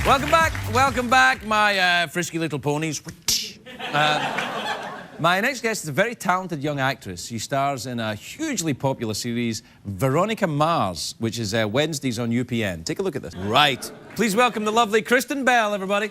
Welcome back, my frisky little ponies. My next guest is a very talented young actress. She stars in a hugely popular series, Veronica Mars, which is Wednesdays on UPN. Take a look at this. Right. Please welcome the lovely Kristen Bell, everybody.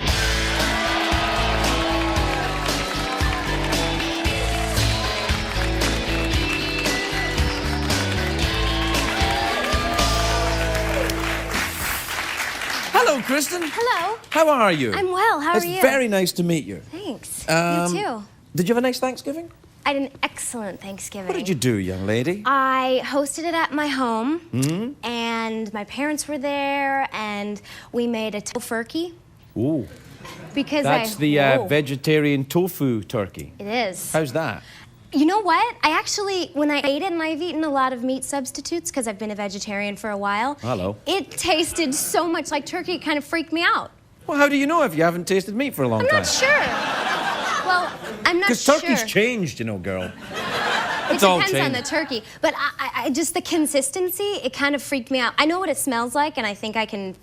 Hello, Kristen. Hello. How are you? I'm well. How are you? It's very nice to meet you. Thanks. You too. Did you have a nice Thanksgiving? I had an excellent Thanksgiving. What did you do, young lady? I hosted it at my home, and my parents were there, and we made a tofurkey. Ooh. Because That's the vegetarian tofu turkey. It is. How's that? You know what? I actually, when I ate it, and I've eaten a lot of meat substitutes because I've been a vegetarian for a while. Hello. It tasted so much like turkey, it kind of freaked me out. Well, how do you know if you haven't tasted meat for a long time? I'm not sure. Well, I'm not sure. Because turkey's changed, you know, girl. It depends on the turkey. But I just the consistency, it kind of freaked me out. I know what it smells like, and I think I can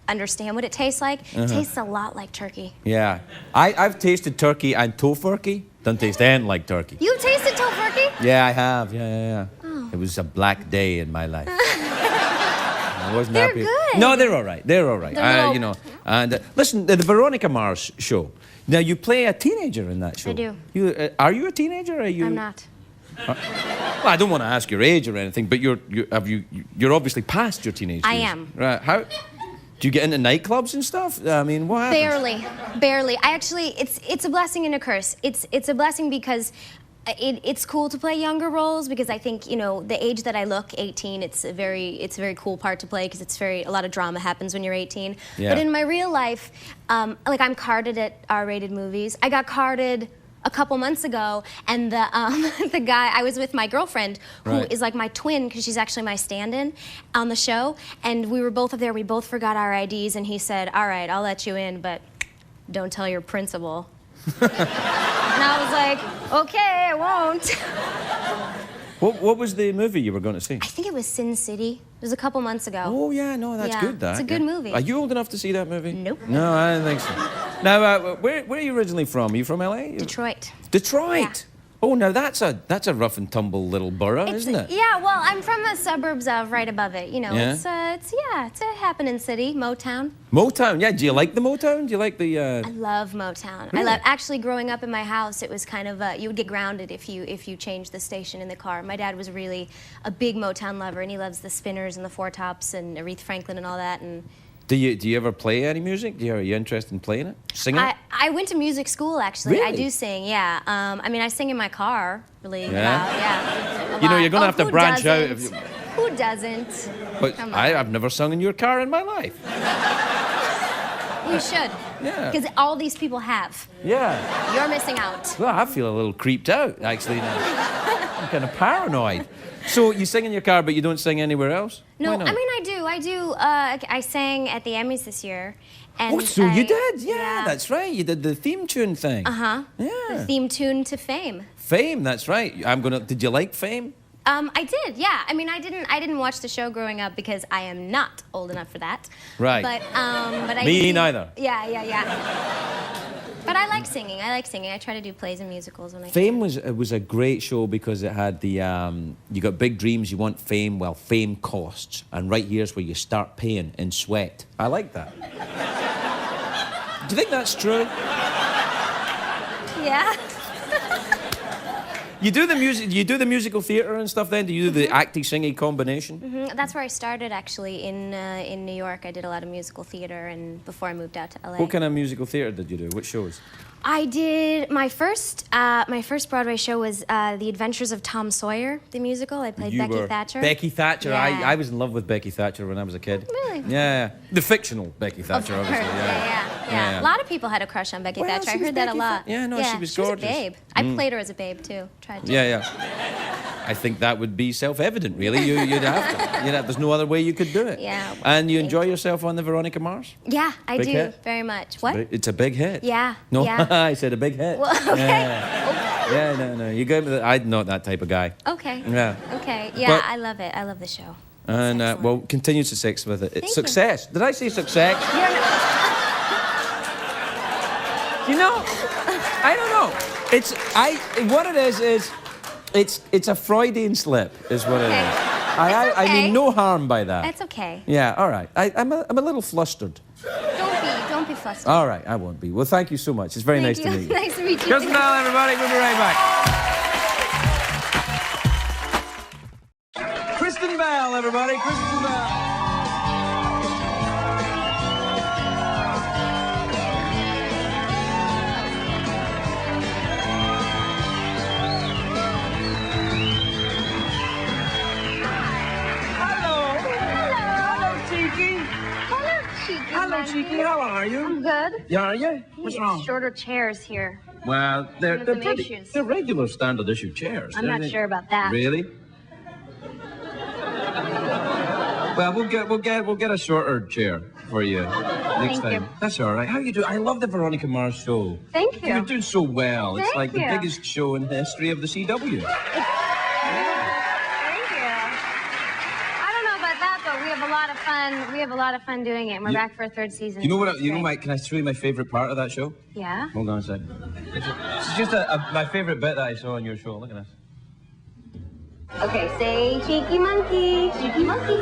understand what it tastes like. It tastes a lot like turkey. Yeah. I've tasted turkey and tofurkey. Doesn't taste anything like turkey. You've tasted tofurkey? Yeah, I have. Yeah. Oh. It was a black day in my life. I wasn't They're happy. good. No, they're all right. They're all right. Little... You know. And listen, the Veronica Mars show. Now you play a teenager in that show. I do. Are you a teenager? Or are you? I'm not. Well, I don't want to ask your age or anything, but you're obviously past your teenage I years. am. Right? How? Do you get into nightclubs and stuff? I mean, what happens? Barely. I actually, it's a blessing and a curse. It's a blessing because it's cool to play younger roles because I think, you know, the age that I look, 18, it's a very cool part to play because a lot of drama happens when you're 18. Yeah. But in my real life, like I'm carded at R-rated movies. I got carded a couple months ago, and the guy, I was with my girlfriend, who is like my twin, because she's actually my stand-in on the show, and we were both up there, we both forgot our IDs, and he said, all right, I'll let you in, but don't tell your principal. And I was like, okay, I won't. What was the movie you were going to see? I think it was Sin City. It was a couple months ago. Oh, yeah, no, that's good, that. It's a good movie. Are you old enough to see that movie? Nope. No, I don't think so. Now, where are you originally from? Are you from LA? Detroit. Detroit? Yeah. Oh, now that's a rough and tumble little borough, isn't it? Yeah, well, I'm from the suburbs of right above it. You know, Yeah? it's a happening city, Motown. Motown, yeah. Do you like the Motown? Do you like the... I love Motown. Really? Actually, growing up in my house, it was kind of, you would get grounded if you changed the station in the car. My dad was really a big Motown lover, and he loves the Spinners and the Four Tops and Aretha Franklin and all that. And Do you ever play any music? Are you interested in playing it? Singing it? I went to music school, actually. Really? I do sing, yeah. I mean, I sing in my car, really. Yeah? You know, you're going to have to branch out. Who doesn't? But I've never sung in your car in my life. You should. Yeah. Because all these people have. Yeah. You're missing out. Well, I feel a little creeped out, actually, now. I'm kind of paranoid. So you sing in your car, but you don't sing anywhere else? No, Why not? I mean, I do. I sang at the Emmys this year. And Oh, so you did? Yeah, that's right. You did the theme tune thing. Uh-huh. Yeah. The theme tune to Fame. Fame, that's right. Did you like Fame? I did, yeah. I mean, I didn't watch the show growing up because I am not old enough for that. Right. But I Me did, neither. Yeah. But I like singing. I try to do plays and musicals when I Fame can. was a great show because it had the you got big dreams, you want fame. Well, fame costs, and right here's where you start paying in sweat. I like that. Do you think that's true? Yeah. You do the musical theater and stuff. Then do you do the acting singing combination? That's where I started, actually, in New York. I did a lot of musical theater, and before I moved out to LA. What kind of musical theater did you do? What shows? I did my first Broadway show was The Adventures of Tom Sawyer, the musical. I played Becky Thatcher. Becky Thatcher. Yeah. I was in love with Becky Thatcher when I was a kid. Really? Yeah. The fictional Becky Thatcher, obviously. Yeah. A lot of people had a crush on Becky Thatcher. I heard that a lot. Yeah, no, she was gorgeous. She was a babe. I played her as a babe too. Tried to. Yeah. I think that would be self-evident, really. You'd have to. There's no other way you could do it. Yeah. And you enjoy yourself on the Veronica Mars? Yeah, I Big do hit? very much. What? It's a big hit. Yeah. No, Yeah. I said a big hit. Well, okay. Yeah. Yeah, no. You go. I'm not that type of guy. Okay. Yeah. Okay. Yeah, But- I love it. I love the show. And well, continue success with it. It's Thank you. success. Did I say success? You're not- You know, I don't know. What it is it's a Freudian slip, is what it is. I mean no harm by that. That's okay. Yeah, all right. I'm a little flustered. Don't be flustered. All right, I won't be. Well, thank you so much. It's very nice to meet you. Nice to meet you. Kristen Bell, everybody. We'll be right back. Kristen Bell, everybody. Kristen Bell. Hello, Cheeky. How are you? I'm good. Yeah, are you? What's wrong? Shorter chairs here. Well, they're issues. they're regular standard issue chairs. I'm not sure about that. Really? Well, we'll get a shorter chair for you next Thank time. you. That's all right. How you do? I love the Veronica Mars show. Thank you. You're doing so well. It's Thank like you. the biggest show in the history of the CW. Thank you. I don't know about that, but we have a lot of fun. We have a lot of fun doing it. And we're back for a third season. You know what? It's great. Can I show you my favorite part of that show? Yeah. Hold on a second. It's just my favorite bit that I saw on your show. Look at this. Okay, say cheeky monkey, cheeky monkey.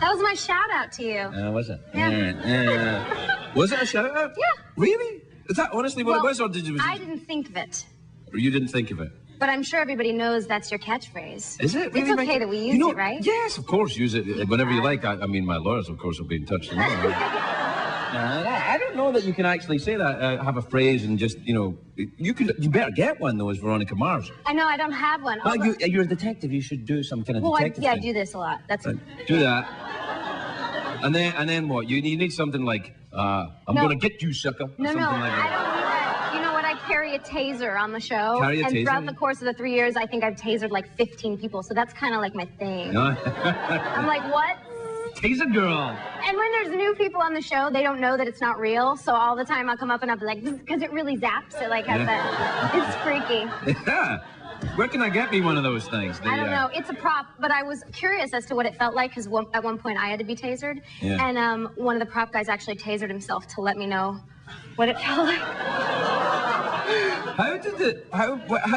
That was my shout out to you. Was it? Yeah. Was it a shout out? Yeah. Really? Is that honestly what it was, or did you? I didn't think of it, Or you didn't think of it? but I'm sure everybody knows that's your catchpatchphrase. Is it? Really? It's okay that we use it, right? Yes, of course. Use it whenever you like. I mean, my lawyers, of course, will be in touch tomorrow. I don't know that you can actually say that. Have a phrase and just, you better get one though, as Veronica Mars. I know I don't have one. Well, you're a detective. You should do some kind of Well, detective I thing. do this a lot. That's Do that. And then what? You need something like, I'm gonna get you, sucker. Or No, something like I that. don't need that. You know what? I carry a taser on the show. Carry a and taser? throughout the course of the 3 years, I think I've tasered like 15 people. So that's kind of like my thing. I'm like, what? Taser girl. And when there's new people on the show, they don't know that it's not real. So all the time I'll come up and I'll be like, because it really zaps. It like has that. It's freaky. Yeah. Where can I get me one of those things? I don't know. It's a prop, but I was curious as to what it felt like because at one point I had to be tasered. Yeah. And one of the prop guys actually tasered himself to let me know what it felt like. How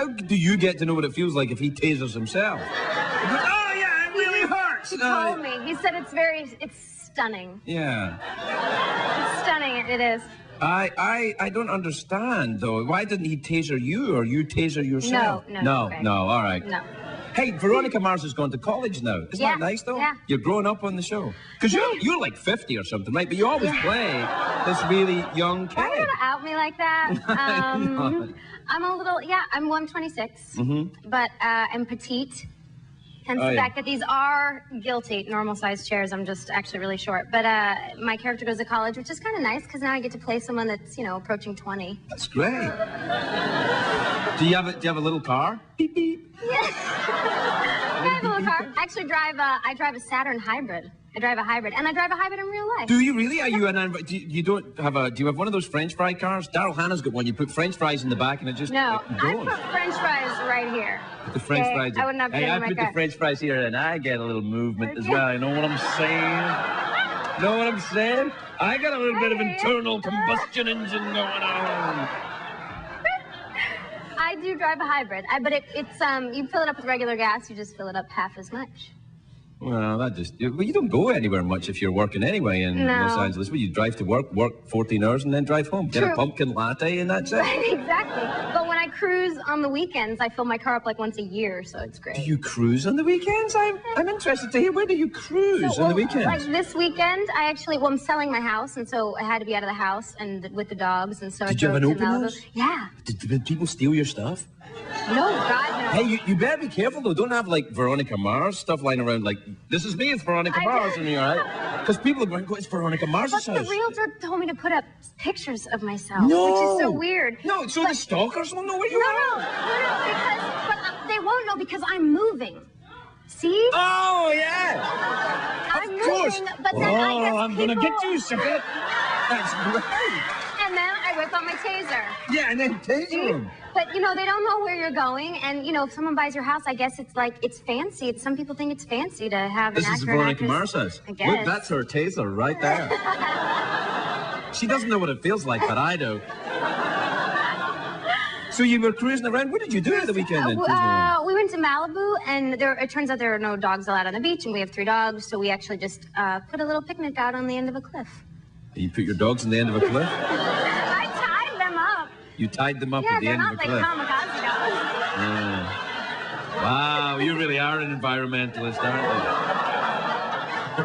do you get to know what it feels like if he tasers himself? He goes, oh yeah, it really hurts. He told me. He said it's stunning. Yeah. It's stunning. It is. I don't understand though. Why didn't he taser you or you taser yourself? No. All right. No. Hey, Veronica Mars has gone to college now. Isn't that nice though? Yeah. You're growing up on the show. Because you're like 50 or something, right? But you always play this really young kid. Why are you gonna out me like that? I'm a little, I'm 126, but I'm petite. Hence the fact that these are guilty, normal-sized chairs. I'm just actually really short. But my character goes to college, which is kind of nice because now I get to play someone that's, approaching 20. That's great. Do you have a little car? Beep beep. Yes. I have a little car. I actually I drive a Saturn hybrid. I drive a hybrid, and I drive a hybrid in real life. Do you really? Are you do you have one of those French fry cars? Daryl Hannah's got one. You put French fries in the back and it just No, it I goes. put French fries right here. Put the French fries. I wouldn't have to I my put car. the French fries here and I get a little movement as well. You know what I'm saying? Know what I'm saying? I got a little bit of internal combustion engine going on. I do drive a hybrid, but it's you fill it up with regular gas, you just fill it up half as much. Well, you don't go anywhere much if you're working anyway in Los Angeles. Well, you drive to work 14 hours, and then drive home. Get a pumpkin latte, and that's it. Right, exactly. But when I cruise on the weekends, I fill my car up like once a year, so it's great. Do you cruise on the weekends? I'm interested to hear. Where do you cruise on the weekends? Like this weekend, I'm selling my house, and so I had to be out of the house and with the dogs, and so Did you have an open house? Yeah. Did people steal your stuff? No, God, no. Hey, you better be careful though. Don't have like Veronica Mars stuff lying around like, this is me, it's Veronica Mars, and you're all right. Because people are going, it's Veronica Mars' house. But the realtor told me to put up pictures of myself, which is so weird. No, so the stalkers will know where you are? No, they won't know because I'm moving. See? Oh, yeah. I'm course. moving, but then I guess I'm going to get you, sucker. That's great. And then I whip out my taser. Yeah, and then taser him. But, you know, they don't know where you're going. And, you know, if someone buys your house, I guess it's like, it's fancy. Some people think it's fancy to have an actor. This is Veronica Mars house. I guess. Look, that's her taser right there. She doesn't know what it feels like, but I do. So you were cruising around. What did you do at the weekend then? We went to Malibu, and it turns out there are no dogs allowed on the beach, and we have 3 dogs, so we actually just put a little picnic out on the end of a cliff. You put your dogs on the end of a cliff? I tied them up. You tied them up at the end of a cliff? Yeah, they're not like kamikaze dogs. Yeah. Wow, you really are an environmentalist, aren't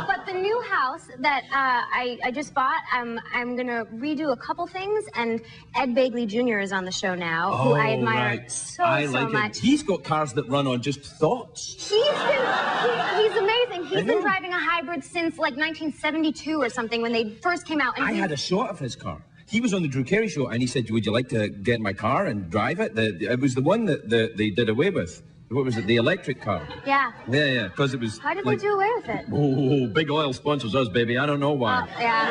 But the new house that I just bought, I'm going to redo a couple things, and Ed Begley Jr. is on the show now, who I admire so much. He's got cars that run on just thoughts. He's amazing. He's been driving a hybrid since like 1972 or something when they first came out. And I had a shot of his car. He was on the Drew Carey show, and he said, would you like to get in my car and drive it? It was the one that they did away with. What was it? The electric car. Yeah. Yeah, because it was... Why did they do away with it? Oh, Big Oil sponsors us, baby. I don't know why. Yeah.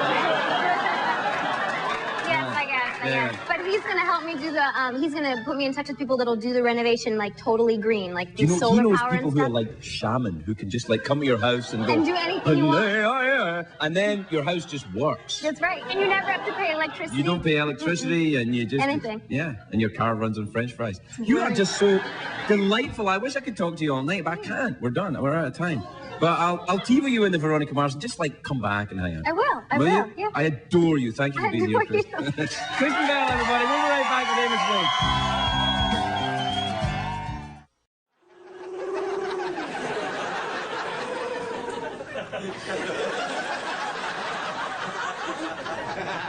Yes, I guess. But he's going to help me do the... he's going to put me in touch with people that'll do the renovation, like, totally green. Like, do solar power and stuff. He knows people who are, like, shaman, who can just, like, come to your house and go... And do anything you want. And then your house just works. That's right. And you never have to pay electricity. You don't pay electricity, and you just... Anything. Yeah, and your car runs on French fries. You are just so delightful. I wish I could talk to you all night, but I can't. We're done. We're out of time. But I'll TV you in the Veronica Mars and just, like, come back and hang out. I will. I will. Yeah. I adore you. Thank you for being here, Kristen. Kristen Bell, everybody. We'll be right back with Amos Blake.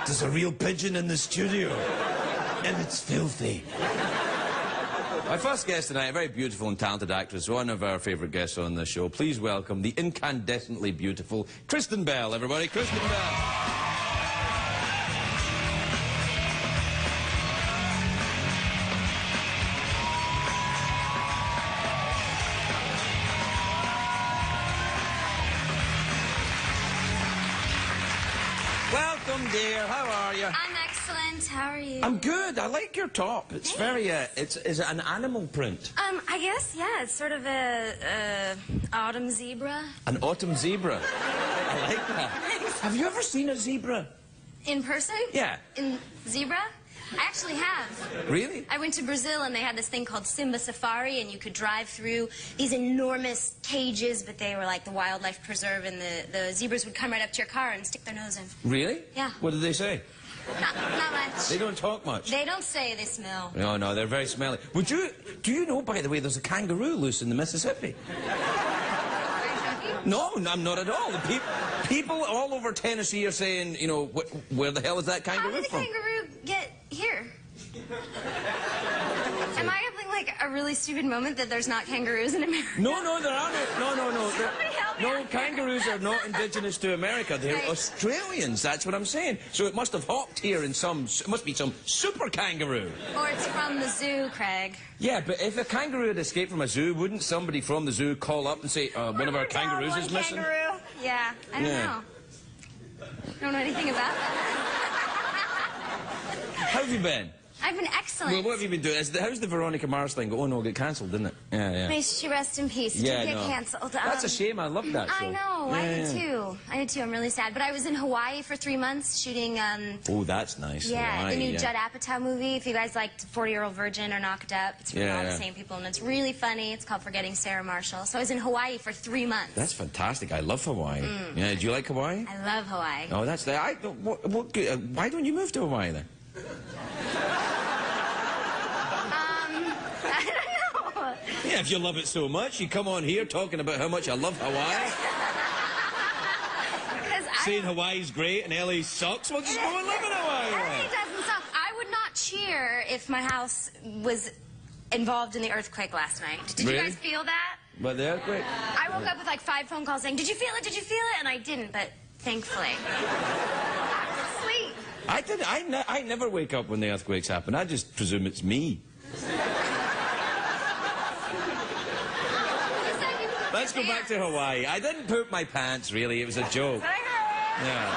There's a real pigeon in the studio, and it's filthy. My first guest tonight, a very beautiful and talented actress, one of our favourite guests on the show. Please welcome the incandescently beautiful Kristen Bell, everybody. Kristen Bell. Welcome, dear. How are you? I'm excellent. How are you? I'm good. I like your top. It's very, is it an animal print? I guess, yeah. It's sort of a autumn zebra. An autumn zebra. I like that. Have you ever seen a zebra? In person? Yeah. In zebra? I actually have. Really? I went to Brazil, and they had this thing called Simba Safari, and you could drive through these enormous cages, but they were like the wildlife preserve, and the zebras would come right up to your car and stick their nose in. Really? Yeah. What did they say? Not much. They don't talk much. They don't say they smell. No, they're very smelly. Do you know, by the way, there's a kangaroo loose in the Mississippi? No, I'm not at all. People all over Tennessee are saying, you know, where the hell is that kangaroo from? How did the kangaroo get here? Am I having like a really stupid moment that there's not kangaroos in America? No, there are no. Somebody help me. No, kangaroos are not indigenous to America. They're Right. Australians. That's what I'm saying. So it must have hopped here in it must be some super kangaroo. Or it's from the zoo, Craig. Yeah, but if a kangaroo had escaped from a zoo, wouldn't somebody from the zoo call up and say, one of our kangaroos is missing? Kangaroo. Yeah, I don't know. I don't know anything about that. How have you been? I've been excellent. Well, what have you been doing? How's the Veronica Mars thing? Oh, no, it got cancelled, didn't it? Yeah. May she rest in peace. It did get cancelled. That's a shame. I love that show. I know. I did too. I'm really sad. But I was in Hawaii for 3 months shooting... oh, that's nice. Yeah, Hawaii, the new Judd Apatow movie. If you guys liked 40-Year-Old Virgin or Knocked Up, it's from all the same people, and it's really funny. It's called Forgetting Sarah Marshall. So I was in Hawaii for 3 months. That's fantastic. I love Hawaii. Yeah, do you like Hawaii? I love Hawaii. Oh, that's... why don't you move to Hawaii, then? Yeah, if you love it so much, you come on here talking about how much I love Hawaii. Saying Hawaii's great and LA sucks. Well, just go and live in Hawaii. LA doesn't suck. I would not cheer if my house was involved in the earthquake last night. Did you guys feel that? But the earthquake? I woke up with like 5 phone calls saying, did you feel it? Did you feel it? And I didn't, but thankfully. Sweet. I never wake up when the earthquakes happen. I just presume it's me. Let's go back to Hawaii. I didn't poop my pants, really. It was a joke. Yeah.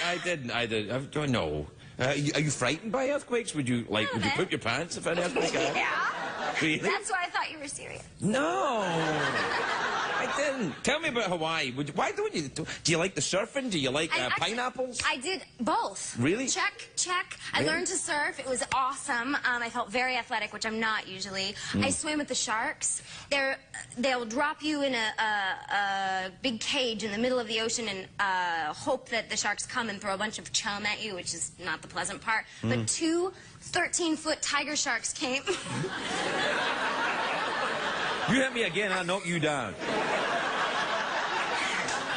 I didn't. I don't know. Are you frightened by earthquakes? Would you poop your pants if an earthquake happened? Yeah. Really? That's why I thought you were serious. No, I didn't. Tell me about Hawaii. Why don't you? Do you like the surfing? Do you like pineapples? I did both. Really? Check. I Really? learned to surf. It was awesome. I felt very athletic, which I'm not usually. I swam with the sharks. They'll drop you in a big cage in the middle of the ocean and hope that the sharks come and throw a bunch of chum at you, which is not the pleasant part. But 2 13-foot tiger sharks came. You hit me again, I'll knock you down.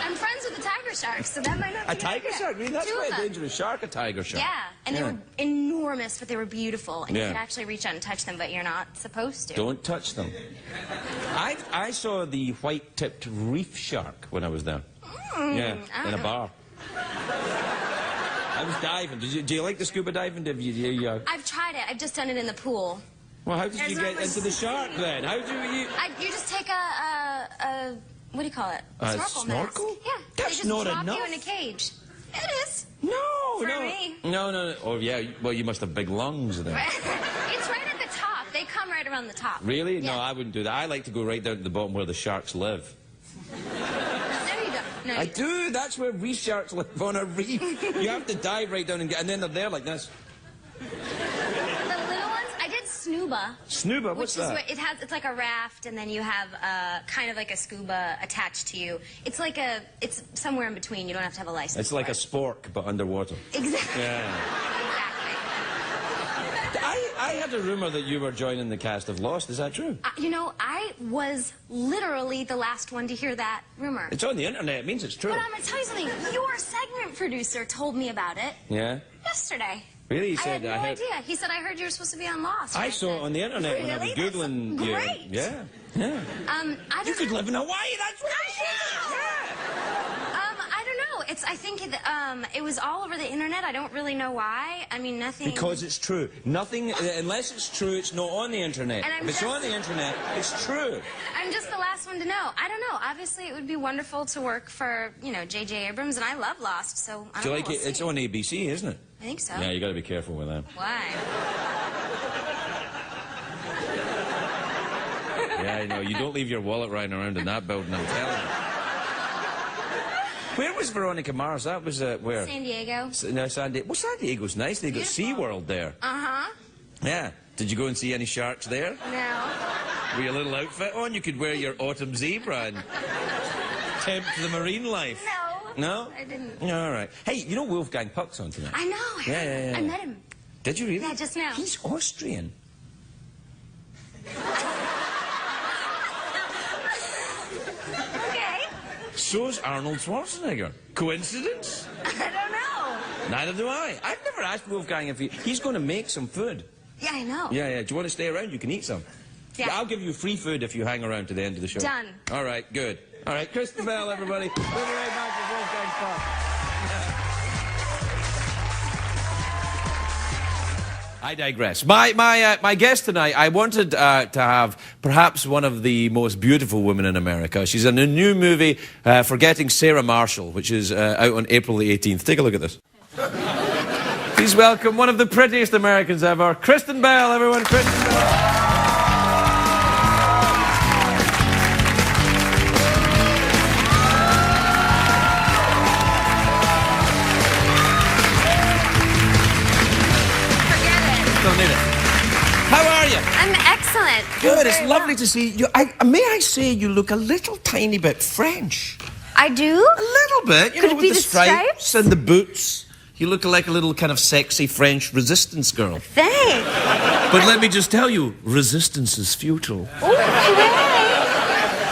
I'm friends with the tiger sharks, so that might not be A tiger shark? Really? That's 2 of quite a them. dangerous shark, a tiger shark. Yeah, and they were enormous, but they were beautiful, and you Yeah. could actually reach out and touch them, but you're not supposed to. Don't touch them. I saw the white-tipped reef shark when I was there. Yeah, in a bar. I was diving. Do you like the scuba diving? I've tried it. I've just done it in the pool. Well, how did you get into the shark then? How do you? You just take a what do you call it? A snorkel snorkel? mask. Yeah. That's they just not drop enough. you in a cage. It is. No, For no. me. No. Oh, yeah. Well, you must have big lungs then. It's right at the top. They come right around the top. Really? Yeah. No, I wouldn't do that. I like to go right down to the bottom where the sharks live. No, you don't. No, I you don't. do. That's where reef sharks live, on a reef. You have to dive right down and then they're there like this. The little ones, I did snuba. Snuba, what's Which is that? what it's like a raft, and then you have kind of like a scuba attached to you. It's it's somewhere in between. You don't have to have a license. It's like for a spork, but underwater. Exactly. Yeah. Exactly. I had a rumor that you were joining the cast of Lost. Is that true? You know, I was literally the last one to hear that rumor. It's on the internet. It means it's true. But I'm going to tell you something. Your segment producer told me about it Yeah? yesterday. Really? He I said, had no idea. He said, I heard you were supposed to be on Lost. I And saw it said, on the internet when I was "Really? Googling That's you. great. Yeah. Yeah. I You don't could know. live in Hawaii. That's what I said. I don't know. I think it was all over the internet. I don't really know why. I mean, nothing. Because it's true. Nothing, unless it's true, it's not on the internet. And I'm If it's just- on the internet, it's true. I'm just the last one to know. I don't know. Obviously, it would be wonderful to work for, J.J. Abrams, and I love Lost, so I Do you don't like know. it? It's on ABC, isn't it? I think so. Yeah, you got to be careful with that. Why? Yeah, I know. You don't leave your wallet riding around in that building, I'm telling you. Where was Veronica Mars? That was where? San Diego. No, San Diego. Well, San Diego's nice. They got Beautiful. SeaWorld there. Uh-huh. Yeah. Did you go and see any sharks there? No. With your little outfit on, you could wear your autumn zebra and tempt the marine life. No. No? I didn't. All right. Hey, you know Wolfgang Puck's on tonight? I know. Yeah. I met him. Did you really? Yeah, just now. He's Austrian. Okay. So's Arnold Schwarzenegger. Coincidence? I don't know. Neither do I. I've never asked Wolfgang if he's going to make some food. Yeah, I know. Yeah. Do you want to stay around? You can eat some. Yeah. I'll give you free food if you hang around to the end of the show. Done. All right, good. All right, Kristen Bell, everybody. We'll be right back with Wolfgang Puck. I digress. My guest tonight, I wanted to have perhaps one of the most beautiful women in America. She's in a new movie, Forgetting Sarah Marshall, which is out on April the 18th. Take a look at this. Please welcome one of the prettiest Americans ever, Kristen Bell, everyone. Kristen Bell. Don't need it. How are you? I'm excellent. Good. It's Very lovely well. to see you. May I say you look a little tiny bit French? I do? A little bit. You Could know, it with be the the stripes stripes? and the boots. You look like a little kind of sexy French resistance girl. Thanks. But let me just tell you, resistance is futile. Okay.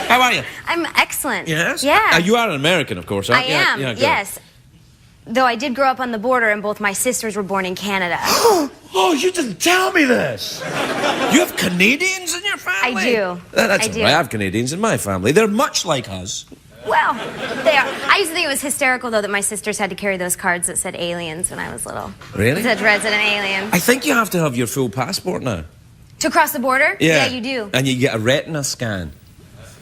How are you? I'm excellent. Yes? Yeah. You are an American, of course, aren't I you? am, Yeah, good. yes. Though I did grow up on the border and both my sisters were born in Canada. Oh, you didn't tell me this. You have Canadians in your family? I do. That's I all do. right. I have Canadians in my family. They're much like us. Well, they are. I used to think it was hysterical, though, that my sisters had to carry those cards that said aliens when I was little. Really? It said resident alien. I think you have to have your full passport now. To cross the border? Yeah, you do. And you get a retina scan.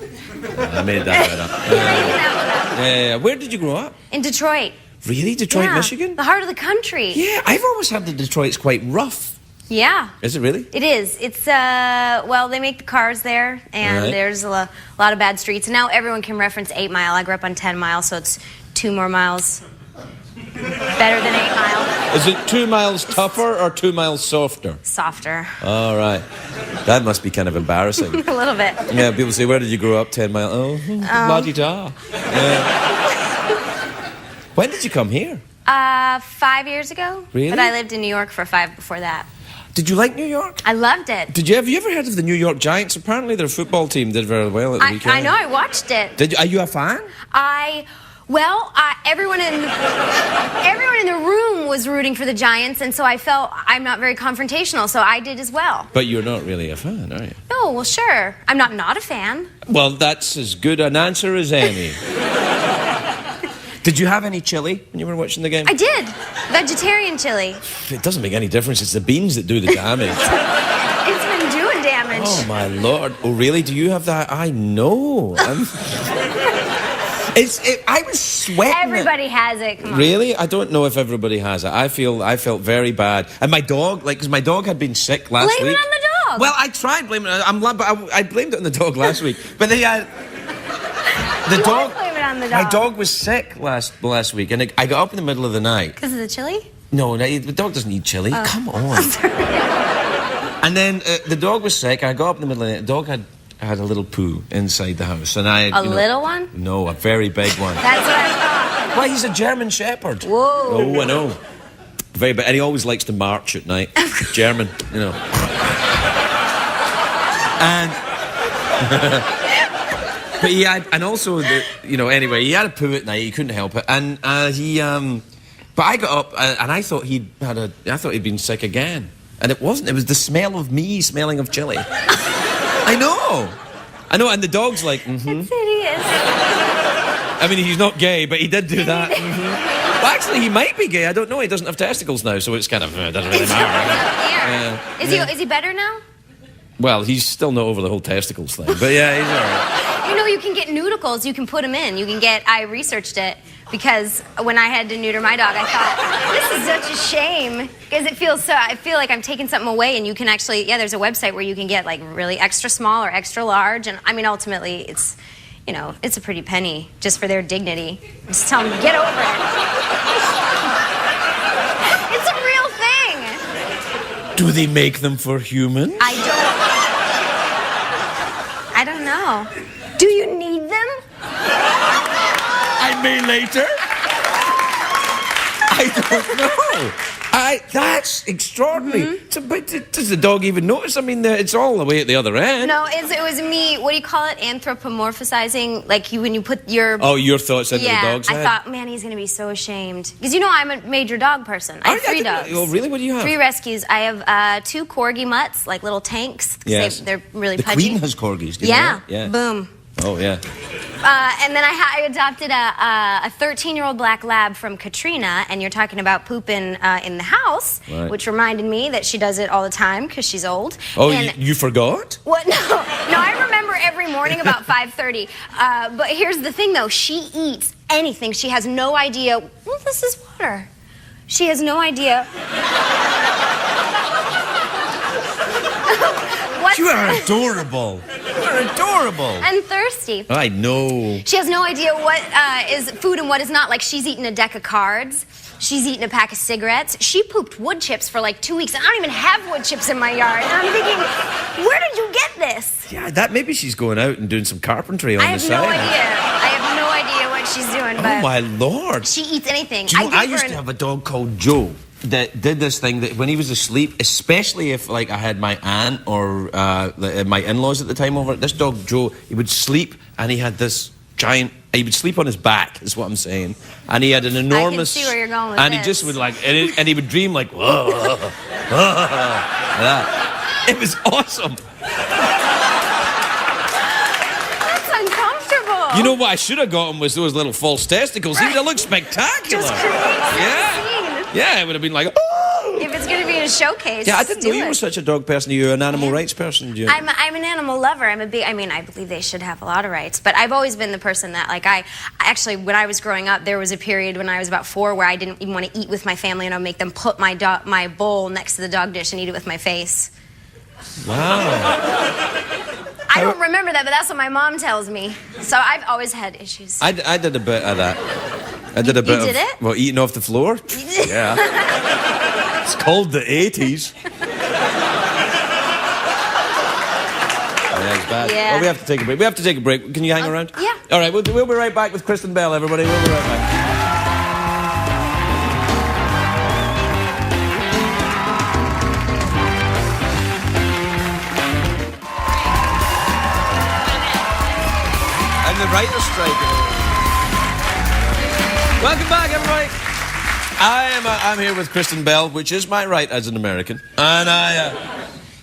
I made that right up. Yeah. Yeah. Where did you grow up? In Detroit. Really? Detroit, Yeah, Michigan? the heart of the country. Yeah, I've always heard that Detroit's quite rough. Yeah. Is it really? It is. It's, well, they make the cars there, and Right. there's a lot of bad streets. And now everyone can reference 8 Mile. I grew up on 10 Mile, so it's 2 more miles better than 8 Mile. Is it 2 miles tougher or 2 miles softer? Softer. All right. That must be kind of embarrassing. A little bit. Yeah, people say, where did you grow up? 10 miles. Oh, la-di-da. When did you come here? 5 years ago. Really? But I lived in New York for 5 before that. Did you like New York? I loved it. Have you ever heard of the New York Giants? Apparently their football team did very well at the weekend. I know, I watched it. Are you a fan? Everyone in the room was rooting for the Giants, and so I felt I'm not very confrontational, so I did as well. But you're not really a fan, are you? Oh, well, sure. I'm not a fan. Well, that's as good an answer as any. Did you have any chili when you were watching the game? I did. Vegetarian chili. It doesn't make any difference. It's the beans that do the damage. It's been doing damage. Oh, my Lord. Oh, really? Do you have that? I know. I was sweating. Everybody has it. Come on. Really? I don't know if everybody has it. I felt very bad. And my dog, because my dog had been sick last week. Blame it on the dog. Well, I tried blaming it. I blamed it on the dog last week. But the dog. Blame it on the My dog. dog was sick last week, and I got up in the middle of the night. Because of the chili? No, the dog doesn't eat chili. Come on. And then the dog was sick, and I got up in the middle of the night. The dog had a little poo inside the house, and Little one? No, a very big one. That's what I thought. Well, he's a German Shepherd. Whoa. Oh, I know. Very big, and he always likes to march at night. German, you know. And but he had, and also anyway, he had a poo at night. He couldn't help it, and but I got up and I thought he'd been sick again, and it wasn't. It was the smell of me smelling of chili. I know, and the dog's like, It's hideous. I mean, he's not gay, but he did do that. Well, actually, he might be gay. I don't know. He doesn't have testicles now, so it's kind of doesn't really matter. Is he better now? Well, he's still not over the whole testicles thing, but yeah, he's all right. You can get nudicles. You can put them in. I researched it because when I had to neuter my dog, I thought, this is such a shame because I feel like I'm taking something away, and you can actually, there's a website where you can get like really extra small or extra large, and I mean, ultimately, it's a pretty penny just for their dignity. Just tell them to get over it. It's a real thing. Do they make them for humans? I don't know. Do you need them? I may later. I don't know. That's extraordinary. So, but does the dog even notice? I mean, it's all the way at the other end. No, it was me. What do you call it? Anthropomorphizing, like when you put your your thoughts into the dog's head. I thought, man, he's gonna be so ashamed because I'm a major dog person. I have 3 dogs. Oh, really? What do you have? 3 rescues. I have 2 corgi mutts, like little tanks. Yes. They're really the pudgy. Queen has corgis. Do you know that? Yeah. Boom. Oh yeah. And then I adopted a 13-year-old black lab from Katrina, and you're talking about pooping in the house, Right. which reminded me that she does it all the time because she's old. Oh, and you forgot? What? No, I remember every morning about 5:30. But here's the thing, though. She eats anything. She has no idea. Well, this is water. She has no idea. You are adorable. You're adorable. And thirsty. I know. She has no idea what is food and what is not. Like, she's eaten a deck of cards. She's eaten a pack of cigarettes. She pooped wood chips for like 2 weeks. I don't even have wood chips in my yard. And I'm thinking, where did you get this? Yeah, maybe she's going out and doing some carpentry on the side. I have no idea what she's doing, but Oh, my Lord. she eats anything. Do you know, I used to have a dog called Joe that did this thing that when he was asleep, especially if like I had my aunt or my in-laws at the time over, this dog Joe, he would sleep and he had this giant, he would sleep on his back is what I'm saying, and he had an enormous, I can see where you're going with and this. he just would like, and he would dream like, whoa, that. It was awesome. That's uncomfortable. You know what I should have got him was those little false testicles. He would have looked spectacular. Just create Yeah. scene. Yeah, it would have been like, oh! If it's going to be a a showcase. Yeah, I didn't know you were such a dog person. Are you an animal rights person? I'm an animal lover. I believe they should have a lot of rights, but I've always been the person that, like, I actually, when I was growing up, there was a period when I was about 4 where I didn't even want to eat with my family, and I'd make them put my bowl next to the dog dish and eat it with my face. Wow. I don't remember that, but that's what my mom tells me. So I've always had issues. I did a bit of that. I did a bit did of it? Well, eating off the floor. Yeah. It's called the 80s. It's bad. Yeah. Well, we have to take a break. We have to take a break. Can you hang around? Yeah. All right, we'll be right back with Kristen Bell, everybody. We'll be right back. And the writer's strike. Welcome back, everybody. I'm here with Kristen Bell, which is my right as an American. And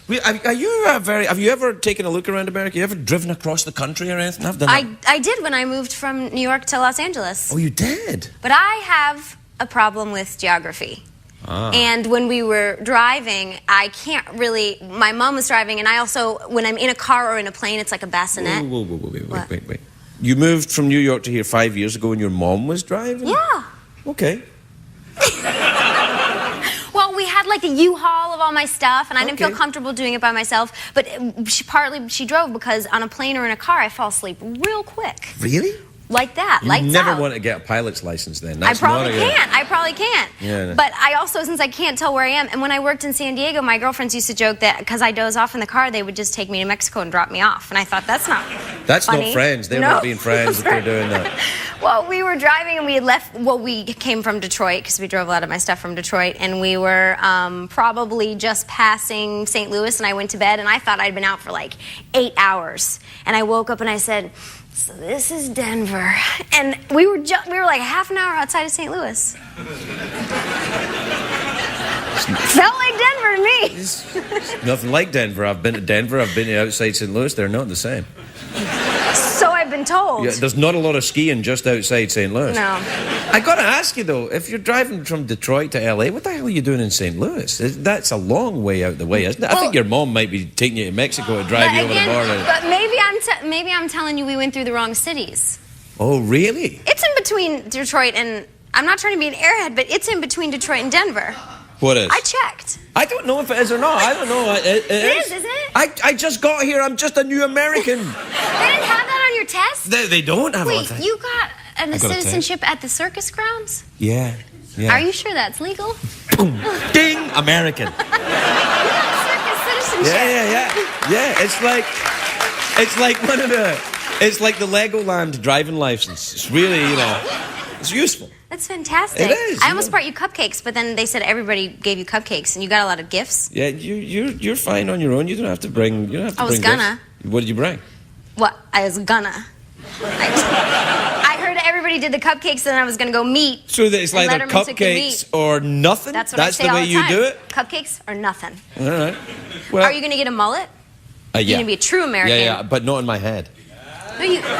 have you ever taken a look around America? You ever driven across the country or anything? I've done that. I did when I moved from New York to Los Angeles. Oh, you did? But I have a problem with geography. And when we were driving, I can't really... My mom was driving, and I also... When I'm in a car or in a plane, it's like a bassinet. Wait. You moved from New York to here 5 years ago and your mom was driving? Yeah. Okay. Well, we had like a U-Haul of all my stuff, and I didn't feel comfortable doing it by myself. But she drove because on a plane or in a car, I fall asleep real quick. Really? Like that, lights out. You never want to get a pilot's license then. That's I probably can't. Yeah, no. But I also, since I can't tell where I am, and when I worked in San Diego, my girlfriends used to joke that because I doze off in the car, they would just take me to Mexico and drop me off. And I thought, that's not funny. Not friends. They're not being friends if they're doing that. Well, we were driving and we had left, we came from Detroit because we drove a lot of my stuff from Detroit, and we were probably just passing St. Louis, and I went to bed, and I thought I'd been out for like 8 hours. And I woke up and I said, so this is Denver. And we were like half an hour outside of St. Louis. Felt like Denver to me. Nothing like Denver. I've been to Denver. I've been outside St. Louis. They're not the same. So I've been told. Yeah, there's not a lot of skiing just outside St. Louis. No. I got to ask you, though, if you're driving from Detroit to L.A., what the hell are you doing in St. Louis? That's a long way out the way, isn't it? Well, I think your mom might be taking you to Mexico to drive you over the border. But maybe I'm telling you we went through the wrong cities. Oh, really? It's in between Detroit and... I'm not trying to be an airhead, but it's in between Detroit and Denver. What is? I checked. I don't know if it is or not. I don't know. It is, isn't it? I just got here. I'm just a new American. They didn't have that on your test? They don't have Wait, it. you got a citizenship at the circus grounds? Yeah. Are you sure that's legal? Boom. Ding! American. You got circus citizenship. Yeah. It's like one of the... It's like the Legoland driving license. It's really, it's useful. That's fantastic. It is. I almost brought you cupcakes, but then they said everybody gave you cupcakes, and you got a lot of gifts. Yeah, you're fine on your own. You don't have to bring. You don't have to I was bring gonna. Gifts. What did you bring? What? I was gonna. I heard everybody did the cupcakes, and I was gonna go meet. So that it's either cupcakes or nothing. That's what I say the way all the you time. do it. Cupcakes or nothing. All right. Well, are you gonna get a mullet? Yeah. You're gonna be a true American. Yeah, but not in my head. No, you got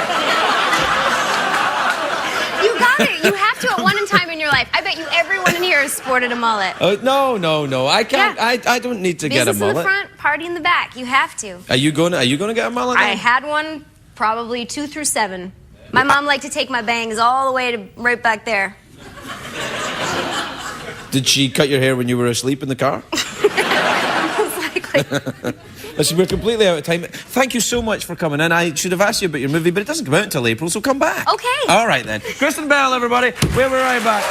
it. You have to at one time in your life. I bet you everyone in here has sported a mullet. Oh no! I can't. Yeah. I don't need to get a mullet. Business in the front, party in the back. You have to. Are you gonna get a mullet? I had one probably 2 through 7. My mom liked to take my bangs all the way to right back there. Did she cut your hair when you were asleep in the car? Most likely. Listen, we're completely out of time. Thank you so much for coming in. I should have asked you about your movie, but it doesn't come out until April, so come back. Okay. All right, then. Kristen Bell, everybody. We'll be right back.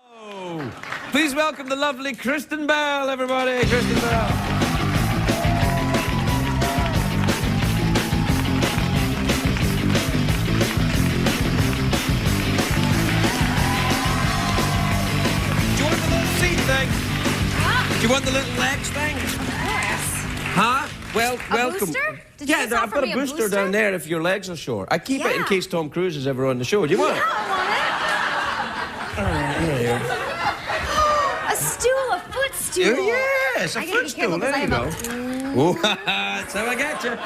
Oh, please welcome the lovely Kristen Bell, everybody. Kristen Bell. Do you want the little legs thing? Huh? Well, welcome. Booster? Did yeah, you I've got a booster down there if your legs are short. I keep it in case Tom Cruise is ever on the show. Do you want it? I want it. All right, here you are. A stool, a footstool. Yes, a footstool. There you go. Oh, that's how I got you. Woo!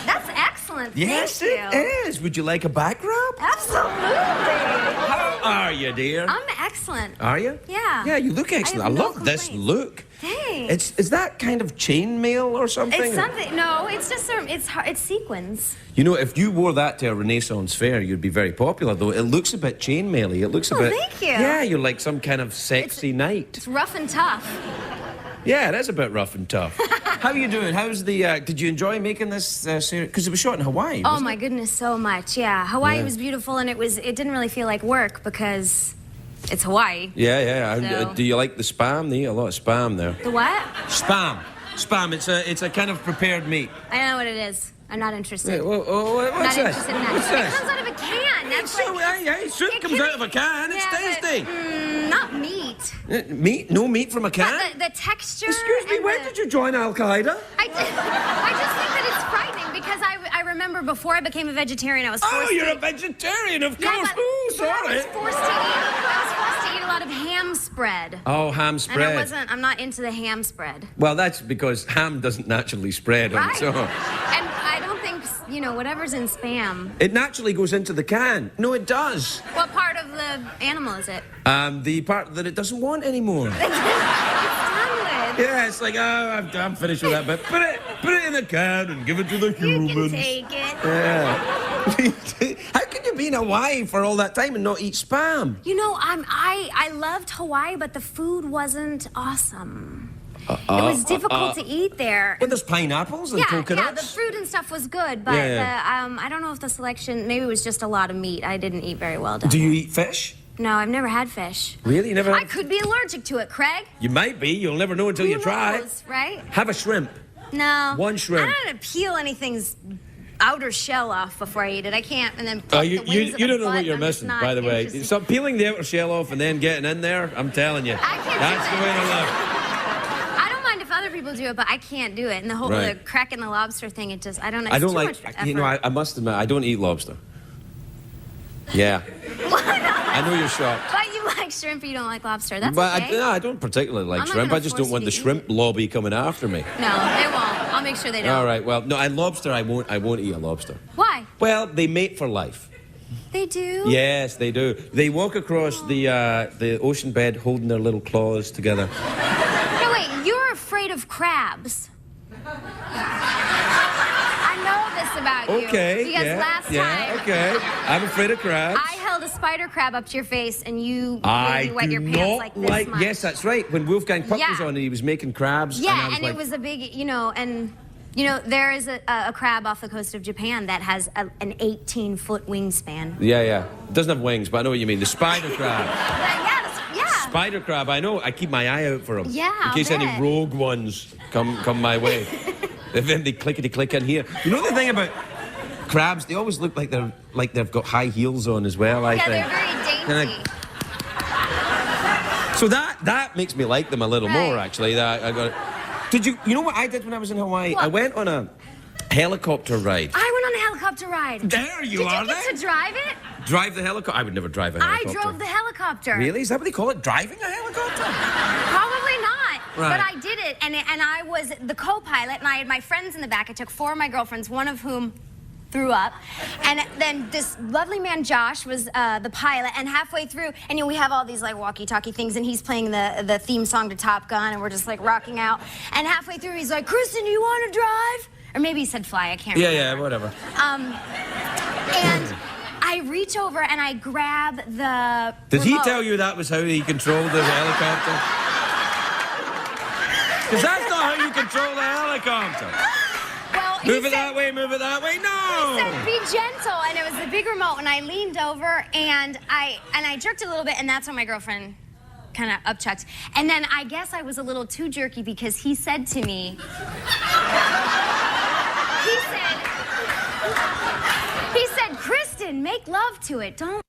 That's excellent. excellent. Yes, Thank you. it is. Would you like a back rub? Absolutely. How are you, dear? I'm excellent. Are you? Yeah. Yeah, you look excellent. I have no love this complaints. look. Thanks. Is that kind of chainmail or something? It's something. No, it's just it's sequins. You know, if you wore that to a Renaissance fair, you'd be very popular, though. It looks a bit chainmaily. It looks a bit... Thank you. Yeah, you're like some kind of sexy knight. It's rough and tough. Yeah, it is a bit rough and tough. How are you doing? How's the... did you enjoy making this series? Because it was shot in Hawaii, Oh wasn't my it? goodness, so much. Yeah, Hawaii Yeah. was beautiful, and it didn't really feel like work because it's Hawaii. Yeah, yeah. And, So- do you like the spam? They eat a lot of spam there. The what? Spam. Spam. It's a kind of prepared meat. I don't know what it is. I'm not interested. Yeah, what's Not this? interested in that. What's It this? comes out of a can. That's So, like, hey, soup it comes can out of a can. It's yeah, but, tasty. not meat. Meat? No meat from a can? But the texture. Excuse me, and when did you join Al Qaeda? I just think that it's frightening because I remember before I became a vegetarian, I was forced Oh, to you're a eat- vegetarian, of Yeah, course. but Ooh, I sorry. was forced to eat a lot of ham spread. Oh, ham And spread. I'm not into the ham spread. Well, that's because ham doesn't naturally spread on its Right. own. And I don't think, whatever's in Spam. It naturally goes into the can. No, it does. What part of the animal is it? The part that it doesn't want anymore. It's done with. Yeah, it's like, oh, I'm finished with that bit. Put it in the can and give it to the You humans. can take it. Yeah. How can you be in Hawaii for all that time and not eat spam? I loved Hawaii, but the food wasn't awesome. It was difficult to eat there. Well, there's pineapples and Yeah, coconuts. the fruit and stuff was good, but Yeah, I don't know if the selection, maybe it was just a lot of meat. I didn't eat very well down Do you there. eat fish? No, I've never had fish. Really? You never I had... could be allergic to it, Craig. You might be. You'll never know until Who you try. knows, right? Have a shrimp. No. One shrimp. I don't know how to peel anything's outer shell off before I eat it. I can't, and then pluck You the wings of don't the know butt, what you're I'm just missing, not by the way. interested. So peeling the outer shell off and then getting in there, I'm telling you. I can't do That's it. the way to live. I don't mind if other people do it, but I can't do it. And the whole Right. the cracking the lobster thing, I don't. It's I don't too like... much effort. You know, I must admit, I don't eat lobster. Yeah. Why not? I know you're shocked. But you like shrimp, you don't like lobster. That's But okay. I don't particularly like I'm not shrimp. gonna I just force don't want you the to shrimp lobby coming after me. No, they won't. I'll make sure they don't. All right, well, no, lobster, I won't eat a lobster. Why? Well, they mate for life. They do? Yes, they do. They walk across the ocean bed holding their little claws together. No, wait, you're afraid of crabs. I know this about you. Okay, Because last time, okay. I'm afraid of crabs. I held a spider crab up to your face and you I made you wet do your pants not like this much. Yes, that's right. When Wolfgang Puck Yeah. was on, he was making crabs. Yeah, and I was and like, it was a big, there is a crab off the coast of Japan that has an 18-foot wingspan. Yeah. It doesn't have wings, but I know what you mean. The spider crab. Yeah. Spider crab, I know. I keep my eye out for them. Yeah, in case I'll any bet. rogue ones come my way. And then they clickety-click in here. You know the thing about crabs? They always look like they've got high heels on as well, I Yeah, think. they're very dainty. So that makes me like them a little more, Right. actually. That I got. Did you know what I did when I was in Hawaii? What? I went on a helicopter ride. I went on a helicopter ride. There you Did are, you get then. to drive it? Drive the helicopter? I would never drive a I helicopter. drove the helicopter. Really? Is that what they call it? Driving a helicopter? Probably not. Right. But I did it, and I was the co-pilot, and I had my friends in the back. I took 4 of my girlfriends, one of whom threw up. And then this lovely man, Josh, was the pilot, and halfway through, and we have all these like walkie-talkie things, and he's playing the theme song to Top Gun, and we're just like rocking out. And halfway through, he's like, Kristen, do you want to drive? Or maybe he said fly, I can't remember. Yeah, whatever. And I reach over and I grab the Did he remote. tell you that was how he controlled the helicopter? Because that's not how you control the helicopter. Well, he Move it said- that way, move it that way. He No! said, be gentle, and it was the big remote, and I leaned over, and I jerked a little bit, and that's when my girlfriend kind of upchucked. And then I guess I was a little too jerky because he said to me, he said, Kristen, make love to it, don't.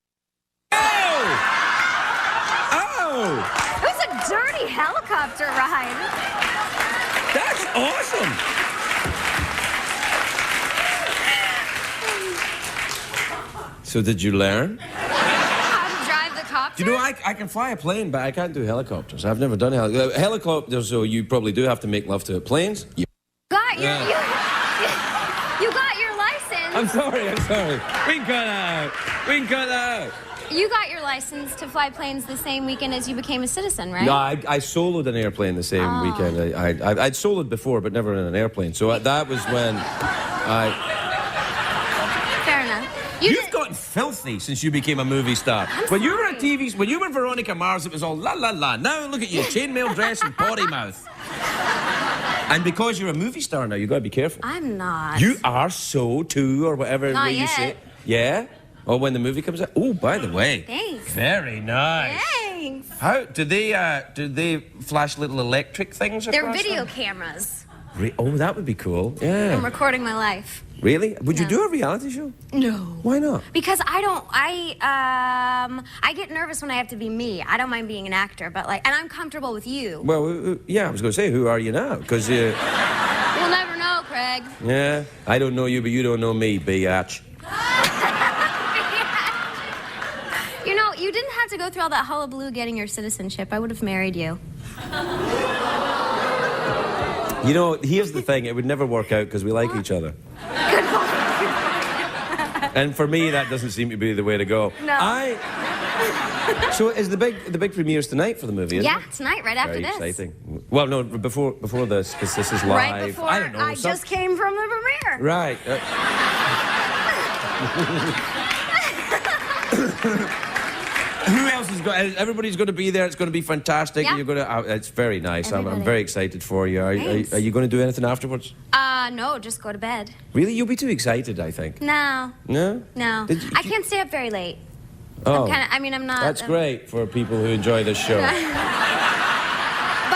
Oh! It was a dirty helicopter ride. That's awesome! So did you learn? How to drive the copter? You know, I can fly a plane, but I can't do helicopters. I've never done helicopters, so you probably do have to make love to it. Planes? You got your license. I'm sorry. We can cut that out. We can cut that out. You got your license to fly planes the same weekend as you became a citizen, right? No, I soloed an airplane the same weekend. I'd soloed before, but never in an airplane. So that was when I... Fair enough. You've gotten filthy since you became a movie star. When you were on TV, when you were Veronica Mars, it was all la la la. Now look at you, chainmail dress and potty mouth. And because you're a movie star now, you've got to be careful. I'm not. You are so too, or whatever Not way you yet. say it. Yeah? Oh, when the movie comes out? Oh, by the way. Thanks. Very nice. Thanks. How do they flash little electric things across They're video them? cameras. Oh, that would be cool. I'm Yeah. recording my life. Really? Would you No. do a reality show? No. Why not? Because I get nervous when I have to be me. I don't mind being an actor, but and I'm comfortable with you. Well, yeah, I was going to say, who are you now? Because, You'll never know, Craig. yeah, I don't know you, but you don't know me, biatch. You know, you didn't have to go through all that hullabaloo getting your citizenship. I would have married you. You know, here's the thing, it would never work out because we like each other. And for me, that doesn't seem to be the way to go. No. So is the big premieres tonight for the movie, isn't Yeah, it? tonight, right after Very this. exciting. Well, no, before this, because this is live. Right before I don't know. I just came from the premiere. Right. Who else is going? Everybody's going to be there. It's going to be fantastic. Yeah. You're going to. It's very nice. I'm Everybody. very excited for you. Thanks. Are you going to do anything afterwards? No, just go to bed. Really? You'll be too excited, I think. No. No. No. I can't stay up very late. Oh, I'm not. that's great for people who enjoy this show. But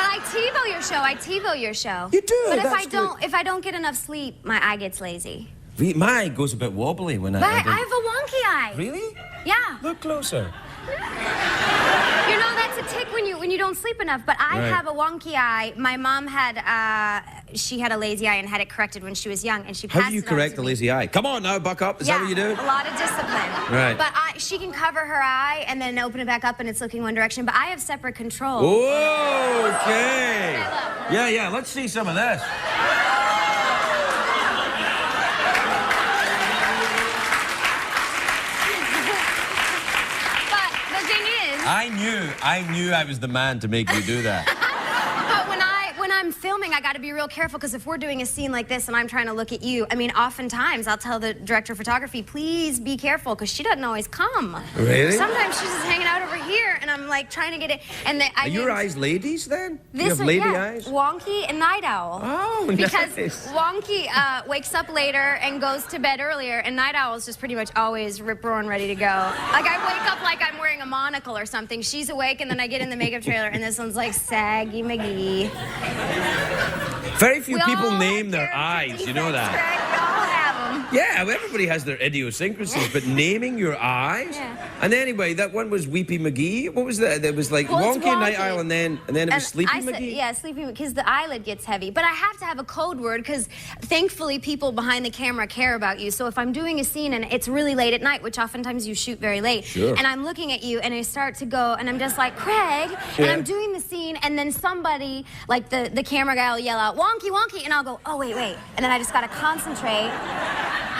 I TiVo your show. You do, But that's if I don't get enough sleep, my eye gets lazy. My eye goes a bit wobbly when But I have a wonky eye. Really? Yeah. Look closer. You know, that's a tick when you don't sleep enough. But I Right. have a wonky eye. My mom had she had a lazy eye and had it corrected when she was young, and she passed How do you it on correct to a me. lazy eye? Come on now, buck up. Is Yeah, that what you do? a lot of discipline. Right. But she can cover her eye and then open it back up and it's looking one direction. But I have separate control. Oh, okay. Yeah, Yeah, let's see some of this. But the thing is, I knew I was the man to make you do that. but when I'm filming, I got to be real careful because if we're doing a scene like this and I'm trying to look at you, I mean, oftentimes I'll tell the director of photography, please be careful because she doesn't always come. Really? Sometimes she's just hanging out over here and I'm like trying to get it. And Are your eyes ladies then? You have one, lady yeah, eyes? Wonky and Night Owl. Oh, Because nice. Wonky wakes up later and goes to bed earlier, and Night Owl is just pretty much always rip-roaring ready to go. Like, I wake up like I'm wearing a monocle or something. She's awake, and then I get in the makeup trailer, and this one's like Saggy McGee. Very few We people all name have their character eyes, you know defects, that? Greg. We all have them. Yeah, well, everybody has their idiosyncrasies, but naming your eyes? Yeah. And anyway, that one was Weepy McGee. What was that? There was like Well, it's Wonky and Night Wonky. Owl, and then it was Sleepy I said, McGee? yeah, Sleepy, because the eyelid gets heavy. But I have to have a code word because thankfully people behind the camera care about you. So if I'm doing a scene and it's really late at night, which oftentimes you shoot very late, Sure. and I'm looking at you and I start to go, and I'm just like, Craig, and Yeah. I'm doing the scene, and then somebody, like the camera guy will yell out, Wonky, Wonky, and I'll go, oh, wait. And then I just got to concentrate,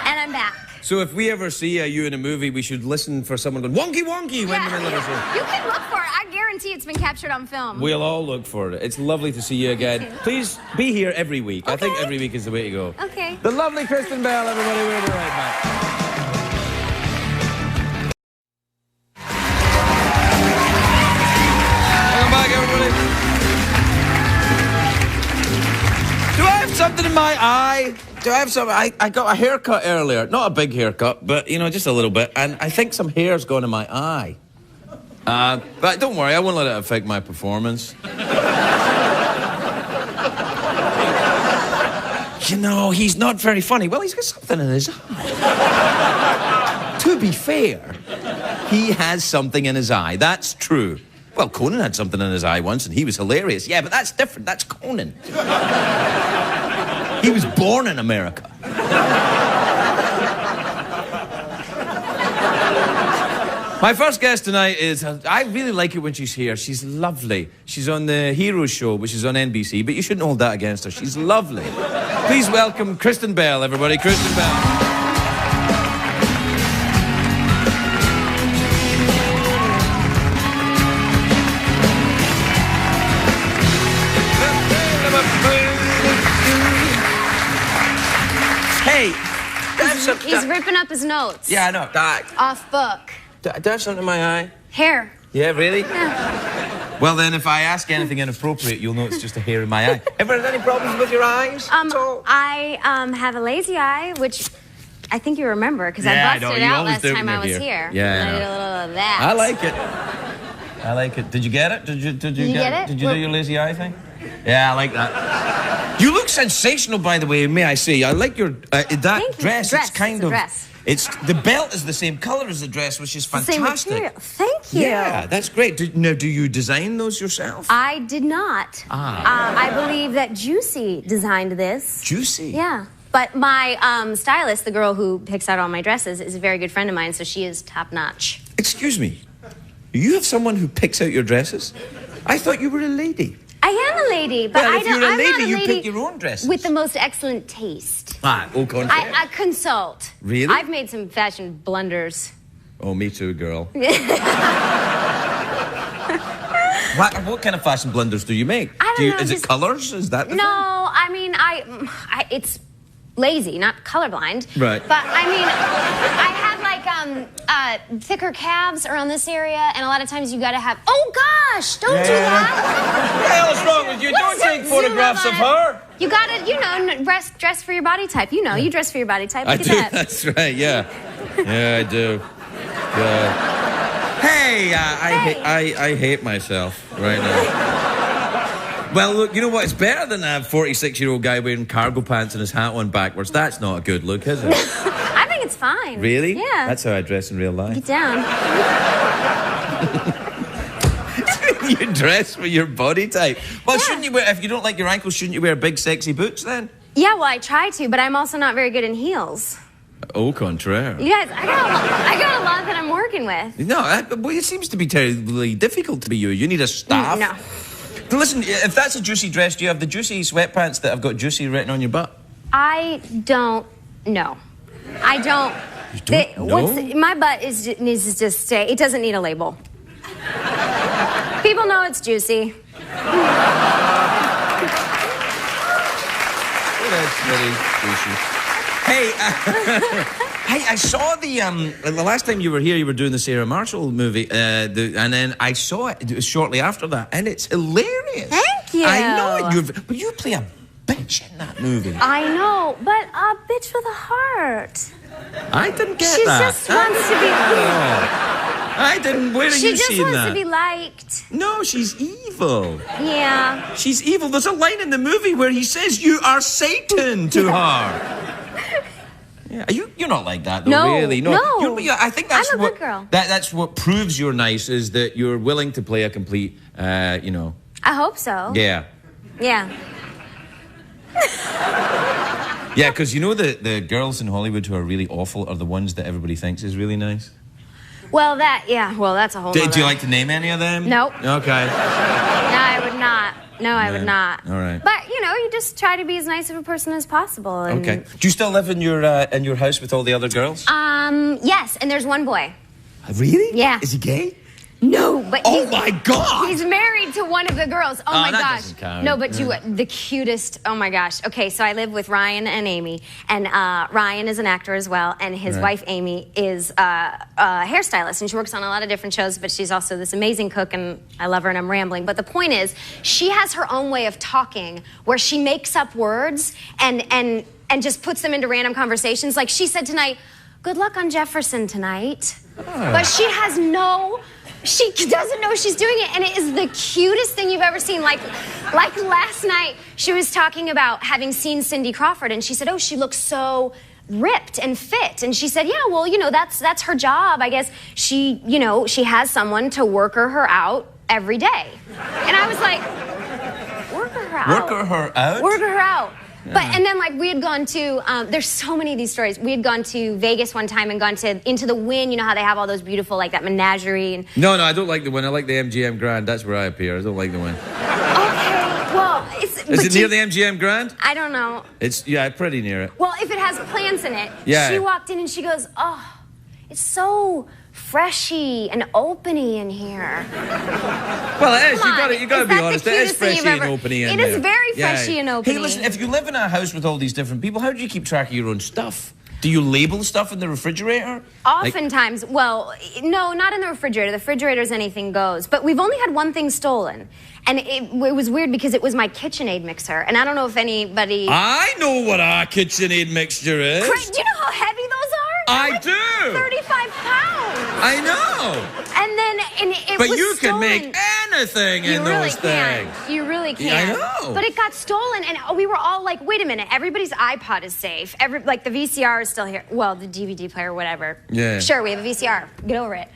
and I'm back. So if we ever see you in a movie, we should listen for someone going, Wonky, Wonky, when in the middle of a scene. You can look for it. I guarantee it's been captured on film. We'll all look for it. It's lovely to see you again. Please be here every week. I think Okay. every week is the way to go. Okay. The lovely Kristen Bell, everybody. We'll be right back. Welcome back, everybody. Do I have something in my eye? Do I have something? I got a haircut earlier. Not a big haircut, but, you know, just a little bit. And I think some hair's gone in my eye. But don't worry, I won't let it affect my performance. You know, he's not very funny. Well, he's got something in his eye. To be fair, he has something in his eye. That's true. Well, Conan had something in his eye once, and he was hilarious. Yeah, but that's different. That's Conan. He was born in America. My first guest tonight is, I really like it when she's here. She's lovely. She's on the Heroes show, which is on NBC, but you shouldn't hold that against her. She's lovely. Please welcome Kristen Bell, everybody. Kristen Bell. He's ripping up his notes. Yeah, I know. Off book. Do I have something in my eye? Hair. Yeah, really? Yeah. Well, then, if I ask anything inappropriate, you'll know it's just a hair in my eye. Ever had any problems with your eyes at all? I have a lazy eye, which I think you remember, because I busted it out last time I was here. Yeah, and I did a little of that. I like it. I like it. Did you get it? Did you get it? Did you do your lazy eye thing? Yeah, I like that. You look sensational, by the way, may I say. I like your that dress. It's kind of dress. It's the belt is the same color as the dress, which is fantastic. Same material. Thank you. Yeah, that's great. Do you design those yourself? I did not. I believe that Juicy designed this. Juicy. Yeah. But my stylist, the girl who picks out all my dresses, is a very good friend of mine, so she is top notch. Excuse me. You have someone who picks out your dresses? I thought you were a lady. I am a lady, but Well, I if don't. you're a I'm lady, not a you lady pick your own dresses. with the most excellent taste. Au contraire. I consult. Really? I've made some fashion blunders. Oh, me too, girl. What kind of fashion blunders do you make? I don't know, Is it colors? Is that the No, thing? I mean, it's lazy, not colorblind. Right. But I mean, I have like thicker calves around this area, and a lot of times you gotta have. Oh gosh! Don't do that. What the hell is wrong with you? Don't take photographs of her. You gotta, dress for your body type. You dress for your body type. I Look do. at that. That's right. Yeah. Yeah, I do. Yeah. Hey, I hate myself right now. Well, look, you know what? It's better than a 46-year-old guy wearing cargo pants and his hat on backwards. That's not a good look, is it? I think it's fine. Really? Yeah. That's how I dress in real life. Get down. You dress for your body type. Well, shouldn't you wear, if you don't like your ankles, shouldn't you wear big, sexy boots then? Yeah, well, I try to, but I'm also not very good in heels. Au contraire. You guys, I got a lot that I'm working with. No, well, it seems to be terribly difficult to be you. You need a staff. No. But listen, if that's a juicy dress, do you have the juicy sweatpants that have got juicy written on your butt? I don't know. I don't. You don't know? My butt needs to just stay. It doesn't need a label. People know it's juicy. That's very juicy. Hey, I saw the last time you were here, you were doing the Sarah Marshall movie, and then I saw it shortly after that, and it's hilarious. Thank you. I know it, but you play a bitch in that movie. I know, but a bitch with a heart. I didn't get She that. just wants to be. I didn't. Where are She you just seeing wants that? to be liked. No, she's evil. Yeah. She's evil. There's a line in the movie where he says, "You are Satan" to her. Yeah, you're not like that, though, No, really. no. I think that's I'm a what good girl. That's what proves you're nice is that you're willing to play a complete, I hope so. Yeah. Yeah. Yeah, because you know the girls in Hollywood who are really awful are the ones that everybody thinks is really nice. Well, that's a whole. Do you like to name any of them? Nope. Okay. No, I would not. No, I would not. All right. But you just try to be as nice of a person as possible. And, Okay. Do you still live in your house with all the other girls? Yes, and there's one boy. Really? Yeah. Is he gay? No, but Oh my God! he's married to one of the girls. Oh my that gosh. doesn't count. No, but the cutest. Oh my gosh. Okay, so I live with Ryan and Amy, and Ryan is an actor as well, and his wife Amy is a hairstylist, and she works on a lot of different shows. But she's also this amazing cook, and I love her. And I'm rambling, but the point is, she has her own way of talking, where she makes up words and just puts them into random conversations. Like she said tonight, "Good luck on Jefferson tonight," but she has no. She doesn't know she's doing it, and it is the cutest thing you've ever seen. Like last night, she was talking about having seen Cindy Crawford, and she said, "Oh, she looks so ripped and fit." And she said, "Yeah, well, that's her job. I guess she has someone to work her out every day." And I was like, "Work her out? Work her out? Work her out." But and then we had gone to there's so many of these stories. We had gone to Vegas one time and gone into the Wynn. You know how they have all those beautiful that menagerie and. No, I don't like the Wynn. I like the MGM Grand. That's where I appear. I don't like the Wynn. Okay, well, Is it near the MGM Grand? I don't know. It's pretty near it. Well, if it has plants in it. Yeah. She walked in and she goes, "Oh, it's so freshy and openy in here." Well, it is. Come on, You got to is be that honest. the It is cutest thing freshy you've and ever- openy in It there. is very freshy and openy. Hey, listen, if you live in a house with all these different people, how do you keep track of your own stuff? Do you label stuff in the refrigerator? Oftentimes, well, no, not in the refrigerator. The refrigerator's anything goes. But we've only had one thing stolen. And it was weird because it was my KitchenAid mixer. And I don't know if anybody... I know what our KitchenAid mixture is. Do you know how heavy those are? I like do. 35 pounds. I know. And then it but was you stolen. can make anything in those things. You really can. Yeah, I know. But it got stolen, and we were all like, wait a minute, everybody's iPod is safe. Like, the VCR is still here. Well, the DVD player, whatever. Yeah. Sure, we have a VCR. Get over it.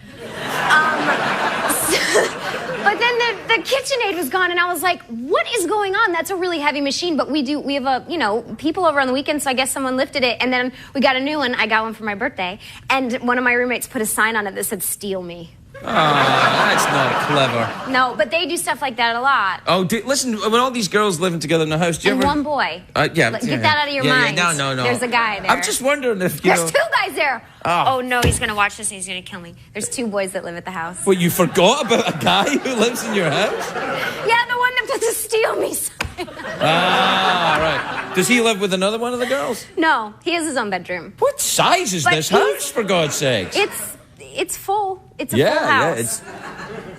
But then the KitchenAid was gone, and I was like, what is going on? That's a really heavy machine, but we have people over on the weekend, so I guess someone lifted it, and then we got a new one. I got one for my birthday, and one of my roommates put a sign on it that said, "Steal me." Oh, that's not clever. No, but they do stuff like that a lot. Oh, listen, when all these girls living together in the house, do you and ever... one boy. Yeah. Get that out of your mind. Yeah, no. There's a guy there. I'm just wondering if, There's two guys there. Oh. Oh, no, he's going to watch this and he's going to kill me. There's two boys that live at the house. Well, you forgot about a guy who lives in your house? Yeah, the one that put the steal me sign. Right. Does he live with another one of the girls? No, he has his own bedroom. What size is this house, for God's sakes? It's full. It's a full house.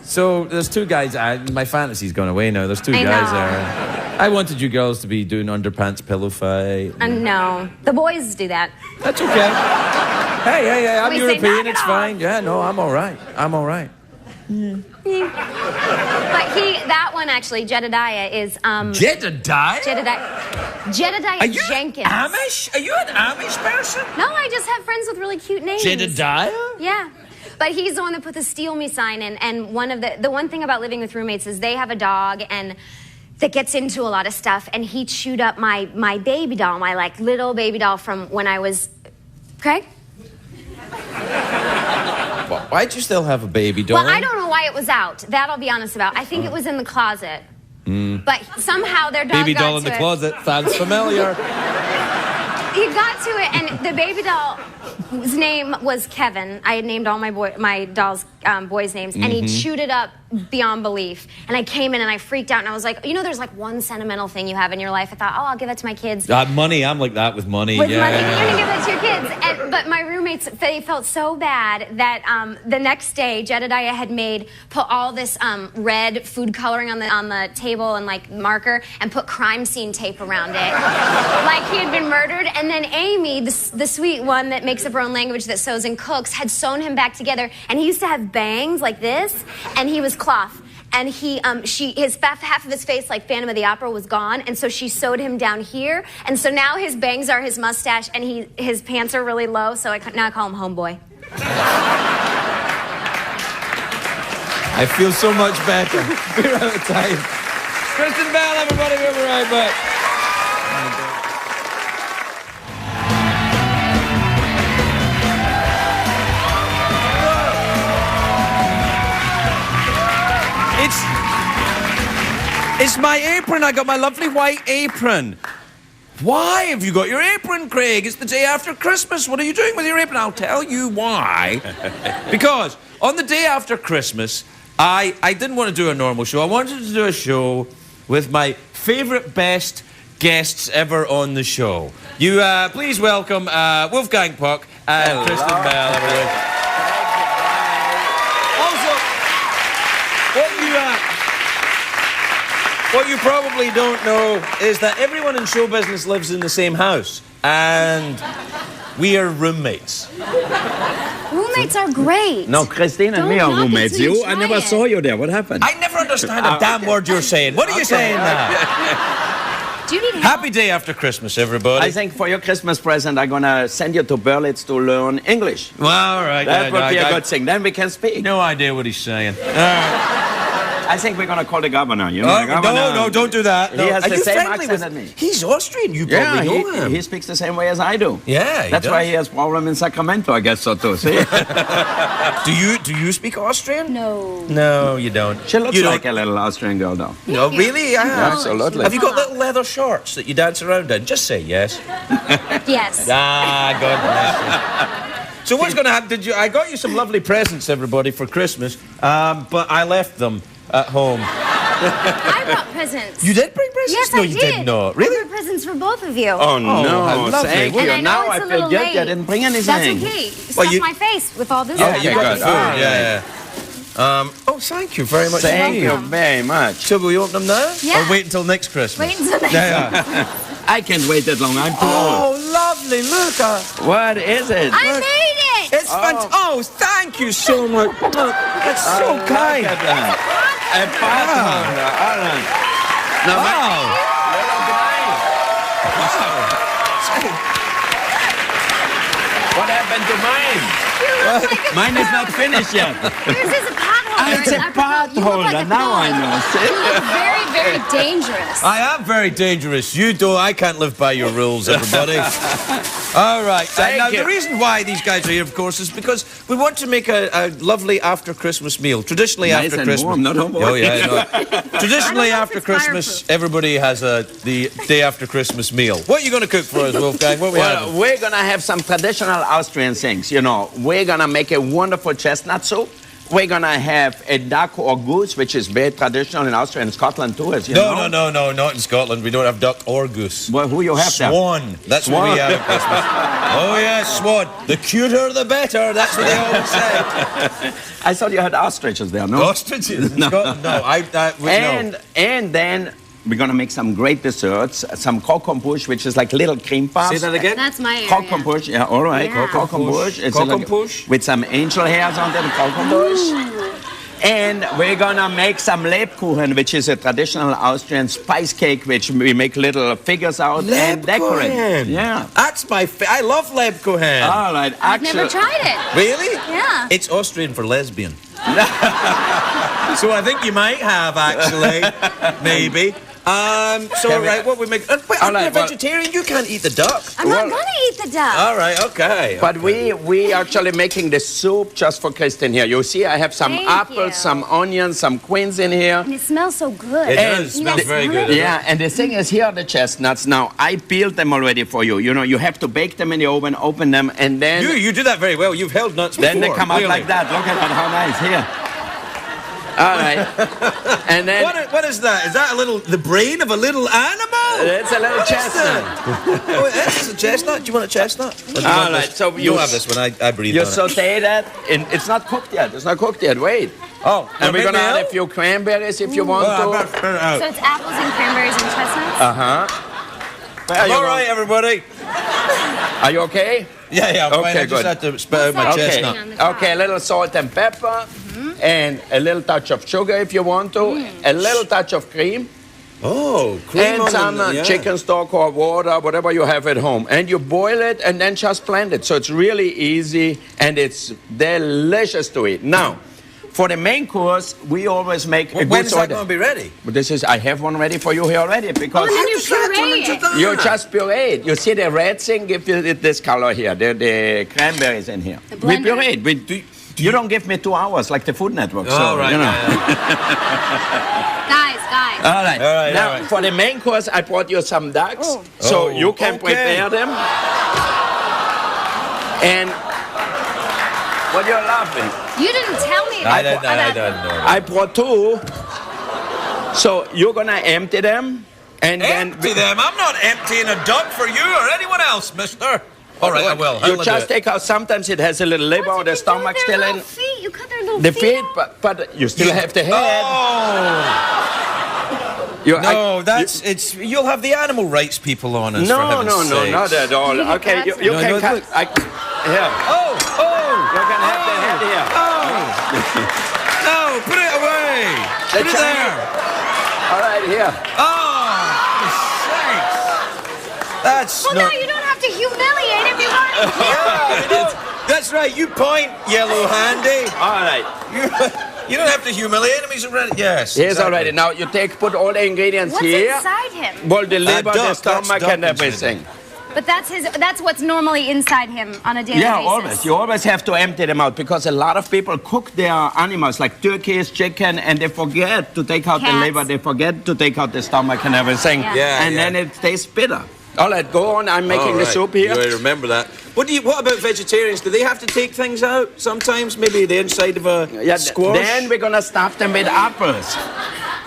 So there's two guys. My fantasy's gone away now. There's two guys there. I wanted you girls to be doing underpants pillow fight. No, the boys do that. That's okay. Hey, I'm We say, European. "Knock it It's off." fine. Yeah, no, I'm all right. But that one actually, Jedediah is Jedediah? Jedediah Are you Jenkins. Amish? Are you an Amish person? No, I just have friends with really cute names. Jedediah? Yeah. But he's the one that put the steal me sign in. And one of the one thing about living with roommates is they have a dog and that gets into a lot of stuff. And he chewed up my baby doll, my like little baby doll from when I was... Craig? Well, why'd you still have a baby doll? Well, I don't know why it was out. That I'll be honest about. I think it was in the closet. But somehow their dog Baby got doll in to the it. closet. Sounds familiar. He got to it, and the baby doll's name was Kevin. I had named all my doll's boys' names, and he chewed it up beyond belief. And I came in and I freaked out, and I was like, there's like one sentimental thing you have in your life. I thought, I'll give that to my kids. Money. I'm like that with money. With money, you're gonna give that to your kids. But my roommates, they felt so bad that the next day, Jedediah had put all this red food coloring on the table and like marker, and put crime scene tape around it, like he had been murdered. And then Amy, the sweet one that makes up her own language, that sews and cooks, had sewn him back together. And he used to have bangs like this, and he was cloth. And half of his face, like Phantom of the Opera, was gone, and so she sewed him down here, and so now his bangs are his mustache, and his pants are really low, so now I call him Homeboy. I feel so much better. We're out of time. Kristen Bell, everybody, we'll be right back. It's my apron. I got my lovely white apron. Why have you got your apron, Craig? It's the day after Christmas. What are you doing with your apron? I'll tell you why. Because on the day after Christmas, I didn't want to do a normal show. I wanted to do a show with my favorite, best guests ever on the show. You please welcome Wolfgang Puck and Kristen Bell, everyone. Also, what you probably don't know is that everyone in show business lives in the same house, and we are roommates. Roommates are great. No, Christine and me are roommates. I never saw you there. What happened? I never understand a damn word you're saying. What are you saying now? Do you need help? Happy day after Christmas, everybody. I think for your Christmas present, I'm going to send you to Berlitz to learn English. Well, all right. That would be a good thing. Then we can speak. No idea what he's saying. I think we're going to call the governor. You know, the governor, no, don't do that. He has Are the you same friendly accent as me. He's Austrian. You probably know him. He speaks the same way as I do. Yeah, he That's does. why he has problem in Sacramento, I guess so too. See? Do you speak Austrian? No. No, you don't. She looks You like don't? a little Austrian girl, though. No, really? Yeah. Absolutely. Have you got little leather shorts that you dance around in? Just say yes. Yes. Ah, God bless you. So what's going to happen? I got you some lovely presents, everybody, for Christmas, but I left them at home. I brought presents. You did bring presents? Yes, no, I you did not. I Really? brought presents for both of you. Oh, no. how lovely. Thank And you. I know Now it's I a feel little guilty. late. I didn't bring anything. That's okay. You stuffed you- my face with all this Oh, stuff. you That's got okay. food, yeah. Oh, thank you very much. Thank you welcome. very much. So will you open them now? Yeah. Or wait until next Christmas? Wait until next. Yeah. I can't wait that long. I'm too old. Oh, lovely. Look. What is it? I made it. It's fantastic. Oh, thank you so much. Look, that's so Look kind. at that. A pot holder. All right. Now, Wow. little guy. What happened to mine? Mine is not finished yet. Yours is a pot holder. It's a I pot forgot. You look like holder. a Now I pig. know. See? You look very, very dangerous. I am very dangerous. You don't. I can't live by your rules, everybody. All right. Thank Now, you. the reason why these guys are here, of course, is because we want to make a lovely after-Christmas meal. Traditionally, Nice after and Christmas. warm, not over. Oh, yeah, I know. Traditionally, I don't know if after it's Christmas, fireproof. everybody has the day after Christmas meal. What are you going to cook for us, Wolfgang? What are we Well, having? we're gonna have some traditional Austrian things. You know, we're gonna make a wonderful chestnut soup. We're gonna have a duck or goose, which is very traditional in Austria and Scotland too, as you know. No, not in Scotland. We don't have duck or goose. Well, who you have there? Swan. That's what we Swan. have at Christmas. Oh, yes, swan. The cuter, the better. That's what they always say. I thought you had ostriches there, no? Ostriches in Scotland? No, no. And then we're gonna make some great desserts, some croquembouche, which is like little cream puffs. Say that again? That's my area. Croquembouche, yeah, all right. Yeah. Croquembouche. It's Croquembouche. with some angel hairs on the croquembouche. And we're gonna make some Lebkuchen, which is a traditional Austrian spice cake, which we make little figures out and decorate. Lebkuchen. Yeah. That's I love Lebkuchen. All right. I've never tried it. Really? Yeah. It's Austrian for lesbian. So I think you might have, actually. Maybe. So, Can we- right, what we make... wait, All I'm right, a well- vegetarian. You can't eat the duck. I'm not gonna eat the duck. All right, okay. But we actually making the soup just for Kristen here. You see, I have some Thank apples, you. some onions, some quince in here. And it smells so good. It does. You Smells guys very smell good. it? Yeah, and the thing is, here are the chestnuts. Now, I peeled them already for you. You know, you have to bake them in the oven, open them, and then... You do that very well. You've held nuts before. Then they come out clearly. like that. Look at that, how nice. Here. All right. And then... What is that? Is that the brain of a little animal? It's a little chestnut. Oh, this is a chestnut. Do you want a chestnut? Or do you All want right, this? so you you- have this one. I breathe You on it. saute that, and it's not cooked yet. It's not cooked yet. Wait. Oh, And we're gonna add a milk? few cranberries if you want Oh, I to. better spit it out. So it's apples and cranberries and chestnuts? Where are you All going? right, everybody. Are you okay? Yeah, I'm fine. Okay, I just good. had to spit out my Okay. chestnut. On the top. Okay, a little salt and pepper, and a little touch of sugar if you want to, a little touch of cream, Oh, cream and on some the, yeah. chicken stock or water, whatever you have at home. And you boil it and then just blend it. So it's really easy and it's delicious to eat. Now, for the main course, we always make a When good is that soda. going to be ready? But this is, I have one ready for you here already because Oh, then you puree it. you just puree it. You see the red thing, give you this color here, the cranberries in here. The We blender. puree it. You don't give me 2 hours like the Food Network. So, All right. you know. Guys. All right. All right, Now, all right. for the main course, I brought you some ducks. Oh. So Oh, you can okay. prepare them. And what you're laughing? You didn't tell me. I don't know. I brought 2. So you're going to empty them. And Empty then them. I'm not emptying a duck for you or anyone else, mister. All right, I will. You just take out, sometimes it has a little liver or the stomach still in. Feet. You cut their little The feet. feet, but you still have the head. Oh, no, it's. You'll have the animal rights people on us. for No, heaven's no, sakes. not at all. You can Okay, cut you some. can No, cut. look. Here, Oh, you can have the head here. no, put it away. Put it there. All right, here. Oh, for sakes. That's Well, not. no, you don't have to humiliate everybody. Yeah, you know, that's right. You point, yellow handy. All right. You don't have to humiliate him. He's already. Yes. Here's exactly. already. Now you put all the ingredients What's here. inside him? Well, the liver, duck, the that's stomach, duck and everything. But that's what's normally inside him on a daily Yeah, basis. always. You always have to empty them out because a lot of people cook their animals like turkeys, chicken, and they forget to take out the Cats. liver. They forget to take out the stomach and everything. Yeah. Yeah, and yeah. then it tastes bitter. All right, go on. I'm making All the right. soup here. You remember that. What about vegetarians? Do they have to take things out sometimes? Maybe the inside of a Yeah, squash? then we're gonna stuff them with apples.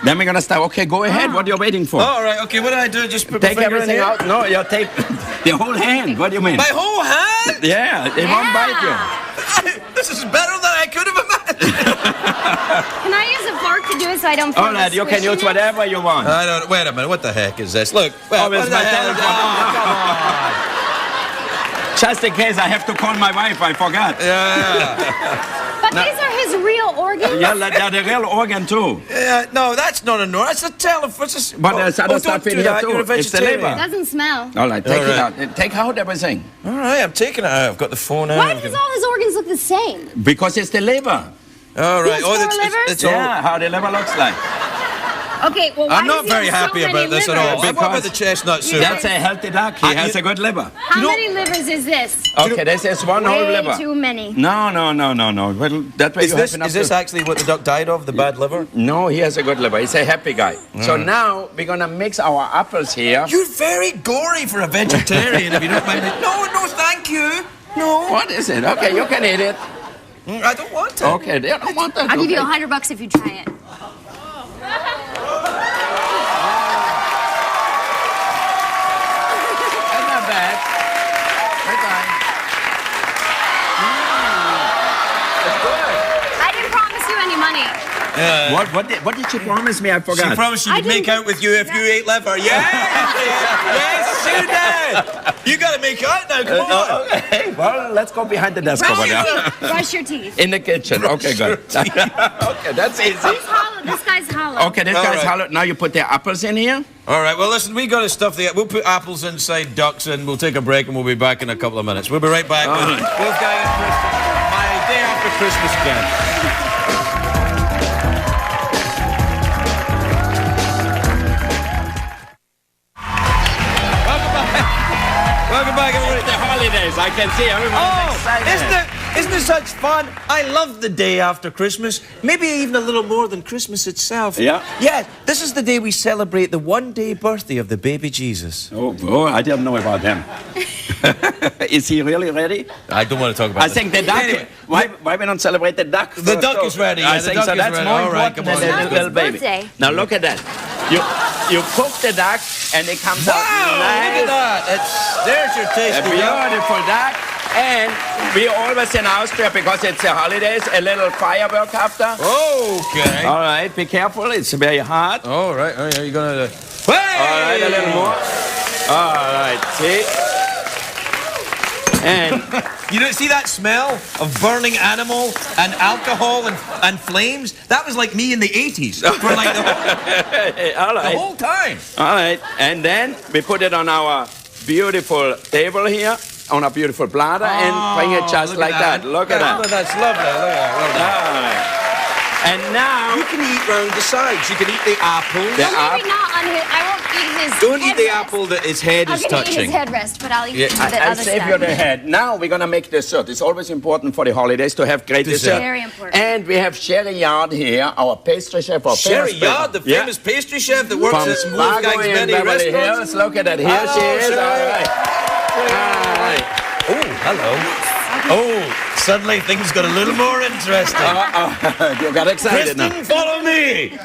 Then we're gonna start. Okay, go ahead. What are you waiting for? All right, okay, what do I do? Just put my Take finger in everything here? out. No, you take the whole hand. What do you mean? My whole hand? Yeah, it won't bite you. This is better than I could have imagined. Can I use a fork to do it so I don't feel All right, the you can use squishiness? whatever you want. I don't. Wait a minute. What the heck is this? Look. Well, Oh, it's what the my hell? telephone. Oh, come on. Just in case I have to call my wife, I forgot. Yeah. But these are his real organs? Yeah, they're the real organ too. Yeah. No, that's not a no. That's a telephone. But there's other stuff in here too. You're a It's the vegetarian. liver. It doesn't smell. All right, take All it right. out. Take out everything. All right, I'm taking it out. I've got the phone out. Why does all his organs look the same? Because it's the liver. All right. He has four it's livers? it's all. Yeah, how the liver looks like. Okay, well, why I'm not does he very have so happy many about this at all. livers? What about the chestnut soup? That's a healthy duck. He has a good liver. How many livers is this? Okay, this is one whole Way liver. too many. No. Well, that way Is you this have enough. is this actually what the duck died of? The bad liver? No, he has a good liver. He's a happy guy. So now we're gonna mix our apples here. You're very gory for a vegetarian, if you don't mind. No, thank you. No. What is it? Okay, you can eat it. I don't want to. Okay, they don't want that. I'll give you okay. $100 if you try it. That's not bad. That's fine. It's good. I didn't promise you any money. What did she promise me? I She forgot. promised she I would make didn't- out with you if you ate liver. Yeah! Yes, she did! You gotta make out now, come on! Okay, well, let's go behind the desk over Brush your there. teeth. Brush your teeth. In the kitchen. Okay, good. Okay, that's easy. He's hollow. This guy's hollow. Okay, this All guy's right. hollow. Now you put the apples in here. All right, well, listen, we gotta stuff the... We'll put apples inside ducks and we'll take a break and we'll be back in a couple of minutes. We'll be right back with both Guy and Kristen. My day after Christmas again. Welcome back, everybody. The holidays, I can see everyone's excited. Isn't it such fun? I love the day after Christmas. Maybe even a little more than Christmas itself. Yeah? Yeah, this is the day we celebrate the one-day birthday of the baby Jesus. Oh, I didn't know about him. Is he really ready? I don't want to talk about I think the duck. Anyway, why we don't celebrate the duck? The first, duck though? is ready, I yeah, the think duck so. is That's ready. more All right, important come on. than the It's little his baby. birthday. Now look at that. You cook the duck and it comes Wow, out look at nice. that. There's your A tasty duck. beautiful duck. And we always in Austria, because it's the holidays, a little firework after. Okay. All right, be careful. It's very hot. All right, you're gonna... Hey! All right, a little more. All right, see? And You don't see that smell of burning animal and alcohol and flames? That was like me in the 80s. For like all the right, whole time. all right. And then we put it on our beautiful table here, on a beautiful platter, and bring it just look at like that. Look at Oh, that. that's lovely. Look at that. Lovely. All right. And now, You can eat round the sides. You can eat the apple. The Well, maybe not on his. I won't eat his. Don't eat the headrest. apple that his head I'm is gonna eat touching. his headrest, but I'll eat Yeah, the I'll other save stuff. you the head. Now we're gonna make dessert. It's always important for the holidays to have great Dessert. dessert. Very important. And we have Sherry Yard here, our pastry chef. Our Sherry famous Yard, the person. famous pastry chef that works From at Margot Wolfgang's in many Beverly restaurants. Hills. Look at that. Here Hello, she is. Sherry. All right. All right. Oh, hello. Oh, suddenly things got a little more interesting. You got excited now. Kristen, follow me.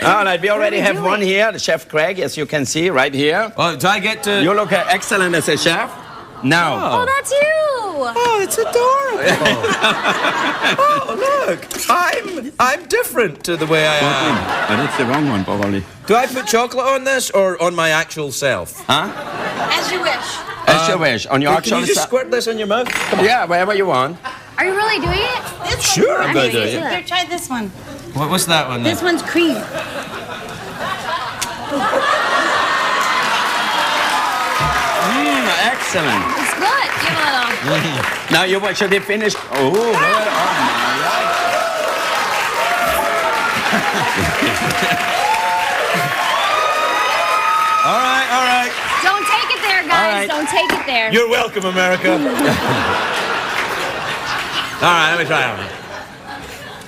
All right, we already have one here, the Chef Craig, as you can see right here. Oh, do I get to... You look excellent as a chef. Now, Oh, that's you. Oh, it's adorable. Oh, look. I'm different to the way I am. that's the wrong one, probably. Do I put chocolate on this or on my actual self? Huh? As you wish. As you wish. On your Can actual you just self. squirt this on your mouth? Come on. Yeah, wherever you want. Are you really doing it? Sure, I'm going to do it. Here, try this one. What's that one then? This one's cream. Excellent. It's good. Give a little. Now you should be finished. Oh, oh my All right. Don't take it there, guys. right. Don't take it there. You're welcome, America. All right, let me try it.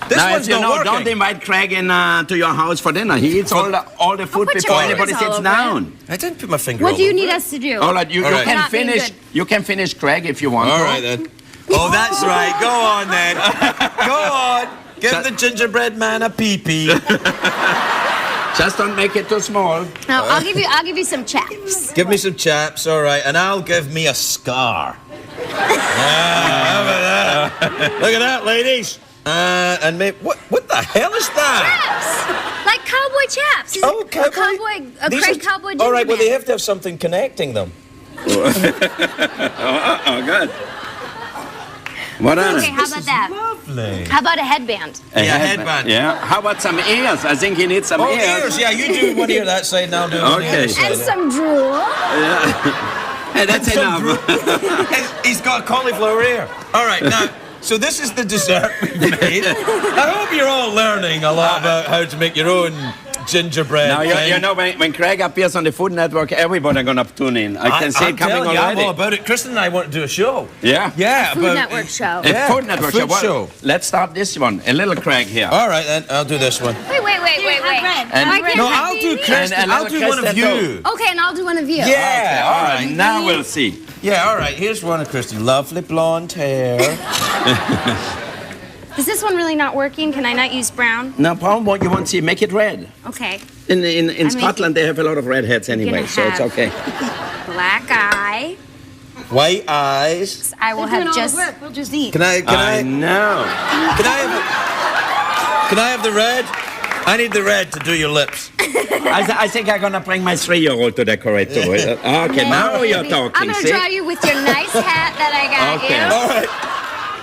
This Now, one's as you not know, working. don't invite Craig in to your house for dinner. He eats all the food put your before fingers anybody all sits over down. I didn't put my finger What all do you over need it. us to do? All right, you All right. can Not being finish. good. You can finish Craig if you want. All to. right, then. Oh, that's right. Go on, then. Go on. Give the gingerbread man a pee-pee. Just don't make it too small. No, I'll give you some chaps. Give me some chaps, all right, and I'll give me a scar. How about that? Look at that, ladies. And maybe, what the hell is that? Chaps, like cowboy chaps. Oh, Craig cowboy. All right, well, they gingerbread. have to have something connecting them. Oh, good. What else? Okay, how about that? Lovely. How about a headband? Yeah, headband. Yeah. How about some ears? I think he needs some Oh, ears. ears. Yeah, you do one ear that side, and I'll do one Okay. ear that And side. some drool. Hey, that's enough. He's got a cauliflower ear. All right, now, so this is the dessert we've made. I hope you're all learning a lot about how to make your own gingerbread. Now, thing. you know, when Craig appears on the Food Network, everybody gonna tune in. I can see I'm it coming telling you, already. I'm all about it. Kristen and I want to do a show. Yeah? Yeah, Food about... Network show. A Yeah, Food Network a food Well, show. Let's start this one. A little Craig here. All right, then, I'll do this one. Wait. And- Why can't No, I I'll be do me? Kristen. And I'll do one of Kristen you. Okay, and I'll do one of you. Yeah, All right, now we'll see. Yeah, all right, here's one of Kristen. Lovely blonde hair. Is this one really not working? Can I not use brown? Now, Paul, what you want to see, make it red. Okay. In Scotland, they have a lot of redheads anyway, so it's have- okay. Black eye. White eyes. I will have just. We'll just eat. Can I know. can I have the red? I need the red to do your lips. I think I'm gonna bring my 3-year-old to decorate too. Okay, now you're talking. I'm gonna see? draw you with your nice hat that I got Okay. you. All right.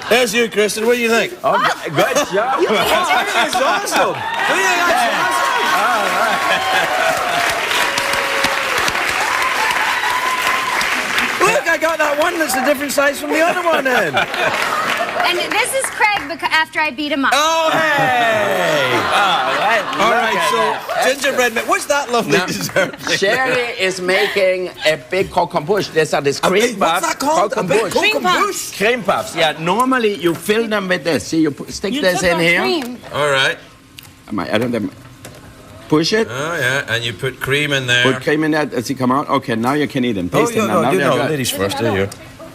There's you, Kristen. What do you think? Oh, good job. That's awesome. What do you think? That's awesome. Look, I got that one that's a different size from the other one then. And this is Craig after I beat him up. Oh, hey. All right, so gingerbread man. What's that lovely Now, dessert? Sherry is making a big croquembouche. These are these cream puffs. What's that called? A big Croquembouche. croquembouche? Cream puffs. Yeah, normally you fill them with this. See, you stick this in here. All right. I don't have... Push it. Oh, yeah, and you put cream in there. Put cream in there. Does it come out? Okay, now you can eat them. Oh, Taste them now. Now you they're know, good. ladies first, do you?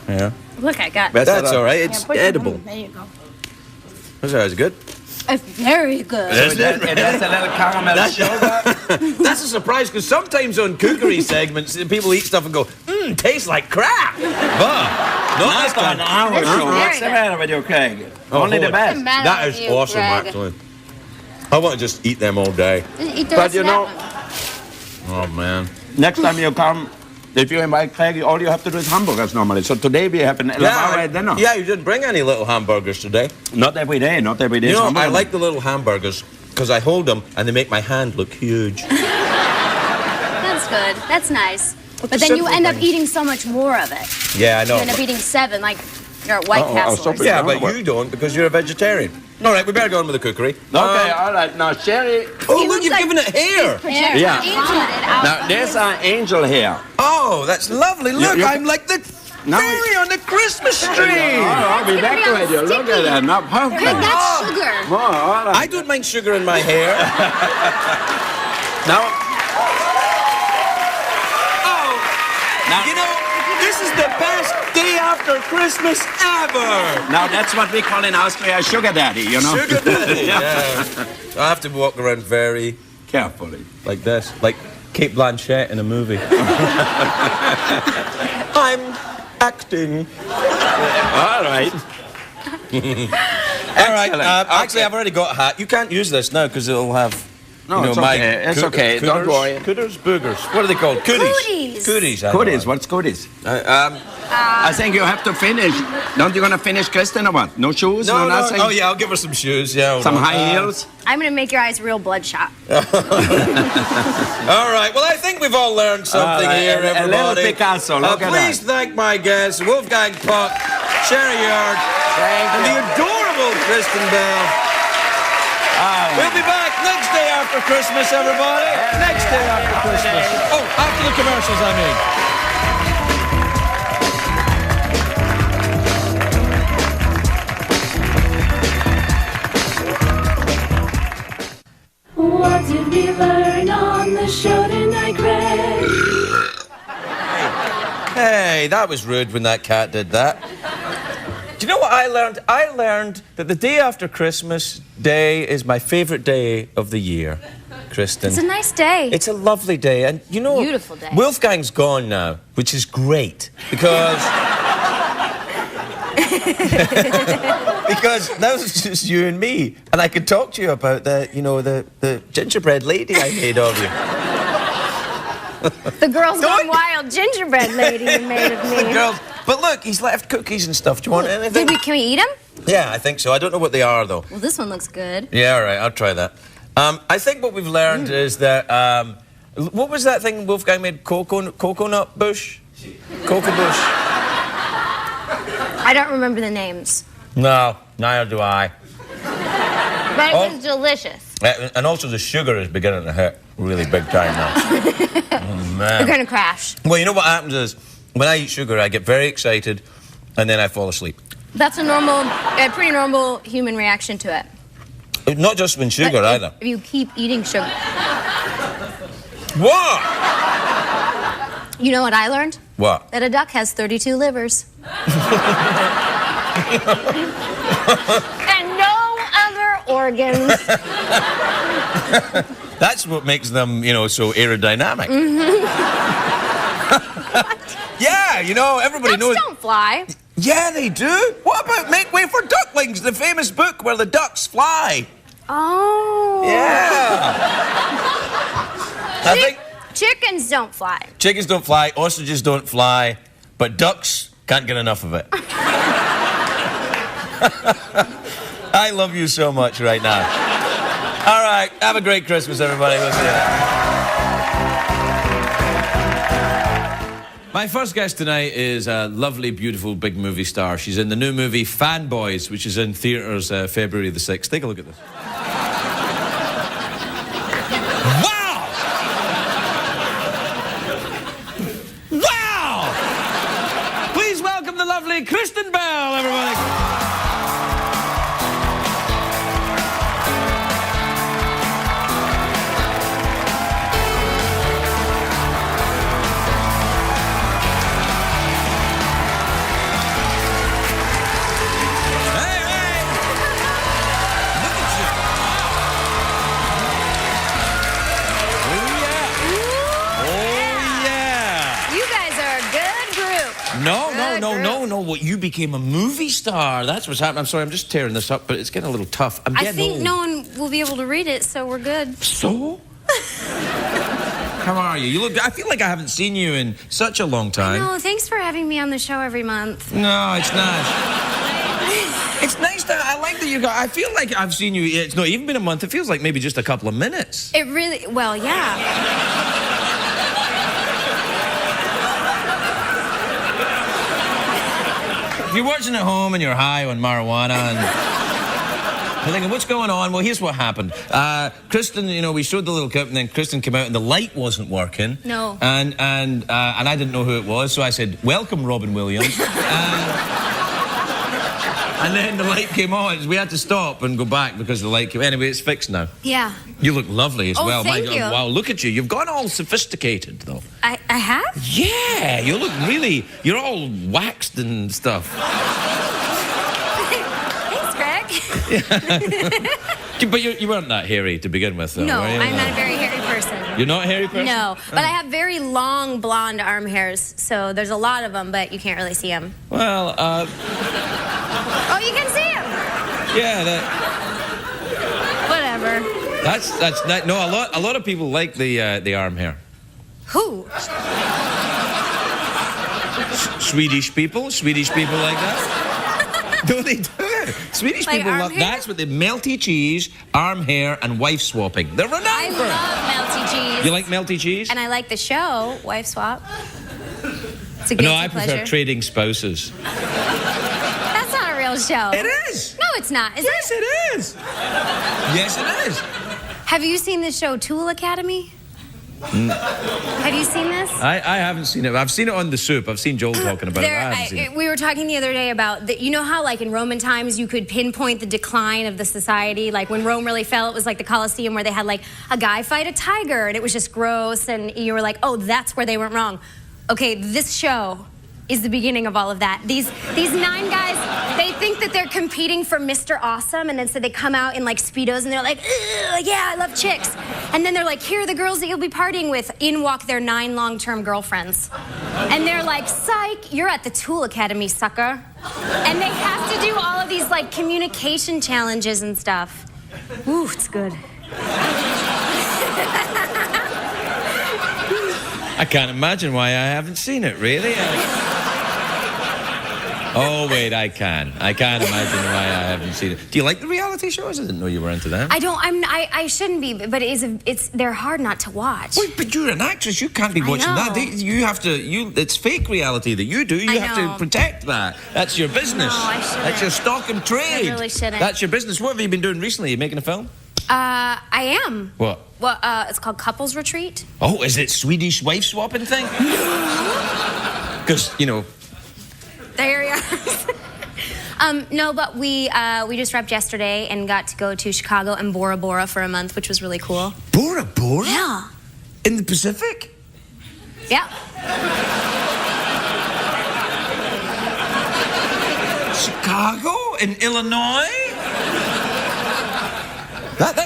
Yeah. Look, I got. That's all right. It's edible. There you go. That's all right. It's good. It's very good. So it has a little caramel sugar. That's a surprise because sometimes on cookery segments, people eat stuff and go, tastes like crap. But not this An time. hour This is show. very What's the good. matter with you, Craig? Oh, Only the holy- best. That is awesome, actually. I want to just eat them all day. Eat the But rest you of know, that one. Oh, man. next time you come, if you invite Craig, all you have to do is hamburgers normally. So today we have an 11-hour dinner. Yeah, you didn't bring any little hamburgers today. Not every day, not every day. You know, Some of I them- like the little hamburgers because I hold them and they make my hand look huge. That's good. That's nice. But then you simple end up things. eating so much more of it. Yeah, I know. You end up eating 7, like you're at White I'll Castle. stop or it. Yeah, No, but what? you don't because you're a vegetarian. All right, we better go on with the cookery. Okay, all right. Now, Sherry. Oh, He look, looks you've like- given it hair. Yeah. Vomited out. Now, there's our angel here. Oh, that's lovely. Look, you- I'm like the Now we- fairy on the Christmas tree. I'll be It's gonna back be to all it. You look at sticky. that. Not perfect. Craig, that's sugar. Oh, all right. I don't mind sugar in my hair. Now, You know, this is the best day after Christmas ever. now that's what we call in Austria a sugar daddy, you know? Sugar daddy. Yeah. I have to walk around very Carefully. like this, like Kate Blanchett in a movie. I'm acting. All right. All right. Excellent. Actually, Okay. I've already got a hat. You can't use this now because it'll have. No, you know, it's my okay. It's okay. Don't worry. Cooters, boogers. What are they called? Cooties. Cooties. Cooties. I Goodies. know. What's goodies? Um, I think you have to finish. Don't you gonna finish, Kristen, or what? No shoes? No, nothing? Oh, yeah, I'll give her some shoes. Yeah. hold Some on. high heels? I'm gonna make your eyes real bloodshot. All right. Well, I think we've all learned something All right, here, a little everybody. Picasso, look at Please thank my guests, Wolfgang Puck, Sherry Yard, and the adorable Kristen Bell. We'll be back next day after Christmas, everybody. Next day after Christmas. Oh, after the commercials, I mean. What did we learn on the show tonight, Greg? Hey, that was rude when that cat did that. Do you know what I learned? I learned that the day after Christmas Day is my favourite day of the year, Kristen. It's a nice day. It's a lovely day, and you know, Beautiful day. Wolfgang's gone now, which is great because because now it's just you and me, and I could talk to you about the gingerbread lady I made of you. The girls gone wild gingerbread lady you made of me. The girls. But look, he's left cookies and stuff. Do you want anything? Can we eat them? Yeah, I think so. I don't know what they are though. Well, this one looks good. Yeah, all right, I'll try that. I think what we've learned is that, what was that thing Wolfgang made? Coconut bush? Cocoa bush? I don't remember the names. No, neither do I. But it was delicious. And also the sugar is beginning to hit really big time now. Oh, man. We're gonna crash. Well, you know what happens is, when I eat sugar, I get very excited, and then I fall asleep. That's a pretty normal human reaction to it. Not just when sugar, But either. if you keep eating sugar. What? You know what I learned? What? That a duck has 32 livers. And no other organs. That's what makes them, so aerodynamic. Yeah, everybody knows. Ducks don't fly. Yeah, they do. What about Make Way for Ducklings, the famous book where the ducks fly? Oh. Yeah. I think Chickens don't fly. chickens don't fly, ostriches don't fly, but ducks can't get enough of it. I love you so much right now. All right, have a great Christmas, everybody. We'll see you. My first guest tonight is a lovely, beautiful, big movie star. She's in the new movie Fanboys, which is in theatres February the 6th. Take a look at this. Wow! Wow! Please welcome the lovely Kristen Bell, everybody. No. Well, you became a movie star. That's what's happening. I'm sorry, I'm just tearing this up, but it's getting a little tough. I think no one will be able to read it, so we're good. So? How are you? You look. I feel like I haven't seen you in such a long time. No, thanks for having me on the show every month. No, it's not. It's nice that I like that you got. I feel like I've seen you. It's not even been a month. It feels like maybe just a couple of minutes. It really. Well, yeah. If you're watching at home and you're high on marijuana and you're thinking, what's going on? Well, here's what happened. Kristen, we showed the little clip, and then Kristen came out and the light wasn't working. No. And I didn't know who it was, so I said, welcome, Robin Williams. And then the light came on. We had to stop and go back because the light came. Anyway, it's fixed now. Yeah. You look lovely as well. Thank you. Wow, look at you. You've gone all sophisticated, though. I have? Yeah, you look really... You're all waxed and stuff. Thanks, Greg. But you weren't that hairy to begin with, though, No, were you? I'm not a very hairy person. You're not a hairy person? No, but I have very long blonde arm hairs, so there's a lot of them, but you can't really see them. Well, Oh, you can see them. yeah, Whatever. that's not, no. A lot of people like the arm hair. Who? Swedish people like that. No, they do. Swedish Like people arm love. hair? That's what they melty cheese, arm hair, and wife swapping. They're renowned I for it. love melty cheese. You like melty cheese? And I like the show, Wife Swap. It's a guilty No, I prefer pleasure. trading spouses. That's not a real show. It is. No, it's not. Is Yes, it? it is. Yes, it is. Have you seen the show Tool Academy? Have you seen this? I haven't seen it. I've seen it on The Soup. I've seen Joel talking about it. I haven't seen it. We were talking the other day about, you know how like in Roman times you could pinpoint the decline of the society? Like when Rome really fell, it was like the Colosseum where they had like a guy fight a tiger and it was just gross and you were like, oh, that's where they went wrong. Okay, this show is the beginning of all of that. These 9 guys, they think that they're competing for Mr. Awesome, and then so they come out in like Speedos, and they're like, yeah, I love chicks. And then they're like, here are the girls that you'll be partying with. In walk their 9 long-term girlfriends. And they're like, psych, you're at the Tool Academy, sucker. And they have to do all of these like communication challenges and stuff. Ooh, it's good. I can't imagine why I haven't seen it, really. Oh, wait, I can. I can't imagine why I haven't seen it. Do you like the reality shows? I didn't know you were into them. I shouldn't be, but they're hard not to watch. Wait, but you're an actress. You can't be watching that. You have to, it's fake reality that you do. You have to protect that. That's your business. No, I shouldn't. That's your stock and trade. I really shouldn't. That's your business. What have you been doing recently? You making a film? I am. What? Well, it's called Couples Retreat. Oh, is it Swedish wife swapping thing? Because, you know. There you are. No, but we just wrapped yesterday and got to go to Chicago and Bora Bora for a month, which was really cool. Bora Bora? Yeah. In the Pacific? Yeah. Chicago? In Illinois?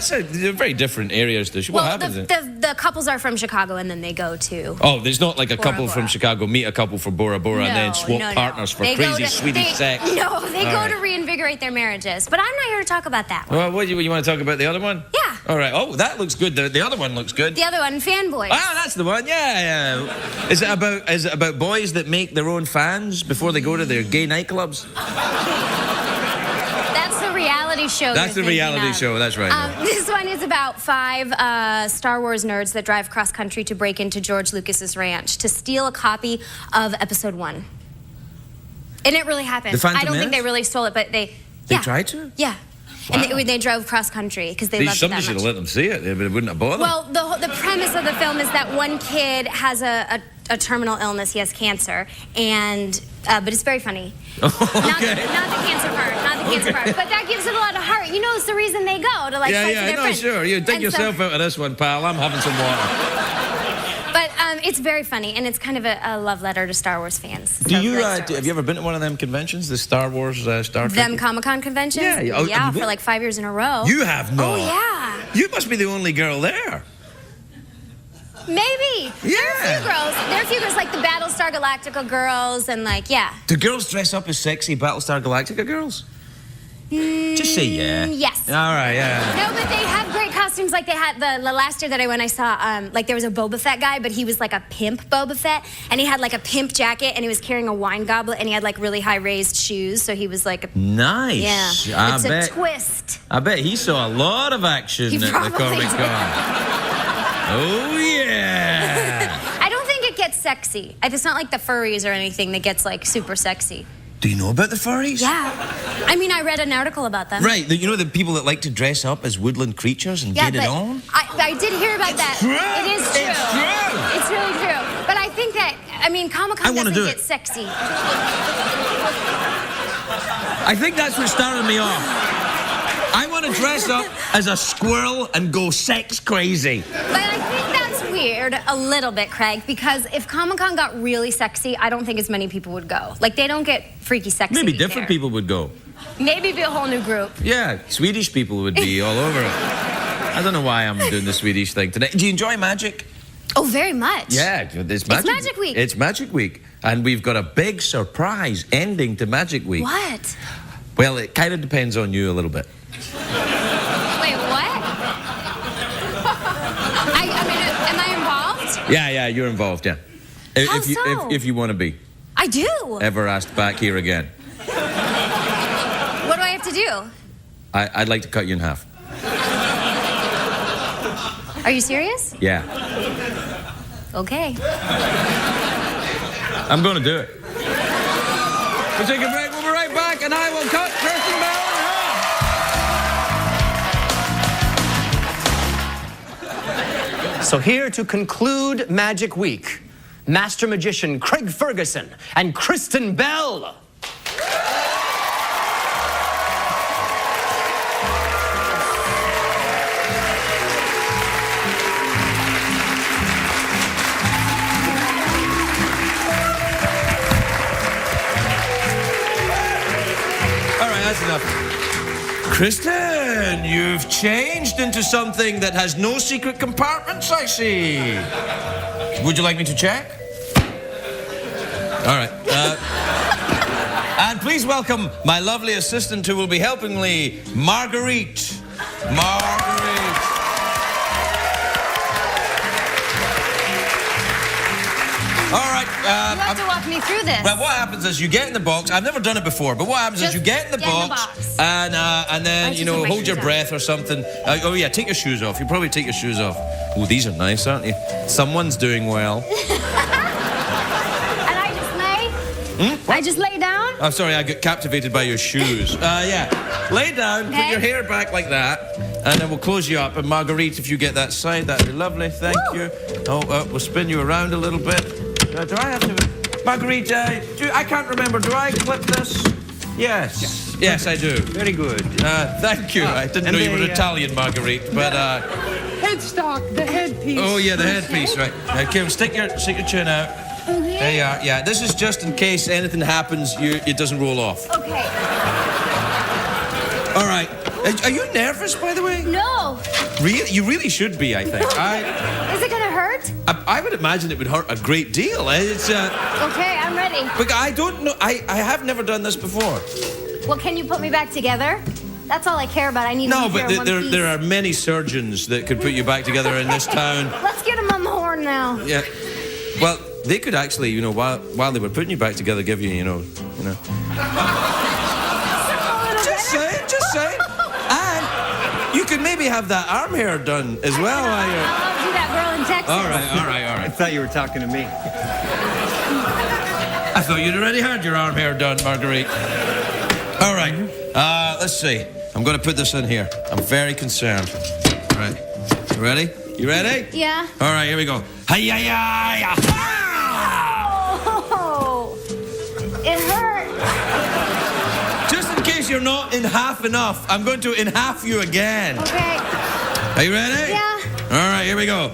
They're very different areas. What happens? The couples are from Chicago and then they go to. Oh, there's not like a Bora couple Bora. from Chicago meet a couple from Bora Bora and then swap partners for crazy Swedish sex. No, they go to reinvigorate their marriages. But I'm not here to talk about that one. Well, what you want to talk about the other one? Yeah. All right. Oh, that looks good. The other one looks good. The other one, Fanboys. Ah, that's the one. Yeah. Is it about boys that make their own fans before they go to their gay nightclubs? That's the reality show. That's the reality show. That's right. This one is about 5 Star Wars nerds that drive cross country to break into George Lucas's ranch to steal a copy of Episode 1. And it really happened. The Phantom I don't think Menace? they really stole it, but they tried to? Yeah. Wow. And they drove cross country because they loved it Somebody that should much. have let them see it. It wouldn't have bothered. Well, the premise of the film is that one kid has a terminal illness. He has cancer, and but it's very funny. Okay. Not the cancer part. Not the cancer part. But that gives it a lot of heart. You know, it's the reason they go to like fight for their friend. Sure. You dig And yourself out of this one, pal. I'm having some water. But it's very funny, and it's kind of a love letter to Star Wars fans. Do you have you ever been to one of them conventions, the Star Wars Star Trek? Them Comic-Con conventions? Yeah. For like 5 years in a row. You have not. Oh yeah. You must be the only girl there. Maybe. Yeah. There are a few girls like the Battlestar Galactica girls, and like Do girls dress up as sexy Battlestar Galactica girls? Just say yeah. Yes. All right, yeah. No, but they have great costumes. Like they had the last year that I went, I saw like there was a Boba Fett guy, but he was like a pimp Boba Fett, and he had like a pimp jacket, and he was carrying a wine goblet, and he had like really high raised shoes, so he was like a Nice. yeah. It's a twist. I bet he saw a lot of action He at the probably Comic-Con. Oh yeah. I don't think it gets sexy. It's not like the furries or anything that gets like super sexy. Do you know about the furries? Yeah. I mean, I read an article about them. Right, you know the people that like to dress up as woodland creatures and get it on? I did hear about that. True. It is true. It's true. It's really true. But I think that, Comic-Con doesn't get sexy. I think that's what started me off. I want to dress up as a squirrel and go sex crazy. But I think that's weird a little bit, Craig, because if Comic-Con got really sexy, I don't think as many people would go. Like, they don't get freaky sexy. Maybe different people would go. Maybe be a whole new group. Yeah, Swedish people would be all over it. I don't know why I'm doing the Swedish thing today. Do you enjoy magic? Oh, very much. Yeah, it's Magic Week. It's Magic Week. And we've got a big surprise ending to Magic Week. What? Well, it kind of depends on you a little bit. Wait, what? Am I involved? Yeah, you're involved, yeah. How if you, so? if you want to be. I do. Ever asked back here again. What do I have to do? I'd like to cut you in half. Are you serious? Yeah. Okay. I'm going to do it. We'll take a break. We'll be right back, and I will cut Kristen Bell in half. So here to conclude Magic Week, Master Magician Craig Ferguson and Kristen Bell. enough. Kristen, you've changed into something that has no secret compartments, I see. Would you like me to check? All right. And please welcome my lovely assistant who will be helping me, Marguerite. Marguerite. All right. You have to walk me through this. Well, what happens is you get in the box. I've never done it before, but what happens is you get in the box, and then, you know, hold your breath or something. Oh, yeah, take your shoes off. You probably take your shoes off. Oh, these are nice, aren't you? Someone's doing well. And I just lay? I just lay down? I'm sorry, I got captivated by your shoes. Yeah. Lay down, put your hair back like that, and then we'll close you up. And Marguerite, if you get that side, that'd be lovely. Thank you. Oh, we'll spin you around a little bit. Do I have to... Marguerite, I can't remember. Do I clip this? Yes. Yes, I do. Very good. Thank you. I didn't know you were Italian, Marguerite, but... Headstock, the headpiece. Oh, yeah, the headpiece, right. Kim, stick your chin out. Okay. There you are. Yeah, this is just in case anything happens, it doesn't roll off. Okay. All right. Are you nervous, by the way? No. Really? You really should be, I think. Is it gonna hurt? I would imagine it would hurt a great deal. It's Okay, I'm ready. But I don't know. I have never done this before. Well, can you put me back together? That's all I care about. I need to No, be but here in one piece. there are many surgeons that could put you back together in this town. Let's get him on the horn now. Yeah. Well, they could actually, you know, while they were putting you back together, give you, you know. Just saying. And you could maybe have that arm hair done as well. I'll do that girl in Texas. All right. I thought you were talking to me. I thought you'd already had your arm hair done, Marguerite. All right. Let's see. I'm going to put this in here. I'm very concerned. All right. You ready? You ready? Yeah. All right, here we go. Hi-ya-ya-ya! Oh, it hurt. Just in case you're not in half enough, I'm going to in half you again. Okay. Are you ready? Yeah. All right, here we go.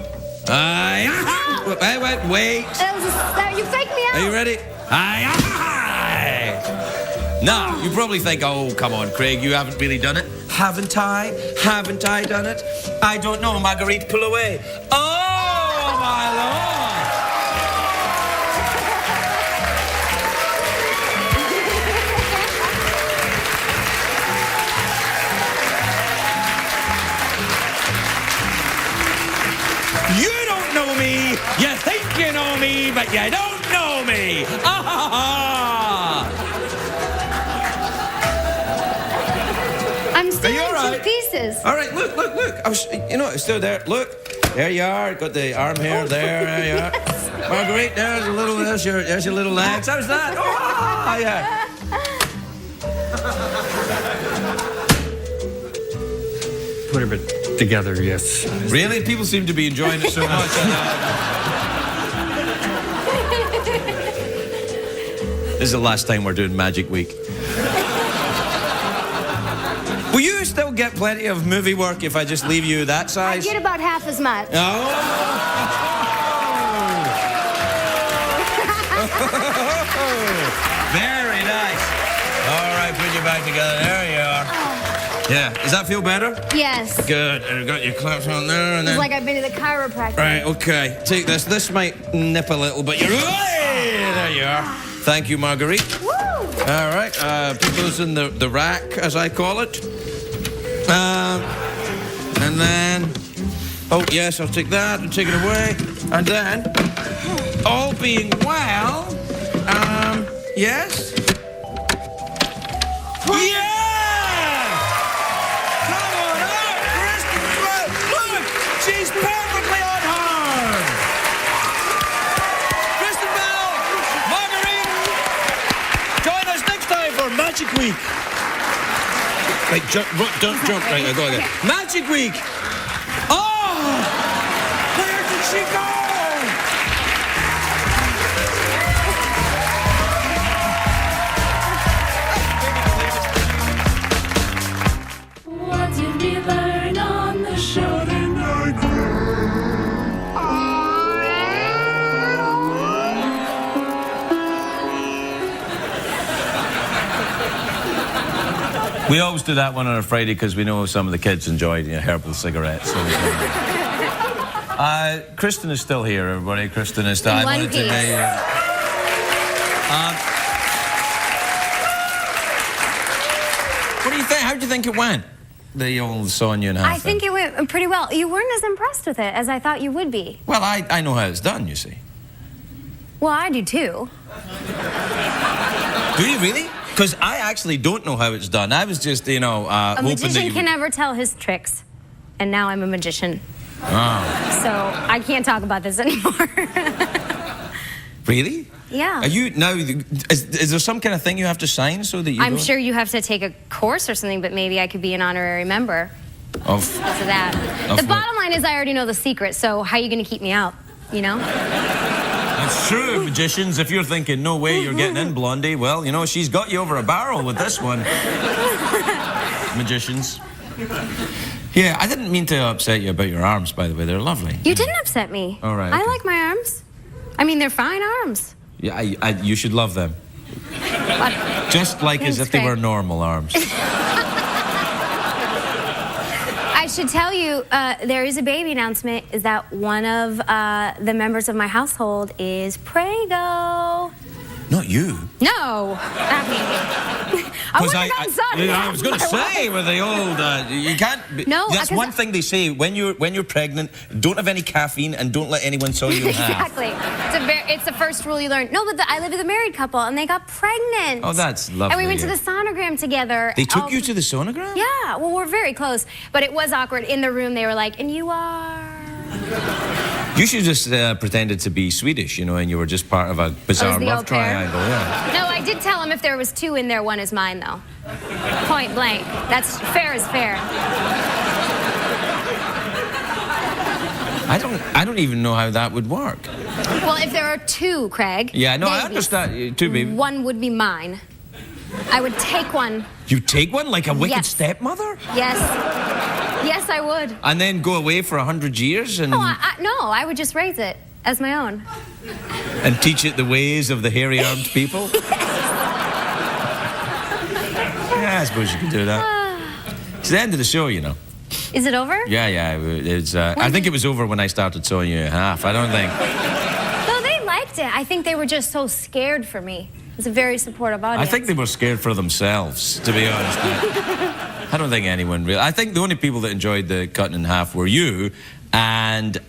Wait. You faked me out. Are you ready? Now, you probably think, oh, come on, Craig, you haven't really done it. Haven't I? Haven't I done it? I don't know, Marguerite, pull away. Oh, my Lord! You don't know me. You think you know me, but you don't know me. I'm still Are you in all right? two pieces. All right, look. It's still there. Look, there you are. Got the arm hair there. There you are. Marguerite, there's your little legs. How's that? Oh, yeah. Put her bit together, yes. Really? People seem to be enjoying it so much. This is the last time we're doing Magic Week. Will you still get plenty of movie work if I just leave you that I size? get about half as much. Oh! Very nice. All right, put you back together. There you are. Yeah. Does that feel better? Yes. Good. And you've got your claps on there. And It's then... like I've been to the chiropractor. Right, okay. Take this. This might nip a little, but you're... There you are. Thank you, Marguerite. Woo! All right. Put those in the rack, as I call it. And then... Oh, yes, I'll take that and take it away. And then, all being well, yes? Yeah! Come on out, Kristen! Look, she's perfectly unharmed! Kristen Bell, Marguerite, join us next time for Magic Week. Right, don't jump. Right, I'll go again. Magic Week! Oh! Where did she go? What did we learn on the show tonight? We always do that one on a Friday because we know some of the kids enjoy herbal cigarettes. So Kristen is still here, everybody. Kristen is still. In one piece. What do you think? How do you think it went? The old Sonia and half. I think it went pretty well. You weren't as impressed with it as I thought you would be. Well, I know how it's done, you see. Well, I do too. Do you really? Because I actually don't know how it's done. I was just, you know, A hoping magician that you can never tell his tricks. And now I'm a magician. Oh. So I can't talk about this anymore. Really? Yeah. Are you now? Is there some kind of thing you have to sign so that you? I'm sure you have to take a course or something, but maybe I could be an honorary member Of. because of that. The bottom line is I already know the secret, so how are you going to keep me out, you know? It's true, magicians. If you're thinking, no way you're getting in, Blondie, well, you know, she's got you over a barrel with this one. Magicians. Yeah, I didn't mean to upset you about your arms, by the way. They're lovely. You didn't upset me. All right. I like my arms. I mean, they're fine arms. Yeah, you should love them. But Just like as if they were normal arms. I should tell you, there is a baby announcement, is that one of the members of my household is prego. Not you. No, not me. I wouldn't have gotten son. I was going to say, with the old, you can't. No, that's one thing they say when you're pregnant. Don't have any caffeine and don't let anyone saw you in half. Exactly. It's the first rule you learn. No, but I live with a married couple and they got pregnant. Oh, that's lovely. And we went to the sonogram together. They took you to the sonogram? Yeah. Well, we're very close, but it was awkward in the room. They were like, "And you are." You should just pretended to be Swedish, you know, and you were just part of a bizarre love triangle. Yeah. No, I did tell him if there was two in there, one is mine, though. Point blank. That's fair is fair. I don't even know how that would work. Well, if there are two, Craig. Yeah, no, I babies, understand. Two babies. One would be mine. I would take one. You take one like a wicked Yes. stepmother? Yes. Yes, I would. And then go away for 100 years and No, I would just raise it as my own. and teach it the ways of the hairy-armed people? Yeah, I suppose you could do that. It's the end of the show, you know. Is it over? Yeah, it's. I think it was over when I started sawing you in half. I don't think. No, they liked it. I think they were just so scared for me. It's a very supportive audience. I think they were scared for themselves, to be honest. I don't think anyone really. I think the only people that enjoyed the cutting in half were you and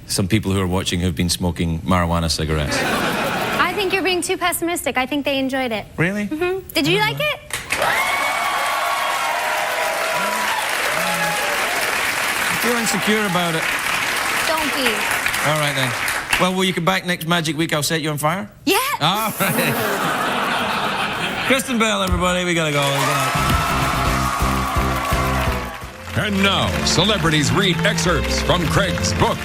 some people who are watching who've been smoking marijuana cigarettes. I think you're being too pessimistic. I think they enjoyed it. Really? Mm-hmm. Did you like it? I feel insecure about it. Don't be. All right, then. Well, will you come back next Magic Week? I'll set you on fire? Yes! All right. Kristen Bell, everybody. We gotta go. And now, celebrities read excerpts from Craig's book.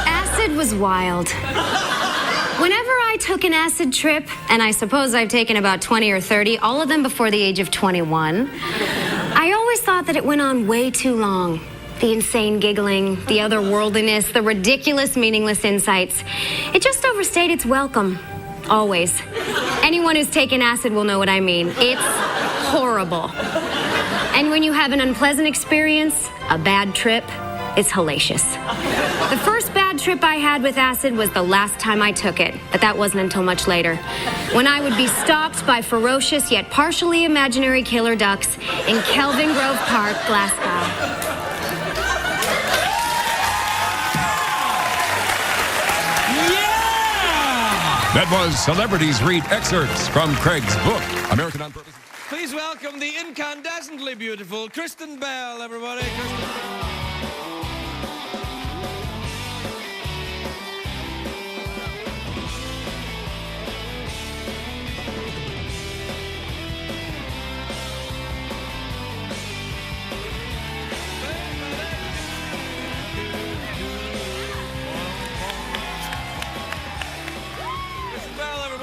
Acid was wild. Whenever I took an acid trip, and I suppose I've taken about 20 or 30, all of them before the age of 21, I always thought that it went on way too long. The insane giggling, the otherworldliness, the ridiculous, meaningless insights. It just overstayed its welcome. Always. Anyone who's taken acid will know what I mean. It's horrible. And when you have an unpleasant experience, a bad trip, it's hellacious. The first bad trip I had with acid was the last time I took it, but that wasn't until much later, when I would be stopped by ferocious yet partially imaginary killer ducks in Kelvin Grove Park, Glasgow. That was Celebrities Read Excerpts from Craig's book, American on Purpose. Please welcome the incandescently beautiful Kristen Bell, everybody. Kristen.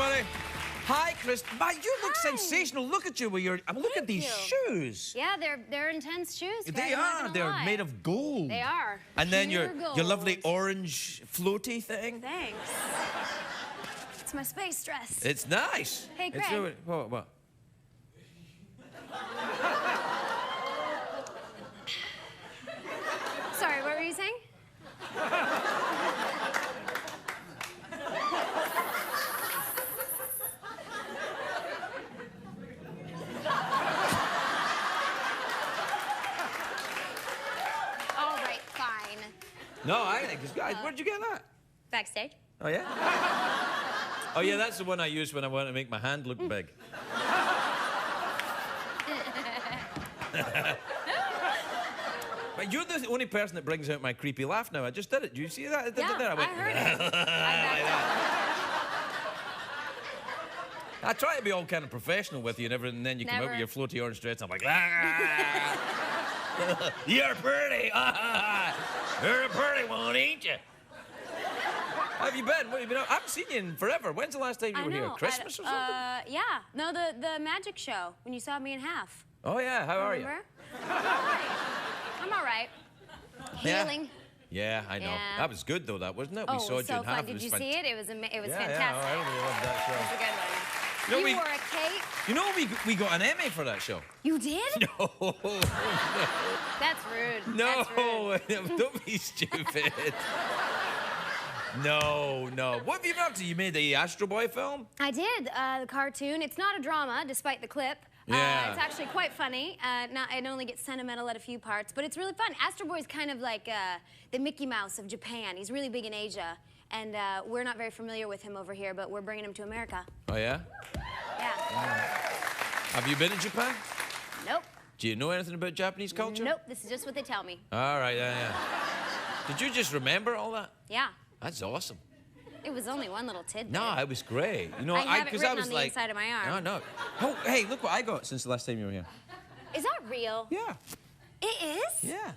Hi, Kristen. You look sensational. Look at you with your. Look at these shoes. Yeah, they're intense shoes. They are. They're made of gold. They are. And then Pure your gold. lovely orange floaty thing. Thanks. It's my space dress. It's nice. Hey, Craig. What? Sorry, what were you saying? All right, fine. No, I think it's good. Where'd you get that? Backstage. Oh, yeah? Oh, yeah, that's the one I use when I want to make my hand look big. But you're the only person that brings out my creepy laugh now. I just did it. Do you see that? Yeah, I heard it. I try to be all kind of professional with you and everything, and then you come out Never. with your floaty orange dress, and I'm like, you're pretty. You're a pretty one, ain't you? How have you been? What have you been up? I haven't seen you in forever. When's the last time you were here? Christmas or something? Yeah. No, the magic show when you saw me in half. Oh, yeah. How are you? Remember? I'm all right. Healing. Yeah, I know. Yeah. That was good, though, that, wasn't it? Oh, We saw it was you in so half. fun. Did you see it? It was fantastic. Yeah, I really loved that show. It was a good one. You know, You wore a cape. You know, we got an Emmy for that show. You did? No. That's rude. No, That's rude. don't be stupid. No. What have you been up to? You made the Astro Boy film? I did, the cartoon. It's not a drama, despite the clip. Yeah. It's actually quite funny. It only gets sentimental at a few parts, but it's really fun. Astro Boy's kind of like the Mickey Mouse of Japan. He's really big in Asia, and we're not very familiar with him over here, but we're bringing him to America. Oh, yeah? Yeah. Have you been in Japan? Nope. Do you know anything about Japanese culture? Nope, this is just what they tell me. All right, yeah. Did you just remember all that? Yeah. That's awesome. It was only one little tidbit. No, it was great. You know, I have it 'cause written was on the like, inside of my arm. No. Oh, hey, look what I got since the last time you were here. Is that real? Yeah. It is? Yeah.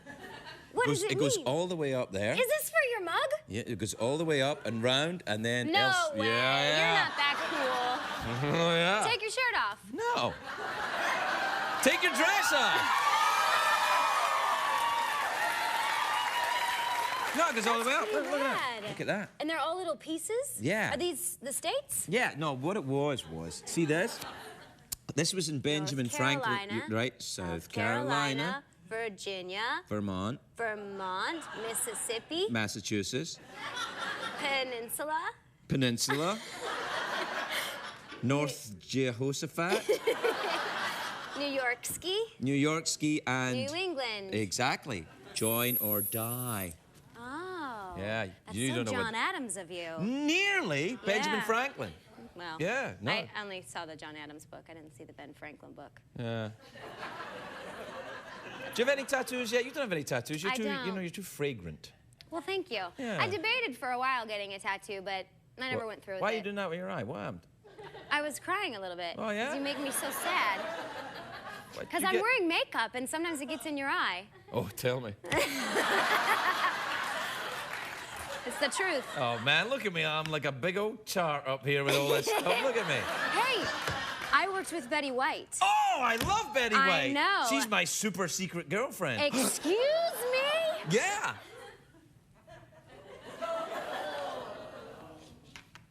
What does it mean? It goes all the way up there. Is this for your mug? Yeah, it goes all the way up and round and then No else. way. Yeah. You're not that cool. Oh, yeah. Take your shirt off. No. Take your dress off. No, it goes all the way up. Look at that. Look at that. And they're all little pieces? Yeah. Are these the States? Yeah, no, what it was, see this? This was in Benjamin Franklin, Carolina, right? South Carolina, Virginia, Vermont, Mississippi, Massachusetts, Peninsula, North Jehoshaphat, New York Ski, and New England. Exactly. Join or die. Oh. Yeah, That's you so don't know John what. Adams of you. Nearly Benjamin Yeah. Franklin. Well, Yeah, no. I only saw the John Adams book. I didn't see the Ben Franklin book. Yeah. Do you have any tattoos yet? You don't have any tattoos. You're I too, don't. you're too fragrant. Well, thank you. Yeah. I debated for a while getting a tattoo, but I never went through with Why it. are you doing that with your eye? What happened? I was crying a little bit. Oh, yeah? 'Cause you make me so sad. What, Because you I'm get- wearing makeup, and sometimes it gets in your eye. Oh, tell me. It's the truth. Oh, man, look at me. I'm like a big old chart up here with all this stuff. Look at me. Hey, I worked with Betty White. Oh, I love Betty I White. know. She's my super secret girlfriend. Excuse me? Yeah.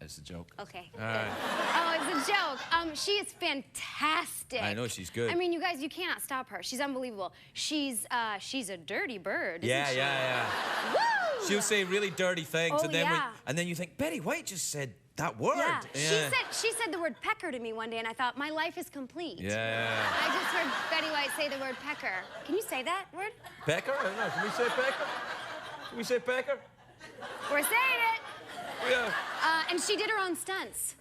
It's a joke. Okay. All right. Oh, it's a joke. She is fantastic. I know, she's good. I mean, you guys, you cannot stop her. She's unbelievable. She's a dirty bird. Yeah, isn't she? yeah. Woo! She'll say really dirty things, Oh, and then yeah. and then you think Betty White just said that word. Yeah. She said the word pecker to me one day, and I thought my life is complete. Yeah. I just heard Betty White say the word pecker. Can you say that word? Pecker? I don't know. Can we say pecker? Can we say pecker? We're saying it. Yeah. And she did her own stunts.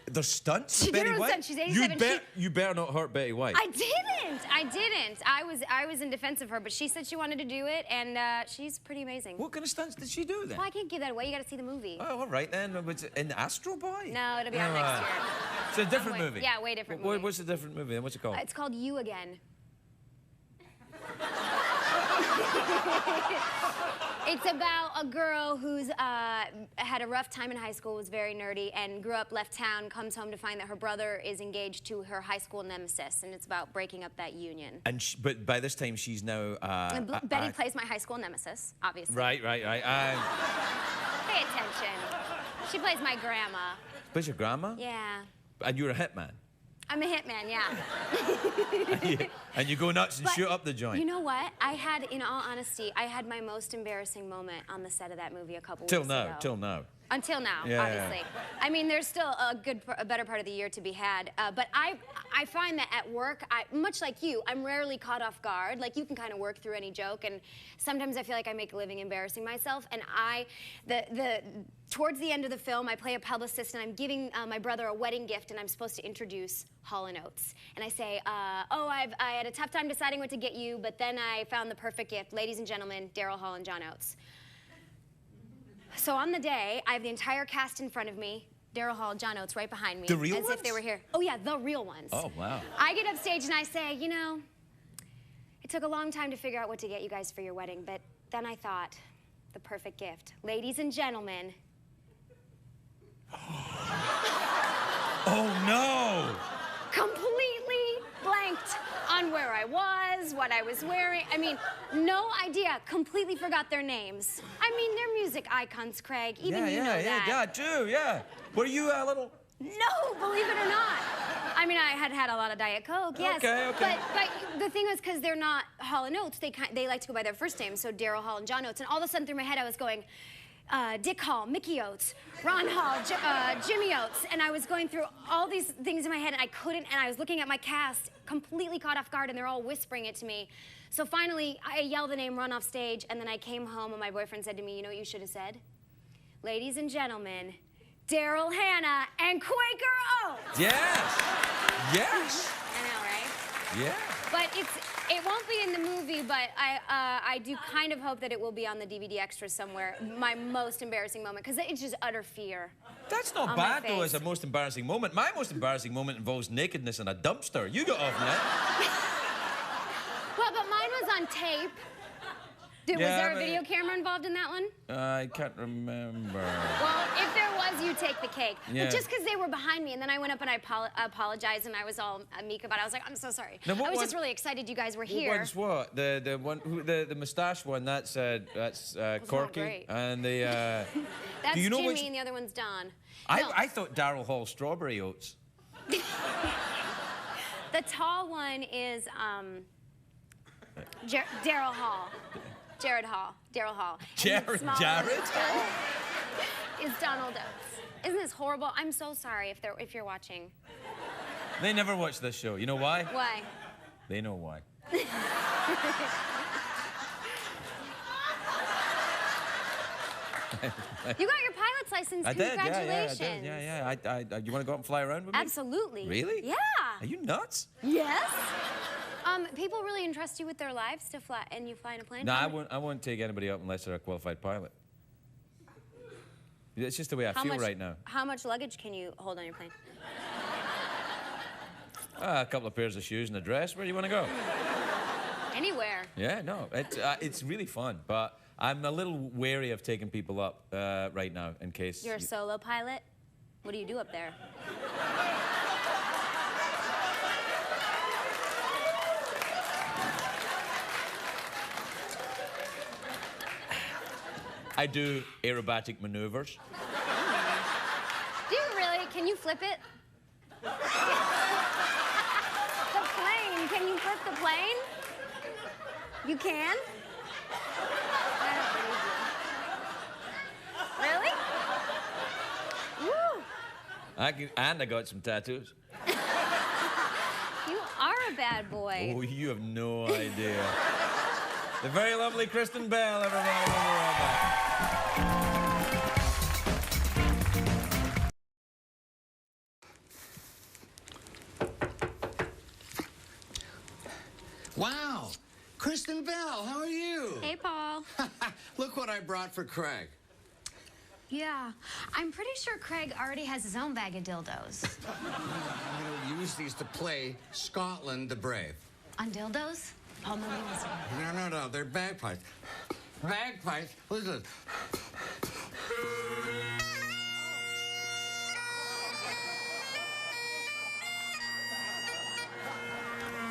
The stunts? She did Betty her own White? stunts. She's 87. You better not hurt Betty White. I didn't. I was in defense of her, but she said she wanted to do it, and she's pretty amazing. What kind of stunts did she do then? Well, I can't give that away. You got to see the movie. Oh, all right then. Was it in Astro Boy? No, it'll be on next year. It's a different movie. Yeah, way different movie. What's the different movie? What's it called? It's called You Again. It's about a girl who's had a rough time in high school, was very nerdy, and grew up, left town, comes home to find that her brother is engaged to her high school nemesis, and it's about breaking up that union. And but by this time she's now. Betty plays my high school nemesis, obviously. Right. Pay attention. She plays my grandma. Where's your grandma? Yeah. And you're a hitman. I'm a hitman, yeah. And you go nuts and But shoot up the joint. You know what? I had, in all honesty, I had my most embarrassing moment on the set of that movie a couple weeks ago. Till now. Until now, Yeah, obviously. yeah. I mean, there's still a better part of the year to be had. But I find that at work, much like you, I'm rarely caught off guard. Like, you can kind of work through any joke, and sometimes I feel like I make a living embarrassing myself. And towards the end of the film, I play a publicist, and I'm giving my brother a wedding gift, and I'm supposed to introduce Hall & Oates. And I say, I had a tough time deciding what to get you, but then I found the perfect gift. Ladies and gentlemen, Daryl Hall and John Oates. So on the day, I have the entire cast in front of me, Daryl Hall, John Oates right behind me. The real as ones? if they were here. Oh yeah, the real ones. Oh, wow. I get up stage and I say, you know, it took a long time to figure out what to get you guys for your wedding, but then I thought, the perfect gift. Ladies and gentlemen. Oh, no! Completely blanked on where I was, what I was wearing. I mean, no idea. Completely forgot their names. I mean, they're music icons, Craig. Even you know that. Yeah, too, yeah. Were you a little... No, believe it or not. I mean, I had a lot of Diet Coke, yes. Okay. But the thing was, because they're not Hall & Oates, they like to go by their first names, so Daryl Hall and John Oates. And all of a sudden through my head, I was going, Dick Hall, Mickey Oates, Ron Hall, Jimmy Oates. And I was going through all these things in my head, and I couldn't, and I was looking at my cast, completely caught off guard, and they're all whispering it to me. So finally, I yelled the name, run off stage, and then I came home, and my boyfriend said to me, you know what you should have said? Ladies and gentlemen, Daryl Hannah and Quaker Oats. Yes. Yes. I know, right? Yeah. But it won't be in the movie, but I do kind of hope that it will be on the DVD extras somewhere. My most embarrassing moment, because it's just utter fear. That's not bad, though, as a most embarrassing moment. My most embarrassing moment involves nakedness in a dumpster. You got off net. Well, but mine was on tape. Was there a video camera involved in that one? I can't remember. Well, if there was, you take the cake. Yeah. But just because they were behind me, and then I went up and I apologized, and I was all meek about it. I was like, I'm so sorry. Now, I was just really excited you guys were here. What one's what? The one the moustache one. That's Corky. Not great. And the. That's do you know Jimmy, which... and the other one's Don. I thought Daryl Hall Strawberry Oats. The tall one is Daryl Hall. Jared Hall. Daryl Hall. Jared Hall? Is Donald Oates. Isn't this horrible? I'm so sorry if you're watching. They never watch this show. You know why? Why? They know why. You got your pilot's license. I did, Congratulations. yeah. You want to go out and fly around with me? Absolutely. Really? Yeah. Are you nuts? Yes. People really entrust you with their lives to fly, and you fly in a plane? No, I won't take anybody up unless they're a qualified pilot. It's just the way I feel right now. How much luggage can you hold on your plane? A couple of pairs of shoes and a dress. Where do you want to go? Anywhere. Yeah, no, it's really fun, but I'm a little wary of taking people up right now in case... You're a solo pilot? What do you do up there? I do aerobatic maneuvers. Do you really? Can you flip it? The plane. Can you flip the plane? You can? I don't believe you. Woo! And I got some tattoos. You are a bad boy. Oh, you have no idea. The very lovely Kristen Bell, everybody. We'll be right back. Wow! Kristen Bell, how are you? Hey, Paul. Look what I brought for Craig. Yeah, I'm pretty sure Craig already has his own bag of dildos. I'm gonna use these to play Scotland the Brave. On dildos? Paul, nobody wants to hear. No, they're bagpipes. Bagpipes? Listen.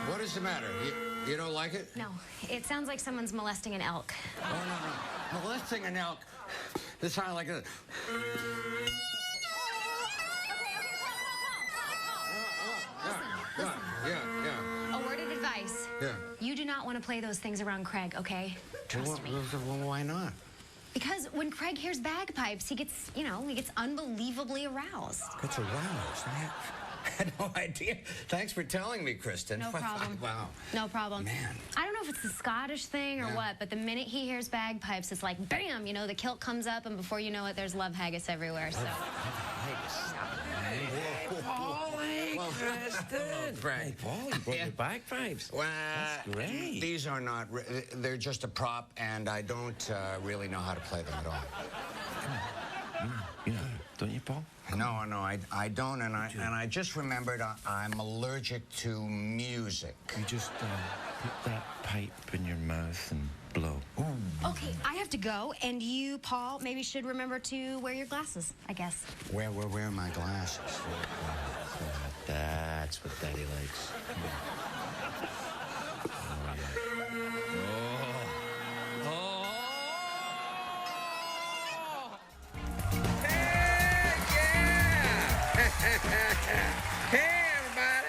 What is the matter? You don't like it? No, it sounds like someone's molesting an elk. Oh, no. Molesting an elk. This sounds like this. not want to play those things around Craig, okay? Trust me. Well, why not? Because when Craig hears bagpipes, he gets unbelievably aroused. Gets aroused. I had no idea. Thanks for telling me, Kristen. No problem. Wow. No problem. Man. I don't know if it's the Scottish thing or what, but the minute he hears bagpipes, it's like, bam, the kilt comes up, and before you know it, there's love haggis everywhere, so. Hey, Paul. Hey, Kristen. Hey, Paul, you brought your bagpipes. Well, that's great. These are not, they're just a prop, and I don't really know how to play them at all. You know, don't you, Paul? No, I don't, and I just remembered I'm allergic to music. You just put that pipe in your mouth and blow. Ooh. Okay, I have to go, and you, Paul, maybe should remember to wear your glasses, I guess. Where are my glasses? That's what Daddy likes. Hey, everybody.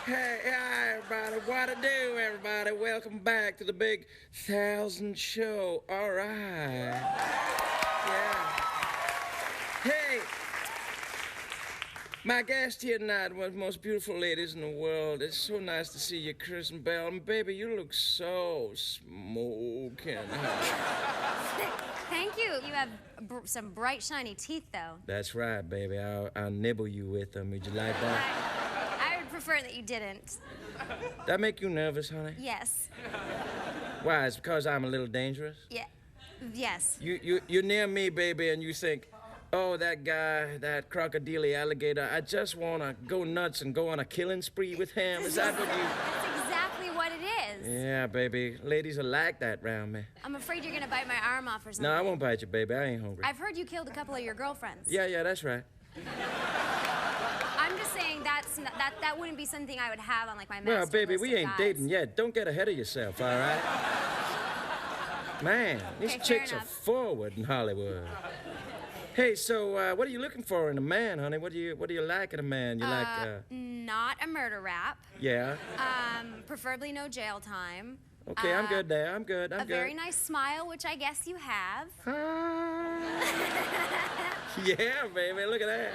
Hey, hi, everybody. What to do, everybody? Welcome back to the Big 1000 Show. All right. Yeah. Hey, my guest here tonight, one of the most beautiful ladies in the world. It's so nice to see you, Kristen Bell. And baby, you look so smoking hot. Thank you. You have some bright, shiny teeth, though. That's right, baby. I'll nibble you with them. Would you like that? I would prefer that you didn't. That make you nervous, honey? Yes. Why? It's because I'm a little dangerous? Yeah. Yes. You're near me, baby, and you think, oh, that guy, that crocodile alligator, I just want to go nuts and go on a killing spree with him. Is that what you... That's exactly what it is. Yeah, baby. Ladies are like that round me. I'm afraid you're going to bite my arm off or something. No, I won't bite you, baby. I ain't hungry. I've heard you killed a couple of your girlfriends. Yeah, that's right. I'm just saying that wouldn't be something I would have on, like, my master Well, baby, list we of ain't guys. dating yet. Don't get ahead of yourself, all right? Man, these Okay, chicks fair are enough. forward in Hollywood. Hey, so what are you looking for in a man, honey? What do you like in a man? You like Not a murder rap. Yeah. Preferably no jail time. Okay, I'm good there. I'm good. I'm a good. very nice smile, which I guess you have. Yeah, baby. Look at that.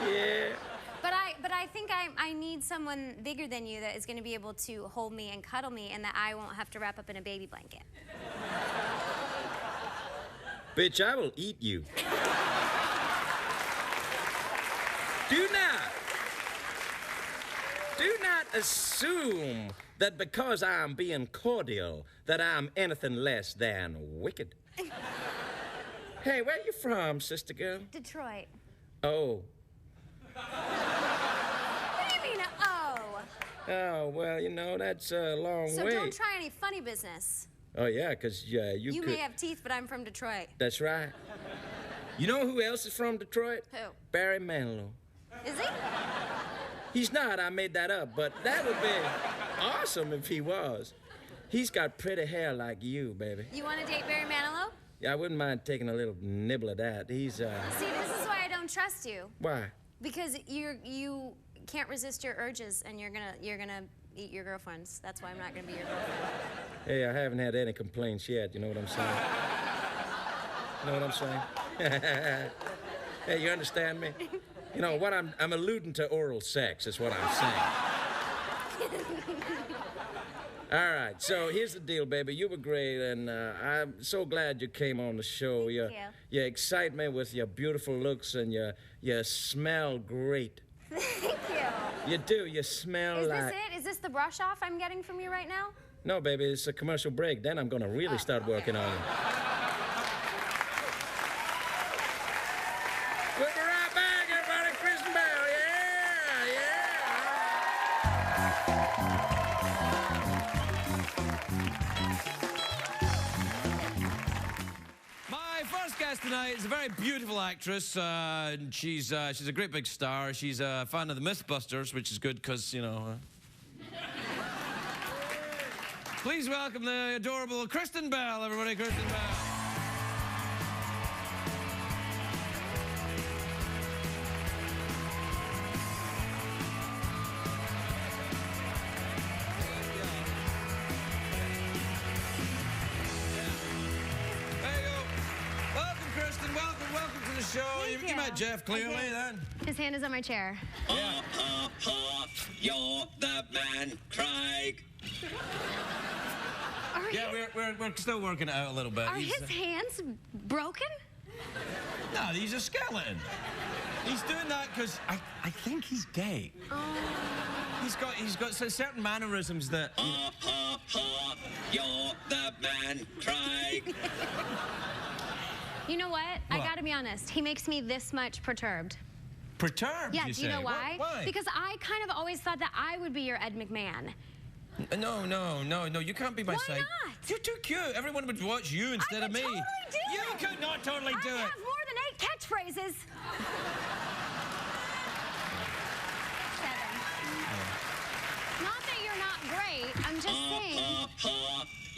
Yeah. But I think I need someone bigger than you that is going to be able to hold me and cuddle me, and that I won't have to wrap up in a baby blanket. Bitch, I will eat you. Do not assume that because I'm being cordial that I'm anything less than wicked. Hey, where you from, sister girl? Detroit. Oh. What do you mean, oh? Oh, well, that's a long So way. don't try any funny business. Oh, yeah, because you could... may have teeth, but I'm from Detroit. That's right. You know who else is from Detroit? Who? Barry Manilow. Is he? He's not, I made that up, but that would be awesome if he was. He's got pretty hair like you, baby. You want to date Barry Manilow? Yeah, I wouldn't mind taking a little nibble of that. He's, See, this is why I don't trust you. Why? Because you can't resist your urges, and you're gonna eat your girlfriends. That's why I'm not gonna be your girlfriend. Hey, I haven't had any complaints yet, you know what I'm saying? You know what I'm saying? Hey, you understand me? You know, what I'm alluding to oral sex is what I'm saying. All right, so here's the deal, baby. You were great, and I'm so glad you came on the show. Thank you. You excite me with your beautiful looks, and you smell great. Thank you. You do. You smell Is like... this it? Is this the brush off I'm getting from you right now? No, baby, it's a commercial break. Then I'm going to really start working on you. We'll be right back, everybody. Kristen Bell, My first guest tonight is a very beautiful actress. She's a great big star. She's a fan of the Mythbusters, which is good because, Please welcome the adorable Kristen Bell, everybody. Kristen Bell. So you met Jeff clearly then? His hand is on my chair. You're the man, Craig. Yeah, we're still working it out a little bit. Are his hands broken? No, he's a skeleton. He's doing that because I think he's gay. Oh. He's got certain mannerisms that. You're the man, Craig. You know what? I gotta be honest. He makes me this much perturbed. Perturbed? Yeah, you do you know say? why? Why? Because I kind of always thought that I would be your Ed McMahon. No, you can't be my side. Why not? You're too cute. Everyone would watch you instead of me. I could totally do You it. could not totally do I it. have more than 8 catchphrases. 7. Not that you're not great. I'm just saying.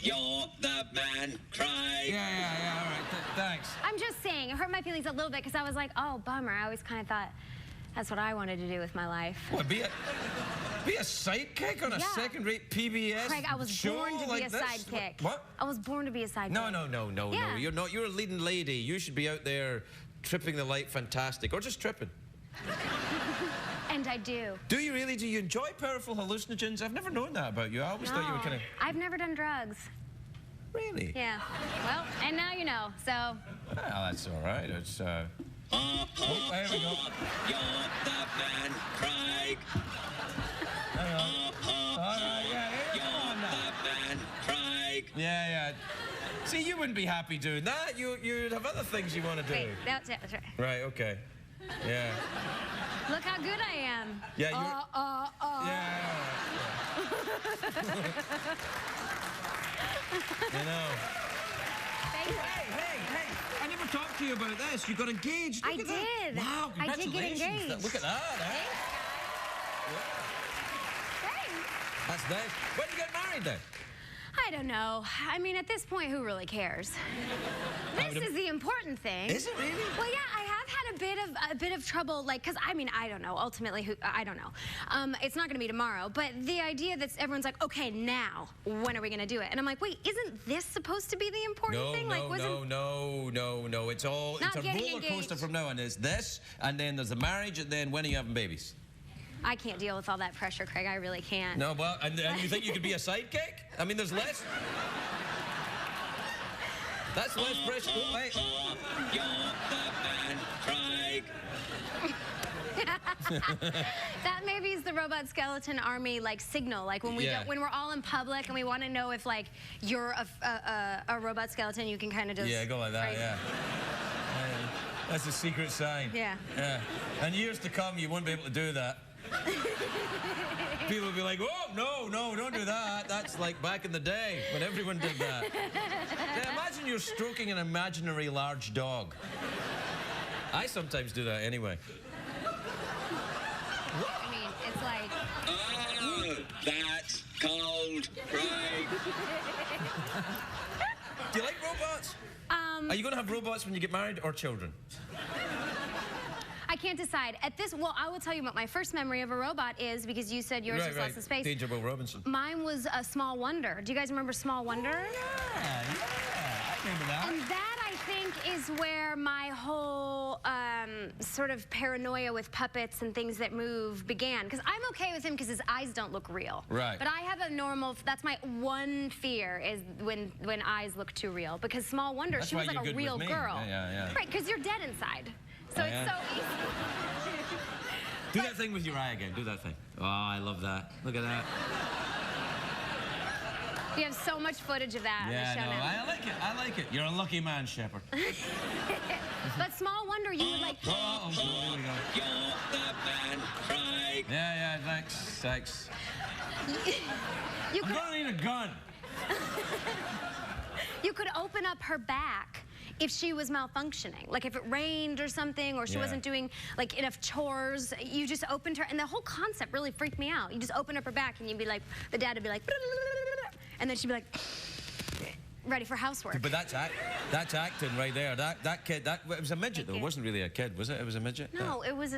You're the man, Craig. Yeah, all right. Thanks. I'm just saying. It hurt my feelings a little bit because I was like, oh, bummer. I always kind of thought that's what I wanted to do with my life. What, be a sidekick on a second-rate PBS Craig, I was show born to like be a this? sidekick. What? I was born to be a sidekick. No. Yeah. You're not. You're a leading lady. You should be out there tripping the light fantastic. Or just tripping. And I do. Do you really? Do you enjoy powerful hallucinogens? I've never known that about you. I always thought you were kind of... I've never done drugs. Really? Yeah. Well, and now you know, so... Well, that's all right. It's, oh, there we go. You're the man, Craig. Hang on. All right, yeah. You're the man, Craig. Yeah. See, you wouldn't be happy doing that. You'd have other things you want to do. Wait, that's it. That's right. Right, okay. Yeah. Look how good I am. Yeah, you're... Yeah. You know. Thank you. Hey, I never talked to you about this. You got engaged. Look I at that. did. Wow, I did get congratulations. engaged. Look at that, Thanks. That's nice. When did you get married then? I don't know. I mean, at this point, who really cares? This is the important thing. Is it really? Well, yeah, I have had a bit of trouble, like, because I mean, I don't know. Ultimately, I don't know. It's not going to be tomorrow, but the idea that everyone's like, okay, now, when are we going to do it? And I'm like, wait, isn't this supposed to be the important thing? Like, No. It's a roller coaster from now on. There's this, and then there's the marriage, and then when are you having babies? I can't deal with all that pressure, Craig. I really can't. No, well, and you think you could be a sidekick? I mean, there's less. That's less pressure. Oh, wait. You're the man, Craig. That maybe is the robot skeleton army like signal. Like when when we're all in public and we want to know if like you're a robot skeleton, you can kind of just go like that. Yeah. That's a secret sign. Yeah. And years to come, you won't be able to do that. People will be like, oh, no, don't do that. That's like back in the day when everyone did that. Yeah, imagine you're stroking an imaginary large dog. I sometimes do that anyway. I mean, it's like... Oh, that's cold, Craig. Do you like robots? Are you going to have robots when you get married or children? I can't decide. Well, I will tell you what my first memory of a robot is because you said yours was Lost in Space. Danger Will Robinson. Mine was a Small Wonder. Do you guys remember Small Wonder? Oh, yeah, I remember that. And that, I think, is where my whole sort of paranoia with puppets and things that move began. Because I'm okay with him because his eyes don't look real. Right. But I have a normal, that's my one fear is when eyes look too real. Because Small Wonder, she was like a real girl. Yeah. Right, because you're dead inside. So it's so easy. Do that thing with your eye again. Do that thing. Oh, I love that. Look at that. We have so much footage of that on the show now. I like it. You're a lucky man, Shepard. But Small Wonder, you would like... Here we go. You're the man, Craig. Yeah, thanks. I'm gonna need a gun. You could open up her back if she was malfunctioning, like if it rained or something, or she wasn't doing like enough chores. You just opened her, and the whole concept really freaked me out. You just open up her back, and you'd be like, the dad would be like, and then she'd be like, ready for housework. But that's acting right there. That kid, it was a midget though. It wasn't really a kid, was it? It was a midget. No, it was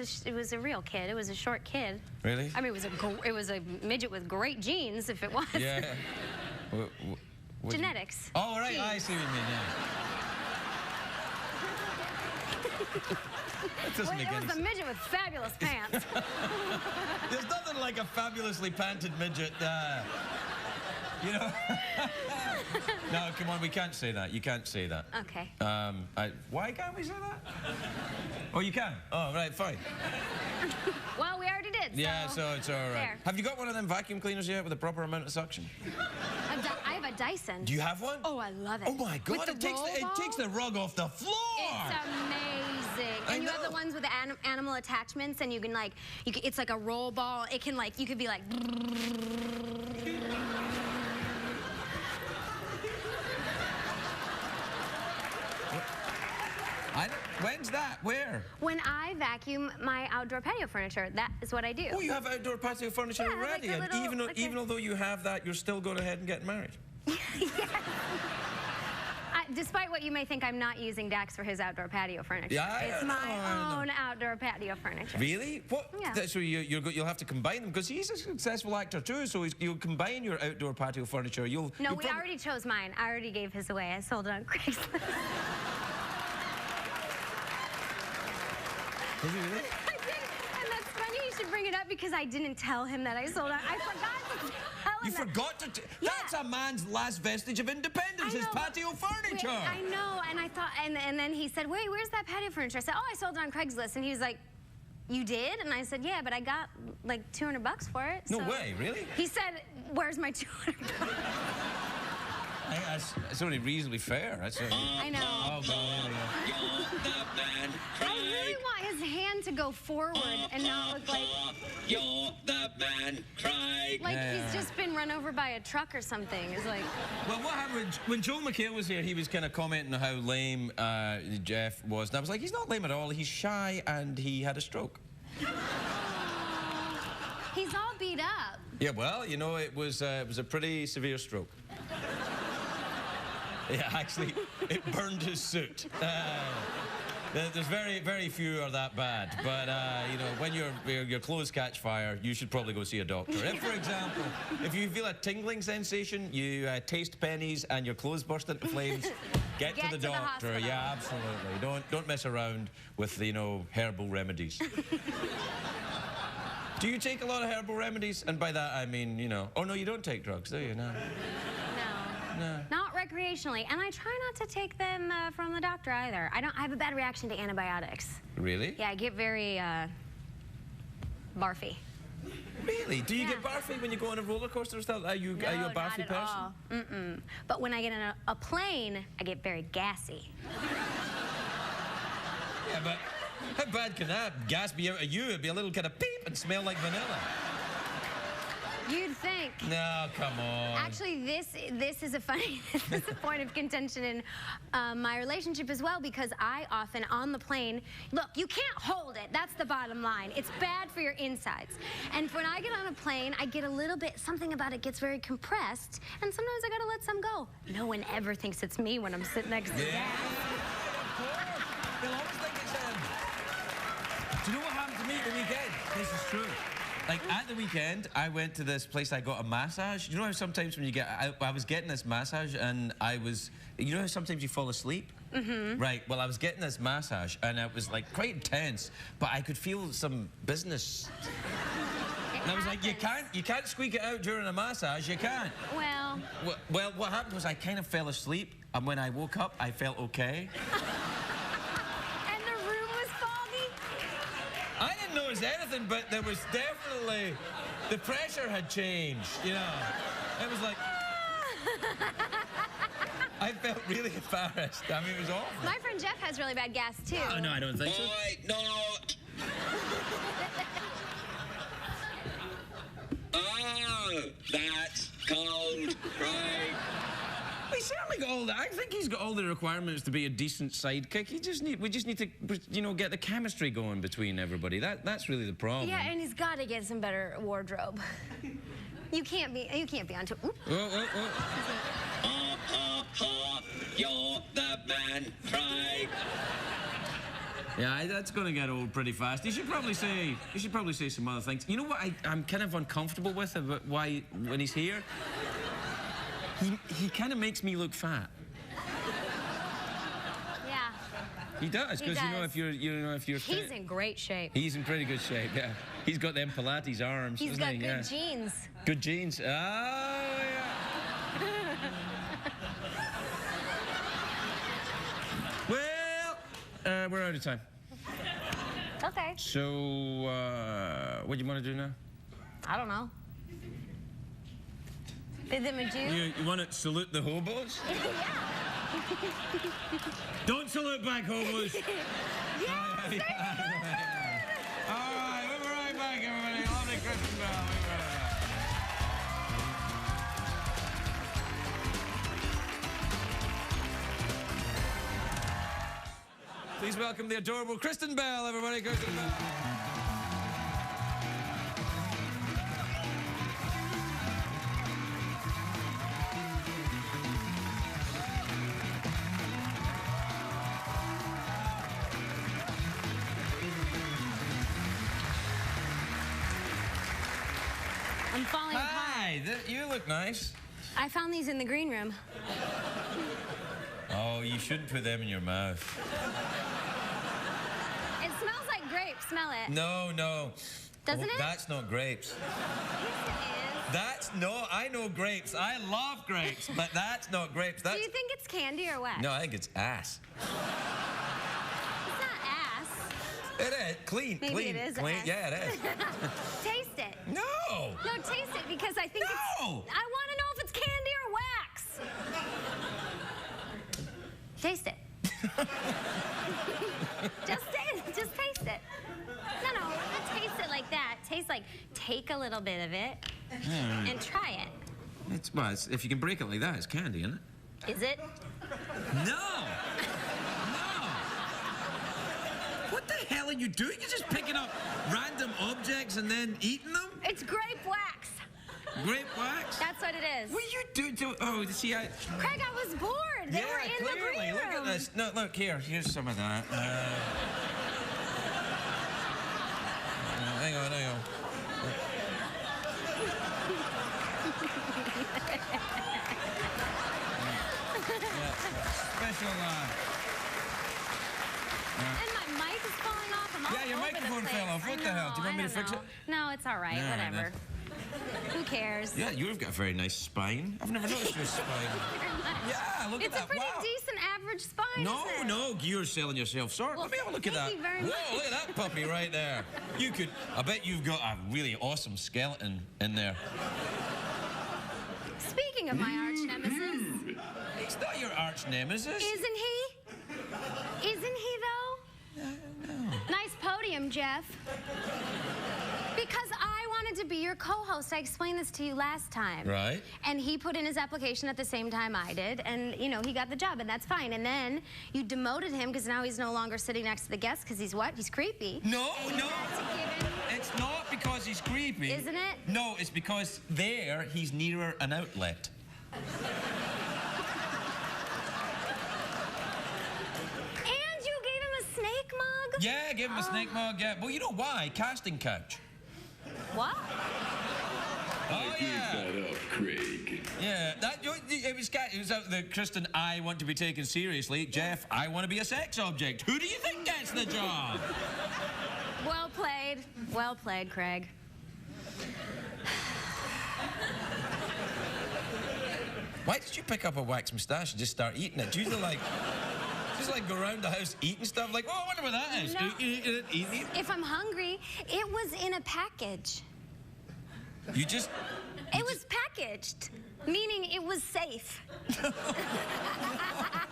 a real kid. It was a short kid. Really? I mean, it was a midget with great genes, if it was. Yeah. Genetics. Oh, right. I see what you mean. Yeah. That doesn't make It any was a midget with fabulous pants. There's nothing like a fabulously panted midget. You know? No, come on, we can't say that. You can't say that. Okay. Why can't we say that? Oh, you can? Oh, right, fine. Well, we already did. Yeah, so it's all right. There. Have you got one of them vacuum cleaners yet with a proper amount of suction? I have a Dyson. Do you have one? Oh, I love it. Oh my God! With the It takes the rug off the floor. It's amazing. And you have the ones with the animal attachments, and you can like, it's like a roll ball. It can like, you could be like. When's that? Where? When I vacuum my outdoor patio furniture, that is what I do. Oh, you have outdoor patio furniture already, like and even although you have that, you're still going ahead and getting married. Despite what you may think, I'm not using Dax for his outdoor patio furniture. Yeah, it's my own outdoor patio furniture. Really? What? Yeah. So you'll have to combine them because he's a successful actor too. So you'll combine your outdoor patio furniture. No, we already chose mine. I already gave his away. I sold it on Craigslist. Did you really? I did, and that's funny you should bring it up because I didn't tell him that I sold it. I forgot to tell him. You forgot to That's a man's last vestige of independence, his patio furniture. Wait, I know, and I thought, and then he said, wait, where's that patio furniture? I said, oh, I sold it on Craigslist, and he was like, you did? And I said, yeah, but I got like $200 for it. No way, really? He said, where's my $200? That's only reasonably fair. I know. Oh, God. I really want his hand to go forward and not look like... You're the man, Craig. Like he's just been run over by a truck or something. It's like... Well, what happened when Joel McHale was here, he was kind of commenting on how lame Jeff was. And I was like, he's not lame at all. He's shy and he had a stroke. He's all beat up. Yeah, well, you know, it was a pretty severe stroke. Yeah, actually, it burned his suit. There's very few are that bad, but you know, when your clothes catch fire, you should probably go see a doctor. If, for example, if you feel a tingling sensation, you taste pennies, and your clothes burst into flames, get to the doctor. Yeah, absolutely. Don't mess around with herbal remedies. Do you take a lot of herbal remedies? And by that I mean, oh no, you don't take drugs, do you? No. No. Not recreationally, and I try not to take them from the doctor either. I have a bad reaction to antibiotics. Really? Yeah, I get very barfy. Really? Do you get barfy when you go on a roller coaster or stuff? Are you a barfy person? All. Mm-mm. But when I get on a plane, I get very gassy. Yeah, but how bad can that gas be out of you? It'd be a little kind of beep and smell like vanilla. You'd think. No, come on. Actually, this is a point of contention in my relationship as well, because I often, on the plane, look, you can't hold it. That's the bottom line. It's bad for your insides. And when I get on a plane, I get a little bit, something about it gets very compressed, and sometimes I gotta let some go. No one ever thinks it's me when I'm sitting next to them. Yeah, of course. They'll always think it's them. Do you know what happened to me the weekend? This is true. Like, at the weekend, I went to this place, I got a massage. You know how sometimes when you get... I was getting this massage, and I was... You know how sometimes you fall asleep? Mm-hmm. Right, well, I was getting this massage, and it was, like, quite intense, but I could feel some business. And I was like, you can't squeak it out during a massage, you can't. Well, what happened was I kind of fell asleep, and when I woke up, I felt okay. I didn't notice anything, but there was definitely... The pressure had changed, It was like... I felt really embarrassed. I mean, it was awful. my friend Jeff has really bad gas, too. Oh, no, I don't think so. Oh, that's cold, Craig. He's certainly got all that. I think he's got all the requirements to be a decent sidekick. We just need to, get the chemistry going between everybody. That's really the problem. Yeah, and he's got to get some better wardrobe. You can't be on tour. You're the man, Craig. Yeah, that's going to get old pretty fast. You should probably say some other things. You know what I'm kind of uncomfortable with about why when he's here? He kind of makes me look fat. Yeah. He does, because if you're He's in great shape. He's in pretty good shape. Yeah, he's got them Pilates arms. He's got he? good genes. Good genes. Oh yeah. Well, we're out of time. Okay. So, what do you want to do now? I don't know. Bid them adieu? You want to salute the hobos? Yeah. Don't salute back, hobos. Yes, All right, we'll be right back, everybody. Lovely Kristen Bell. Please welcome the adorable Kristen Bell, everybody. Kristen Bell. I'm falling apart. Hi, you look nice. I found these in the green room. Oh, you shouldn't put them in your mouth. It smells like grapes. Smell it. No. Doesn't it? That's not grapes. Yes, I know grapes. I love grapes, but that's not grapes. Do you think it's candy or what? No, I think it's ass. It's not ass. It is. Clean. Maybe it is clean. ass. Yeah, it is. Taste it. No. No, taste it because I think it's... I want to know if it's candy or wax. Taste it. Just taste it. No, not taste it like that. Taste like, take a little bit of it and try it. It's if you can break it like that, it's candy, isn't it? Is it? No. What the hell are you doing? You're just picking up random objects and then eating them? It's grape wax. Grape wax? That's what it is. What are you doing? See, Craig, I was bored. They were in the green room. Look at this. No, look here. Here's some of that. Hang on. Special. And my mic is falling off. I'm all your over microphone the place. fell off. What the hell? Do you want me to fix it? No, it's all right. Yeah, Whatever. Who cares? Yeah, you've got a very nice spine. I've never noticed your spine. Yeah, look at that. It's a pretty decent average spine, No, isn't it? no, you're selling yourself short. Well, Let me have a look at that. thank you very much. Whoa, look at that puppy right there. I bet you've got a really awesome skeleton in there. Speaking of my arch nemesis. He's not your arch nemesis. Isn't he? Isn't he, though? No. Nice podium, Jeff. Because I wanted to be your co-host. I explained this to you last time. Right. And he put in his application at the same time I did, and, he got the job, and that's fine. And then you demoted him because now he's no longer sitting next to the guest because he's what? He's creepy. No. It's not because he's creepy. Isn't it? No, it's because he's nearer an outlet. And you gave him a snake mug? Yeah, I gave him a snake mug, yeah. Well, you know why? Casting couch. What? Oh, yeah. That up, Craig. Yeah, it was the Kristen, I want to be taken seriously. Jeff, I want to be a sex object. Who do you think gets the job? Well played. Well played, Craig. Why did you pick up a wax moustache and just start eating it? Do you just like go around the house eating stuff? Like, oh, I wonder what that is. No. Eat it. If I'm hungry, it was in a package. It was packaged, meaning it was safe.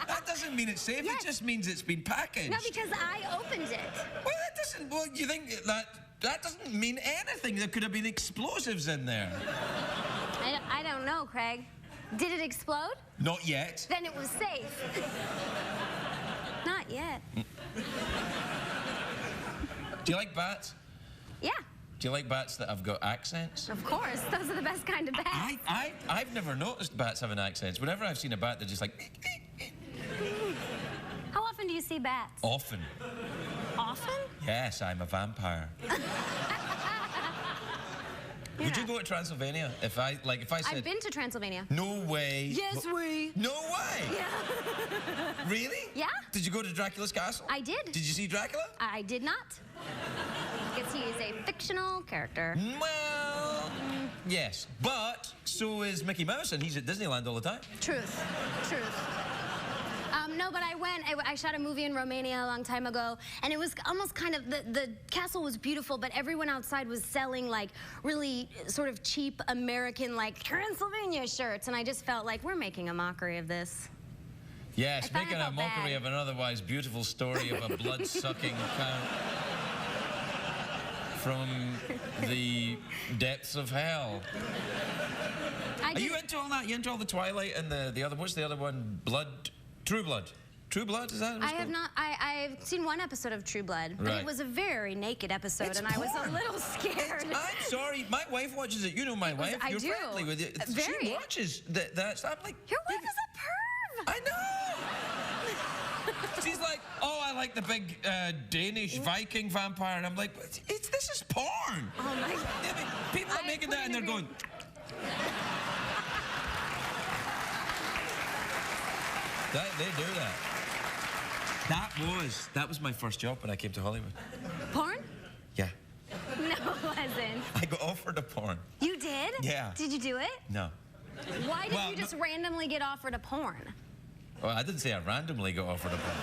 That doesn't mean it's safe. Yes. It just means it's been packaged. No, because I opened it. Well, that doesn't. Well, you think that doesn't mean anything? There could have been explosives in there. I don't know, Craig. Did it explode? Not yet. Then it was safe. Not yet. Do you like bats? Yeah. Do you like bats that have got accents? Of course. Those are the best kind of bats. I've never noticed bats having accents. Whenever I've seen a bat, they're just like... How often do you see bats? Often. Often? Yes, I'm a vampire. Would you go to Transylvania if I said? I've been to Transylvania. No way. Yes, we. No way. Yeah. Really? Yeah. Did you go to Dracula's castle? I did. Did you see Dracula? I did not. Because he is a fictional character. Well, yes, but so is Mickey Mouse, and he's at Disneyland all the time. Truth. No, but I shot a movie in Romania a long time ago, and it was almost kind of, the castle was beautiful, but everyone outside was selling like really sort of cheap American like Transylvania shirts, and I just felt like we're making a mockery of this. Yes, making a mockery of an otherwise beautiful story of a blood-sucking count from the depths of hell. Are you into all that? You into all the Twilight and the other, what's the other one? True Blood. True Blood, is that what it's called? I have not. I've seen one episode of True Blood, but Right. it was a very naked episode, It's and I was a porn. little scared. I'm sorry, my wife watches it. You know my wife. I You're do. friendly with it. Very. She watches that. I'm like, Your wife is a perv. I know. She's like, oh, I like the big Danish Viking vampire, and I'm like, this is porn. Oh my God. I mean, people are making that, and they're going. They do that. That was my first job when I came to Hollywood. Porn? Yeah. No, it wasn't. I got offered a porn. You did? Yeah. Did you do it? No. Why did Well, you just randomly get offered a porn? Well, I didn't say I randomly got offered a porn.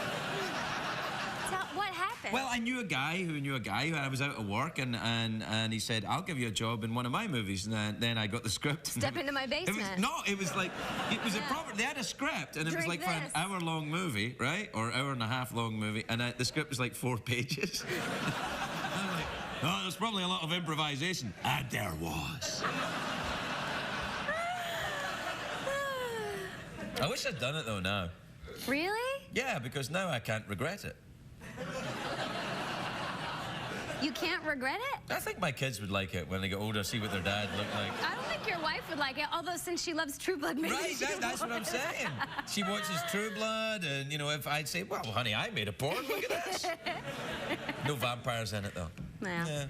What happened? Well, I knew a guy who knew a guy who I was out at work, and he said, I'll give you a job in one of my movies. And then I got the script. Step into my basement. It was like, it was a proper, they had a script, and it was Drink like for an hour-long movie, right? Or hour-and-a-half-long movie, and the script was like 4 pages. I'm like, oh, there's probably a lot of improvisation. And there was. I wish I'd done it, though, now. Really? Yeah, because now I can't regret it. You can't regret it? I think my kids would like it when they get older, see what their dad looked like. I don't think your wife would like it, although since she loves True Blood, maybe Right, that's what I'm saying. She watches True Blood, and, you know, if I'd say, well, honey, I made a porn, look at this. No vampires in it, though. Yeah.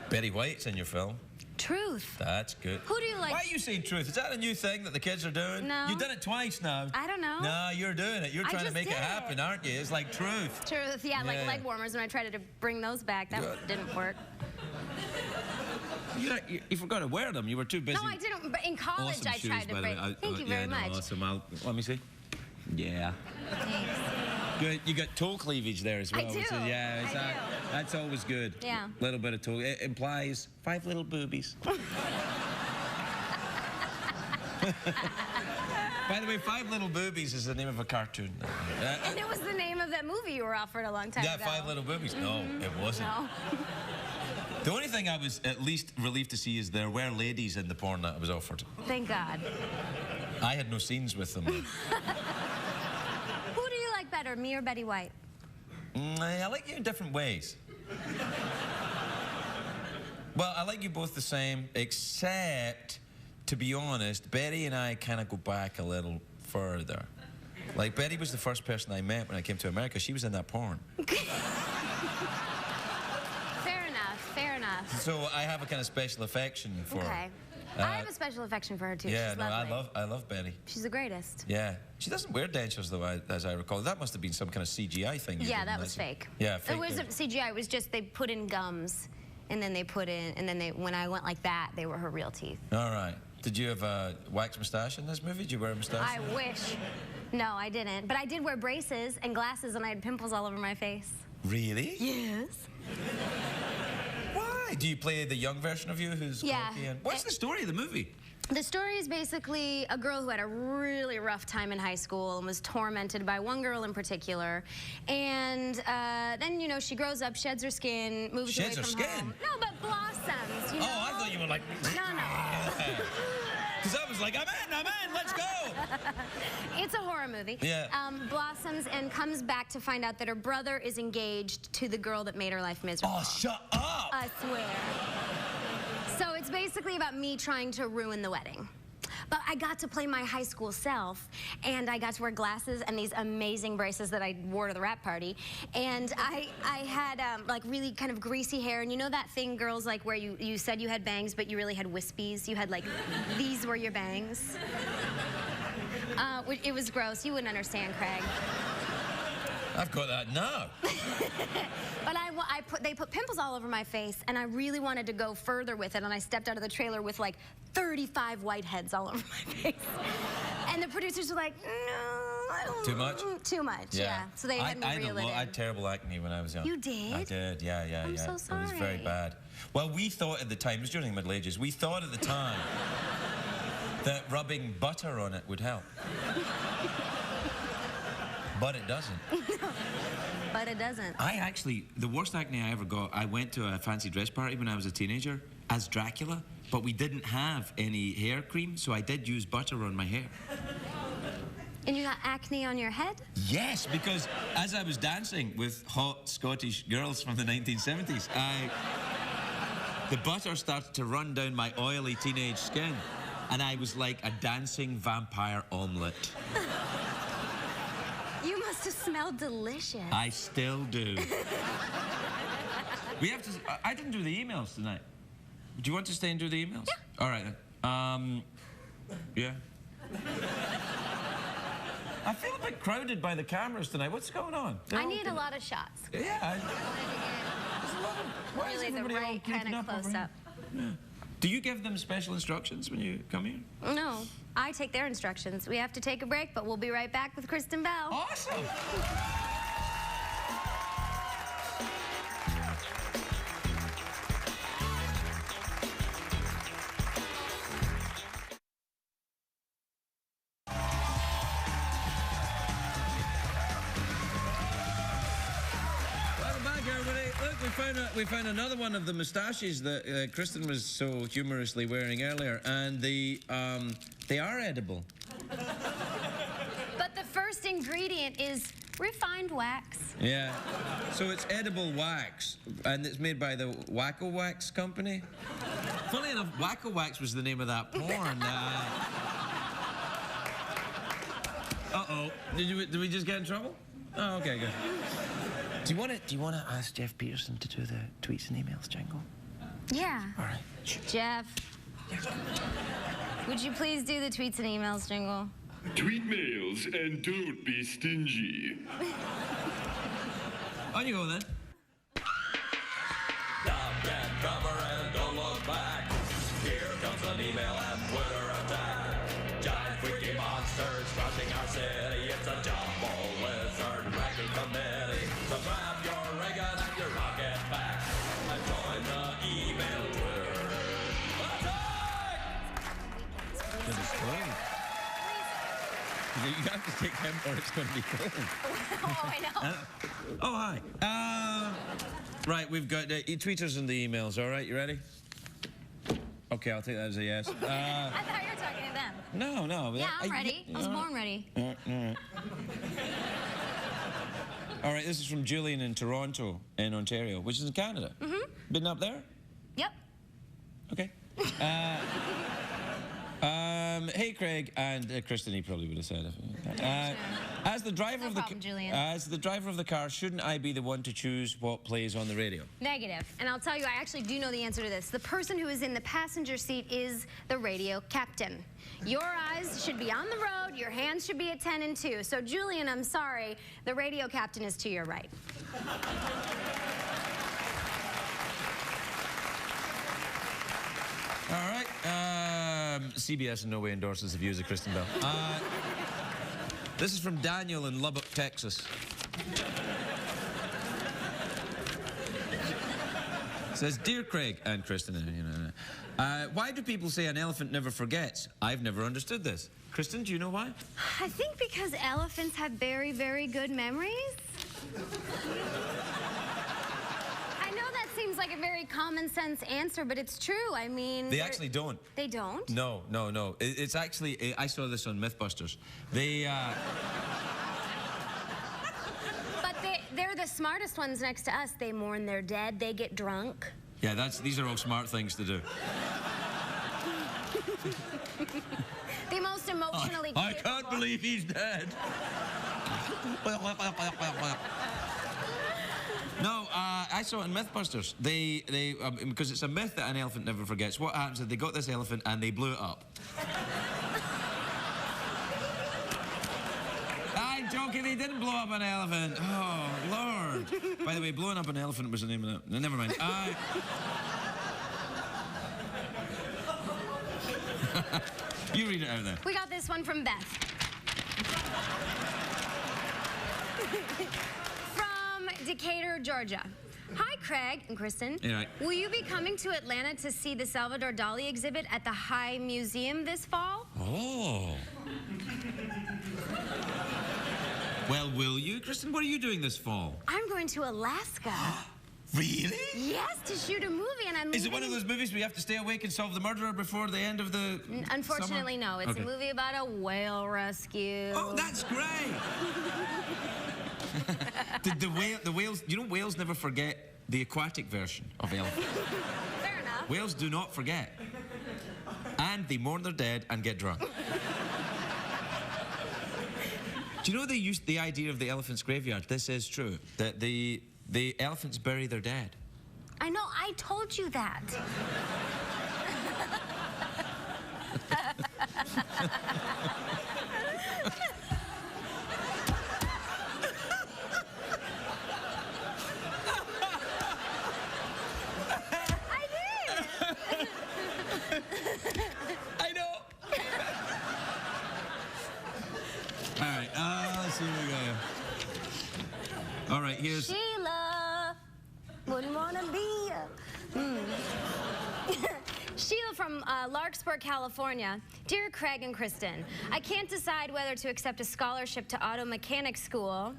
Betty White's in your film. Truth. That's good. Who do you like? Why are you saying Truth? Is that a new thing that the kids are doing? No. You've done it twice now. I don't know. No, you're doing it. You're I trying to just make it did happen, aren't you? It's like Truth. Truth, yeah, like leg warmers when I tried to bring those back. That didn't work. You forgot to wear them. You were too busy. No, I didn't. But in college, Awesome I shoes, tried to by the bring. way. Thank you very much. Awesome. Let me see. Yeah. Thanks. Good. You got toe cleavage there as well. I do. So, yeah, I do. That's always good. Yeah. A little bit of toe. It implies 5 little boobies. By the way, 5 Little Boobies is the name of a cartoon. And it was the name of that movie you were offered a long time ago. Yeah, 5 Little Boobies. No, it wasn't. No. The only thing I was at least relieved to see is there were ladies in the porn that I was offered. Thank God. I had no scenes with them. Who do you like better, me or Betty White? I like you in different ways. Well, I like you both the same, except, to be honest, Betty and I kind of go back a little further. Like, Betty was the first person I met when I came to America. She was in that porn. Fair enough. So I have a kind of special affection for her. Okay. I have a special affection for her, too. Yeah, She's no, lovely. I love Betty. She's the greatest. Yeah. She doesn't wear dentures, though, as I recall. That must have been some kind of CGI thing. Yeah, that was fake. Yeah, fake. It wasn't CGI. It was just they put in gums, and then they put in, and then when I went like that, they were her real teeth. All right. Did you have a wax mustache in this movie? Did you wear a mustache? I wish. No, I didn't. But I did wear braces and glasses, and I had pimples all over my face. Really? Yes. Why? Do you play the young version of you who's quirky? And what's the story of the movie? The story is basically a girl who had a really rough time in high school and was tormented by one girl in particular. And then, you know, she grows up, sheds her skin, moves away from home. No, but blossoms, you know? Oh, I thought you were like... No. Because I was like, I'm in, let's go. It's a horror movie. Yeah. Blossoms and comes back to find out that her brother is engaged to the girl that made her life miserable. Oh, shut up. I swear. So it's basically about me trying to ruin the wedding. But I got to play my high school self, and I got to wear glasses and these amazing braces that I wore to the rap party. And I had like really kind of greasy hair, and you know that thing girls like where you said you had bangs, but you really had wispies? You had like, these were your bangs. It was gross. You wouldn't understand, Craig. I've got that now. But they put pimples all over my face, and I really wanted to go further with it, and I stepped out of the trailer with like 35 whiteheads all over my face. And the producers were like, no, I don't. Too much? Too much, yeah. So they had me reel it in. I had terrible acne when I was young. You did? I did, yeah. I'm so sorry. It was very bad. Well, we thought at the time, it was during the Middle Ages, we thought at the time that rubbing butter on it would help. But it doesn't. But it doesn't. The worst acne I ever got, I went to a fancy dress party when I was a teenager as Dracula, but we didn't have any hair cream, so I did use butter on my hair. And you got acne on your head? Yes, because as I was dancing with hot Scottish girls from the 1970s, the butter started to run down my oily teenage skin, and I was like a dancing vampire omelette. You must have smelled delicious. I still do. We have to... I didn't do the emails tonight. Do you want to stay and do the emails? Yeah. All right, then. Yeah. I feel a bit crowded by the cameras tonight. What's going on? I need a lot of shots. Yeah. Why is really the everybody all right kind creeping of up over close up. Yeah. Do you give them special instructions when you come here? No, I take their instructions. We have to take a break, but we'll be right back with Kristen Bell. Awesome. We found another one of the moustaches that Kristen was so humorously wearing earlier, and they are edible. But the first ingredient is refined wax. Yeah. So it's edible wax, and it's made by the Wacko Wax Company. Funny enough, Wacko Wax was the name of that porn. Uh-oh. Did we just get in trouble? Oh, okay, good. Do you want to ask Jeff Peterson to do the tweets and emails jingle? Yeah. All right. Jeff, would you please do the tweets and emails jingle? Tweet mails and don't be stingy. On you go then. Duck and cover and don't look back. Here comes an email and Twitter attack. Giant freaky monsters crushing our city. It's a jumble lizard wrecking committee. So grab your rig and your rocket back and join the email Twitter attack. This is cold. You have to take him or it's going to be cold. Oh, I know. Oh, hi. Right, we've got the tweeters and the emails, all right? You ready? Okay, I'll take that as a yes. I thought you were talking to them. No. Yeah, I'm ready. I was born ready. All right, this is from Julian in Toronto, in Ontario, which is in Canada. Mm-hmm. Been up there? Yep. Okay. Hey, Craig, and Kristen, he probably would have said it. As the driver of the car, shouldn't I be the one to choose what plays on the radio? Negative. And I'll tell you, I actually do know the answer to this. The person who is in the passenger seat is the radio captain. Your eyes should be on the road, your hands should be at 10 and 2. So, Julian, I'm sorry, the radio captain is to your right. All right. CBS in no way endorses the views of Kristen Bell. This is from Daniel in Lubbock, Texas. It says, Dear Craig and Kristen, why do people say an elephant never forgets? I've never understood this. Kristen, do you know why? I think because elephants have very, very good memories. I know that seems like a very common sense answer, but it's true. I mean... They actually don't. They don't? No. It's actually... I saw this on Mythbusters. But they're the smartest ones next to us. They mourn their dead. They get drunk. Yeah, these are all smart things to do. The most emotionally I can't believe he's dead. No, I saw it in Mythbusters. They because it's a myth that an elephant never forgets. What happens is they got this elephant and they blew it up. I'm joking, they didn't blow up an elephant. Oh, Lord. By the way, blowing up an elephant was the name of it. Never mind. You read it out there. We got this one from Beth. From Decatur, Georgia. Hi, Craig and Kristen. Yeah, right. Will you be coming to Atlanta to see the Salvador Dali exhibit at the High Museum this fall? Oh. Well, will you? Kristen, what are you doing this fall? I'm going to Alaska. Really? Yes, to shoot a movie, and I'm Is it one of those movies where you have to stay awake and solve the murderer before the end of the Unfortunately, summer? no. It's Okay. a movie about a whale rescue. Oh, that's great. Did the whales, you know, whales never forget the aquatic version of elephants. Fair enough. Whales do not forget. And they mourn their dead and get drunk. Do you know they used the idea of the elephant's graveyard? This is true. That the elephants bury their dead. I know, I told you that. I know. All right, let's see what we got here. All right, here's... Sheila, wouldn't want to be a... Sheila from Larkspur, California. Dear Craig and Kristen, I can't decide whether to accept a scholarship to auto mechanic school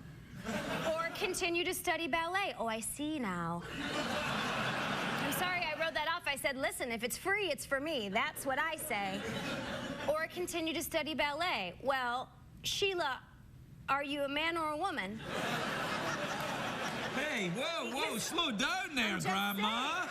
or continue to study ballet. Oh, I see now. I'm sorry I wrote that off. I said, listen, if it's free, it's for me. That's what I say. Or continue to study ballet. Well, Sheila, are you a man or a woman? Hey, whoa, slow down there, Grandma.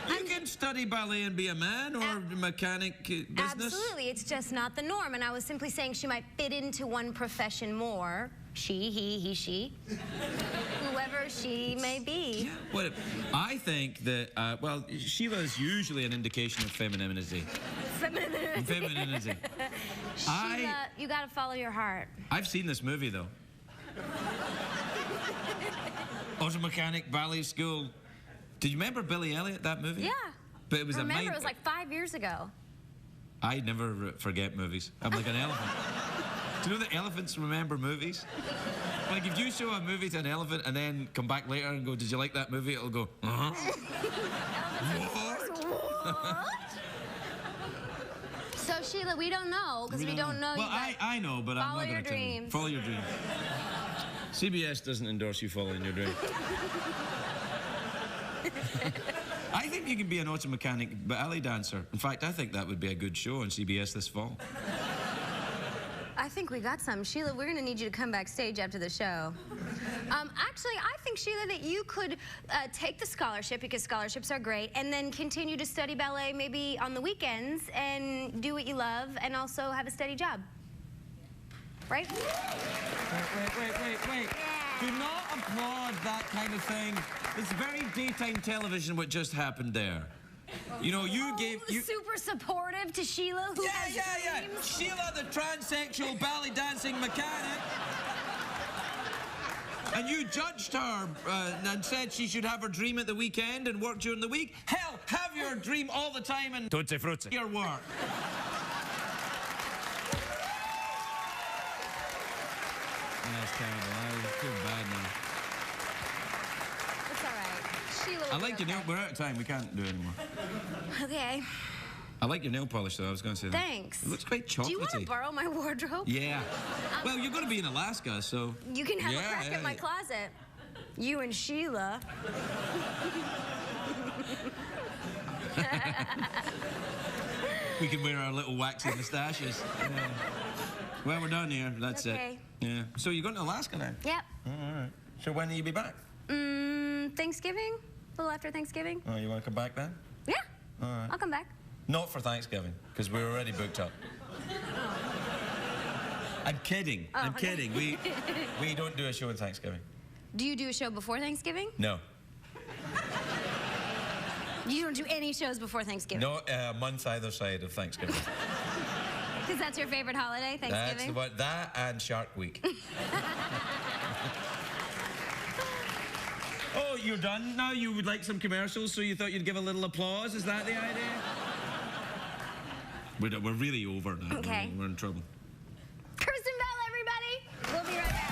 You can study ballet and be a man or mechanic business. Absolutely, it's just not the norm. And I was simply saying she might fit into one profession more. She, he, she. Whoever she may be. Yeah, well, I think that, well, Sheila is usually an indication of femininity. Femininity. Sheila, you gotta follow your heart. I've seen this movie, though. Auto mechanic, ballet school. Did you remember Billy Elliot, that movie? Yeah. But it was Remember, it was like 5 years ago. I never forget movies. I'm like an elephant. Do you know that elephants remember movies? Like, if you show a movie to an elephant and then come back later and go, did you like that movie? It'll go, What? So, Sheila, we don't know, because we don't know. Well, I know, but I'm not going to tell you. Follow your dreams. CBS doesn't endorse you following your dreams. I think you can be an auto mechanic ballet dancer. In fact, I think that would be a good show on CBS this fall. I think we got some. Sheila, we're going to need you to come backstage after the show. Actually, I think, Sheila, that you could take the scholarship, because scholarships are great, and then continue to study ballet maybe on the weekends and do what you love and also have a steady job. Right? Wait. Yeah. Do not applaud that kind of thing. It's very daytime television what just happened there. You know, you gave... Super supportive to Sheila, who has dreams. Sheila, the transsexual ballet dancing mechanic. And you judged her and said she should have her dream at the weekend and work during the week. Hell, have your dream all the time and... Tutti frutti. ...your work. That's terrible. I feel bad now. It's all right. Sheila will I like your nail... We're out of time. We can't do it anymore. Okay. I like your nail polish, though. I was going to say that. Thanks. It looks quite chocolatey. Do you want to borrow my wardrobe? Yeah. Well, you're going to be in Alaska, so... You can have a crack at my closet. You and Sheila. We can wear our little waxy moustaches. Yeah. Well, we're done here. That's Okay. it. Yeah. So you're going to Alaska then? Yep. Oh, all right. So when will you be back? Thanksgiving? A little after Thanksgiving? Oh, you want to come back then? Yeah. All right. I'll come back. Not for Thanksgiving, because we're already booked up. I'm kidding. Oh, I'm kidding. We don't do a show on Thanksgiving. Do you do a show before Thanksgiving? No. You don't do any shows before Thanksgiving? No, a month either side of Thanksgiving. Because that's your favorite holiday, Thanksgiving? That's the one. That and Shark Week. Oh, you're done now? You would like some commercials, so you thought you'd give a little applause? Is that the idea? We're really over now. Okay. We're in trouble. Kristen Bell, everybody! We'll be right back.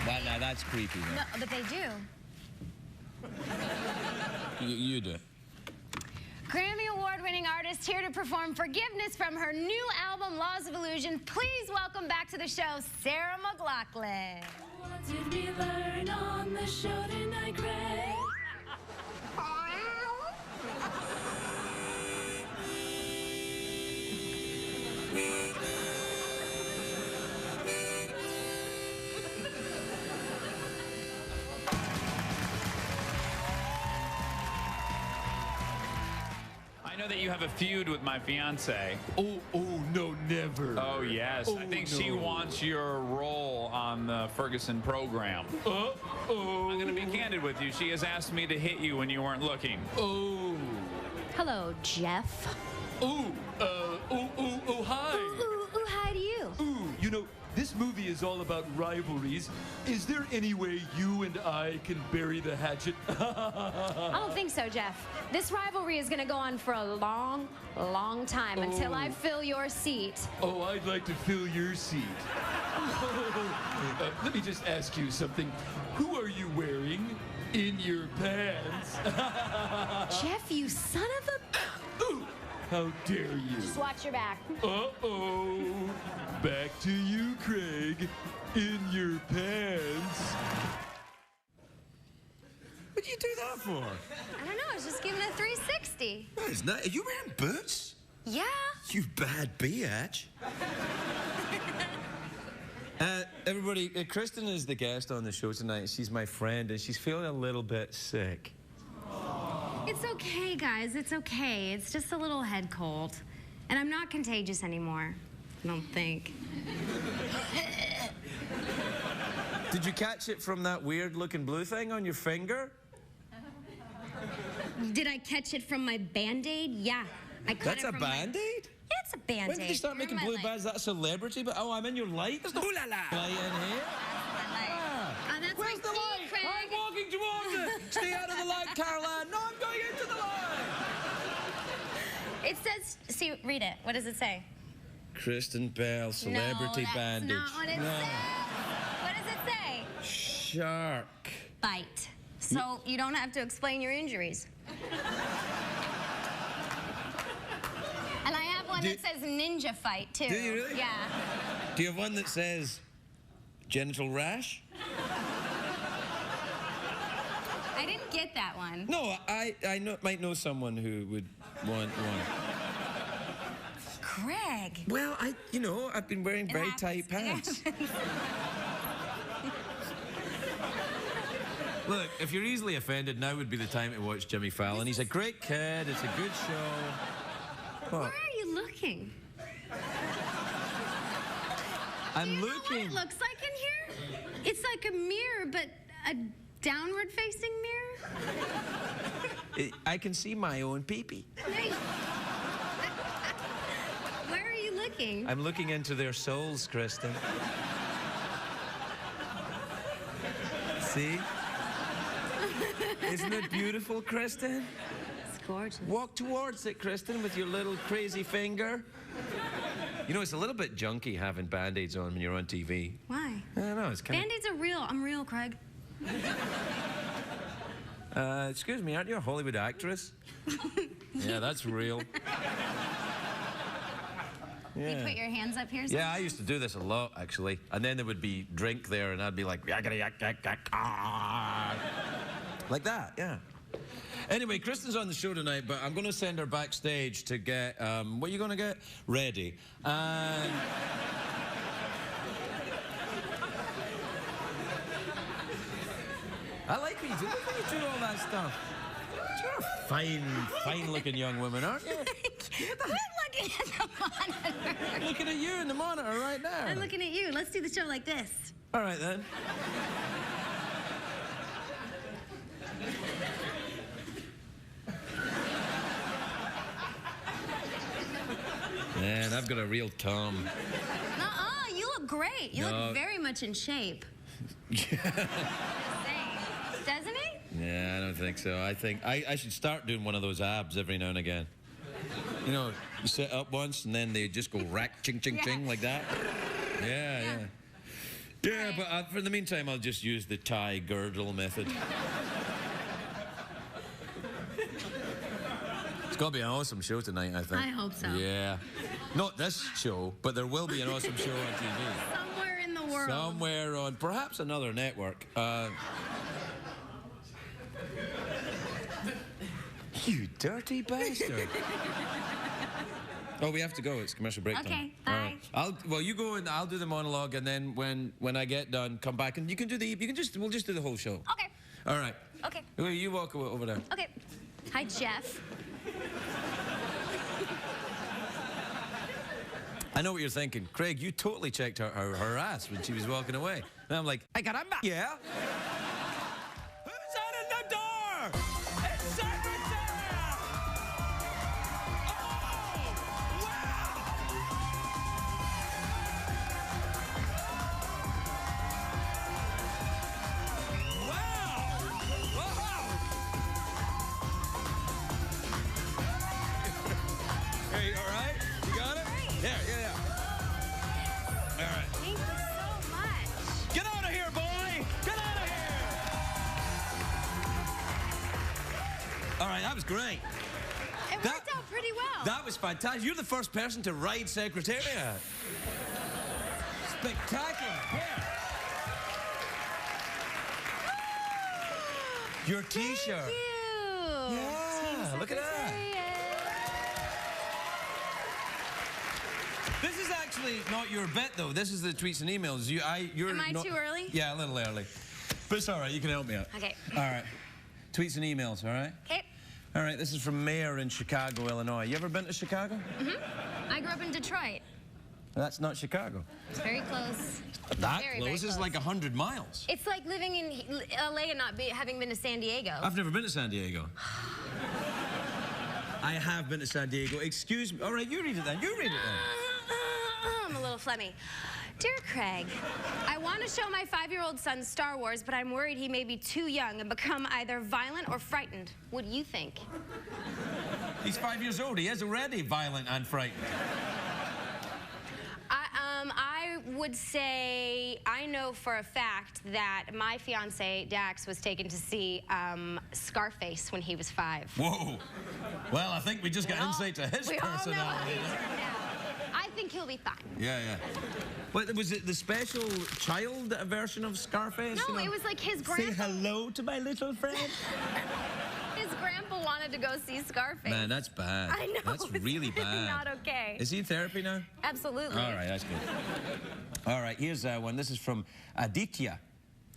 Well, now that's creepy. No, but they do. You do. Grammy Award-winning artist here to perform Forgiveness from her new album, Laws of Illusion. Please welcome back to the show, Sarah McLachlan. What did we learn on the show tonight, Craig? I know that you have a feud with my fiance. Oh, no, never. Oh, yes. I think she wants your role on the Ferguson program. I'm going to be candid with you. She has asked me to hit you when you weren't looking. Hello, Jeff. Hi. Ooh, hi to you. Ooh, you know, this movie is all about rivalries. Is there any way you and I can bury the hatchet? I don't think so, Jeff. This rivalry is going to go on for a long, long time until I fill your seat. Oh, I'd like to fill your seat. Let me just ask you something. Who are you wearing in your pants? Jeff, you son of a... How dare you? Just watch your back. Uh-oh. Back to you, Craig. In your pants. What do you do that for? I don't know, I was just giving a 360. It's not. Are you wearing boots? Yeah. You bad bitch. Everybody, Kristen is the guest on the show tonight. She's my friend, and she's feeling a little bit sick. It's okay, guys. It's okay. It's just a little head cold. And I'm not contagious anymore. I don't think. Did you catch it from that weird-looking blue thing on your finger? Did I catch it from my Band-Aid? Yeah. I caught That's it a from Band-Aid? Yeah, it's a Band-Aid. When did they start making blue bands? That's celebrity, but oh, I'm in your light. There's no light in here. That's Where's the light? Craig. I'm walking towards it. Stay out of the light, Caroline. No, I'm going into the light. It says, see, read it. What does it say? Kristen Bell, celebrity bandage. No, that's not what it says. What does it say? Shark. Bite. So you don't have to explain your injuries. And I have one that says ninja fight, too. Do you really? Yeah. Do you have one that says genital rash? I didn't get that one. No, I might know someone who would want one. Craig. Well, I've been wearing very tight pants. Look, if you're easily offended, now would be the time to watch Jimmy Fallon. He's a great kid. It's a good show. Where are you looking? I'm What looking. it looks like in here? It's like a mirror, but a downward-facing mirror. I can see my own pee-pee. Where are you looking? I'm looking into their souls, Kristen. See? Isn't it beautiful, Kristen? It's gorgeous. Walk towards it, Kristen, with your little crazy finger. You know, it's a little bit junky having Band-Aids on when you're on TV. Why? I don't know, it's kind of... Band-Aids are real. I'm real, Craig. Excuse me, aren't you a Hollywood actress? Yeah, that's real. You put your hands up here? Yeah, I used to do this a lot, actually. And then there would be drink there, and I'd be like, yak, yak, yak, yak, yak, ah. Like that, yeah. Anyway, Kristen's on the show tonight, but I'm going to send her backstage to get, what are you going to get? Ready. And... I like when you do all that stuff. You're a fine-looking young woman, aren't you? Quit looking at the monitor. Looking at you in the monitor right now. I'm looking at you. Let's do the show like this. All right, then. Man, I've got a real Tom. Nuh-uh, you look great. You look very much in shape. Doesn't he? Yeah, I don't think so. I think I should start doing one of those abs every now and again. You know, you sit up once and then they just go rack, ching, ching, ching, like that. Yeah. Yeah, but for the meantime, I'll just use the tie girdle method. It's going to be an awesome show tonight, I think. I hope so. Yeah. Not this show, but there will be an awesome show on TV. Somewhere in the world. Somewhere on perhaps another network. You dirty bastard. Oh, we have to go. It's commercial break time. Okay, bye. Well, you go and I'll do the monologue, and then when I get done, come back and we'll just do the whole show. Okay. All right. Okay. Well, you walk over there. Okay. Hi, Jeff. I know what you're thinking. Craig, you totally checked her ass when she was walking away. And I'm like, hey, caramba. Yeah? Who's out in the door? It's Ferguson! Oh, wow! Hey, all right? You got it? Yeah. All right. Thank you so much. Get out of here, boy! Get out of here! All right, that was great. It worked out pretty well. That was fantastic. You're the first person to ride Secretariat. Spectacular. Yeah. Your T-shirt. Thank you. Yeah, look at that. This is actually not your bit, though. This is the tweets and emails. Am I too early? Yeah, a little early. But it's all right. You can help me out. Okay. All right. Tweets and emails, all right? Okay. All right, this is from Mayor in Chicago, Illinois. You ever been to Chicago? Mm-hmm. I grew up in Detroit. That's not Chicago. It's very close. That very, close? very This is like 100 miles. It's like living in LA and not having been to San Diego. I've never been to San Diego. I have been to San Diego. Excuse me. All right, you read it then. You read it then. I'm a little phlegmy. Dear Craig, I want to show my 5-year-old son Star Wars, but I'm worried he may be too young and become either violent or frightened. What do you think? He's 5 years old. He is already violent and frightened. I would say I know for a fact that my fiance Dax was taken to see Scarface when he was 5. Whoa. Well, I think we just got insight to his personality. All know how he turned out. I think he'll be fine. Yeah. But was it the special child version of Scarface? No, you know? It was like his grandpa. Say hello to my little friend. His grandpa wanted to go see Scarface. Man, that's bad. I know. That's really bad. Not okay. Is he in therapy now? Absolutely. All right, that's good. All right, here's one. This is from Aditya.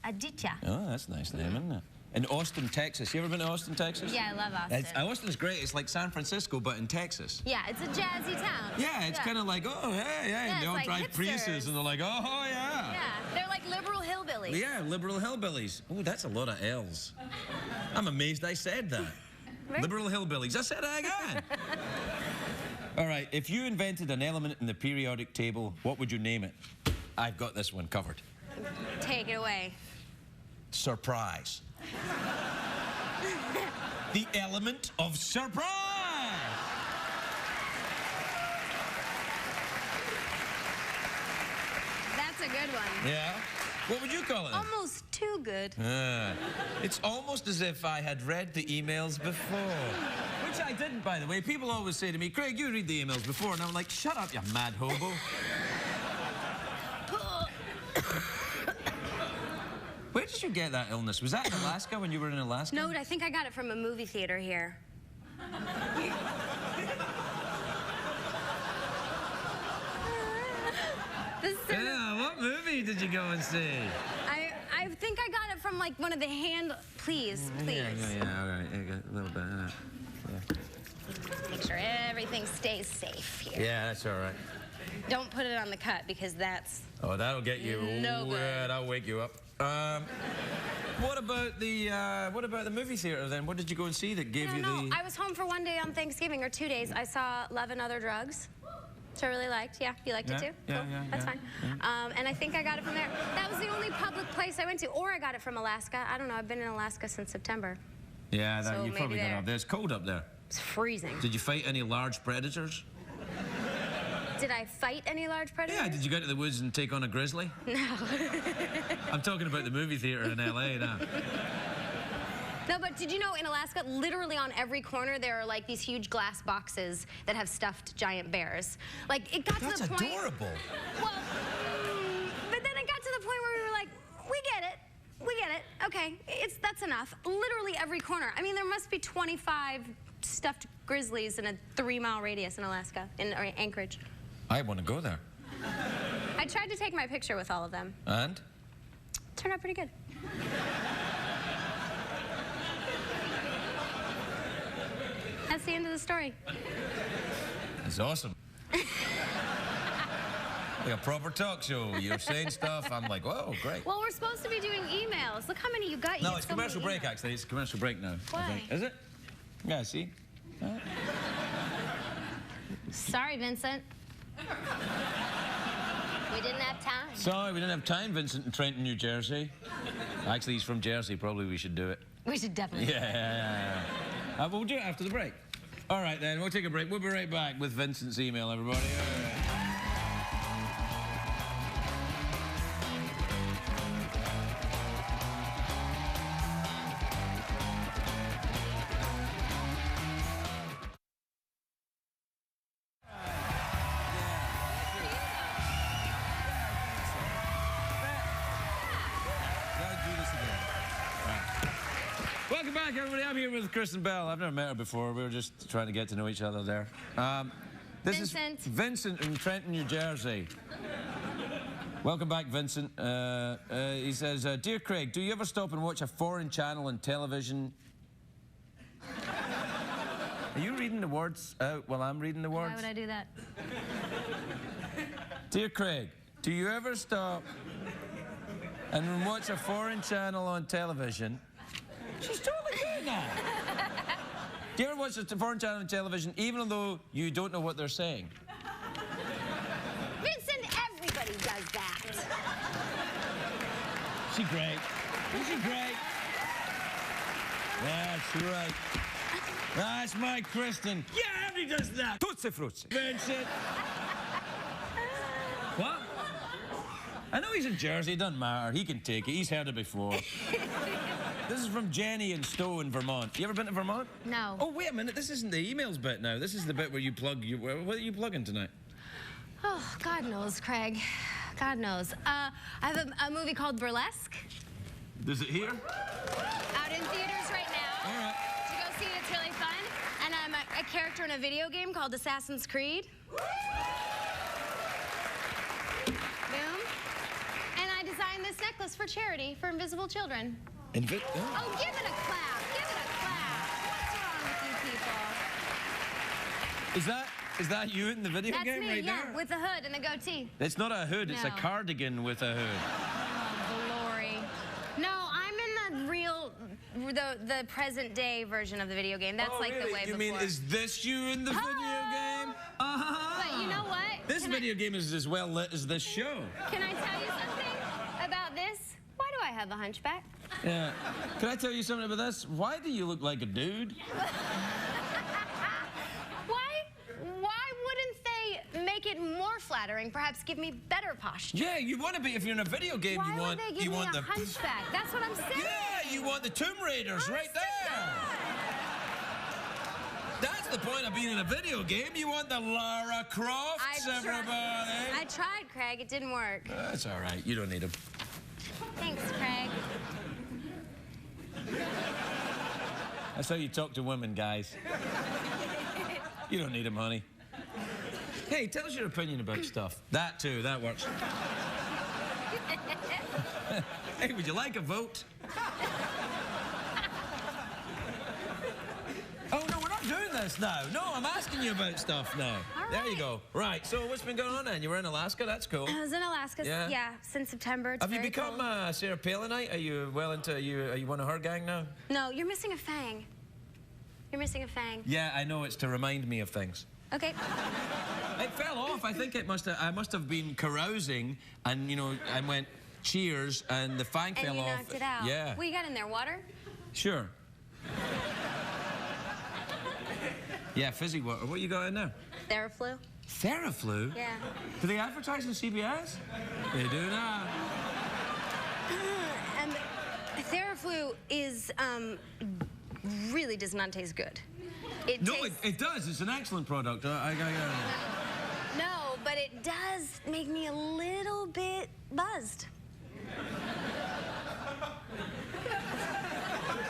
Aditya. Oh, that's a nice name, isn't it? In Austin, Texas. You ever been to Austin, Texas? Yeah, I love Austin. Austin's great. It's like San Francisco, but in Texas. Yeah, it's a jazzy town. Yeah, it's kind of like, oh, hey. Yeah, they all like drive hipsters. Priuses, and they're like, oh, yeah. Yeah, they're like liberal hillbillies. Yeah, liberal hillbillies. Oh, that's a lot of L's. I'm amazed I said that. Liberal hillbillies. I said it again. All right, if you invented an element in the periodic table, what would you name it? I've got this one covered. Take it away. Surprise. The element of surprise. That's a good one. Yeah? What would you call it? Almost too good. It's almost as if I had read the emails before. Which I didn't, by the way. People always say to me, Craig, you read the emails before. And I'm like, shut up, you mad hobo. Where did did you get that illness? Was that in Alaska when you were in Alaska? No, I think I got it from a movie theater here. Yeah, what movie did you go and see? I think I got it from like one of the hand. Please. Yeah, all right. I got a little bit. Make sure everything stays safe here. Yeah, that's all right. Don't put it on the cut because that's. Oh, that'll get you. No good. That'll wake you up. What about the movie theater then? What did you go and see that gave you the? I was home for 1 day on Thanksgiving or 2 days. I saw Love and Other Drugs, which I really liked. Yeah, you liked it too? Yeah, cool. yeah, That's fine. And I think I got it from there. That was the only public place I went to, or I got it from Alaska. I don't know. I've been in Alaska since September. Yeah, So you probably got there. it up there. It's cold up there. It's freezing. Did you fight any large predators? Did I fight any large predators? Yeah, did you go to the woods and take on a grizzly? No. I'm talking about the movie theater in LA now. No, but did you know in Alaska, literally on every corner, there are like these huge glass boxes that have stuffed giant bears. Like, it got to the point... That's adorable. Well, but then it got to the point where we were like, we get it. We get it. Okay, that's enough. Literally every corner. I mean, there must be 25 stuffed grizzlies in a 3-mile radius in Alaska, in Anchorage. I want to go there. I tried to take my picture with all of them. And? Turned out pretty good. That's the end of the story. It's awesome. Like a proper talk show. You're saying stuff. I'm like, whoa, great. Well, we're supposed to be doing emails. Look how many you got. No, it's commercial break, actually. It's commercial break now. Why? I think. Is it? Yeah, see? Sorry, Vincent. We didn't have time. Sorry, we didn't have time, Vincent, in Trenton, New Jersey. Actually, he's from Jersey. Probably we should do it. We should definitely. Yeah. We'll do it after the break. All right, then. We'll take a break. We'll be right back with Vincent's email, everybody. All right. Welcome back, everybody. I'm here with Kristen Bell. I've never met her before. We were just trying to get to know each other there. This Vincent. is Vincent in Trenton, New Jersey. Welcome back, Vincent. He says, Dear Craig, do you ever stop and watch a foreign channel on television? Are you reading the words out while I'm reading the words? Why would I do that? Dear Craig, do you ever stop and watch a foreign channel on television? She's totally doing that. Do you ever watch a foreign channel on television even though you don't know what they're saying? Vincent, everybody does that. She's great. Isn't she great? That's right. That's my Kristen. Yeah, everybody does that. Tutsi frutsi. Vincent. What? I know he's in Jersey. It doesn't matter. He can take it. He's heard it before. This is from Jenny in Stowe in Vermont. You ever been to Vermont? No. Oh, wait a minute. This isn't the emails bit now. This is the bit where you plug... What are you plugging tonight? Oh, God knows, Craig. God knows. I have a movie called Burlesque. Is it here? Out in theaters right now. All right. To go see it. It's really fun. And I'm a character in a video game called Assassin's Creed. Boom. And I designed this necklace for charity for invisible children. Oh, give it a clap. Give it a clap. What's wrong with you people? Is that you in the video That's game me, right yeah, there? with the hood and the goatee. It's not a hood. It's a No. cardigan with a hood. Oh, glory. No, I'm in the real, the present day version of the video game. That's like really? the way You before. mean, is this you in the video game? But you know what? This video game is as well lit as this show. Can I tell you something about this? Why do I have a hunchback? Yeah. Can I tell you something about this? Why do you look like a dude? Why wouldn't they make it more flattering? Perhaps give me better posture. Yeah, you want to be, if you're in a video game, Why you want, would they give you me want a the hunchback? That's what I'm saying. Yeah, you want the Tomb Raiders right there. That's the point of being in a video game. You want the Lara Crofts, everybody. I tried, Craig. It didn't work. That's all right. You don't need them. Thanks, Craig. That's how you talk to women, guys. You don't need them, honey. Hey, tell us your opinion about stuff. That too, that works. Hey, would you like a vote? Oh, no, we're not doing this now. No, I'm asking you about stuff now. All There you right. go. Right, so what's been going on then? You were in Alaska? That's cool. I was in Alaska, Yeah. since September. It's Have you very become cold. Sarah Palinite? Are you well into, are you one of her gang now? No, you're missing a fang. You're missing a fang. Yeah, I know, it's to remind me of things. Okay. It fell off. I think I must have been carousing and, you know, I went, cheers, and the fang And fell you off. knocked it out. Yeah. What you got in there, water? Sure. Yeah, fizzy water. What you got in there? Theraflu? Theraflu? Yeah. Do they advertise on CBS? They do now. And Theraflu is, really does not taste good. No, it does. It's an excellent product. No, but it does make me a little bit buzzed.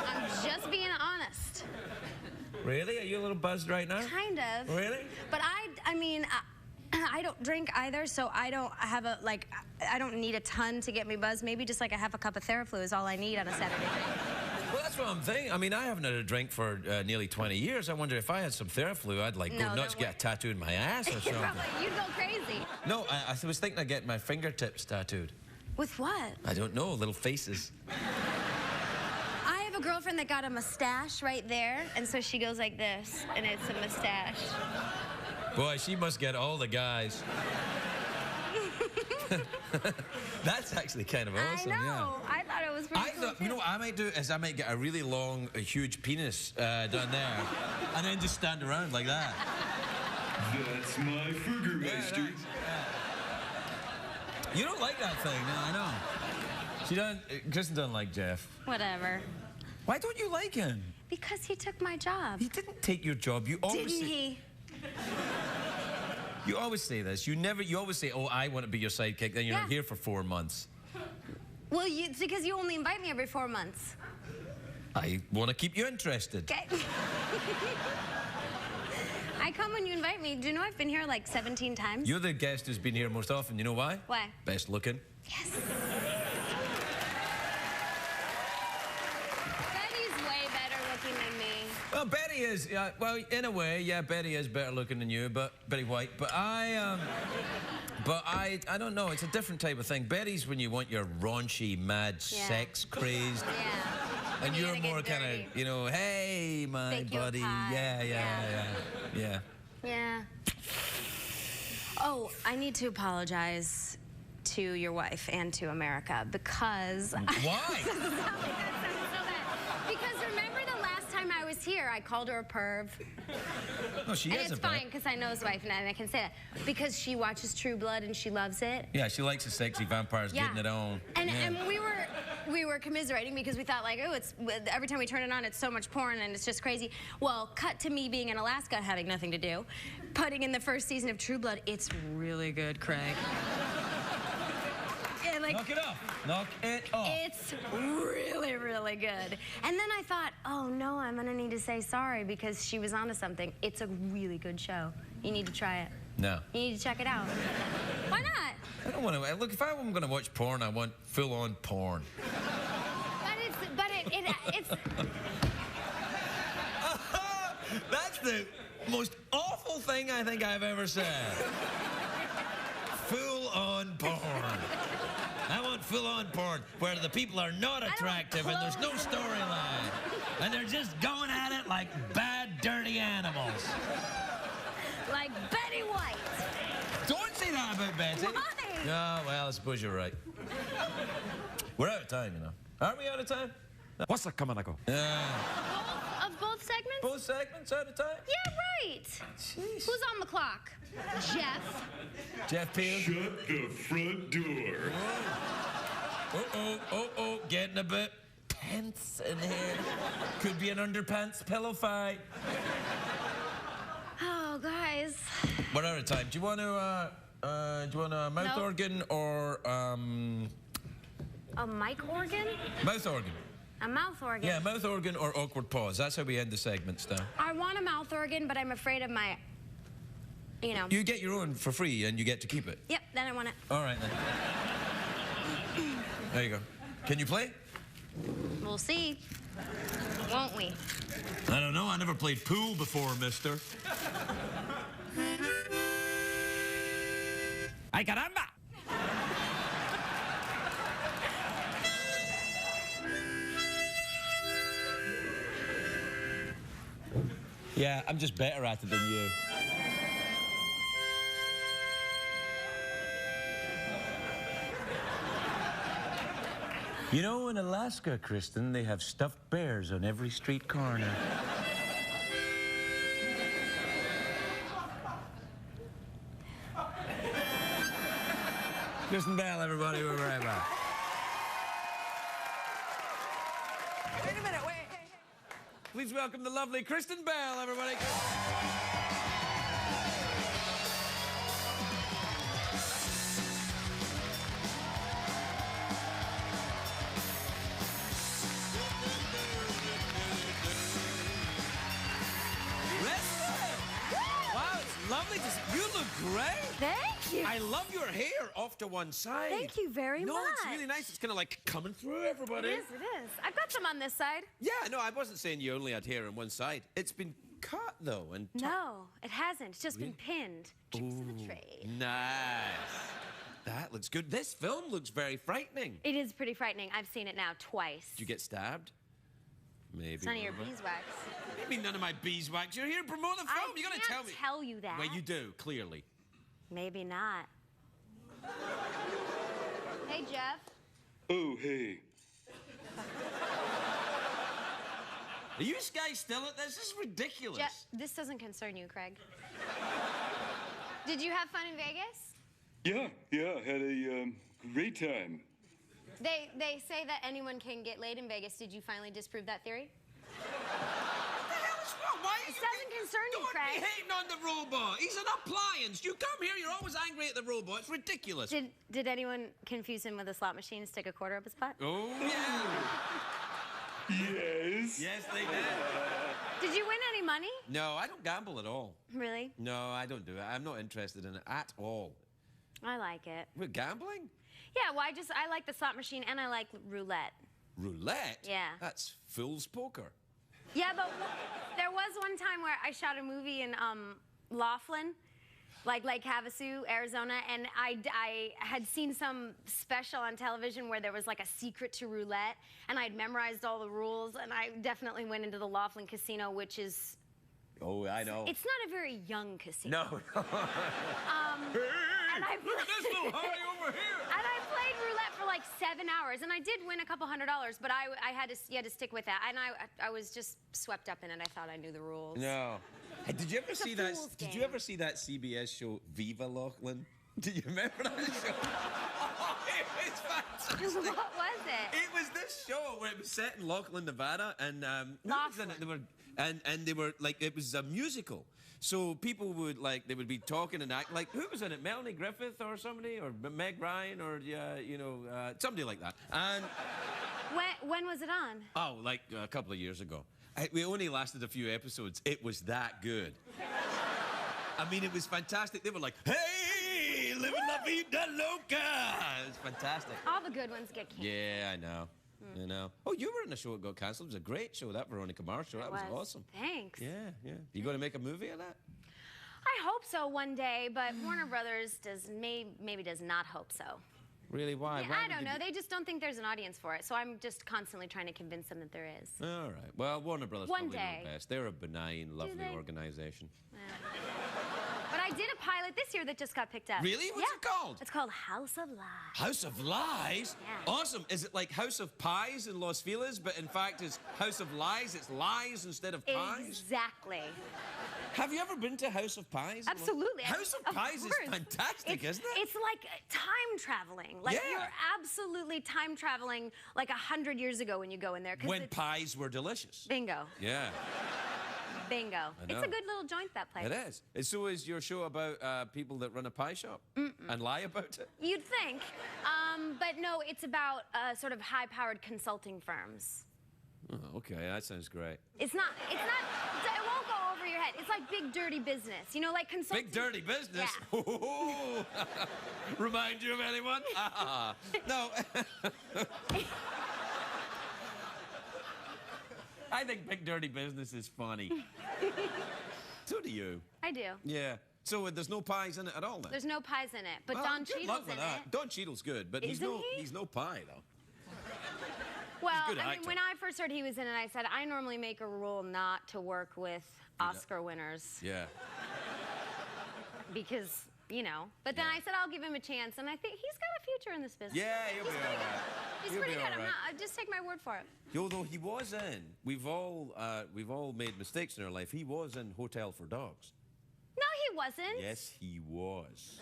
I'm just being honest. Really? Are you a little buzzed right now? Kind of. Really? But I mean, I don't drink either, so I don't have I don't need a ton to get me buzzed. Maybe just like a half a cup of Theraflu is all I need on a Saturday night. Well, that's what I'm thinking. I mean, I haven't had a drink for nearly 20 years. I wonder if I had some Theraflu, I'd like go nuts, get a tattoo in my ass or something. You'd go crazy. No, I was thinking of getting my fingertips tattooed. With what? I don't know, little faces. I have a girlfriend that got a mustache right there, and so she goes like this, and it's a mustache. Boy, she must get all the guys. That's actually kind of awesome, I know. yeah. I thought it was pretty cool. You know what I might do is I might get a really long, a huge penis down there, and then just stand around like that. That's my Ferguson. You don't like that thing, no, I know. She don't. Kristen doesn't like Jeff. Whatever. Why don't you like him? Because he took my job. He didn't take your job. You always Didn't say, he? You always say this. You always say, "Oh, I want to be your sidekick." Then you're not here for 4 months. Well, it's because you only invite me every 4 months. I want to keep you interested. Okay. I come when you invite me. Do you know I've been here like 17 times? You're the guest who's been here most often. You know why? Why? Best looking. Yes. Betty's way better looking than me. Well, Betty is. Well, in a way, yeah, Betty is better looking than you, but Betty White. But I don't know. It's a different type of thing. Betty's when you want your raunchy, mad, sex crazed. Yeah. And You you're gotta more get kind of, you know, hey, my Bake you a buddy. pie. Yeah. Yeah. Oh, I need to apologize to your wife and to America because... Why? Because remember the last time I was here, I called her a perv. No, she and is it's a perv. fine because I know his wife and I can say that. Because she watches True Blood and she loves it. Yeah, she likes the sexy vampires getting it on. And we were commiserating because we thought like, oh, it's every time we turn it on, it's so much porn and it's just crazy. Well, cut to me being in Alaska having nothing to do, putting in the first season of True Blood. It's really good, Craig. Like, knock it off. Knock it off. It's really, really good. And then I thought, oh no, I'm gonna need to say sorry because she was onto something. It's a really good show. You need to try it. No. You need to check it out. Why not? I don't want to. Look, if I'm going to watch porn, I want full-on porn. But it's. That's the most awful thing I think I've ever said. Full-on porn. I want full-on porn where the people are not attractive and there's no storyline. And they're just going at it like bad, dirty animals. Like Betty White. Don't say that about Betty. Why? Oh, well, I suppose you're right. We're out of time, you know. Aren't we out of time? What's a Kamanako? Of both segments? Both segments out of time? Yeah, right. Jeez. Who's on the clock? Jeff. Jeff Peel. Shut the front door. Oh, getting a bit tense in here. Could be an underpants pillow fight. Oh, guys. We're out of time. Do you want to mouth organ or A mic organ? mouth organ? A mouth organ. Yeah, mouth organ or awkward pause. That's how we end the segments now. I want a mouth organ, but I'm afraid of my, you know. You get your own for free and you get to keep it. Yep, then I want it. All right, then. There you go. Can you play? We'll see. Won't we? I don't know. I never played pool before, mister. Ay, caramba! Yeah, I'm just better at it than you. You know, in Alaska, Kristen, they have stuffed bears on every street corner. Kristen Bell, everybody, we're right back. Wait a minute, wait, hey. Please welcome the lovely Kristen Bell, everybody. Wow, it's lovely to see. You look great. Thank you. I love your hair off to one side. Thank you very much. No, it's really nice. It's kind of like coming through everybody. It is. I've got some on this side. Yeah, no, I wasn't saying you only had hair on one side. It's been cut, though, and... No, it hasn't. It's just been pinned. Tricks of the trade. Nice. That looks good. This film looks very frightening. It is pretty frightening. I've seen it now twice. Did you get stabbed? Maybe. It's none of your beeswax. What do you mean none of my beeswax? You're here to promote the film. You're going to tell me. I can't tell you that. Well, you do, clearly. Maybe not. Hey, Jeff. Oh, hey. Are you guys still at this? This is ridiculous. Jeff, this doesn't concern you, Craig. Did you have fun in Vegas? Yeah, I had a great time. They say that anyone can get laid in Vegas. Did you finally disprove that theory? What the hell is wrong? Why are It you... doesn't concern you, Craig. Don't be hating on the robot. He's an appliance. You come here, you're always angry at the robot. It's ridiculous. Did anyone confuse him with a slot machine and stick a quarter up his butt? Oh, yeah. Yes. Yes, they did. Did you win any money? No, I don't gamble at all. Really? No, I don't do it. I'm not interested in it at all. I like it. We're gambling? Yeah, well, I like the slot machine and I like roulette. Roulette? Yeah. That's fool's poker. Yeah, but there was one time where I shot a movie in Laughlin, like Lake Havasu, Arizona, and I had seen some special on television where there was like a secret to roulette, and I'd memorized all the rules, and I definitely went into the Laughlin Casino, which is... Oh, I know. It's not a very young casino. No. And I look at this little hottie over here. And I played roulette for like 7 hours, and I did win a couple $100s, but you had to stick with that. And I was just swept up in it. I thought I knew the rules. No. Hey, did you ever see that? fool's Did you game. ever see that CBS show Viva Laughlin? Do you remember that show? Oh, it was fantastic. What was it? It was this show where it was set in Laughlin, Nevada, and who was in it? They were, and they were like, it was a musical. So people would they would be talking and act like, who was in it? Melanie Griffith or somebody, or Meg Ryan, or somebody like that. And When was it on? oh, like a couple of years ago. We only lasted a few episodes. It was that good. I mean, it was fantastic. They were like, hey, living la vida loca. It's fantastic. All the good ones get canceled. Yeah, I know. I know. Oh, you were in a show that got cancelled. It was a great show, that Veronica Mars show. That was awesome. Thanks. Yeah. You going to make a movie of that? I hope so one day, but Warner Brothers maybe does not hope so. Really? Why? Yeah, I don't know. They just don't think there's an audience for it, so I'm just constantly trying to convince them that there is. All right. Well, Warner Brothers One probably day. know best. They're a benign, lovely they? organization. But I did a pilot this year that just got picked up. Really? What's it called? It's called House of Lies. House of Lies? Yeah. Awesome. Is it like House of Pies in Los Feliz, but in fact it's House of Lies? It's lies instead of pies? Exactly. Have you ever been to House of Pies? Absolutely. House of Pies is fantastic, isn't it? It's like time traveling. Like you're absolutely time traveling like 100 years ago when you go in there. When pies were delicious. Bingo. Yeah. Bingo. I know. It's a good little joint, that place. It is. And so is your show about people that run a pie shop and lie about it? You'd think. But no, it's about sort of high-powered consulting firms. Oh, okay, that sounds great. It won't go over your head. It's like big dirty business. You know, like consulting. Big dirty business? Yeah. Remind you of anyone? No. I think big dirty business is funny. So do you. I do. Yeah. So there's no pies in it at all then? There's no pies in it, but Well, Don good luck Cheadle's with in that. it. Don Cheadle's good, but he's no pie though. Well, He's a good I mean, actor. when I first heard he was in it, I said, I normally make a rule not to work with Oscar winners Yeah. because, you know. But then I said, I'll give him a chance, and I think he's got a future in this business. Yeah, he'll be all right. He's He'll pretty be good. all right. I just take my word for it. Although he was in, we've all made mistakes in our life. He was in Hotel for Dogs. No, he wasn't. Yes, he was.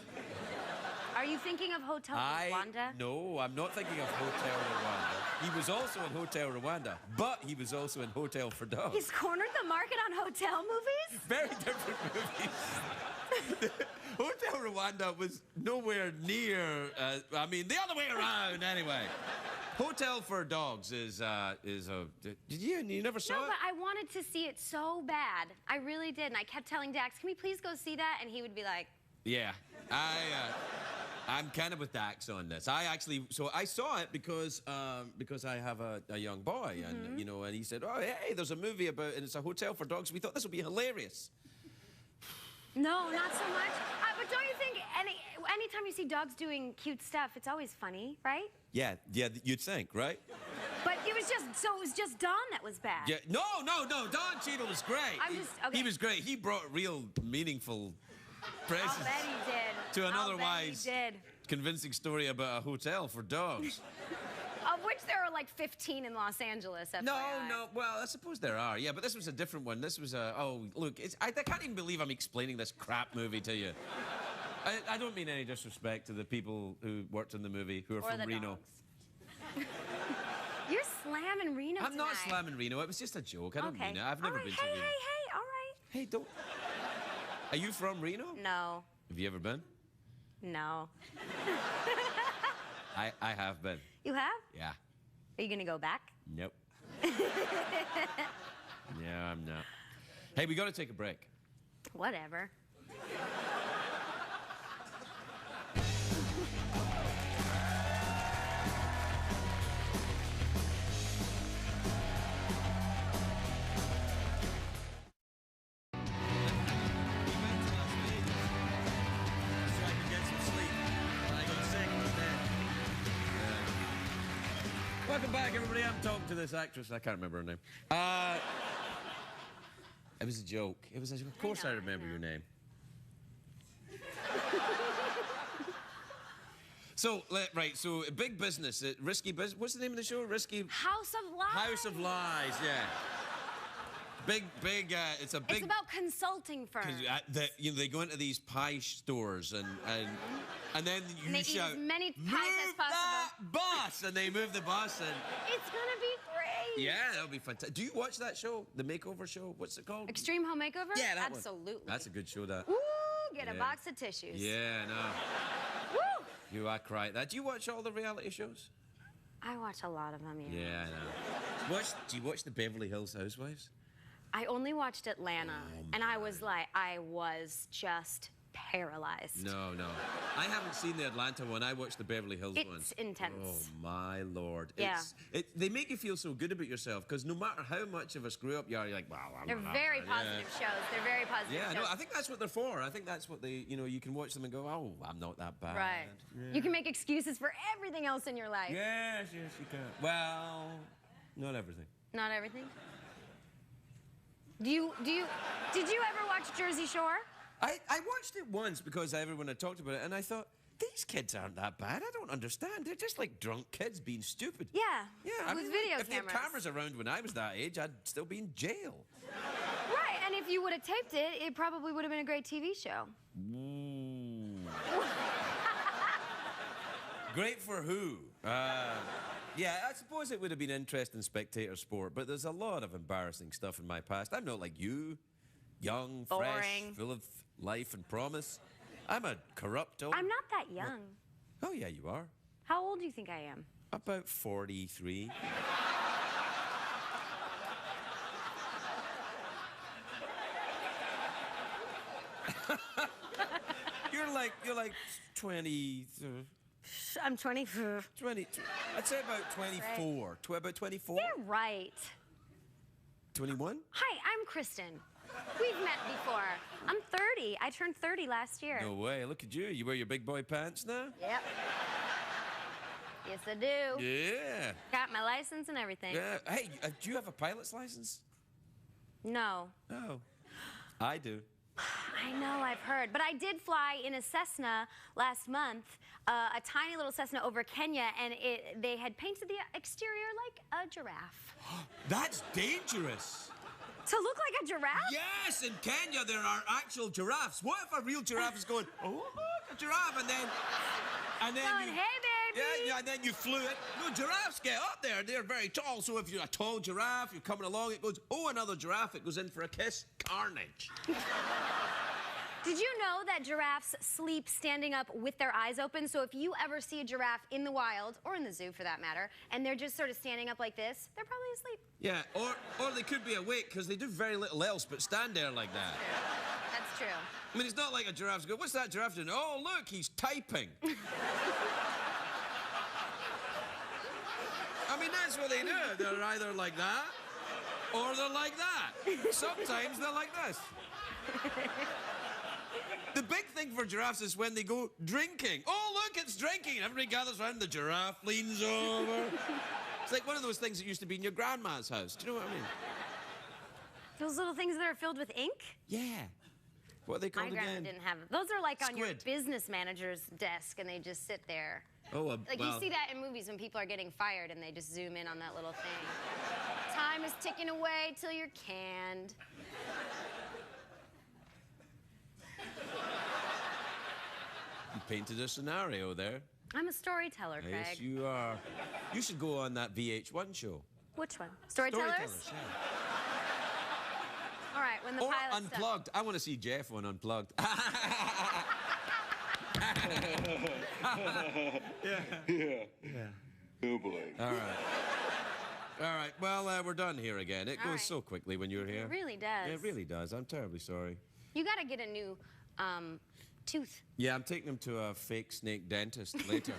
Are you thinking of Hotel Rwanda? No, I'm not thinking of Hotel Rwanda. He was also in Hotel Rwanda, but he was also in Hotel for Dogs. He's cornered the market on hotel movies? Very different movies. Hotel Rwanda was nowhere near. I mean, the other way around, anyway. Hotel for Dogs is a. Did you never saw No, it? but I wanted to see it so bad. I really did, and I kept telling Dax, "Can we please go see that?" And he would be like, Yeah, I'm kind of with Dax on this. I saw it because I have a young boy, and you know, and he said, "Oh, hey, there's a movie about, and it's a hotel for dogs." We thought this would be hilarious. No, not so much. But don't you think anytime you see dogs doing cute stuff, it's always funny, right? Yeah, you'd think, right? But it was just Don that was bad. Yeah, no. Don Cheadle was great. Okay. He was great. He brought real meaningful presence I'll bet he did. to an I'll otherwise bet he did. convincing story about a hotel for dogs. Of which there are like 15 in Los Angeles. FYI. No. Well, I suppose there are. Yeah, but this was a different one. This was a. Oh, look, I can't even believe I'm explaining this crap movie to you. I don't mean any disrespect to the people who worked in the movie who are Or from the Reno. dogs. You're slamming Reno I'm not tonight. slamming Reno. It was just a joke. I don't Okay. mean it. I've never All right. been to Reno. Hey, all right. Hey, don't. Are you from Reno? No. Have you ever been? No. I have been. You have? Yeah. Are you gonna go back? Nope. Yeah, I'm not. Hey, we got to take a break. Whatever. Welcome back, everybody. I'm talking to this actress. I can't remember her name. It was a joke. It was. Of course, I remember your name. So, right. So, big business, risky business. What's the name of the show? Risky. House of Lies. House of Lies. Yeah. Big. It's a big. It's about consulting firms. They go into these pie stores and then you And they shout, eat as many pies "Move as possible." that bus!" And they move the bus and. It's gonna be great. Yeah, that'll be fantastic. Do you watch that show, the makeover show? What's it called? Extreme Home Makeover? Yeah, that one. Absolutely. That's a good show. That. Ooh, get a Yeah. box of tissues. Yeah, no. Woo! You are right. That. Do you watch all the reality shows? I watch a lot of them. Yeah, I know. Do you watch the Beverly Hills Housewives? I only watched Atlanta, and I was just paralyzed. No. I haven't seen the Atlanta one. I watched the Beverly Hills one. It's intense. Oh, my Lord. Yeah. They make you feel so good about yourself, because no matter how much of a screw-up you are, you're like, well, I'm They're not very that. positive shows. They're very positive Yeah, shows. no, I think that's what they're for. I think that's what they, you can watch them and go, oh, I'm not that bad. Right. Yeah. You can make excuses for everything else in your life. Yes, you can. Well, not everything. Not everything. Did you ever watch Jersey Shore? I watched it once because everyone had talked about it, and I thought, these kids aren't that bad. I don't understand. They're just like drunk kids being stupid. Yeah. Yeah. With video if they had cameras. cameras around when I was that age, I'd still be in jail. Right, and if you would have taped it, it probably would have been a great TV show. Great for who? Yeah, I suppose it would have been interesting spectator sport, but there's a lot of embarrassing stuff in my past. I'm not like you, young, fresh, Boring. full of life and promise. I'm a corrupt old... I'm not that young. Oh, yeah, you are. How old do you think I am? About 43. You're like 20. I'm 24. 20. I'd say about 24. About 24? You're right. 21? Hi, I'm Kristen. We've met before. I'm 30. I turned 30 last year. No way. Look at you. You wear your big boy pants now? Yep. Yes, I do. Yeah. Got my license and everything. Yeah. Hey, do you have a pilot's license? No. No. I do. I know, I've heard. But I did fly in a Cessna last month, a tiny little Cessna over Kenya, and they had painted the exterior like a giraffe. That's dangerous. To look like a giraffe? Yes, in Kenya there are actual giraffes. What if a real giraffe is going, oh, look, a giraffe, and then going, you, hey, baby. yeah, and then you flew it. No, giraffes get up there. They're very tall. So if you're a tall giraffe, you're coming along, it goes, oh, another giraffe. It goes in for a kiss. Carnage. Did you know that giraffes sleep standing up with their eyes open? So if you ever see a giraffe in the wild, or in the zoo for that matter, and they're just sort of standing up like this, they're probably asleep. Yeah, or they could be awake because they do very little else but stand there like that. That's true. I mean, it's not like a giraffe's going, what's that giraffe doing? Oh, look, he's typing. I mean, that's what they do. They're either like that, or they're like that. Sometimes they're like this. The big thing for giraffes is when they go drinking. Oh, look, it's drinking. Everybody gathers around, the giraffe leans over. It's like one of those things that used to be in your grandma's house. Do you know what I mean? Those little things that are filled with ink? Yeah. What are they called My grandma again? didn't have them. Those are like on your Squid. business manager's desk, and they just sit there. Oh, Like well. you see that in movies when people are getting fired, and they just zoom in on that little thing. Time is ticking away till you're canned. You painted a scenario there. I'm a storyteller, Craig. Yes, you are. You should go on that VH1 show. Which one? Storytellers? Yeah. All right, when the Or pilot Unplugged. I want to see Jeff on Unplugged. Yeah. Oh boy. All right. All right. Well, we're done here again. It All goes right. so quickly when you're here. It really does. Yeah, it really does. I'm terribly sorry. You gotta get a new tooth. Yeah, I'm taking him to a fake snake dentist later.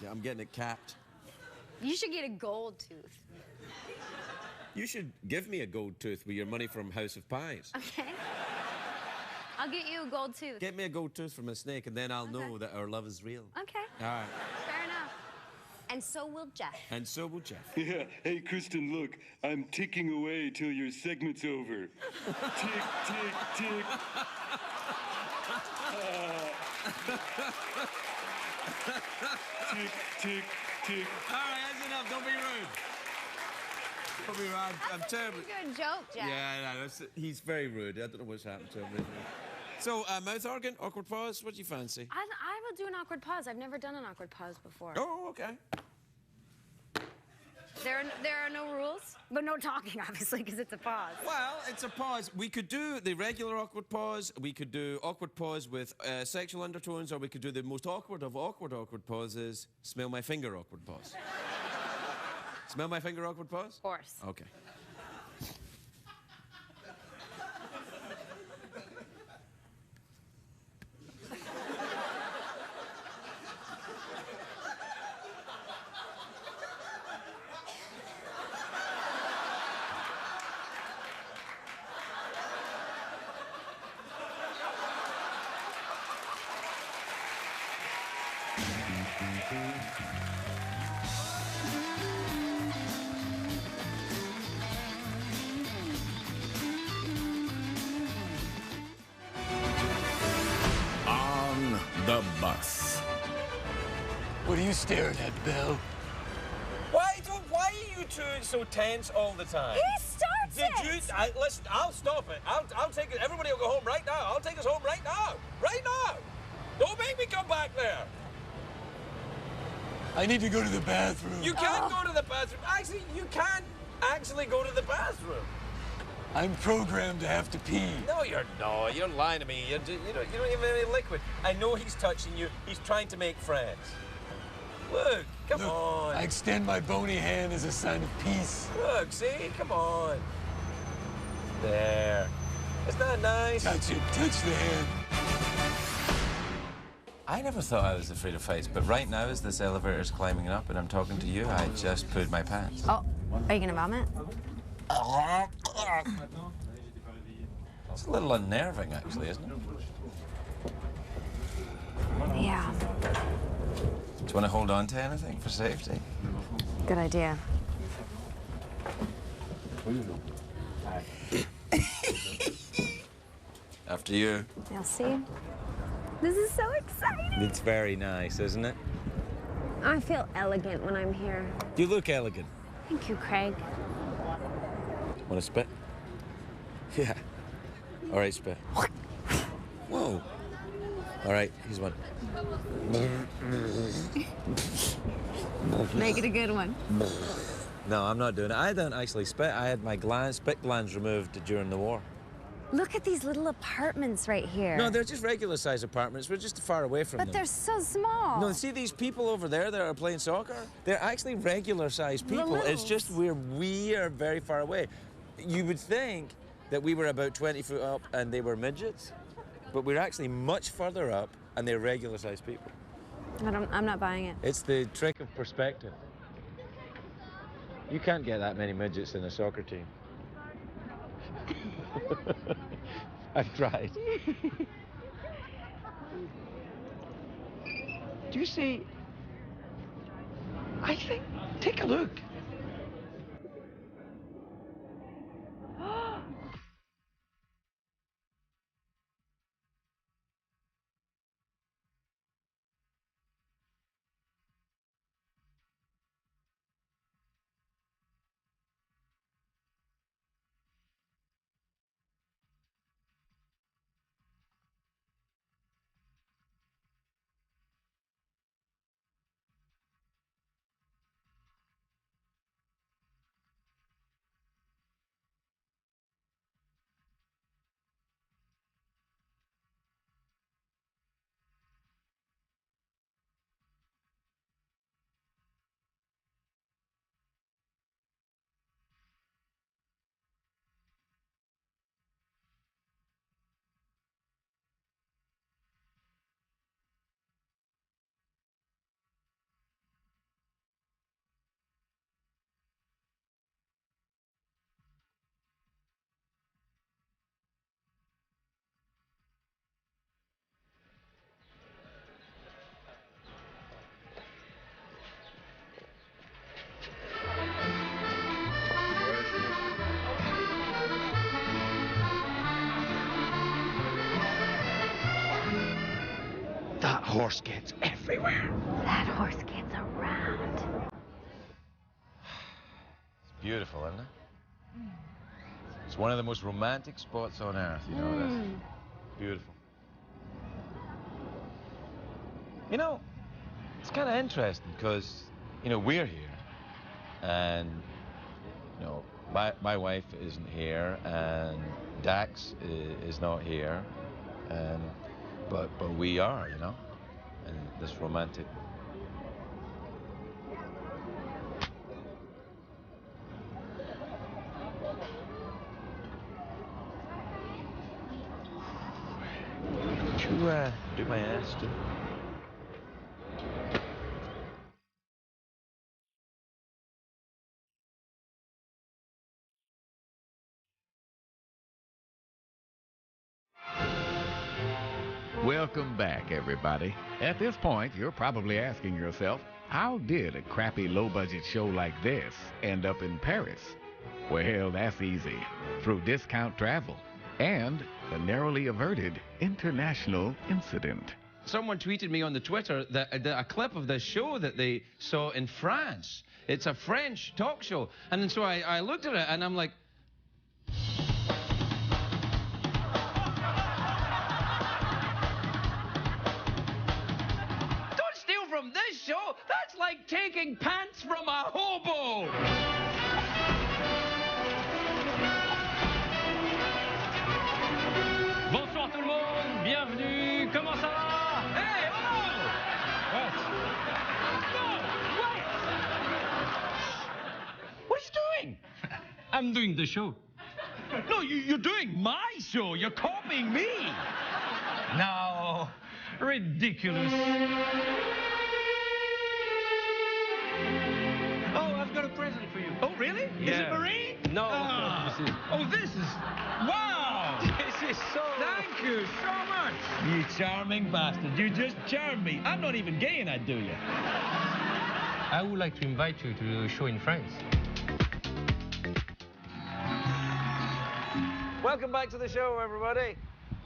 Yeah, I'm getting it capped. You should get a gold tooth. You should give me a gold tooth with your money from House of Pies. Okay. I'll get you a gold tooth. Get me a gold tooth from a snake, and then I'll know that our love is real. Okay. All right. Fair enough. And so will Jeff. And so will Jeff. Yeah. Hey, Kristen, look. I'm ticking away till your segment's over. Tick, tick, tick. Tick, tick, tick. All right, that's enough. Don't be rude. Don't be rude. I'm terribly... Good joke, Jeff. Yeah, no, he's very rude. I don't know what's happened to him. So, mouth organ, awkward pause, what do you fancy? I will do an awkward pause. I've never done an awkward pause before. Oh, okay. There are no rules, but no talking, obviously, because it's a pause. Well, it's a pause. We could do the regular awkward pause, we could do awkward pause with sexual undertones, or we could do the most awkward of awkward pauses, smell my finger awkward pause. Smell my finger awkward pause? Of course. Okay. On the bus. What are you staring at, Belle? Why are you two so tense all the time? He starts it! Listen, I'll stop it. I'll take it. Everybody will go home right now. I'll take us home right now. Right now. Don't make me come back there. I need to go to the bathroom. You can't go to the bathroom. Actually, you can't actually go to the bathroom. I'm programmed to have to pee. No, you're not. You're lying to me. You don't even have any liquid. I know he's touching you. He's trying to make friends. Look, come on. I extend my bony hand as a sign of peace. Look, see? Come on. There. Isn't that nice? Touch it. Touch the hand. I never thought I was afraid of heights, but right now, as this elevator's climbing up and I'm talking to you, I just pooed my pants. Oh, are you gonna vomit? It's a little unnerving, actually, isn't it? Yeah, Do you want to hold on to anything for safety? good idea. After you. You'll see. This is so exciting. It's very nice, isn't it? I feel elegant when I'm here. You look elegant. Thank you, Craig. Want to spit? Yeah. All right, spit. Whoa. All right, here's one. Make it a good one. No, I'm not doing it. I don't actually spit. I had my spit glands removed during the war. Look at these little apartments right here. No, they're just regular size apartments. We're just far away from them. But they're so small. No, see these people over there that are playing soccer? They're actually regular sized people. It's just we are very far away. You would think that we were about 20 foot up and they were midgets, but we're actually much further up and they're regular sized people. I'm not buying it. It's the trick of perspective. You can't get that many midgets in a soccer team. I've tried. Do you see? I think, take a look. That horse gets everywhere. That horse gets around. It's beautiful, isn't it? It's one of the most romantic spots on earth, you know this. Beautiful. You know, it's kind of interesting because, you know, we're here and, you know, my wife isn't here and Dax is not here, and but we are, you know, and this romantic. Could you do my ass too? Welcome back, everybody. At this point, you're probably asking yourself, how did a crappy low-budget show like this end up in Paris? Well, that's easy. Through discount travel and a narrowly averted international incident. Someone tweeted me on the Twitter that a clip of this show that they saw in France. It's a French talk show. And then so I looked at it and I'm like, don't steal from this show. That's like taking pants from a hobo. Bonsoir tout le monde, bienvenue, comment ça va? Hey, oh! What? No, wait! What are you doing? I'm doing the show. No, you're doing my show. You're copying me. No, ridiculous. Oh, I've got a present for you. Oh, really? Yeah. Is it Marie? No. Oh, this is... Wow! This is so... Thank you so much. You charming bastard. You just charm me. I'm not even gay and I do you. I would like to invite you to a show in France. Welcome back to the show, everybody.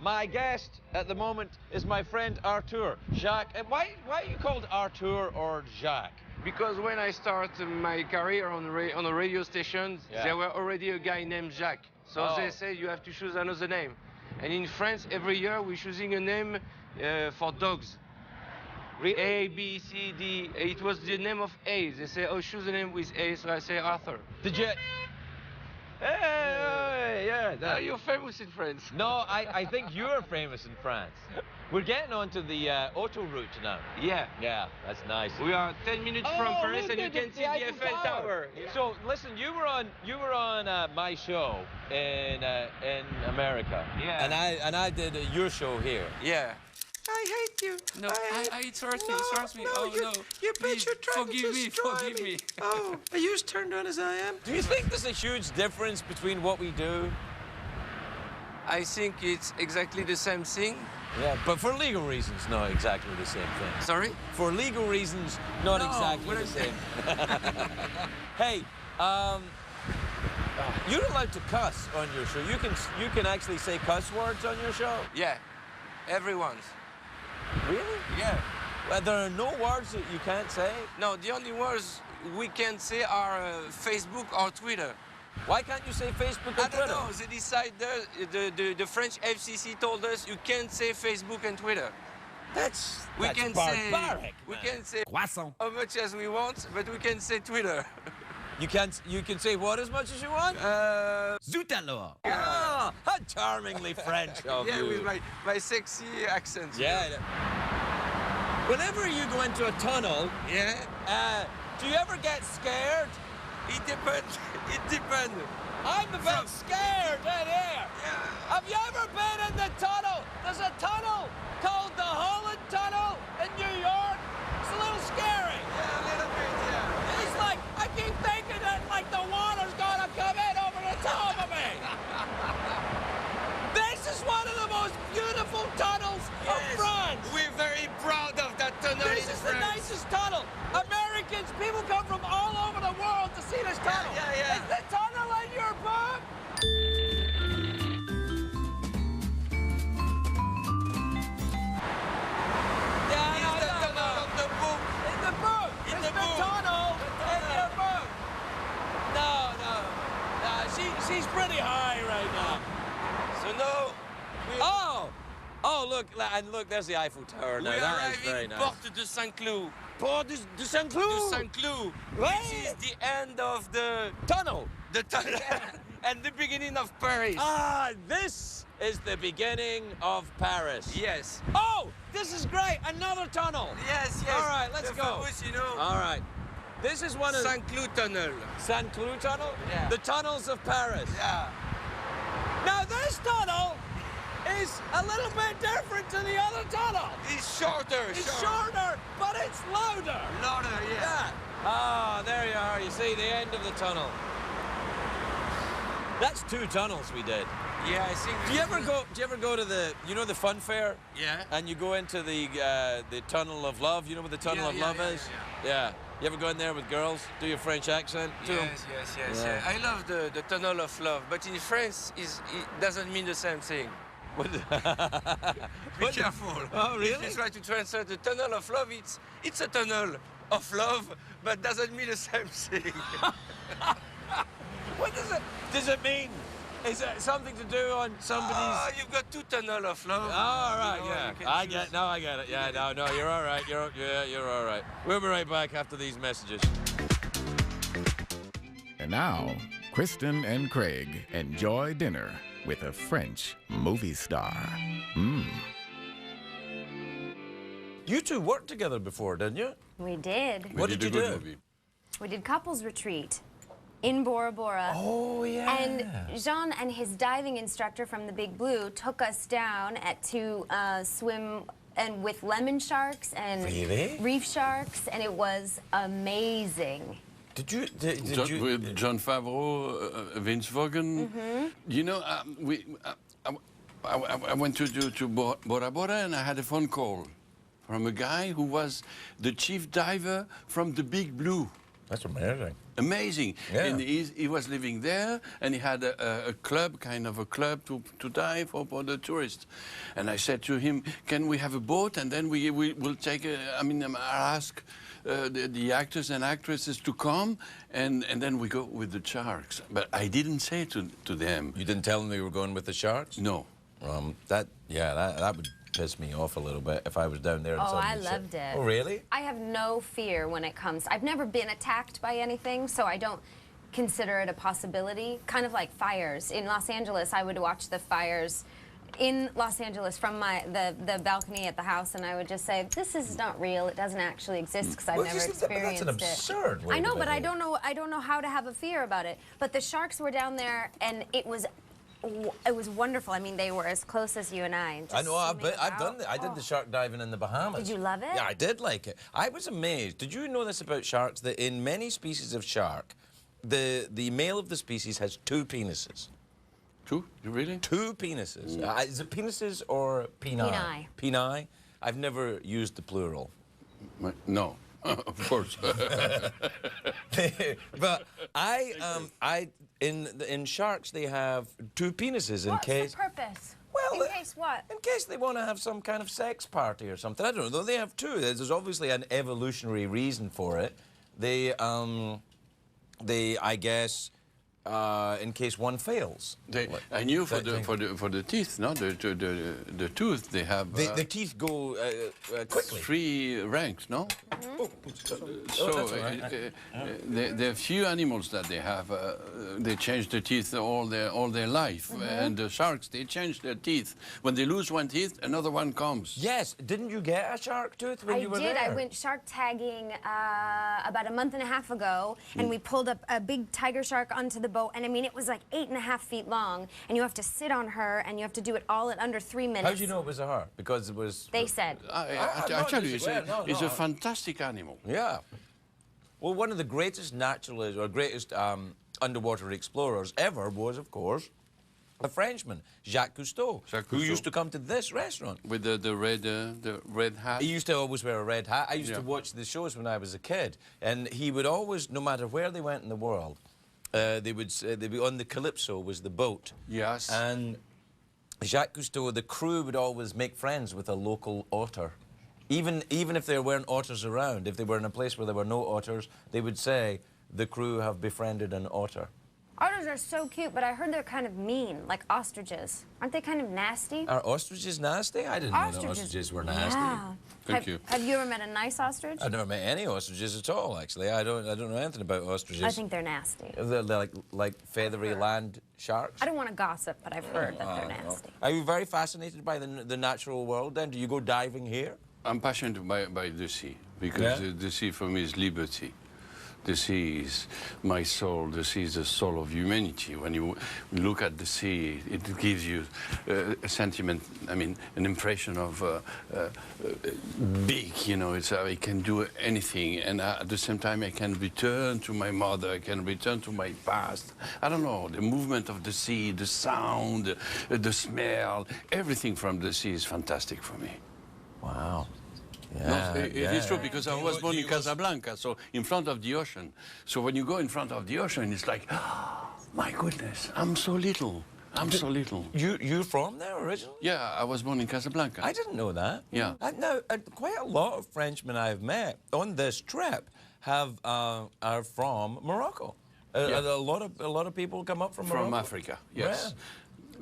My guest at the moment is my friend Arthur. Jacques. And why are you called Arthur or Jacques? Because when I started my career on a radio station, there were already a guy named Jacques. So they said you have to choose another name. And in France, every year we're choosing a name for dogs. Really? A, B, C, D. It was the name of A. They say, oh, choose a name with A, so I say Arthur. Did you... Hey, yeah. You're famous in France. No, I think you're famous in France. We're getting onto the autoroute now. Yeah. Yeah, that's nice. We are 10 minutes from Paris, and you can see the Eiffel Tower. So listen, you were on my show in America. Yeah. And I did your show here. Yeah. I hate you. No, it hurts me. It hurts me. No, Oh, no. You bitch, you're trying Forgive to me. destroy Forgive me. Oh, are you as turned on as I am? Do you think there's a huge difference between what we do? I think it's exactly the same thing. Yeah, but for legal reasons, not exactly the same thing. Sorry? For legal reasons, not exactly the same. Hey, you're allowed to cuss on your show. You can actually say cuss words on your show? Yeah, everyone's. Really? Yeah. Well, there are no words that you can't say? No, the only words we can say are Facebook or Twitter. Why can't you say Facebook and Twitter? I don't know. They decided, the French FCC told us you can't say Facebook and Twitter. That's barbaric. We can say Croissant. how much as we want, but we can say Twitter. You can say what as much as you want? Zut alors. Ah, how charmingly French of yeah, you. with my sexy accent. Yeah. Whenever you go into a tunnel, do you ever get scared? It depends. It depends. I'm a bit scared in here. Yeah. Have you ever been in the tunnel? There's a tunnel called the Holland Tunnel in New York. It's a little scary. Yeah, a little bit, yeah. It's like, I keep thinking that like the water's gonna come in over the top of me. This is one of the most beautiful tunnels of France. We're very proud of that tunnel. This is the nicest tunnel. Americans, people come from all over the world to see this tunnel. Yeah. Is the tunnel in your book? She's pretty high right now. So no. Oh, look, there's the Eiffel Tower now. That is very nice. Porte de Saint-Cloud. Porte de Saint-Cloud? De Saint-Cloud. Which is the end of the tunnel. The tunnel. And the beginning of Paris. Ah, this is the beginning of Paris. Yes. Oh, this is great. Another tunnel. Yes. All right, let's go. Famous, you know. All right. This is one of Saint-Cloud Tunnel. Saint-Cloud Tunnel? Yeah. The tunnels of Paris. Yeah. Now this tunnel is a little bit different to the other tunnel. It's shorter. It's shorter, but it's louder. Louder, yeah. Ah, there you are. You see the end of the tunnel. That's 2 tunnels we did. Yeah, I think. Do you ever go to the fun fair? Yeah. And you go into the tunnel of love. You know what the tunnel of love is? Yeah. You ever go in there with girls? Do your French accent? Yes. Yeah. I love the tunnel of love, but in France, it doesn't mean the same thing. Be careful. Oh, really? If you try to translate the tunnel of love, it's a tunnel of love, but doesn't mean the same thing. What does it mean? Is it something to do on somebody's... Oh, you've got 2 tunnel of love. All right, I get it. Yeah, no, you're all right. You're all right. We'll be right back after these messages. And now, Kristen and Craig enjoy dinner with a French movie star. You two worked together before, didn't you? We did. What did you do? We did couples retreat. in Bora Bora. Oh, yeah. And Jean and his diving instructor from the Big Blue took us down to swim and with lemon sharks and reef sharks, and it was amazing. Did you? With John Favreau, Vince Vaughn. You know, I went to Bora Bora and I had a phone call from a guy who was the chief diver from the Big Blue. That's amazing. Amazing. Yeah. And he was living there, and he had a club, kind of a club to dive for the tourists. And I said to him, can we have a boat? And then we'll take I'll ask the actors and actresses to come, and then we go with the sharks. But I didn't say to them. You didn't tell them you were going with the sharks? No. That would piss me off a little bit if I was down there and Oh, I suddenly loved it. Oh, really? I have no fear when it comes. I've never been attacked by anything, so I don't consider it a possibility. Kind of like fires. In Los Angeles, I would watch the fires in Los Angeles from the balcony at the house, and I would just say, this is not real. It doesn't actually exist because I've never experienced That's an absurd it. way I know, to but I behave. don't know how to have a fear about it. But the sharks were down there, and it was wonderful. I mean, they were as close as you and I. I know. I've done it. I did the shark diving in the Bahamas. Did you love it? Yeah, I did like it. I was amazed. Did you know this about sharks? That in many species of shark, the male of the species has 2 penises. 2? Really? 2 penises. Is it penises or peni? Peni. Peni. I've never used the plural. No. Of course. But in sharks they have 2 penises in case. What's the purpose? Well, in case what? In case they want to have some kind of sex party or something. I don't know. They have 2. There's obviously an evolutionary reason for it. They I guess. In case one fails. I knew for the teeth, no, the tooth they have. The teeth go quickly. 3 ranks, no. So there are few animals that they have. They change their teeth all their life, and the sharks they change their teeth. When they lose one teeth, another one comes. Yes, didn't you get a shark tooth when you were there? I went shark tagging about a month and a half ago, and we pulled up a big tiger shark onto the boat, and I mean, it was like 8.5 feet long, and you have to sit on her, and you have to do it all in under 3 minutes. How did you know it was a her? Because it was... They said. I tell you, it's a fantastic animal. Yeah. Well, one of the greatest naturalists, or greatest underwater explorers ever was, of course, a Frenchman, Jacques Cousteau, who used to come to this restaurant. With the red hat? He used to always wear a red hat. I used to watch the shows when I was a kid, and he would always, no matter where they went in the world, they'd be on the Calypso was the boat. Yes. And Jacques Cousteau, the crew would always make friends with a local otter. Even if there weren't otters around, if they were in a place where there were no otters, they would say, the crew have befriended an otter. Otters are so cute, but I heard they're kind of mean, like ostriches. Aren't they kind of nasty? Are ostriches nasty? I didn't know that ostriches were nasty. Yeah. Thank you. Have you ever met a nice ostrich? I've never met any ostriches at all, actually. I don't know anything about ostriches. I think they're nasty. They're like feathery land sharks? I don't want to gossip, but I've heard that they're nasty. Are you very fascinated by the natural world then? Do you go diving here? I'm passionate by the sea, because the sea for me is liberty. The sea is my soul. The sea is the soul of humanity. When you look at the sea, it gives you a sentiment, I mean, an impression of big, you know, I can do anything. And at the same time, I can return to my mother. I can return to my past. I don't know, the movement of the sea, the sound, the smell, everything from the sea is fantastic for me. Wow. Yeah, no, it is true, because I was born in Casablanca, so in front of the ocean. So when you go in front of the ocean, it's like, oh, my goodness, I'm so little. I'm so little. You're from there originally? Yeah, I was born in Casablanca. I didn't know that. Yeah. Now, quite a lot of Frenchmen I've met on this trip are from Morocco. A lot of people come up from Morocco. From Africa, yes.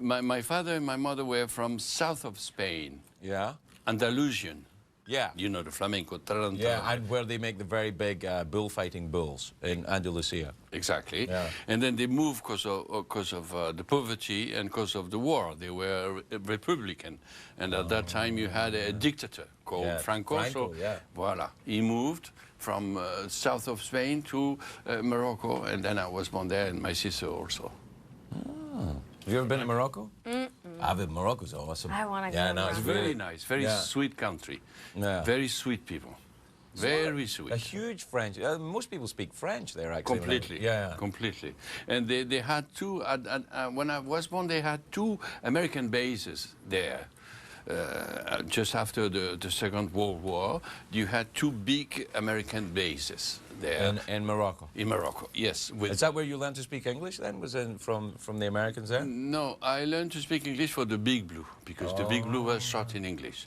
Yeah. My father and my mother were from south of Spain. Yeah. Andalusian. Yeah. You know the flamenco. Tarantara. Yeah, and where they make the very big bullfighting bulls in Andalusia. Exactly. Yeah. And then they moved because of the poverty and because of the war. They were Republican. And at that time you had a dictator called Franco. So, voila. He moved from south of Spain to Morocco, and then I was born there, and my sister also. Oh. Have you ever been to Morocco? I've been. Morocco's awesome. I want to go. Yeah, no, It's very nice, very sweet country. Yeah. Very sweet people. Very sweet. A huge French. Most people speak French there, actually. Completely. Yeah. Completely. And they had two, when I was born, they had two American bases there. Just after the Second World War, you had two big American bases there. In Morocco? In Morocco, yes. Is that where you learned to speak English then? Was it from the Americans there? No, I learned to speak English for the Big Blue, because the Big Blue was shot in English.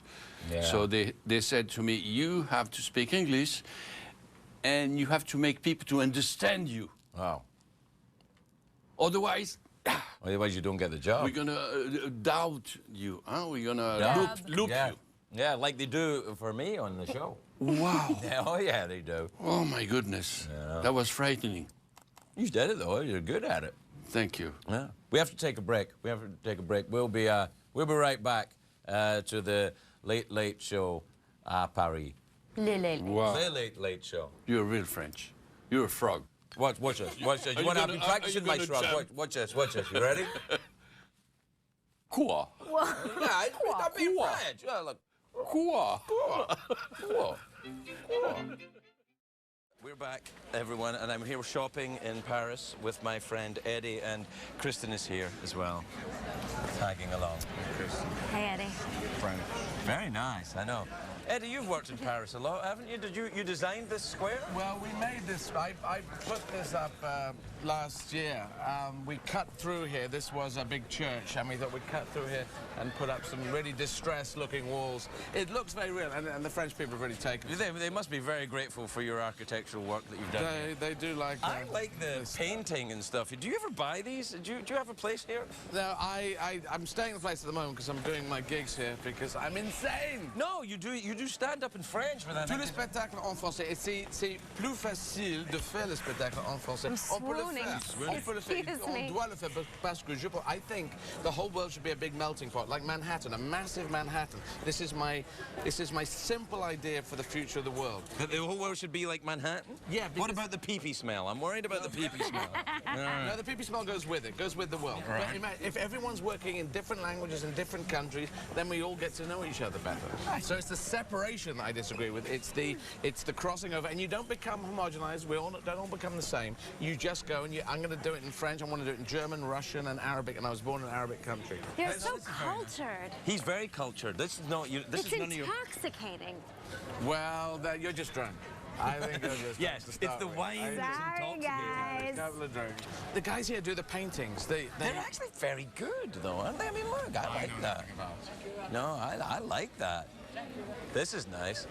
Yeah. So they said to me, you have to speak English, and you have to make people to understand you. Wow. Otherwise, you don't get the job. we're gonna doubt you, huh? We're gonna look you. Yeah, like they do for me on the show. Wow. Yeah, oh yeah, they do. Oh my goodness. Yeah. That was frightening. You did it though. You're good at it. Thank you. Yeah. We have to take a break. We'll be right back to the Late Show à Paris. Wow. The Late Show. You're real French. You're a frog. Watch this. You want to be practicing my shrug? Watch this. You ready? Quoi? Yeah, I'm being French. Yeah, look. Quoi? We're back, everyone, and I'm here shopping in Paris with my friend Eddie, and Kristen is here as well, tagging along. Kristen. Hey, Eddie. Friend. Very nice, I know. Eddie, you've worked in Paris a lot, haven't you? Did you design this square? Well, we made this. I put this up last year. We cut through here. This was a big church, and we thought we'd cut through here and put up some really distressed-looking walls. It looks very real, and the French people have really taken it. They must be very grateful for your architectural work that you've done. They do like. I like the painting and stuff. Do you ever buy these? Do you have a place here? No, I'm staying in the place at the moment because I'm doing my gigs here because I'm insane. No, you do stand up in French for that. Tous les spectacles en français. Et c'est plus facile de faire le spectacle en français. On peut le faire. On peut le faire. On doit le faire parce que I think the whole world should be a big melting pot, like Manhattan, a massive Manhattan. This is my simple idea for the future of the world. That the whole world should be like Manhattan? Yeah. What about the pee-pee smell? I'm worried about the pee-pee smell. No, the pee-pee smell goes with it. Goes with the world. Right. But if everyone's working in different languages in different countries, then we all get to know each other better. So it's the separation that I disagree with. It's the crossing over, and you don't become homogenized. We all don't all become the same. You just go and I'm going to do it in French. I want to do it in German, Russian, and Arabic. And I was born in an Arabic country. You're so cultured. He's very cultured. This is not you. This It's is none of your. intoxicating. Well, you're just drunk. I think you're just yes, it's the wine that's intoxicating. A couple of drinks. The guys here do the paintings. They're actually very good, though, aren't they? I mean, look, I like that. No, I like that. This is nice.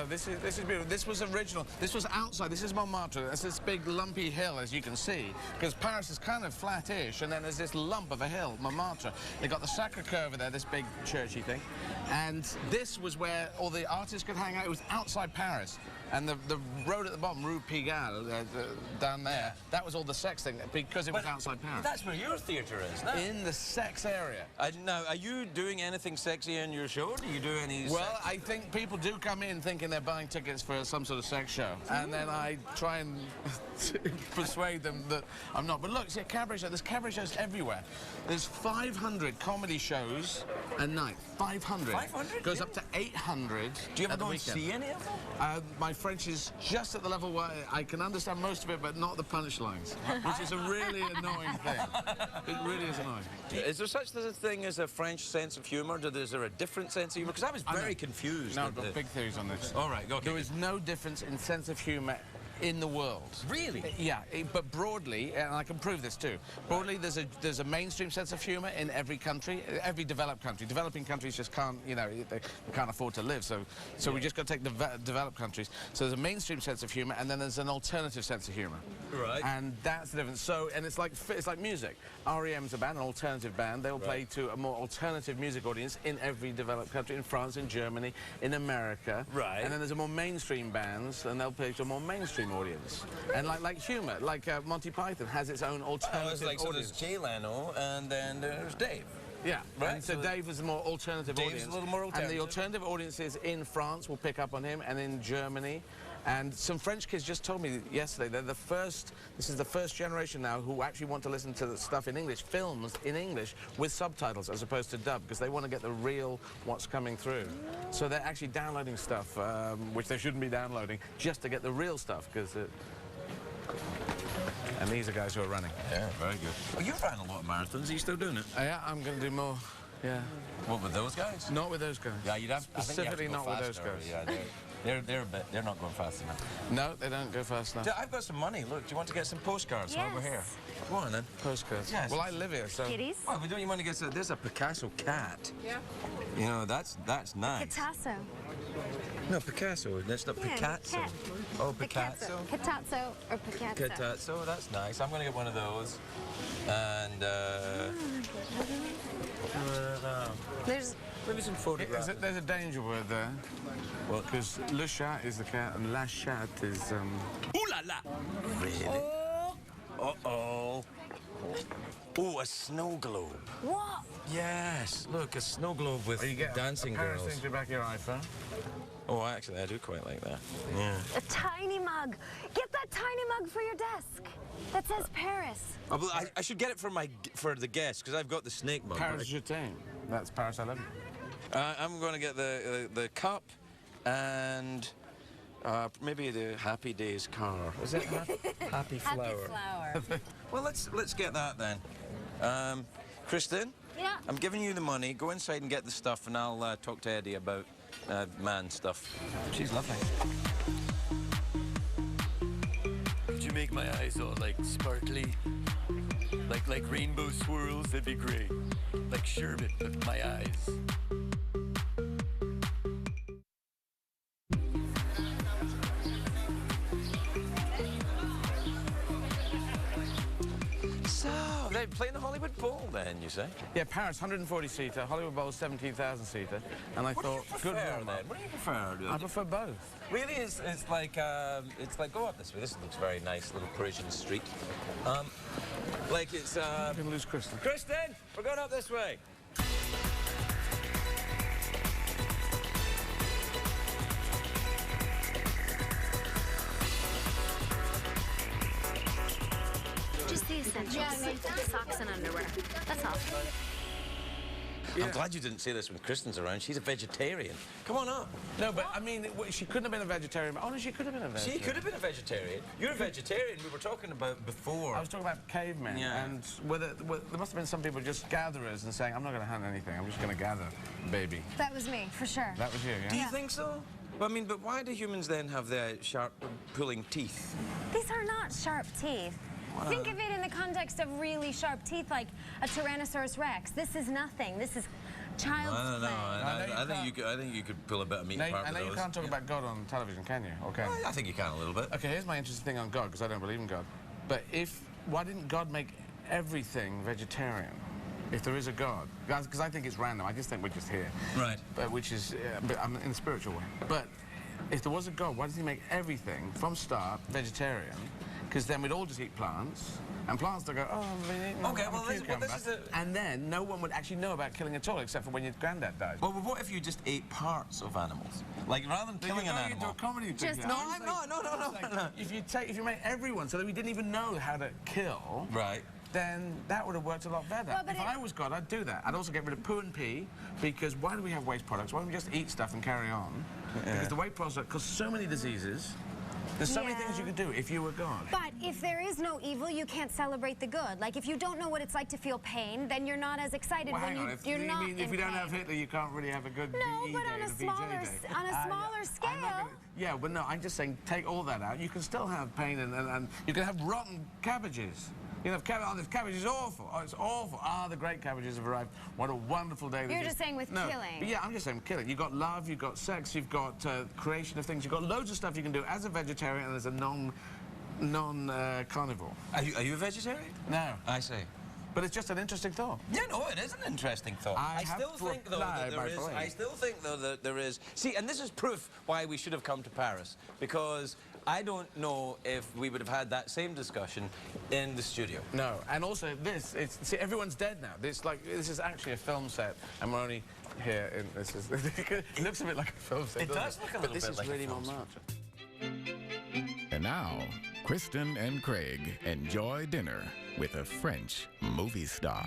This is beautiful. This was original. This was outside. This is Montmartre. It's this big lumpy hill, as you can see, because Paris is kind of flat-ish, and then there's this lump of a hill, Montmartre. They got the Sacré-Cœur over there, this big churchy thing, and this was where all the artists could hang out. It was outside Paris, and the road at the bottom, Rue Pigalle, down there, that was all the sex thing because it was outside Paris. That's where your theatre is, no? In the sex area. Now, are you doing anything sexy in your show? Do you do any? Well, I think people do come in thinking they're buying tickets for some sort of sex show, and then I try and persuade them that I'm not. But look, see a cabaret show. There's cabaret shows everywhere. There's 500 comedy shows a night. 500. 500? Goes up to 800. Do you ever at the go and weekend. see any of them? My French is just at the level where I can understand most of it, but not the punchlines, which is a really annoying thing. It really is annoying. Is there such a thing as a French sense of humour? Is there a different sense of humour? Because I was very confused. No, I've got big theories on this. All right, go. There is no difference in sense of humour in the world. Really? Yeah, but broadly, and I can prove this too, broadly there's a mainstream sense of humor in every country, every developed country. Developing countries just can't, you know, they can't afford to live, so we just got to take the developed countries. So there's a mainstream sense of humor, and then there's an alternative sense of humor. Right. And that's the difference. So, and it's like music. REM's a band, an alternative band. They'll play to a more alternative music audience in every developed country, in France, in Germany, in America. Right. And then there's a more mainstream bands, and they'll play to a more mainstream audience. And like humor, like Monty Python has its own alternative like, so audience. there's Jay Leno, and then there's Dave. Yeah, right. And so Dave is a more alternative Dave's audience. a little more alternative. And the alternative audiences in France will pick up on him, and in Germany. And some French kids just told me yesterday they're this is the first generation now who actually want to listen to the stuff in English, films in English with subtitles as opposed to dub, because they want to get the real what's coming through. So they're actually downloading stuff, which they shouldn't be downloading, just to get the real stuff, because and these are guys who are running. Yeah, very good. Well, you've ran a lot of marathons. Are you still doing it? Yeah, I'm going to do more. Yeah. What, with those guys? Not with those guys. Yeah, you'd have specifically not with those guys. Yeah, they're not going fast enough. No, they don't go fast enough. I've got some money. Look, do you want to get some postcards while we're here? Go on then. Postcards. Yes. Well, I live here, so. Kitties? Oh, but don't you want to get some? There's a Picasso cat. Yeah. You know, that's nice. Picasso. No, Picasso. That's not Picasso. cat. Oh, Picasso. Picasso or Picasso. Picasso, that's nice. I'm going to get one of those. And, There's maybe some photographs. There's a danger word there. What? Because le chat is the cat and la chatte is, Ooh la la! Really? Uh-oh. Oh, a snow globe. What? Yes, look, a snow globe with dancing girls. Thing to back your iPhone. Oh, actually, I do quite like that. Yeah. A tiny mug. Get that tiny mug for your desk. That says Paris. Oh, well, I should get it for the guests, because I've got the snake mug. Paris je t'aime. That's Paris I love you. I'm going to get the cup and maybe the Happy Days car. Was it Happy Flower? Happy Flower. Well, let's get that then. Kristen? Yeah? I'm giving you the money. Go inside and get the stuff, and I'll talk to Eddie about man stuff. She's lovely. Could you make my eyes all like sparkly? Like rainbow swirls, that'd be great. Like sherbet with my eyes. So, they're playing the Hollywood Bowl then, you say? Yeah, Paris, 140-seater, Hollywood Bowl, 17,000-seater. And I thought, good then? What do you prefer? I prefer both. Really, it's like go up this way. This looks very nice, little Parisian street. Like it's You can lose Kristen. Kristen, we're going up this way. Just the essentials. Socks and underwear. That's all. Yeah. I'm glad you didn't say this when Kristen's around. She's a vegetarian. Come on up. No, but I mean, she couldn't have been a vegetarian. Oh, no, she could have been a vegetarian. She could have been a vegetarian. You're a vegetarian. We were talking about before. I was talking about cavemen. Yeah. And there must have been some people just gatherers and saying, I'm not going to hunt anything. I'm just going to gather, baby. That was me, for sure. That was you, yeah? Do you think so? But, I mean, but why do humans then have the sharp pulling teeth? These are not sharp teeth. Think of it in the context of really sharp teeth, like a Tyrannosaurus Rex. This is nothing. This is child's play. I think you could pull a bit of meat apart I know with you those. can't talk about God on television, can you? Okay. I think you can a little bit. Okay, here's my interesting thing on God, because I don't believe in God. But why didn't God make everything vegetarian? If there is a God, because I think it's random. I just think we're just here. Right. But I'm in a spiritual way. But if there was a God, why does he make everything from start vegetarian? Because then we'd all just eat plants, and plants would go, okay, well, this is a... And then no one would actually know about killing at all, except for when your granddad died. Well, what if you just ate parts of animals? Like, rather than killing an animal... Into a comedy thing. No. If you made everyone so that we didn't even know how to kill... Right. Then that would have worked a lot better. Well, if I was God, I'd do that. I'd also get rid of poo and pee, because why do we have waste products? Why don't we just eat stuff and carry on? Yeah. Because the waste products cause so many diseases, There's so many things you could do if you were gone. But if there is no evil, you can't celebrate the good. Like, if you don't know what it's like to feel pain, then you're not as excited Well, when hang on. you're not If you don't have Hitler, you can't really have a good No, VE but day on a and VJ smaller, day. on a smaller scale. Yeah, but no, I'm just saying, take all that out. You can still have pain and you can have rotten cabbages. You know, this cabbage is awful. Oh, it's awful. Ah, the great cabbages have arrived. What a wonderful day. You're just saying with killing. But yeah, I'm just saying with killing. You've got love, you've got sex, you've got creation of things. You've got loads of stuff you can do as a vegetarian and as a non-carnivore. Are you a vegetarian? No. I see. But it's just an interesting thought. Yeah, no, it is an interesting thought. I still think, though, that there is... I still think, though, that there is... See, and this is proof why we should have come to Paris, because I don't know if we would have had that same discussion in the studio. No, and also see, everyone's dead now. This is actually a film set, and we're only here in... It looks a bit like a film set, It does look a little bit like a film set. But this is really Montmartre. And now, Kristen and Craig enjoy dinner with a French movie star.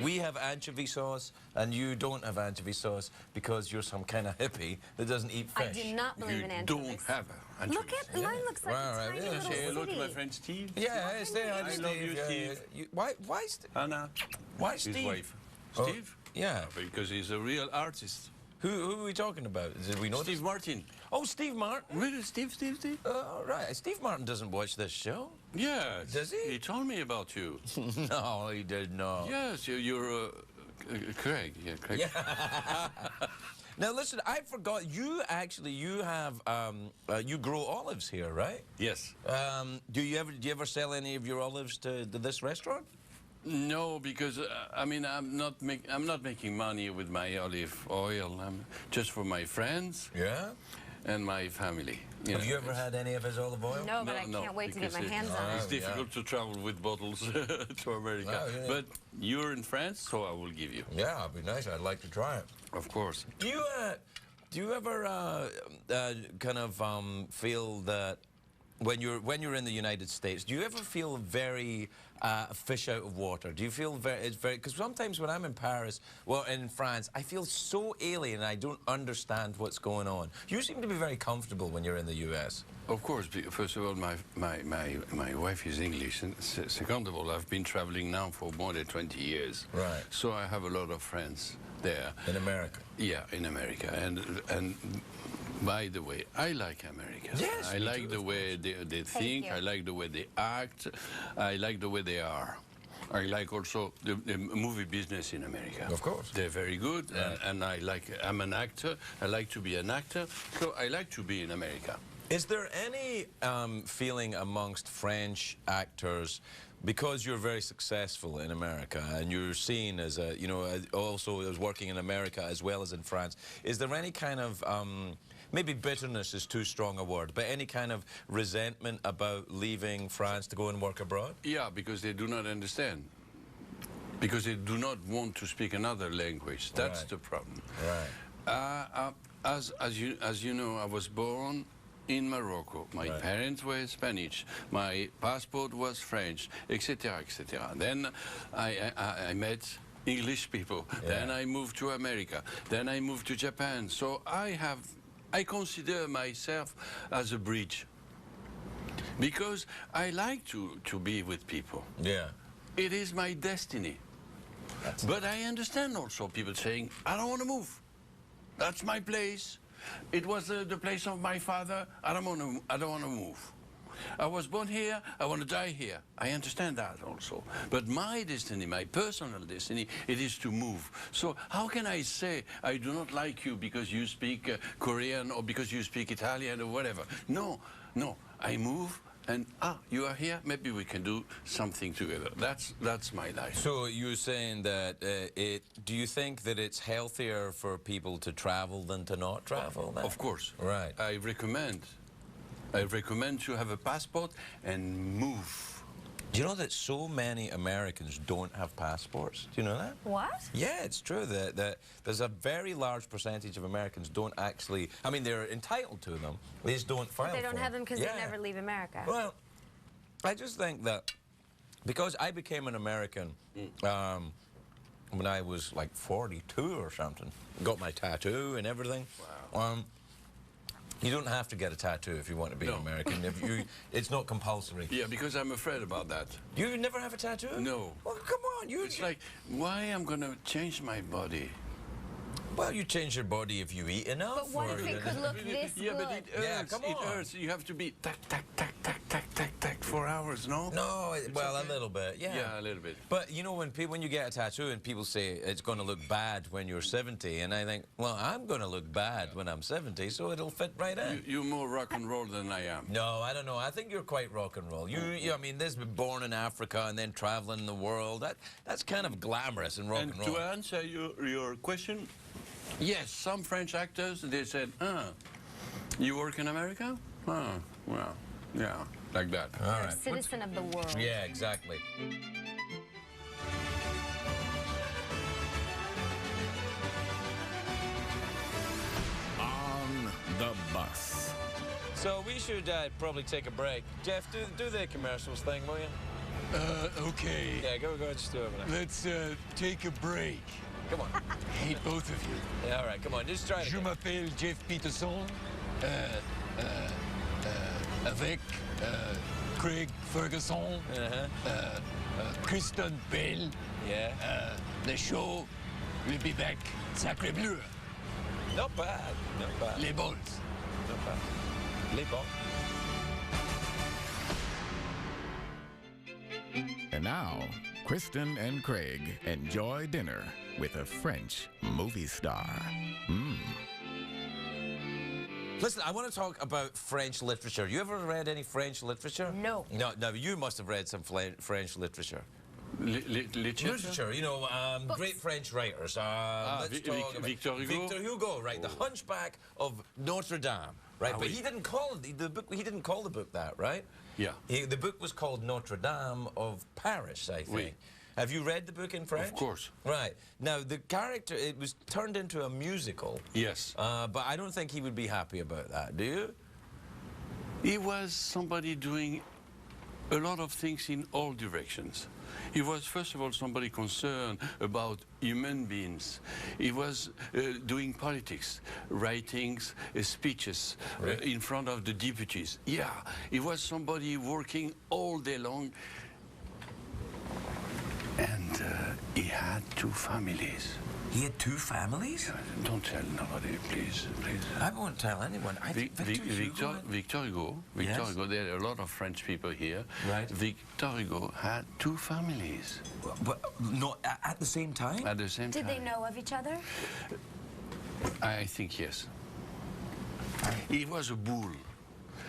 We have anchovy sauce, and you don't have anchovy sauce because you're some kind of hippie that doesn't eat fish. I do not believe in anchovies. You don't have anchovies. Look at mine. Looks like a tiny little Say hello to city. my friend Steve. Yeah, Steve. I love you, Steve. Why Steve? Anna. Why His Steve? wife. Oh, Steve? Yeah. Because he's a real artist. Who are we talking about? Did we know Steve Martin. Oh, Steve Martin. Really, Steve? Right. Steve Martin doesn't watch this show. Yes. Does he? He told me about you. No, he did not. Yes, you're Craig. Yeah, Craig. Yeah. Now listen, I forgot. You have you grow olives here, right? Yes. Do you ever sell any of your olives to this restaurant? No, because I mean I'm not making money with my olive oil. I'm just for my friends. Yeah. And my family. Have you ever had any of his olive oil? No, but I can't wait to get my hands on it. It's difficult to travel with bottles to America. Oh, yeah. But you're in France, so I will give you. Yeah, it'd be nice. I'd like to try it. Of course. Do you ever kind of feel that when you're in the United States, do you ever feel very fish out of water? Do you feel it's very because sometimes when I'm in Paris, well, in France, I feel so alien. I don't understand what's going on. You seem to be very comfortable when you're in the U.S. Of course. First of all, my wife is English, and second of all, I've been traveling now for more than 20 years. Right. So I have a lot of friends there. In America. Yeah, in America, and. By the way, I like America. Yes, I like the way they think. I like the way they act. I like the way they are. I like also the movie business in America. Of course. They're very good, Right. and I'm an actor. I like to be an actor, so I like to be in America. Is there any feeling amongst French actors, because you're very successful in America and you're seen as a, also as working in America as well as in France, is there any kind of, maybe bitterness is too strong a word, but any kind of resentment about leaving France to go and work abroad? Yeah, because they do not understand. Because they do not want to speak another language. That's Right. the problem. Right. As you know, I was born in Morocco. My Right. parents were Spanish. My passport was French, etc., etc. Then I met English people. Yeah. Then I moved to America. Then I moved to Japan. So I consider myself as a bridge. Because I like to be with people. Yeah. It is my destiny. But I understand also people saying, I don't want to move. That's my place. It was the place of my father. I don't want to move. I was born here. I want to die here. I understand that also. But my destiny, my personal destiny, it is to move. So how can I say I do not like you because you speak Korean or because you speak Italian or whatever? No, no. I move. And you are here. Maybe we can do something together. That's my life. So you're saying that do you think that it's healthier for people to travel than to not travel? Then? Of course. Right. I recommend to have a passport and move. Do you know that so many Americans don't have passports? Do you know that? What? Yeah, it's true that there's a very large percentage of Americans don't actually, I mean, they're entitled to them, they just don't file But they don't for have them them because they never leave America. Well, I just think that because I became an American when I was like 42 or something, got my tattoo and everything. Wow. You don't have to get a tattoo if you want to be an American. It's not compulsory. Yeah, because I'm afraid about that. You never have a tattoo? No. Well, come on. It's like, why I'm going to change my body? Well, you change your body if you eat enough. But what if it could look this Yeah, good? but it hurts. Yeah, come It on. hurts. You have to be tack, tack, tack, tack, tack, tack, tack for hours, no? No, well, okay. a little bit, yeah. Yeah, a little bit. But you know, when you get a tattoo and people say it's going to look bad when you're 70, and I think, well, I'm going to look bad when I'm 70, so it'll fit right in. You're more rock and roll than I am. No, I don't know. I think you're quite rock and roll. I mean, this was born in Africa and then traveling the world. That's kind of glamorous and rock and roll. To answer your question, yes, some French actors, they said, you work in America? Well, yeah, like that. All You're a right. citizen of the world. Yeah, exactly. On the bus. So we should probably take a break. Jeff, do the commercials thing, will you? Okay. Yeah, go just do it. Let's take a break. Come on. Hey, both of you. Yeah, all right, come on, just try it. Je m'appelle Jeff Peterson, avec Craig Ferguson, Kristen Bell. Yeah. The show will be back. Sacré bleu. Not bad, not bad. Les balls. Not bad. Les balls. And now, Kristen and Craig enjoy dinner with a French movie star. Listen, I want to talk about French literature. You ever read any French literature? No. No, you must have read some French literature. Literature? You know, great French writers. Let's talk about Victor Hugo? Victor Hugo, right? The Hunchback of Notre Dame, right? But he didn't call it the book. He didn't call the book that, right? Yeah. The book was called Notre Dame of Paris, I think. Oui. Have you read the book in French? Of course. Right. Now, the character, it was turned into a musical. Yes. But I don't think he would be happy about that, do you? He was somebody doing a lot of things in all directions. He was, first of all, somebody concerned about human beings. He was doing politics, writings, speeches in front of the deputies. Yeah, he was somebody working all day long. And he had two families. He had two families? Don't tell nobody, please. I won't tell anyone. I think Victor Hugo, there are a lot of French people here. Right. Victor Hugo had two families. But not at the same time? At the same time. Did they know of each other? I think yes. He was a bull.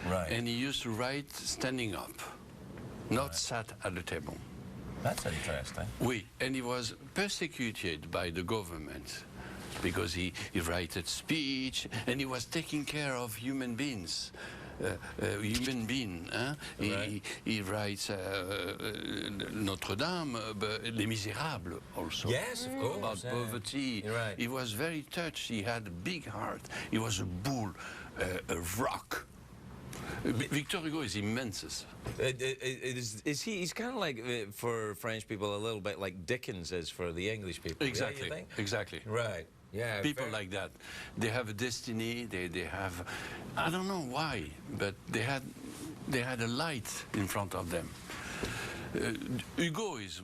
Right. And he used to write standing up, not sat at the table. That's interesting. Oui, and he was persecuted by the government because he wrote speech and he was taking care of human beings. Human being. Right. He writes Notre Dame, but Les Misérables also. Yes, of course. About poverty. Right. He was very touched. He had a big heart. He was a bull, a rock. Victor Hugo is immense. He's kind of like, for French people, a little bit like Dickens is for the English people. Exactly, yeah, you think? exactly. Right, yeah. People like that. They have a destiny, they have, I don't know why, but they had a light in front of them. Hugo is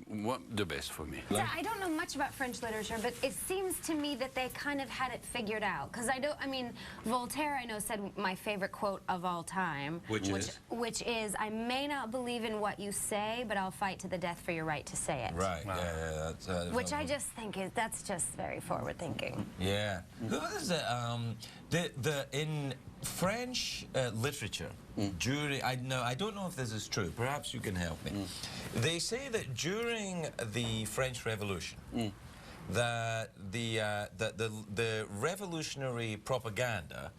the best for me. I don't know much about French literature, but it seems to me that they kind of had it figured out. Because I mean, Voltaire, I know, said my favorite quote of all time. Which is, I may not believe in what you say, but I'll fight to the death for your right to say it. Right, yeah, that's... Which I just think that's just very forward thinking. Yeah. Who is it? In French literature, during, I don't know if this is true, perhaps you can help me. They say that during the French Revolution, that the revolutionary propaganda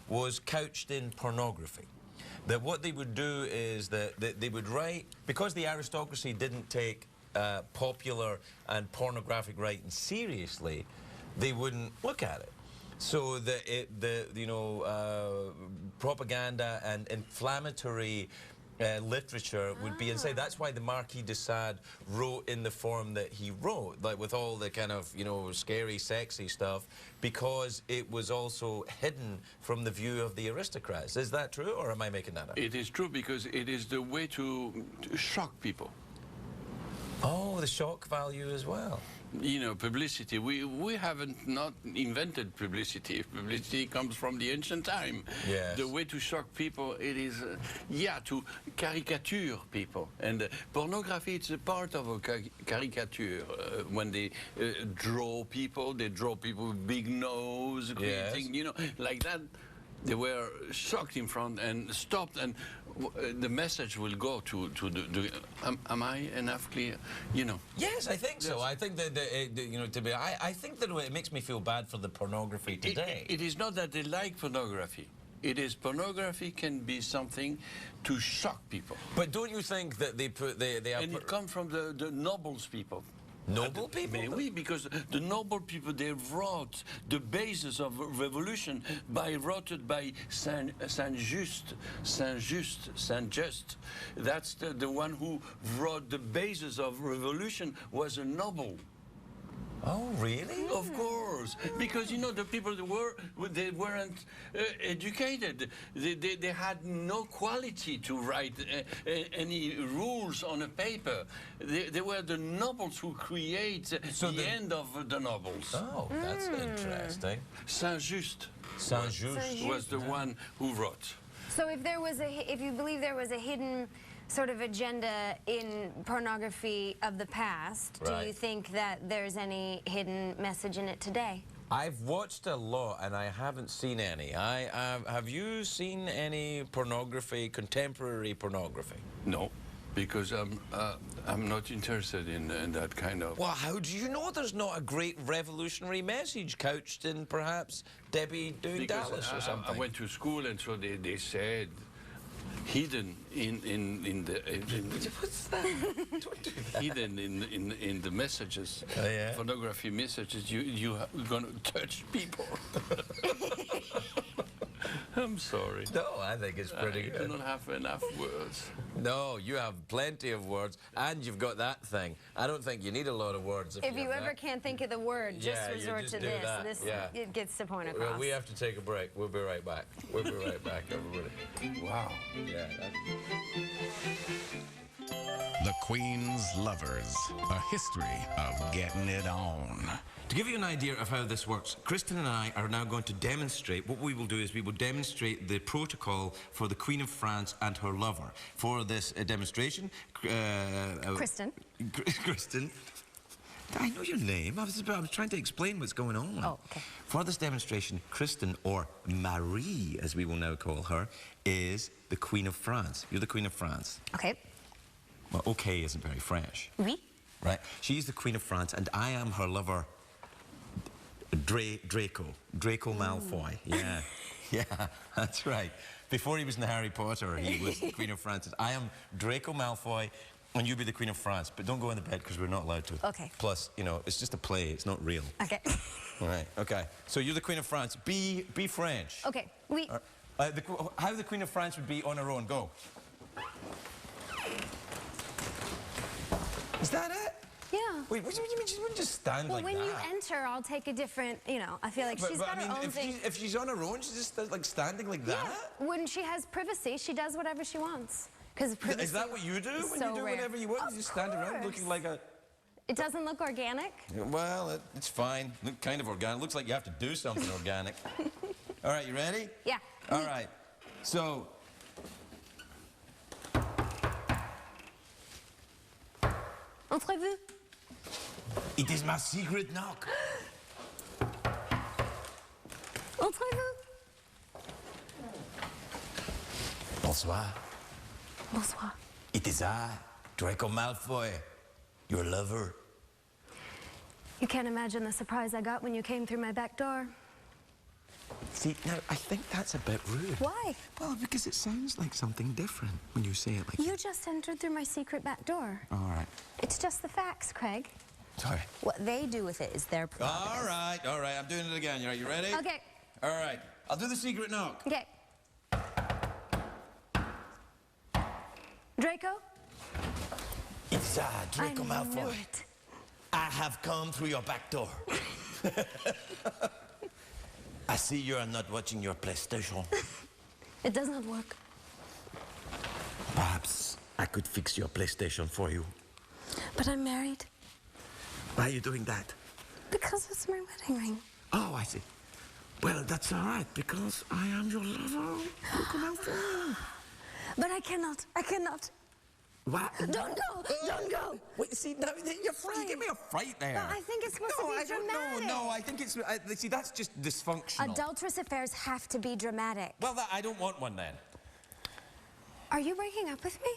was couched in pornography. That what they would do is that they would write, because the aristocracy didn't take popular and pornographic writing seriously, they wouldn't look at it. So propaganda and inflammatory literature would be inside. That's why the Marquis de Sade wrote in the form that he wrote, like with all the kind of, you know, scary, sexy stuff, because it was also hidden from the view of the aristocrats. Is that true, or am I making that up? It is true because it is the way to shock people. Oh, the shock value as well. You know, publicity. We haven't not invented publicity. Publicity comes from the ancient time. Yes. The way to shock people, it is, yeah, to caricature people. And pornography, it's a part of a caricature. When they draw people with big nose, creating, you know, like that. They were shocked in front and stopped, and the message will go to the am I enough clear? You know. Yes, I think so. I think that, you know, I think that it makes me feel bad for the pornography today. It is not that they like pornography. It is pornography can be something to shock people. But don't you think that they put and it comes from the nobles people. Noble people? Oui, because the noble people, they wrote the basis of revolution wrote by Saint-Just. That's the one who wrote the basis of revolution was a noble. Oh, really? Of course, because you know the people they weren't educated. They had no quality to write any rules on a paper. They were the nobles who create the end of the nobles. Oh, that's interesting. Saint-Just was the one who wrote. So if you believe there was a hidden sort of agenda in pornography of the past, do you think that there's any hidden message in it today? I've watched a lot and I haven't seen any. Have you seen any pornography, contemporary pornography? No, because I'm not interested in that kind of... Well, how do you know there's not a great revolutionary message couched in perhaps Debbie doing Dallas or something? I went to school and so they said hidden in the what's that? Don't do that. Hidden in the messages, pornography messages. You're gonna touch people. I'm sorry. No, I think it's pretty good. I don't have enough words. No, you have plenty of words, and you've got that thing. I don't think you need a lot of words. If you ever can't think of the word, just resort to this. It gets the point across. Well, we have to take a break. We'll be right back. We'll be right back, everybody. Wow. Yeah. The Queen's Lovers, a history of getting it on. To give you an idea of how this works, Kristen and I are now going to demonstrate. What we will do is we will demonstrate the protocol for the Queen of France and her lover. For this demonstration, Kristen. Kristen. I know your name. I was trying to explain what's going on. Oh, okay. For this demonstration, Kristen, or Marie, as we will now call her, is the Queen of France. You're the Queen of France. Okay. Well, okay isn't very French. Oui. Right? She's the Queen of France, and I am her lover, Draco Malfoy. Yeah, yeah, that's right. Before he was in Harry Potter, he was the Queen of France. I am Draco Malfoy, and you be the Queen of France. But don't go in the bed because we're not allowed to. Okay. Plus, you know, it's just a play. It's not real. Okay. All right. Okay. So you're the Queen of France. Be French. Okay. Oui. How the Queen of France would be on her own. Go. Is that it? Yeah. Wait, what do you mean she wouldn't just stand like that? Well, when you enter, I'll take a different, you know, I feel like she's got her own thing. If she's on her own, she's just like standing like that? Yeah. When she has privacy, she does whatever she wants. Because privacy is that what you do? When you do whatever you want? You just stand around looking like a... It doesn't look organic? Well, it's fine. Look kind of organic. Looks like you have to do something organic. All right, you ready? Yeah. All right. So... Entrez-vous? It is my secret knock. Entrez-vous? Bonsoir. Bonsoir. It is I, Draco Malfoy, your lover. You can't imagine the surprise I got when you came through my back door. See, now, I think that's a bit rude. Why? Well, because it sounds like something different when you say it like that. You just entered through my secret back door. All right. It's just the facts, Craig. Sorry. What they do with it is their prerogative. All right. I'm doing it again. You ready? Okay. All right. I'll do the secret knock. Okay. Draco? It's Draco I Malfoy. knew it. I have come through your back door. I see you are not watching your PlayStation. It does not work. Perhaps I could fix your PlayStation for you. But I'm married. Why are you doing that? Because it's my wedding ring. Oh, I see. Well, that's all right, because I am your lover. Draco Malfoy. But I cannot. I cannot. What? Don't go! Don't go! Wait, see, now you give me a fright there. But I think it's supposed to be dramatic. No, I think it's... see, that's just dysfunctional. Adulterous affairs have to be dramatic. Well, I don't want one then. Are you breaking up with me?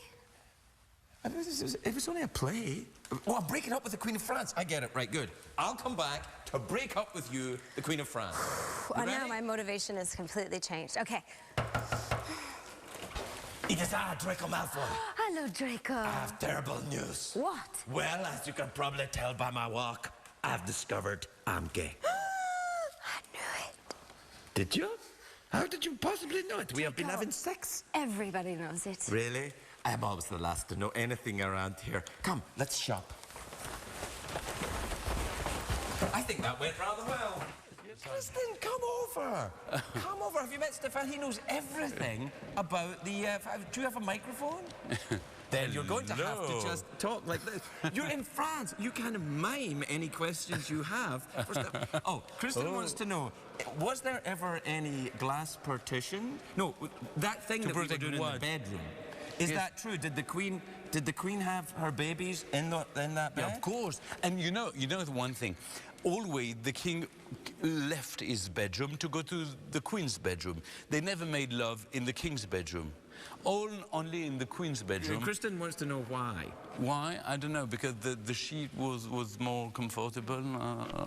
It was only a play. Oh, I'm breaking up with the Queen of France. I get it. Right, good. I'll come back to break up with you, the Queen of France. Oh, now my motivation has completely changed. Okay. It is Draco Malfoy. Hello, Draco. I have terrible news. What? Well, as you can probably tell by my walk, I've discovered I'm gay. I knew it. Did you? How did you possibly know it? We have been having sex. Everybody knows it. Really? I'm always the last to know anything around here. Come, let's shop. I think that went rather well. Kristen, come over. Come over. Have you met Stefan? He knows everything about the... do you have a microphone? Then you're going to have to just talk like this. You're in France. You can mime any questions you have. Oh, Kristen wants to know, was there ever any glass partition? No, that thing that we were doing in the bedroom. Is that true? Did the Queen have her babies in that bed? Yeah, of course. And you know the one thing. Always the king left his bedroom to go to the Queen's bedroom. They never made love in the king's bedroom. Only in the Queen's bedroom. Kristen wants to know why. Why? I don't know, because the sheet was more comfortable.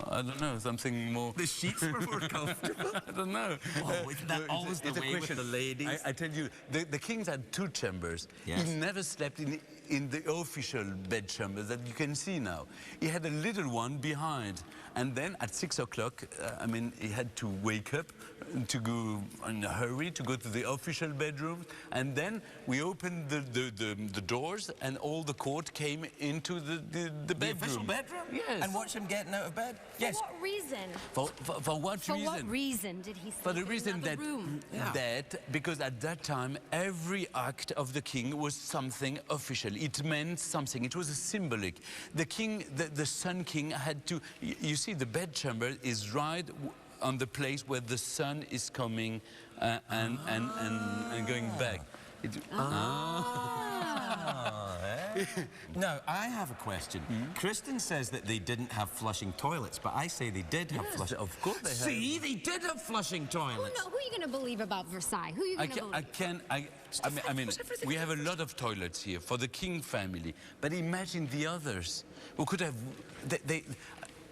I don't know, something more... The sheets were more comfortable? I don't know. Oh, isn't that always the way with the ladies? I tell you, the kings had two chambers. Yes. He never slept in the official bedchamber that you can see now. He had a little one behind. And then at 6 o'clock, he had to wake up to go in a hurry to go to the official bedroom. And then we opened the doors and all the court came into the bedroom. The official bedroom? Yes. And watch him getting out of bed? Yes. For what reason? For what reason? For what reason did he sleep For the reason in another room? Because at that time, every act of the king was something official. It meant something. It was a symbolic. The king, the Sun King had to... You see, the bedchamber is right on the place where the sun is coming and going back. Now, I have a question. Kristen says that they didn't have flushing toilets, but I say they did have flushing... Of course they have. See, they did have flushing toilets. Who are you going to believe about Versailles? Who are you going to believe? We have a lot of toilets here for the king family, but imagine the others who could have...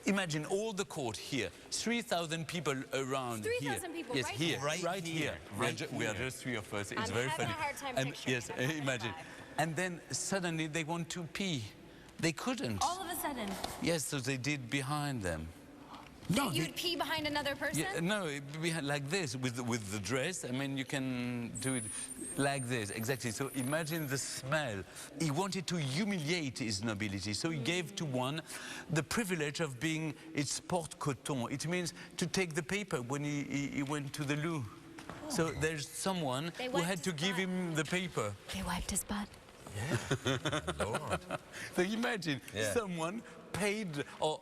Imagine all the court here, 3,000 people around 3,000 people yes, right here. here? Right here. We are just three of us. It's very funny. I'm having a hard time And picturing yes, it. imagine. And then suddenly they want to pee. They couldn't. All of a sudden? Yes, so they did behind them. No, you would pee behind another person? Yeah, no, behind, like this, with the dress. You can do it like this, exactly. So imagine the smell. He wanted to humiliate his nobility, so he gave to one the privilege of being its porte-coton. It means to take the paper when he went to the loo. So there's someone who had to give him the paper. They wiped his butt. Yeah. Lord. So imagine someone paid or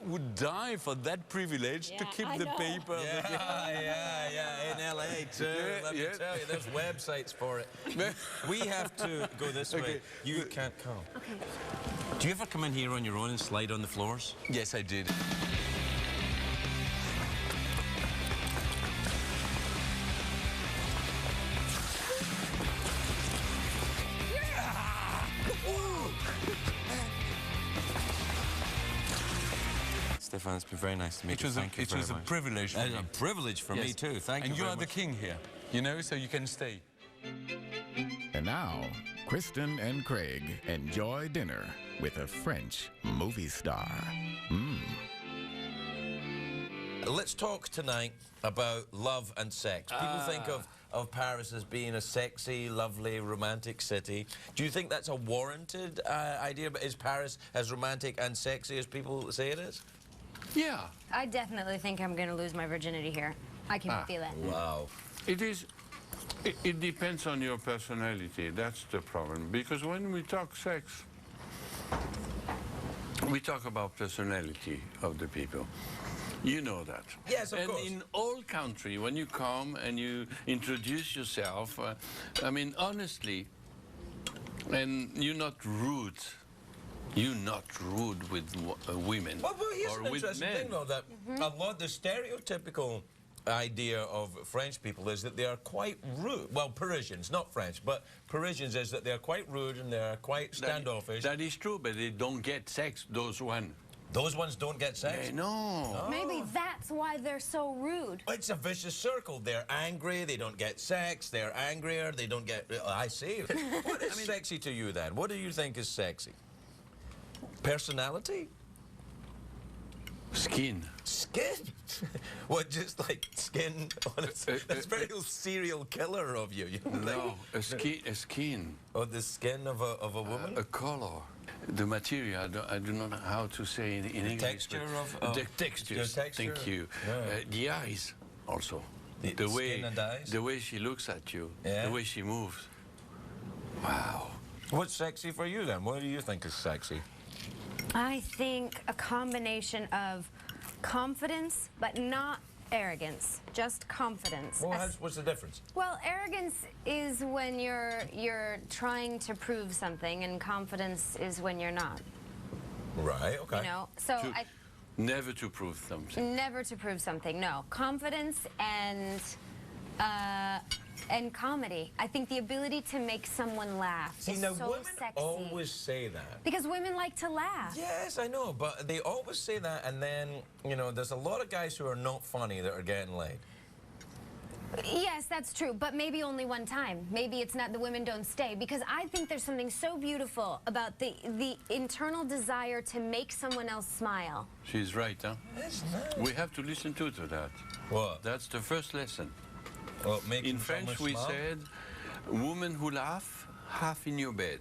would die for that privilege to keep the paper. Yeah, in LA too. Let me tell you, there's websites for it. We have to go this way. You can't come. Okay. Do you ever come in here on your own and slide on the floors? Yes, I did. Stefan, it's been very nice to meet you. It was a privilege for me. A privilege for me too. Thank you. And you very are the much. king here, you know, so you can stay. And now, Kristen and Craig enjoy dinner with a French movie star. Let's talk tonight about love and sex. People think of of Paris as being a sexy, lovely, romantic city. Do you think that's a warranted idea? But is Paris as romantic and sexy as people say it is? Yeah. I definitely think I'm going to lose my virginity here. I can feel it. Wow. It is. It depends on your personality. That's the problem. Because when we talk sex, we talk about personality of the people. You know that. Yes, of course. And in all country, when you come and you introduce yourself, I mean, honestly, and you're not rude. You're not rude with women Well, here's or an with interesting men. thing, though, that a lot, the stereotypical idea of French people is that they are quite rude. Well, Parisians, not French, but Parisians is that they're quite rude and they're quite standoffish. That is true, but they don't get sex, those ones. Those ones don't get sex? No. Maybe that's why they're so rude. It's a vicious circle. They're angry, they don't get sex, they're angrier, they don't get... I see. What is sexy to you, then? What do you think is sexy? Personality? Skin. Skin? What, just like skin? That's very serial killer of you. You know, No, a skin. Oh, the skin of a woman? A color. The material, I do not know how to say in English. Texture but of... the texture. texture? Thank you. Yeah. The eyes also. The skin and eyes? The way she looks at you. Yeah. The way she moves. Wow. What's sexy for you, then? What do you think is sexy? I think a combination of confidence, but not arrogance, just confidence. Well, what's the difference? Well, arrogance is when you're trying to prove something, and confidence is when you're not. Right, okay. You know, so Never to prove something. Never to prove something, no. Confidence and comedy. I think the ability to make someone laugh See, is now so women sexy. always say that. Because women like to laugh. Yes, I know, but they always say that, and then, you know, there's a lot of guys who are not funny that are getting laid. Yes, that's true, but maybe only one time. Maybe it's not the women don't stay, because I think there's something so beautiful about the internal desire to make someone else smile. She's right, huh? That's nice. We have to listen to that. What? That's the first lesson. Well, in French, we said, women who laugh, half in your bed.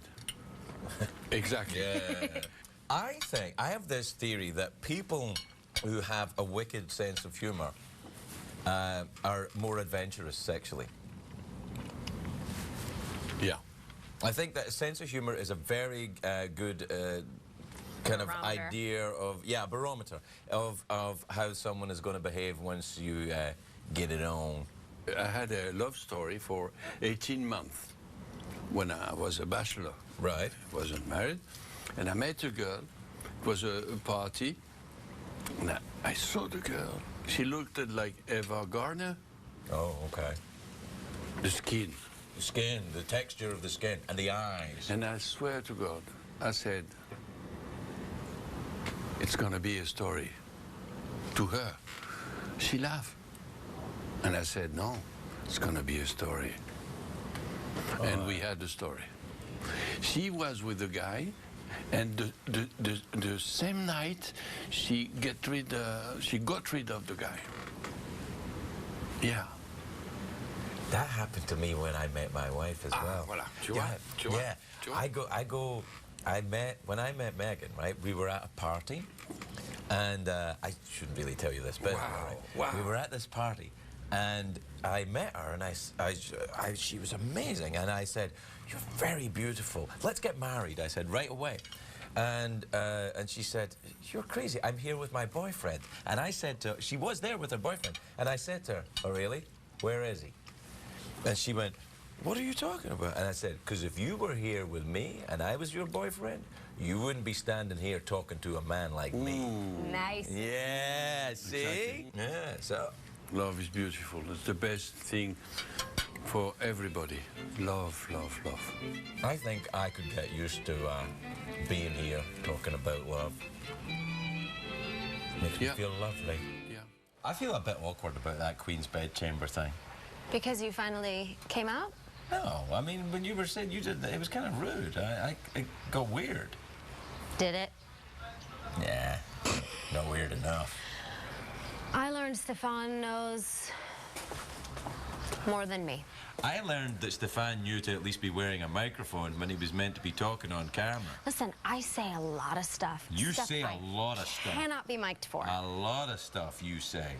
Exactly. Yeah. I have this theory that people who have a wicked sense of humor are more adventurous sexually. Yeah. I think that a sense of humor is a very good kind of idea of, barometer of how someone is going to behave once you get it on. I had a love story for 18 months when I was a bachelor. Right. Wasn't married. And I met a girl. It was a party. And I saw the girl. She looked like Eva Gardner. Oh, okay. The skin. The skin, the texture of the skin, and the eyes. And I swear to God, I said, it's going to be a story. To her. She laughed. And I said, no, it's going to be a story. And we had the story. She was with the guy, and the same night, she got rid of the guy. Yeah. That happened to me when I met my wife as well. Voilà. When I met Megan, right, we were at a party, and I shouldn't really tell you this, but we were at this party, and I met her, and she was amazing, and I said, "You're very beautiful. Let's get married," I said, right away. And she said, "You're crazy. I'm here with my boyfriend." And I said to her, she was there with her boyfriend, and I said to her, "Oh, really? Where is he?" And she went, "What are you talking about?" And I said, "Because if you were here with me and I was your boyfriend, you wouldn't be standing here talking to a man like me." Nice. Yeah, see? Exactly. Yeah, so... Love is beautiful. It's the best thing for everybody. Love, love, love. I think I could get used to being here talking about love. Makes me feel lovely. Yeah. I feel a bit awkward about that Queen's bedchamber thing. Because you finally came out? No, I mean, when you were saying you did that, it was kind of rude. It got weird. Did it? Yeah, not weird enough. I learned Stefan knows More than me. I learned that Stefan knew to at least be wearing a microphone when he was meant to be talking on camera. Listen, I say a lot of stuff. You Stuff say I a lot of stuff. Cannot be mic'd for. A lot of stuff you say.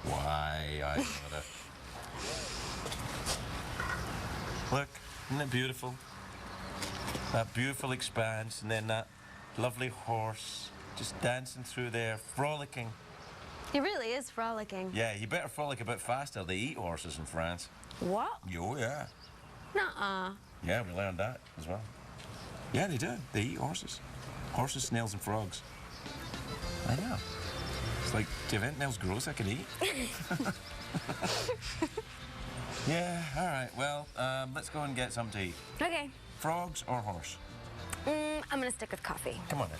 Why, I gotta... Look, isn't it beautiful? That beautiful expanse, and then that lovely horse just dancing through there, frolicking. He really is frolicking. Yeah, you better frolic a bit faster. They eat horses in France. What? Oh, yeah. Nuh-uh. Yeah, we learned that as well. Yeah, they do. They eat horses. Horses, snails, and frogs. I know. It's like, do you have anything else gross I could eat? Yeah, all right. Well, let's go and get something to eat. Okay. Frogs or horse? I'm gonna stick with coffee. Come on then.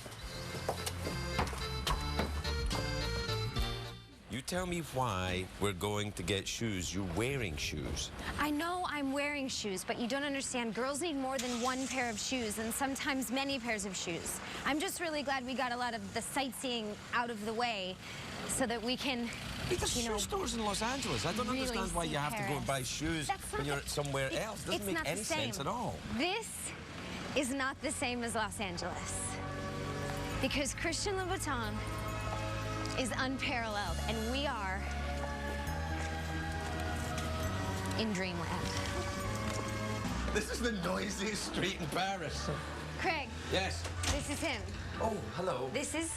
You tell me why we're going to get shoes. You're wearing shoes. I know I'm wearing shoes, but you don't understand. Girls need more than one pair of shoes, and sometimes many pairs of shoes. I'm just really glad we got a lot of the sightseeing out of the way so that we can, There's shoe stores in Los Angeles. I don't really understand why you have to go and buy shoes when you're somewhere else. It doesn't make any sense at all. This is not the same as Los Angeles. Because Christian Louboutin is unparalleled, and we are in dreamland. This is the noisiest street in Paris. Craig. Yes. This is him. Oh, hello. This is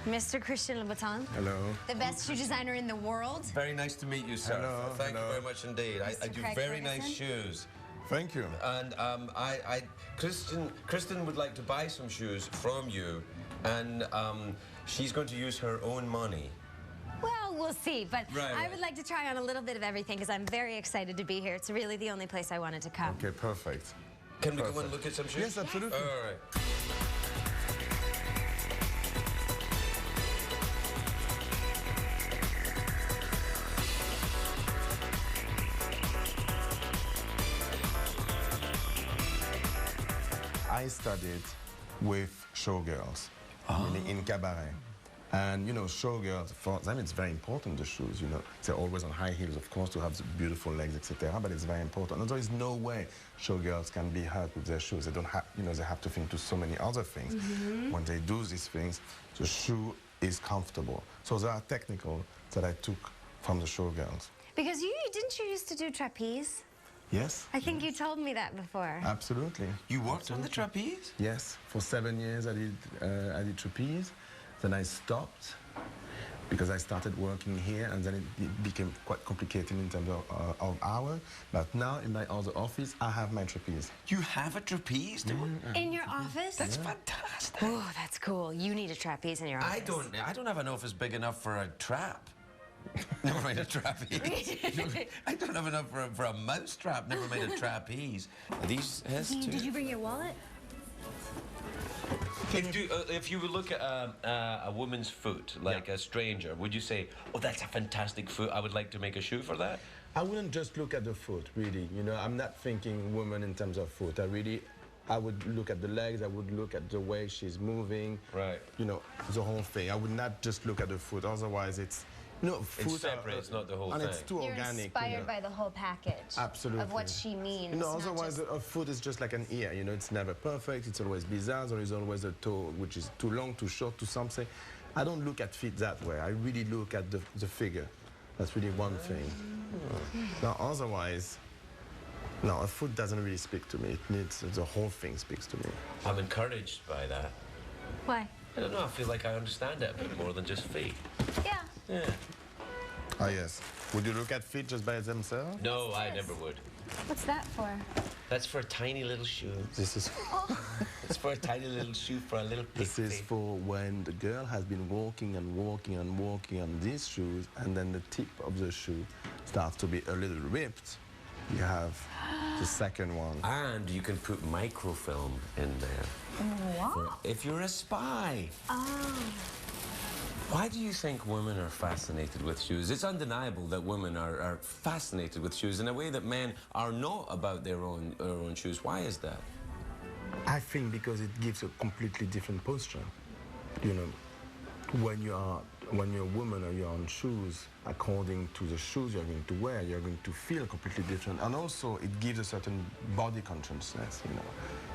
Mr. Christian Louboutin. Hello. The best shoe designer in the world. Very nice to meet you, sir. Hello, Thank you very much indeed. I do Craig very Ferguson. nice shoes. Thank you. And Kristen would like to buy some shoes from you, and she's going to use her own money. Well, we'll see, but Right, I right. would like to try on a little bit of everything because I'm very excited to be here. It's really the only place I wanted to come. Okay, perfect. Can we go and look at some shoes? Yes, absolutely. All right. I studied with showgirls, meaning in cabaret. And, you know, showgirls, for them, it's very important, the shoes, you know. They're always on high heels, of course, to have the beautiful legs, etc., but it's very important. And there is no way showgirls can be hurt with their shoes. They don't have, you know, they have to think to so many other things. When they do these things, the shoe is comfortable. So there are technical that I took from the showgirls. Because didn't you used to do trapeze? Yes. I think you told me that before. Absolutely. You worked on the trapeze? Yes. For 7 years I did trapeze. Then I stopped because I started working here, and then it became quite complicated in terms of hours. But now in my other office, I have my trapeze. You have a trapeze? In your office? That's fantastic. Oh, that's cool. You need a trapeze in your office. I don't have an office big enough for a trap. Never mind a trapeze. I don't have enough for a mouse trap. Never mind a trapeze. Are these his too? Did you bring your wallet? If you would look at a woman's foot, like a stranger, would you say, oh, that's a fantastic foot, I would like to make a shoe for that? I wouldn't just look at the foot, really. You know, I'm not thinking woman in terms of foot. I would look at the legs, I would look at the way she's moving. Right. You know, the whole thing. I would not just look at the foot, otherwise it's, you know, foot It's separate, it's not the whole and thing. it's too You're organic. inspired you know. by the whole package. Absolutely. Of what she means. You know, not otherwise just... a foot is just like an ear. You know, it's never perfect. It's always bizarre. There is always a toe which is too long, too short, too something. I don't look at feet that way. I really look at the figure. That's really one thing. Now, otherwise, no, a foot doesn't really speak to me. It needs, the whole thing speaks to me. I'm encouraged by that. Why? I don't know, I feel like I understand it a bit more than just feet. Yeah. Yeah. Ah, yes. Would you look at feet just by themselves? No, I never would. What's that for? That's for a tiny little shoe. This is... It's for a tiny little shoe for a little pig. This is for when the girl has been walking and walking and walking on these shoes, and then the tip of the shoe starts to be a little ripped. You have the second one. And you can put microfilm in there. What? If you're a spy. Oh. Why do you think women are fascinated with shoes? It's undeniable that women are fascinated with shoes in a way that men are not about their own shoes. Why is that? I think because it gives a completely different posture. You know, when you are when you're a woman or you're on shoes, according to the shoes you're going to wear, you're going to feel completely different. And also, it gives a certain body consciousness, you know.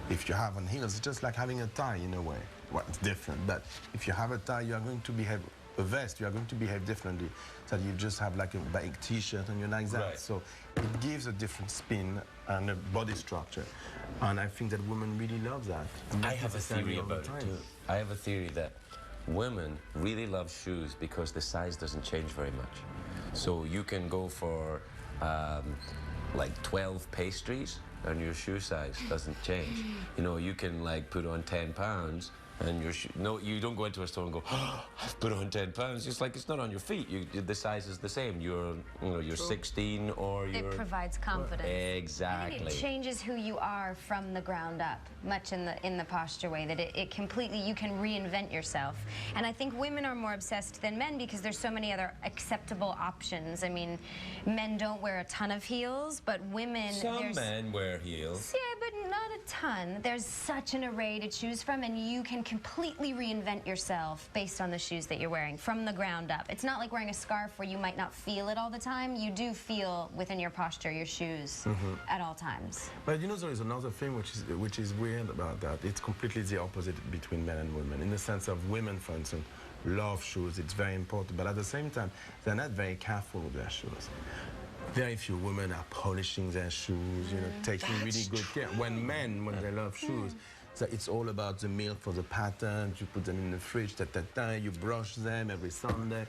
If you have on heels, it's just like having a tie in a way. Well, it's different, but if you have a tie, you are going to behave, a vest, you are going to behave differently. So you just have like a big t-shirt and you're like that. Right. So it gives a different spin and a body structure. And I think that women really love that. I have a theory about it too. I have a theory that women really love shoes because the size doesn't change very much. So you can go for like 12 pastries and your shoe size doesn't change. You know, you can like put on 10 pounds and your no, you don't go into a store and go, oh, I've put on 10 pounds. It's like it's not on your feet. The size is the same. You're 16 or you're... It provides confidence. Exactly. I think it changes who you are from the ground up, much in the posture way, that it completely, you can reinvent yourself. And I think women are more obsessed than men because there's so many other acceptable options. I mean, men don't wear a ton of heels, but women... Some men wear heels. Yeah, but not a ton. There's such an array to choose from, and you can completely reinvent yourself based on the shoes that you're wearing from the ground up. It's not like wearing a scarf where you might not feel it all the time. You do feel within your posture your shoes at all times. But you know, there is another thing which is weird about that. It's completely the opposite between men and women. In the sense of women, for instance, love shoes. It's very important. But at the same time, they're not very careful with their shoes. Very few women are polishing their shoes, you know, taking really good care. When men, when they love shoes, so it's all about the milk for the pattern. You put them in the fridge, you brush them every Sunday.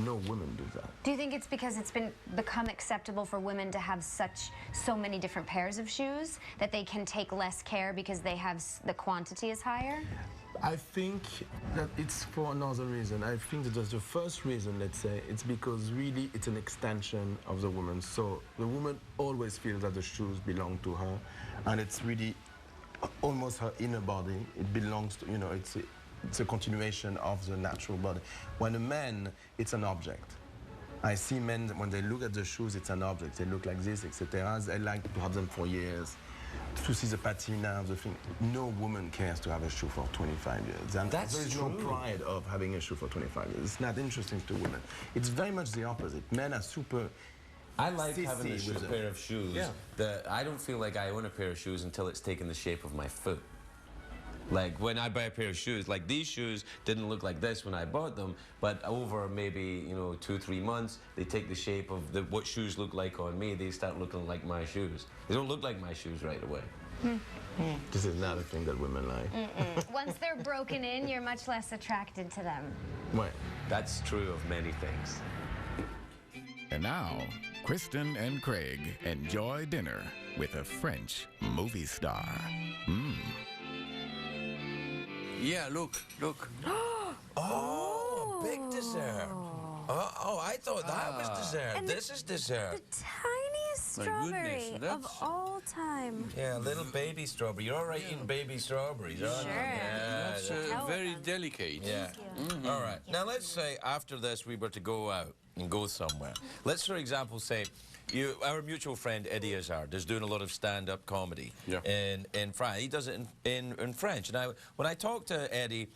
No women do that. Do you think it's because it's become acceptable for women to have so many different pairs of shoes that they can take less care because they have the quantity is higher? I think that it's for another reason. I think that the first reason, let's say, it's because really it's an extension of the woman. So the woman always feels that the shoes belong to her, and it's really almost her inner body. It belongs to, you know, it's a continuation of the natural body. When a man, it's an object. I see men, when they look at the shoes, it's an object. They look like this, etc. They like to have them for years. To see the patina of the thing. No woman cares to have a shoe for 25 years. And there is no pride of having a shoe for 25 years. It's not interesting to women. It's very much the opposite. Men are super... I like having a pair of shoes. Yeah. I don't feel like I own a pair of shoes until it's taken the shape of my foot. Like when I buy a pair of shoes, like these shoes didn't look like this when I bought them, but over maybe 2-3 months, they take the shape of what shoes look like on me. They start looking like my shoes. They don't look like my shoes right away. This is not a thing that women like. Once they're broken in, you're much less attracted to them. Right. That's true of many things. And now, Kristen and Craig enjoy dinner with a French movie star. Yeah, look. Oh, big dessert. Oh, I thought that was dessert. And this is dessert. The tiniest strawberry of all time. Yeah, little baby strawberry. You're all right eating baby strawberries, aren't you? Yeah, That's very delicate. Yeah. All right. Now, let's say after this we were to go out and go somewhere. Let's, for example, say our mutual friend Eddie Izzard is doing a lot of stand-up comedy in France. He does it in French. And when I talked to Eddie,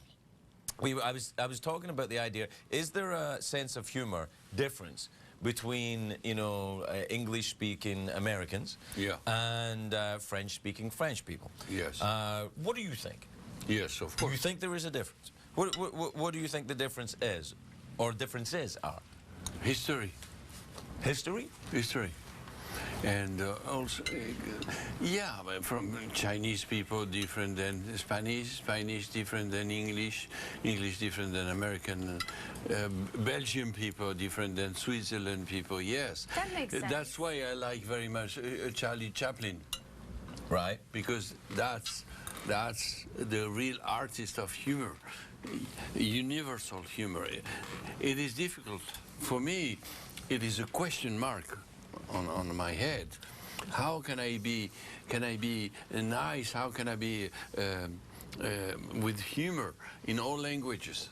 I was talking about the idea, is there a sense of humor difference between, English-speaking Americans and French-speaking French people? Yes. What do you think? Yes, of course. Do you think there is a difference? What do you think the difference is, or differences are? History. History? History. And also, from Chinese people different than Spanish different than English different than American, Belgian people different than Switzerland people, yes. That makes sense. That's why I like very much Charlie Chaplin. Right. Because that's the real artist of humor, universal humor. It is difficult. For me, it is a question mark on my head. How can I be nice? How can I be with humor in all languages?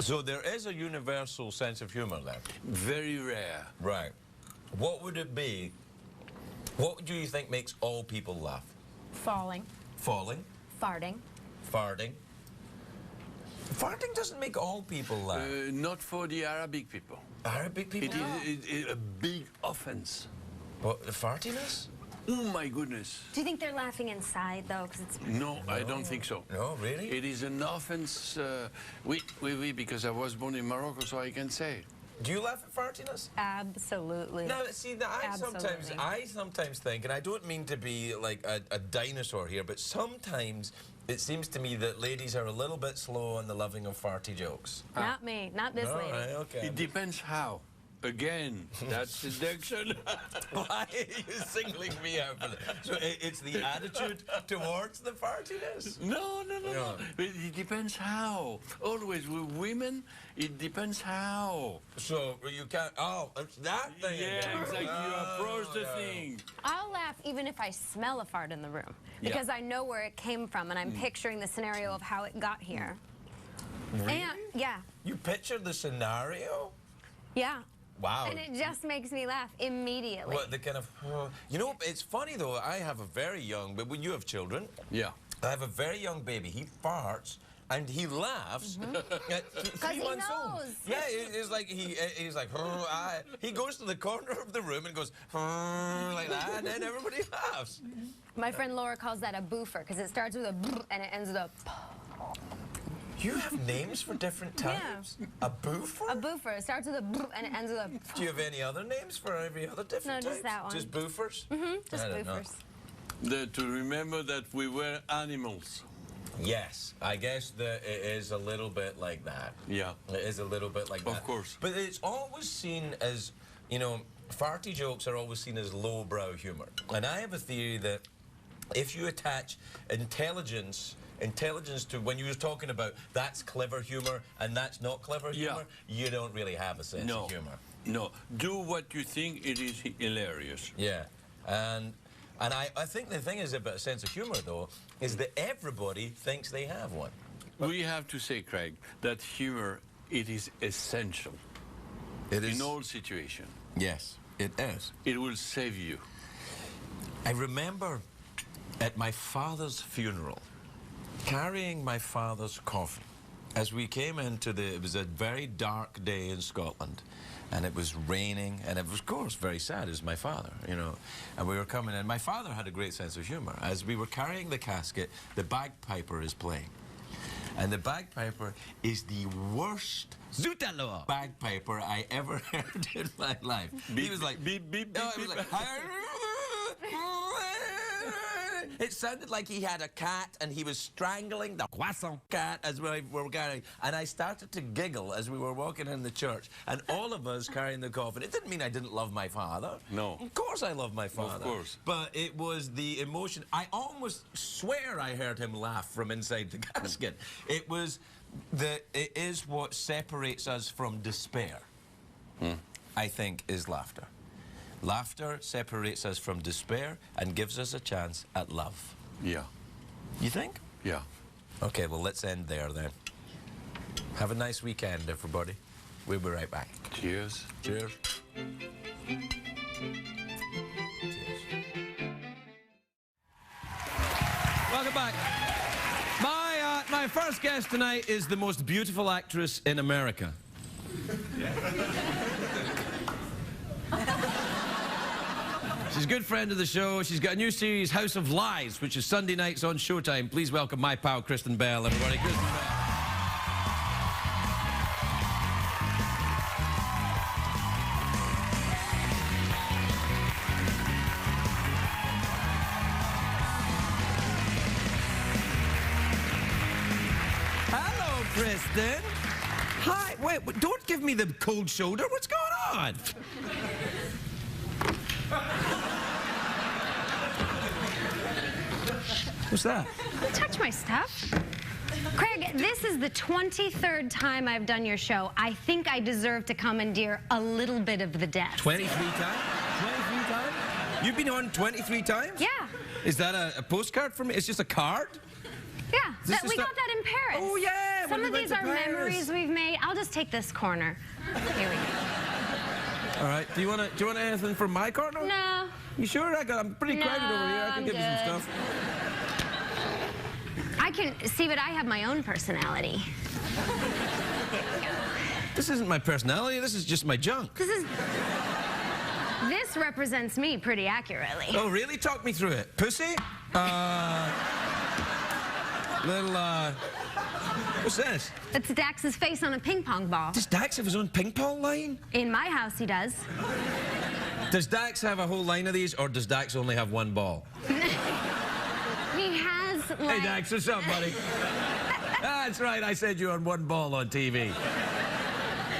So there is a universal sense of humor there? Very rare. Right. What would it be? What do you think makes all people laugh? Falling. Falling? Farting. Farting? Farting doesn't make all people laugh. Not for the Arabic people. Arabic people? It is a big offense. What, the fartiness? Oh my goodness. Do you think they're laughing inside though? Because it's No, I don't think so. No, really? It is an offense. Oui, because I was born in Morocco, so I can say. Do you laugh at fartiness? Absolutely. No, see, I sometimes think, and I don't mean to be like a dinosaur here, but sometimes it seems to me that ladies are a little bit slow on the loving of farty jokes. Not me, not this lady. Right, okay. It depends how. Again, that's seduction. Why are you singling me out for that? So it's the attitude towards the fartiness? No. It depends how. Always with women, it depends how. So you can't. Oh, it's that thing. Yeah, again. exactly. You approach the thing. I'll laugh even if I smell a fart in the room because I know where it came from and I'm picturing the scenario of how it got here. Really? And, yeah. You picture the scenario? Yeah. Wow. And it just makes me laugh immediately. What, the kind of, you know, it's funny though, I have a very young, but when you have children, yeah, I have a very young baby. He farts and he laughs at 3 months old. Yeah, it's like he's like, he goes to the corner of the room and goes like that, and then everybody laughs. My friend Laura calls that a boofer because it starts with a and it ends with a. You have names for different types? Yeah. A boofer? A boofer. It starts with a and it ends with a. Do you have any other names for every other different type? No, just that one. Just boofers? Just boofers. To remember that we were animals. Yes, I guess that it is a little bit like that. Yeah. It is a little bit like that. Of course. But it's always seen as, you know, farty jokes are always seen as lowbrow humor. And I have a theory that if you attach intelligence to when you were talking about that's clever humor and that's not clever humor, you don't really have a sense of humor. No, do what you think it is hilarious. Yeah, and I think the thing is about a sense of humor though is that everybody thinks they have one. We have to say, Craig, that humor, it is essential. It is. In all situations. Yes, it is. It will save you. I remember at my father's funeral, carrying my father's coffin as we came into it was a very dark day in Scotland and it was raining and it was of course very sad as my father, you know, and we were coming in. My father had a great sense of humor. As we were carrying the casket, the bagpiper is playing and the bagpiper is the worst bagpiper I ever heard in my life. He was like beep beep beep, it was like it sounded like he had a cat and he was strangling the croissant cat as we were carrying. And I started to giggle as we were walking in the church. And all of us carrying the coffin. It didn't mean I didn't love my father. No. Of course I love my father. Of course. But it was the emotion. I almost swear I heard him laugh from inside the casket. It is what separates us from despair, I think, is laughter. Laughter separates us from despair and gives us a chance at love. Yeah. You think? Yeah. Okay, well, let's end there then. Have a nice weekend, everybody. We'll be right back. Cheers. Cheers. Welcome back. My first guest tonight is the most beautiful actress in America. She's a good friend of the show. She's got a new series, House of Lies, which is Sunday nights on Showtime. Please welcome my pal, Kristen Bell, everybody. Kristen Bell. Hello, Kristen. Hi. Wait, don't give me the cold shoulder. What's going on? What's that? Don't touch my stuff. Craig, this is the 23rd time I've done your show. I think I deserve to commandeer a little bit of the desk. 23 times? 23 times? You've been on 23 times? Yeah. Is that a postcard for me? It's just a card? Yeah, we got that in Paris. Oh, yeah. Some of these are memories we've made. I'll just take this corner. Here we go. All right. Do you want anything from my corner? No. You sure? I'm pretty crowded over here. I can give you some stuff. I can see, but I have my own personality. This isn't my personality, this is just my junk. This represents me pretty accurately. Oh, really? Talk me through it. Pussy? What's this? It's Dax's face on a ping pong ball. Does Dax have his own ping pong line? In my house, he does. Does Dax have a whole line of these, or does Dax only have one ball? He has, like... Hey, Dax, what's up, buddy? That's right, I said you had one ball on TV.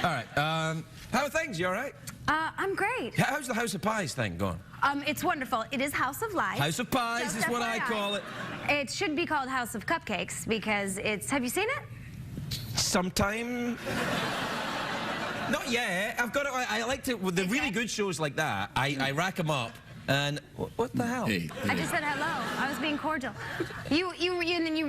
All right, how are things? You all right? I'm great. How's the House of Pies thing going? It's wonderful. It is House of Lies. House of Pies is what I call it. It should be called House of Cupcakes because it's... Have you seen it? Sometime. Not yet. I've got it. I like to... With the really good shows like that, I rack them up. And what the hell? I just said hello. I was being cordial. You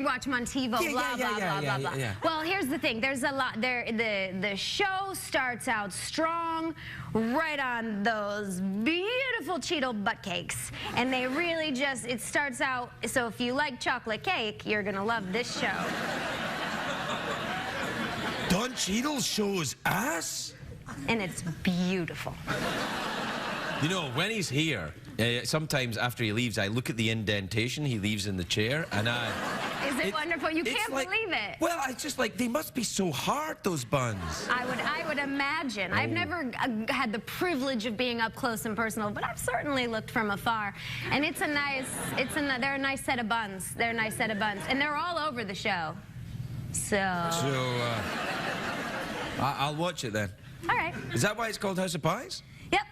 watch them on TiVo, blah, blah, blah. Well, here's the thing. There's a lot there. The show starts out strong, right on those beautiful Cheeto butt cakes. And they really just, it starts out, so if you like chocolate cake, you're gonna love this show. Don Cheadle's show's ass? And it's beautiful. You know, when he's here, sometimes after he leaves, I look at the indentation he leaves in the chair, and Is it wonderful? You can't believe it. Well, it's just like, they must be so hard, those buns. I would imagine. I've never had the privilege of being up close and personal, but I've certainly looked from afar. And they're a nice set of buns. They're a nice set of buns. And they're all over the show. I'll watch it then. All right. Is that why it's called House of Pies? Yep.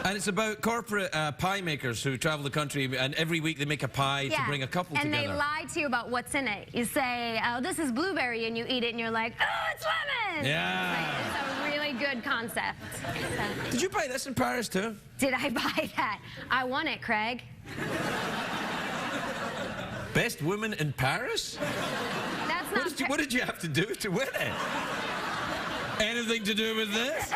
And it's about corporate pie makers who travel the country, and every week they make a pie to bring a couple together. And they lie to you about what's in it. You say, oh, this is blueberry, and you eat it, and you're like, oh, it's lemon! Yeah. It's a really good concept. Did you buy this in Paris, too? Did I buy that? I won it, Craig. Best woman in Paris? That's not... What did you have to do to win it? Anything to do with this?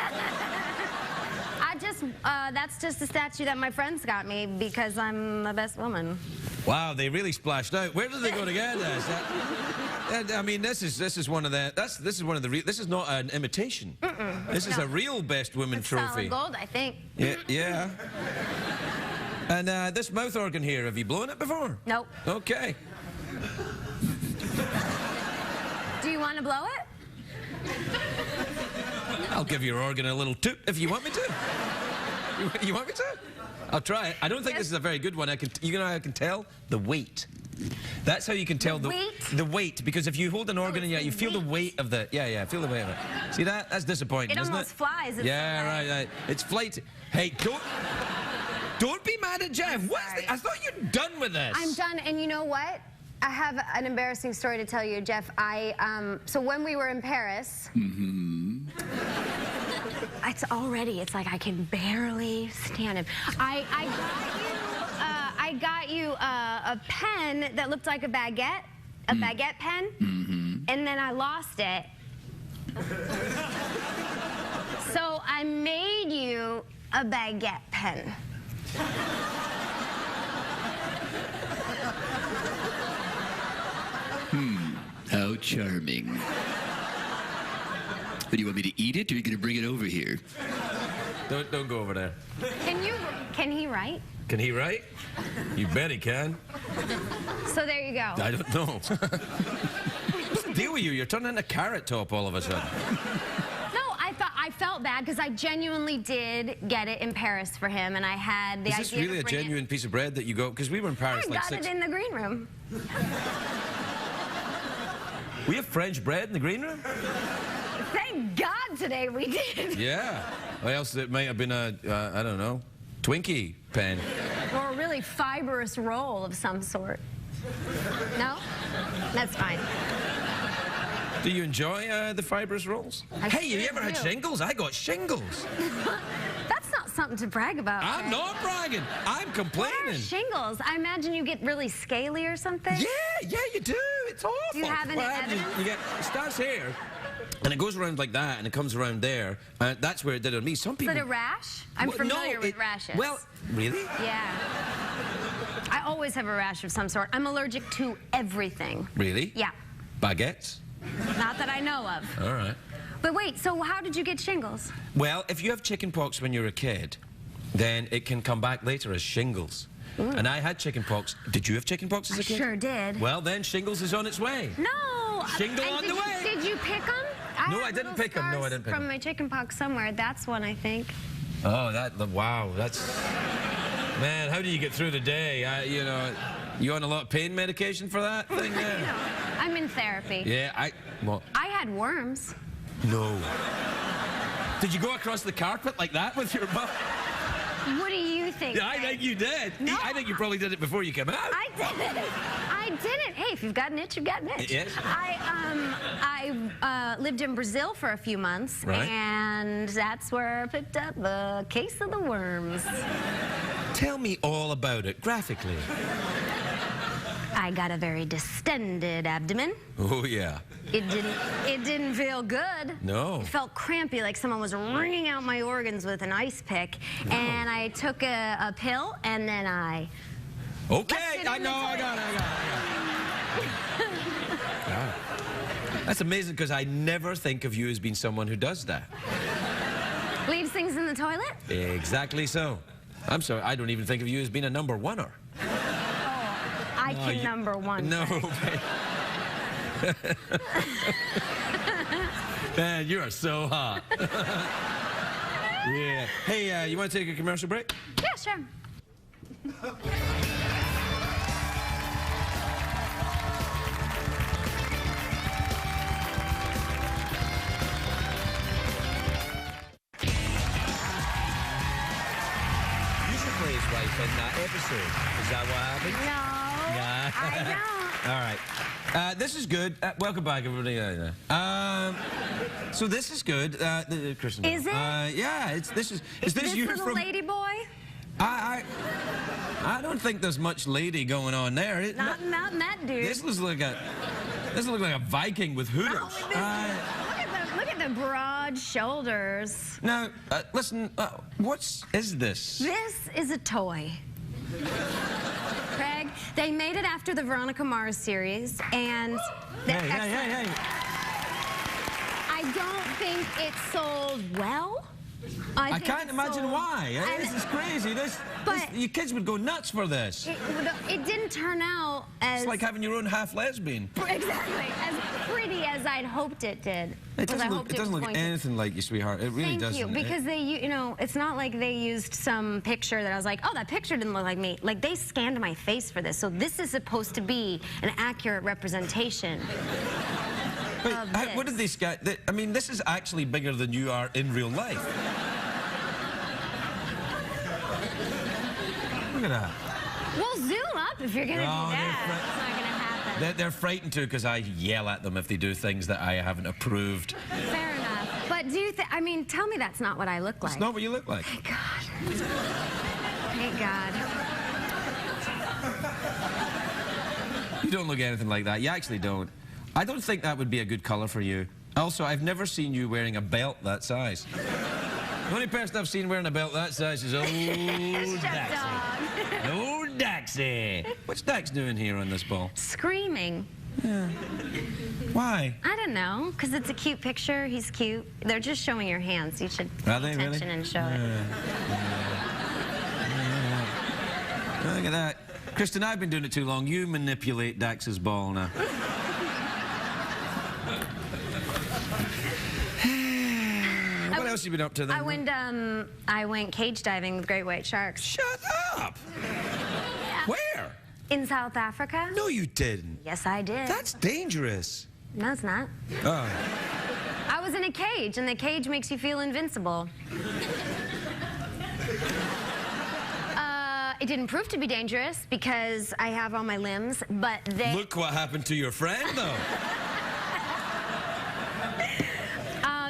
That's just a statue that my friends got me because I'm the best woman. Wow, they really splashed out. Where did they go to get this? I mean, this is one of the this is not an imitation. This is a real best woman trophy. Solid gold, I think. Yeah. And this mouth organ here, have you blown it before? Nope. Okay. Do you want to blow it? I'll give your organ a little toot if you want me to. You want me to? I'll try it. I don't think this is a very good one. You know how I can tell? The weight. That's how you can tell the weight, because if you hold an organ and you feel the weight of the... Yeah, feel the weight of it. See that? That's disappointing, isn't it? It almost flies. Right. It's flight. Hey, don't be mad at Jeff. I thought you're done with this. I'm done, and you know what? I have an embarrassing story to tell you, Jeff. So when we were in Paris... It's like I can barely stand him. I got you a pen that looked like a baguette pen, and then I lost it. So I made you a baguette pen. How charming. Do you want me to eat it, or are you going to bring it over here? Don't go over there. Can he write? Can he write? You bet he can. So there you go. I don't know. What's the deal with you? You're turning into Carrot Top all of a sudden. No, I felt bad because I genuinely did get it in Paris for him, and I had the idea. Is this really a genuine piece of bread that you got? Because we were in Paris like 6. I got it in the green room. We have French bread in the green room? Thank God today we did. Yeah. Or else it might have been a, I don't know, Twinkie pen. Or a really fibrous roll of some sort. No? That's fine. Do you enjoy the fibrous rolls? Hey, you ever had shingles? I got shingles. That's not something to brag about. I'm not bragging. I'm complaining. What are shingles? I imagine you get really scaly or something. Yeah, you do. It's awful. Do you have any evidence? It starts here, and it goes around like that, and it comes around there, and that's where it did on me. Some people... Is it a rash? I'm familiar with rashes. Well, really? Yeah. I always have a rash of some sort. I'm allergic to everything. Really? Yeah. Baguettes? Not that I know of. All right. But wait, so how did you get shingles? Well, if you have chicken pox when you're a kid, then it can come back later as shingles. And I had chicken pox. Did you have chicken pox as a kid? I sure did. Well, then shingles is on its way. No! Shingle on the way! Did you pick them? No, I didn't pick them. No, I didn't pick them. From my chicken pox somewhere. That's one, I think. Oh, wow, that's... Man, how do you get through the day? You know, you on a lot of pain medication for that thing there? No, I'm in therapy. Yeah, well... I had worms. No. Did you go across the carpet like that with your butt? What do you think? Yeah, I think you did. No. I think you probably did it before you came out. I didn't. I didn't. Hey, if you've got an itch, you've got an itch. Yes. I lived in Brazil for a few months, right. And that's where I picked up the case of the worms. Tell me all about it, graphically. I got a very distended abdomen. Oh, yeah. It didn't feel good. No. It felt crampy, like someone was wringing out my organs with an ice pick. No. And I took a pill, and then I... Okay, I got it. That's amazing, because I never think of you as being someone who does that. Leaves things in the toilet? Exactly so. I'm sorry, I don't even think of you as being a number oneer. I can number one. No. Man, you are so hot. Yeah. Hey, you want to take a commercial break? Yeah, sure. His wife in that episode. Is that what happened? No, I don't. All right. This is good. Welcome back, everybody. So this is good. Kristen. Is it? Yeah. This you little from lady boy? I don't think there's much lady going on there. Not in that dude. This looks like a Viking with hooters. Look at the broad shoulders. Now, listen, what is this? This is a toy. Craig, they made it after the Veronica Mars series, and... Hey. I don't think it sold well. I can't imagine why. This is crazy. Your kids would go nuts for this. It didn't turn out as... It's like having your own half-lesbian. Exactly. As pretty as I'd hoped it did. It doesn't look anything like you, sweetheart. It really doesn't. Thank you. Because it's not like they used some picture that I was like, oh, that picture didn't look like me. Like, they scanned my face for this. So this is supposed to be an accurate representation. But what did they scan? I mean, this is actually bigger than you are in real life. Look at that. Well, zoom up if you're going to do that. It's not going to happen. They're frightened too, because I yell at them if they do things that I haven't approved. Fair enough. But do you I mean, tell me that's not what I look like. It's not what you look like. Thank God. Thank God. You don't look anything like that. You actually don't. I don't think that would be a good color for you. Also, I've never seen you wearing a belt that size. The only person I've seen wearing a belt that size is old Daxie. Old Daxie. What's Dax doing here on this ball? Screaming. Yeah. Why? I don't know, because it's a cute picture. He's cute. They're just showing your hands. You should pay attention and show it. Look at that. Kristen, I've been doing it too long. You manipulate Dax's ball now. What else have you been up to then? I went cage diving with great white sharks. Shut up! Yeah. Where? In South Africa. No, you didn't. Yes, I did. That's dangerous. No, it's not. Oh. I was in a cage, and the cage makes you feel invincible. It didn't prove to be dangerous because I have all my limbs, but they... Look what happened to your friend, though.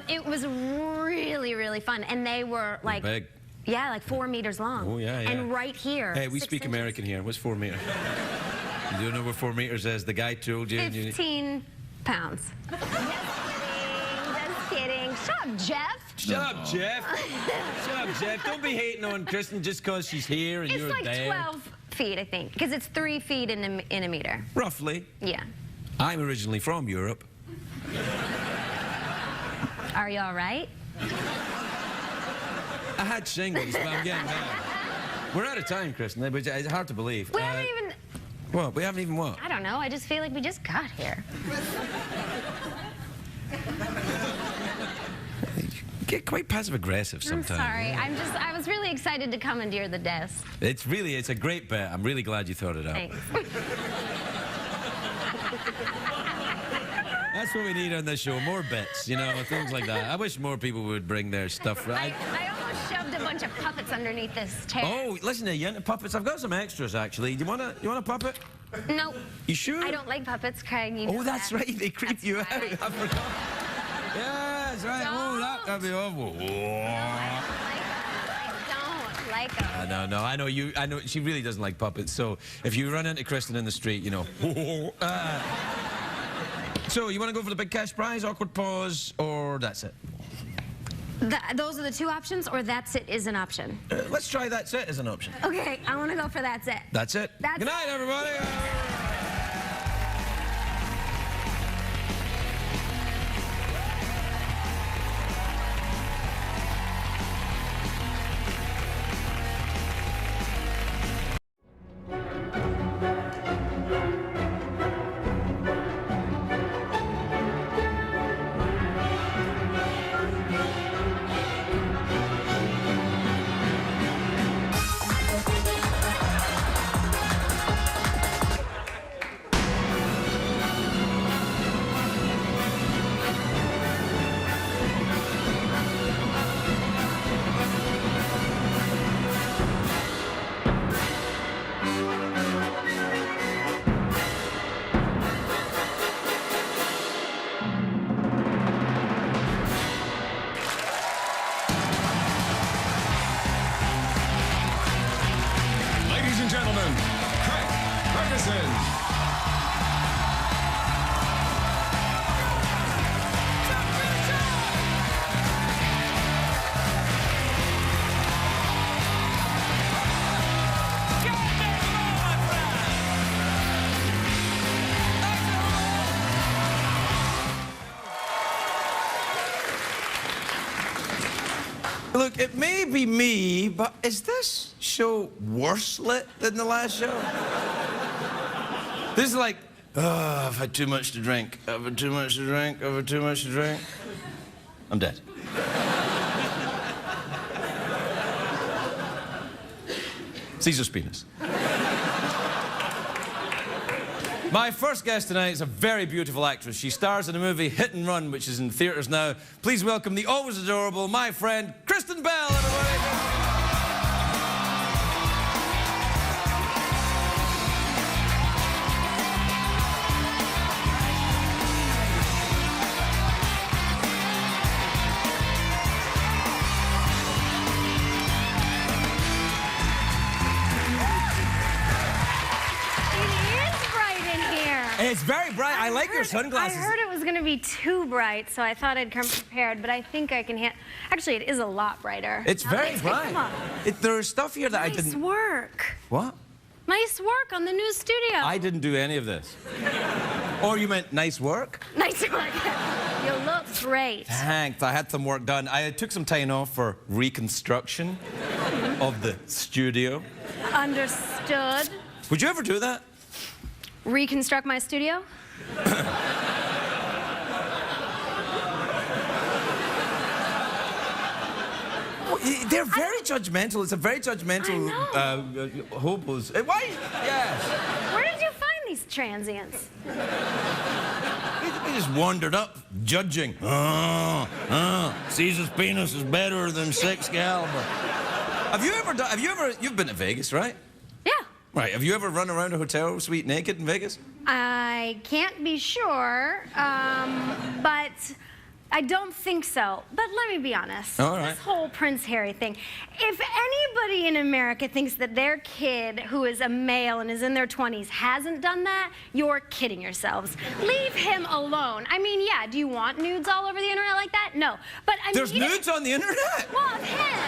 It was really, really fun, and they were like... Big. Yeah, like 4 meters long. Oh, yeah. And right here... Hey, we speak American here. What's 4 meters? You don't know what 4 meters is? The guy told you... 15 pounds. Just kidding. Shut up, Jeff. Shut up, Jeff. Shut up, Jeff. Don't be hating on Kristen just because she's here and you're there. It's like 12 feet, I think, because it's 3 feet in a meter. Roughly. Yeah. I'm originally from Europe. Are you all right? I had shingles, but I'm getting better. We're out of time, Kristen, which is hard to believe. We haven't even... What? We haven't even what? I don't know. I just feel like we just got here. You get quite passive-aggressive sometimes. I'm sorry. I was really excited to come and hear the desk. It's a great bet. I'm really glad you thought it out. Thanks. That's what we need on this show, more bits, you know, things like that. I wish more people would bring their stuff right. I almost shoved a bunch of puppets underneath this chair. Oh, listen to you into puppets. I've got some extras, actually. Do you want a puppet? No. You sure? I don't like puppets, Craig. You know that's that. right. They creep you out. I forgot. Yeah, that's right. Oh, that'd be awful. I don't like them. No, I know you. I know she really doesn't like puppets. So if you run into Kristen in the street, you know. So you want to go for the big cash prize, awkward pause, or that's it? Those are the two options, or that's it is an option? Let's try that's it as an option. Okay, I want to go for that's it. That's it. That's Good night, everybody. Ladies and gentlemen, Ferguson. Look, it may be me, but is this show worse lit than the last show? This is like, oh, I've had too much to drink. I've had too much to drink. I've had too much to drink. I'm dead. Caesar's penis. My first guest tonight is a very beautiful actress. She stars in the movie Hit and Run, which is in theaters now. Please welcome the always adorable, my friend, Kristen Bell, everybody. It's very bright. I like your sunglasses. I heard it was going to be too bright, so I thought I'd come prepared, but I think I can Actually, it is a lot brighter. It's very bright. There's stuff here that I didn't... Nice work. What? Nice work on the new studio. I didn't do any of this. Or you meant nice work? Nice work. You look great. Thanks. I had some work done. I took some time off for reconstruction of the studio. Understood. Would you ever do that? Reconstruct my studio? They're very judgmental. It's a very judgmental hobos. Why? Yes. Where did you find these transients? They just wandered up, judging. Caesar's penis is better than 6 Excalibur. You've been to Vegas, right? Yeah. Right. Have you ever run around a hotel suite naked in Vegas? I can't be sure, but I don't think so. But let me be honest. All right. This whole Prince Harry thing. If anybody in America thinks that their kid, who is a male and is in their 20s, hasn't done that, you're kidding yourselves. Leave him alone. I mean, yeah, do you want nudes all over the internet like that? No. But I mean, there's nudes on the internet? Well, of him.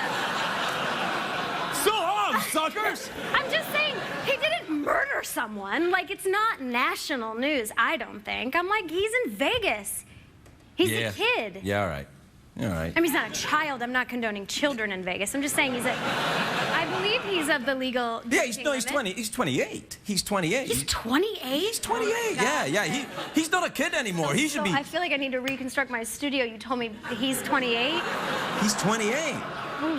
So long, suckers! I'm just saying, he didn't murder someone. Like, it's not national news, I don't think. I'm like, he's in Vegas. He's Yeah. a kid. Yeah, all right. All right. I mean, he's not a child. I'm not condoning children in Vegas. I'm just saying I believe he's of the legal. Yeah, he's drinking limit. 20. He's 28. He's 28. He's 28? He's 28. Yeah. He's not a kid anymore. He should be. I feel like I need to reconstruct my studio. You told me he's 28. He's 28.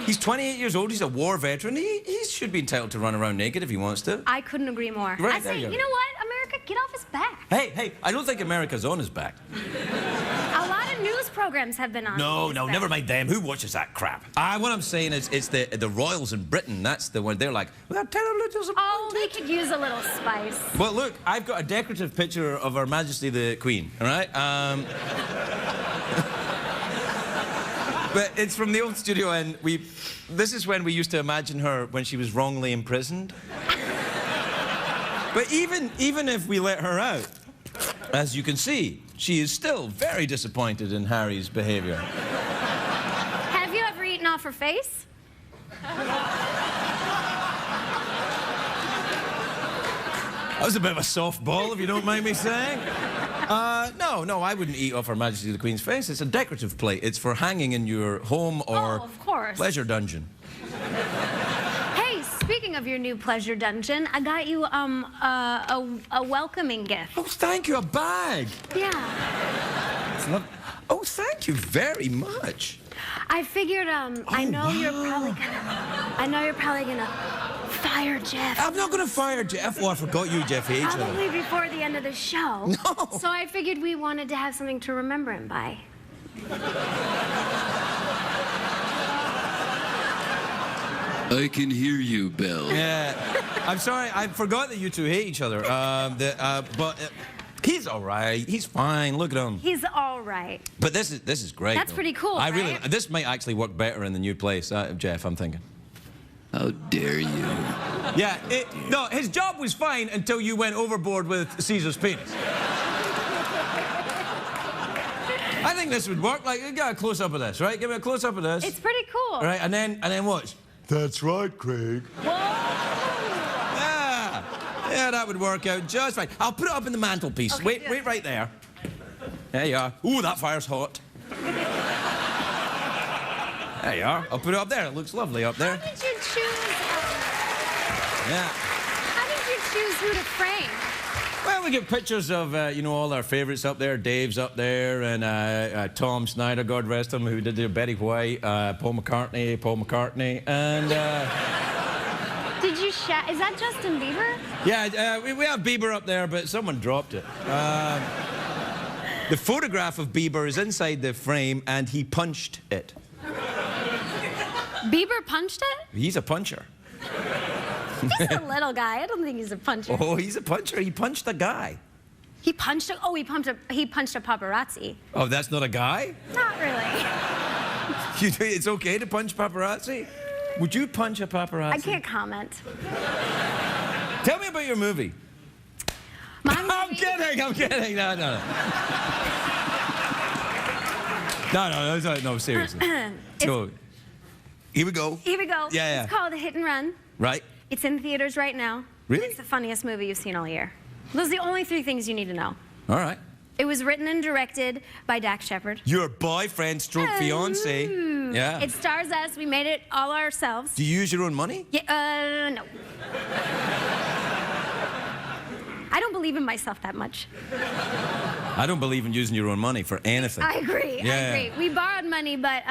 He's 28 years old. He's a war veteran. He should be entitled to run around naked if he wants to. I couldn't agree more. Right, I there say, you you are. know what, America, get off his back. Hey, I don't think America's on his back. A lot of news programs have been on. No, his back. never mind them. Who watches that crap? What I'm saying is, it's the royals in Britain. That's the one. They're like, we're terribly disappointed. Oh, they could use a little spice. Well, look, I've got a decorative picture of Her Majesty the Queen. All right. But it's from the old studio, and this is when we used to imagine her when she was wrongly imprisoned. But even if we let her out, as you can see, she is still very disappointed in Harry's behavior. Have you ever eaten off her face? That was a bit of a softball, if you don't mind me saying. No, I wouldn't eat off Her Majesty the Queen's face. It's a decorative plate. It's for hanging in your home or of course. pleasure dungeon. Hey, speaking of your new pleasure dungeon, I got you a welcoming gift. Oh, thank you, a bag. Yeah. It's not... Oh, thank you very much. I figured I know you're probably gonna fire Jeff. I'm not gonna fire Jeff. Oh, I forgot you, Jeff H. Probably before the end of the show. No. So I figured we wanted to have something to remember him by. I can hear you, Belle. Yeah. I'm sorry, I forgot that you two hate each other. But he's all right. He's fine. Look at him. He's all right. But this is great. That's though. pretty cool, right? This might actually work better in the new place, Jeff, I'm thinking. How dare you? Yeah, no, his job was fine until you went overboard with Caesar's penis. I think this would work. Like, get a close-up of this, right? Give me a close-up of this. It's pretty cool. All right, and then watch. That's right, Craig. Whoa! Yeah, that would work out just fine. I'll put it up in the mantelpiece. Okay, Wait right there. There you are. Ooh, that fire's hot. There you are. I'll put it up there. It looks lovely up there. How did you choose? Yeah. How did you choose who to frame? Well, we get pictures of, all our favorites up there. Dave's up there, and Tom Snyder, God rest him, who did the Betty White, Paul McCartney, and... Did you is that Justin Bieber? Yeah, we have Bieber up there, but someone dropped it. The photograph of Bieber is inside the frame, and he punched it. Bieber punched it? He's a puncher. He's a little guy. I don't think he's a puncher. Oh, he's a puncher. He punched a guy. He punched a paparazzi. Oh, that's not a guy? Not really. It's okay to punch paparazzi? Would you punch a paparazzi? I can't comment. Tell me about your movie. I'm kidding. No, seriously. So, here we go. Yeah. It's called Hit and Run. Right. It's in theaters right now. Really? It's the funniest movie you've seen all year. Those are the only 3 things you need to know. All right. It was written and directed by Dax Shepard. Your boyfriend stroke fiance. Yeah. It stars us. We made it all ourselves. Do you use your own money? Yeah, no. I don't believe in myself that much. I don't believe in using your own money for anything. I agree. Yeah. I agree. We borrowed money, but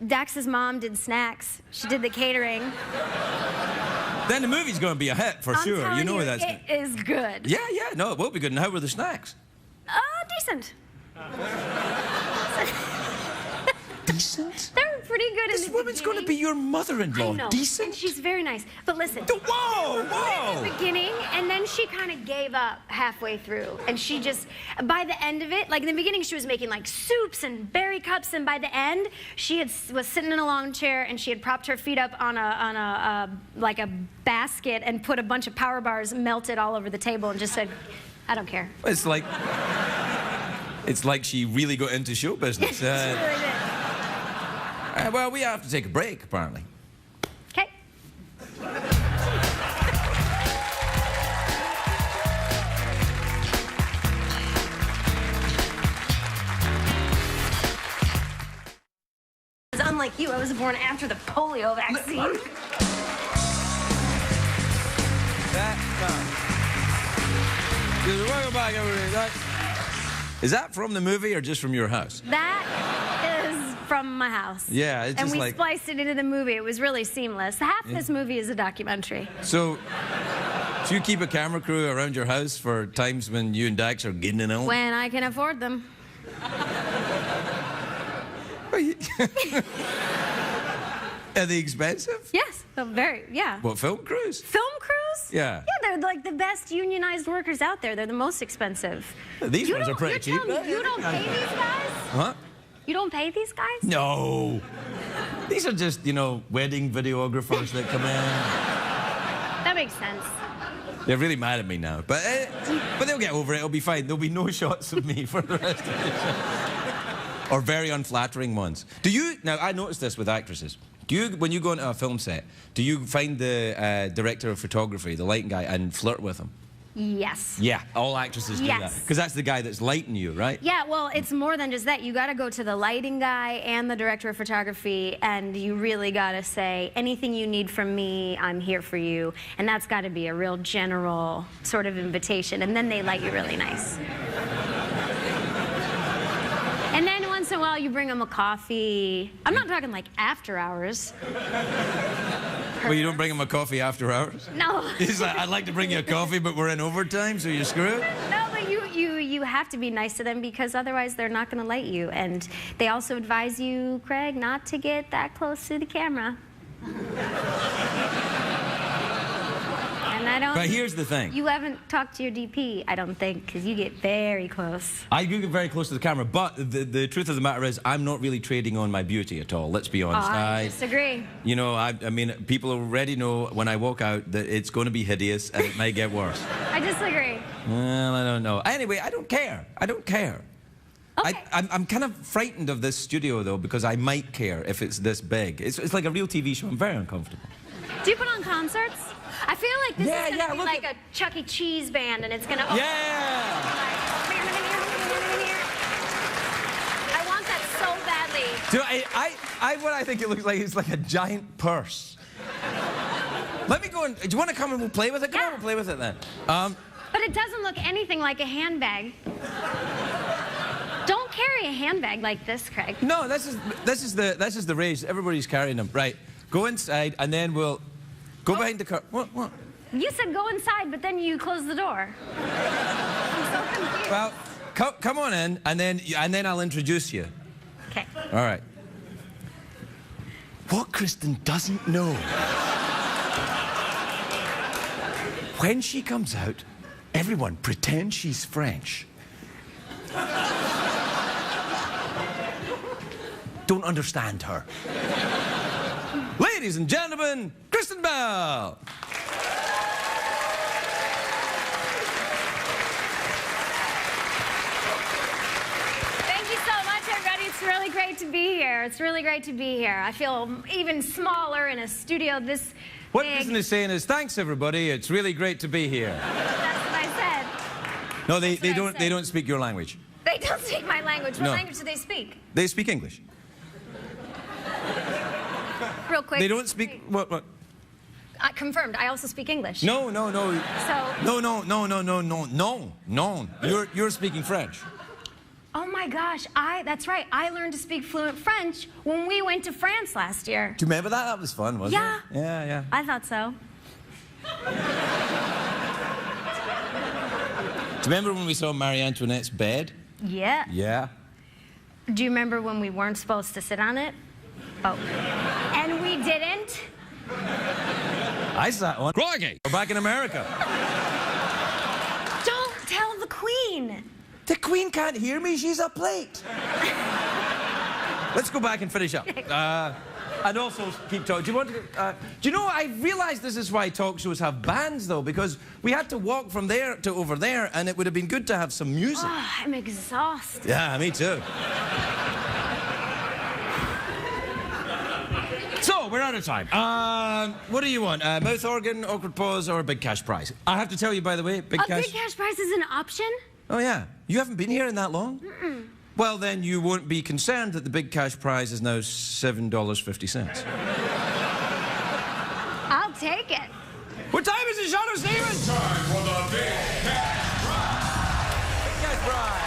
Dax's mom did snacks. She did the catering. Then the movie's going to be a hit for sure. I'm telling you, that's. It is good. Yeah. No, it will be good. And how were the snacks? Decent. Decent? They're pretty good. This woman's going to be your mother-in-law. I know. Decent? And she's very nice. But listen. Whoa! In the beginning, and then she kind of gave up halfway through. And she just, by the end of it, like in the beginning, she was making like soups and berry cups, and by the end, she was sitting in a lawn chair and she had propped her feet up on a basket and put a bunch of power bars melted all over the table and just said, I don't care. It's like she really got into show business. She really did. Well, we have to take a break, apparently. Okay. unlike you, I was born after the polio vaccine. Welcome back, everybody. Is that from the movie or just from your house? That is from my house. Yeah, it's just and we like... spliced it into the movie. It was really seamless. Half this movie is a documentary. So, do you keep a camera crew around your house for times when you and Dax are getting it on? When I can afford them. Are they expensive? Yes, very, yeah. What, film crews? Film crews? Yeah. Yeah, they're like the best unionized workers out there. They're the most expensive. These ones are pretty cheap. You don't pay these guys? What? You don't pay these guys? No. These are just, you know, wedding videographers that come in. That makes sense. They're really mad at me now. But they'll get over it. It'll be fine. There'll be no shots of me for the rest of the show. Or very unflattering ones. Do you... Now, I noticed this with actresses. Do you, when you go into a film set, do you find the director of photography, the lighting guy, and flirt with him? Yes. Yeah, all actresses do that. Because that's the guy that's lighting you, right? Yeah, well, it's more than just that. You got to go to the lighting guy and the director of photography, and you really got to say, anything you need from me, I'm here for you. And that's got to be a real general sort of invitation. And then they light you really nice. And then once in a while, you bring them a coffee. I'm not talking like after hours. Well, you don't bring him a coffee after hours? No. He's like, I'd like to bring you a coffee, but we're in overtime, so you're screwed? No, but you have to be nice to them because otherwise they're not going to light you. And they also advise you, Craig, not to get that close to the camera. And I don't... But here's the thing. You haven't talked to your DP, I don't think, because you get very close. I do get very close to the camera, but the truth of the matter is I'm not really trading on my beauty at all, let's be honest. I disagree. You know, I mean, people already know when I walk out that it's going to be hideous and it might get worse. I disagree. Well, I don't know. Anyway, I don't care. I don't care. Okay. I'm kind of frightened of this studio, though, because I might care if it's this big. It's like a real TV show. I'm very uncomfortable. Do you put on concerts? I feel like this is going to be like a Chuck E. Cheese band, and it's going to... Yeah! I want that so badly. Do what I think it looks like is like a giant purse. Let me go and... Do you want to come and we'll play with it? Come on, we'll play with it then. But it doesn't look anything like a handbag. Don't carry a handbag like this, Craig. No, this is the rage. Everybody's carrying them. Right. Go inside, and then we'll go behind the car. What? You said go inside, but then you closed the door. I'm so confused. Well, come on in, and then I'll introduce you. Okay. All right. What Kristen doesn't know, when she comes out, everyone pretends she's French. Don't understand her. Ladies and gentlemen, Kristen Bell. Thank you so much, everybody. It's really great to be here. It's really great to be here. I feel even smaller in a studio this What big. Kristen is saying is, thanks everybody. It's really great to be here. That's what I said. No, they don't speak your language. They don't speak my language. What No. language do they speak? They speak English. Real quick. They don't speak what? Confirmed. I also speak English. No. So. No. You're speaking French. Oh my gosh, that's right. I learned to speak fluent French when we went to France last year. Do you remember that? That was fun, wasn't Yeah. it? Yeah. I thought so. Do you remember when we saw Marie Antoinette's bed? Yeah. Yeah. Do you remember when we weren't supposed to sit on it? Oh. And we didn't? I sat on. Crikey! We're back in America. Don't tell the Queen. The Queen can't hear me. She's a plate. Let's go back and finish up. And also keep talking. Do you want to... do you know, I realised this is why talk shows have bands, though, because we had to walk from there to over there, and it would have been good to have some music. Oh, I'm exhausted. Yeah, me too. So, we're out of time. What do you want? Mouth organ, awkward pause, or a big cash prize? I have to tell you, by the way, big cash... Big cash prize is an option? Oh, yeah. You haven't been here in that long? Well, then you won't be concerned that the big cash prize is now $7.50. I'll take it. What time is it, Shadow Stevens? Time for the big cash prize. Big cash prize.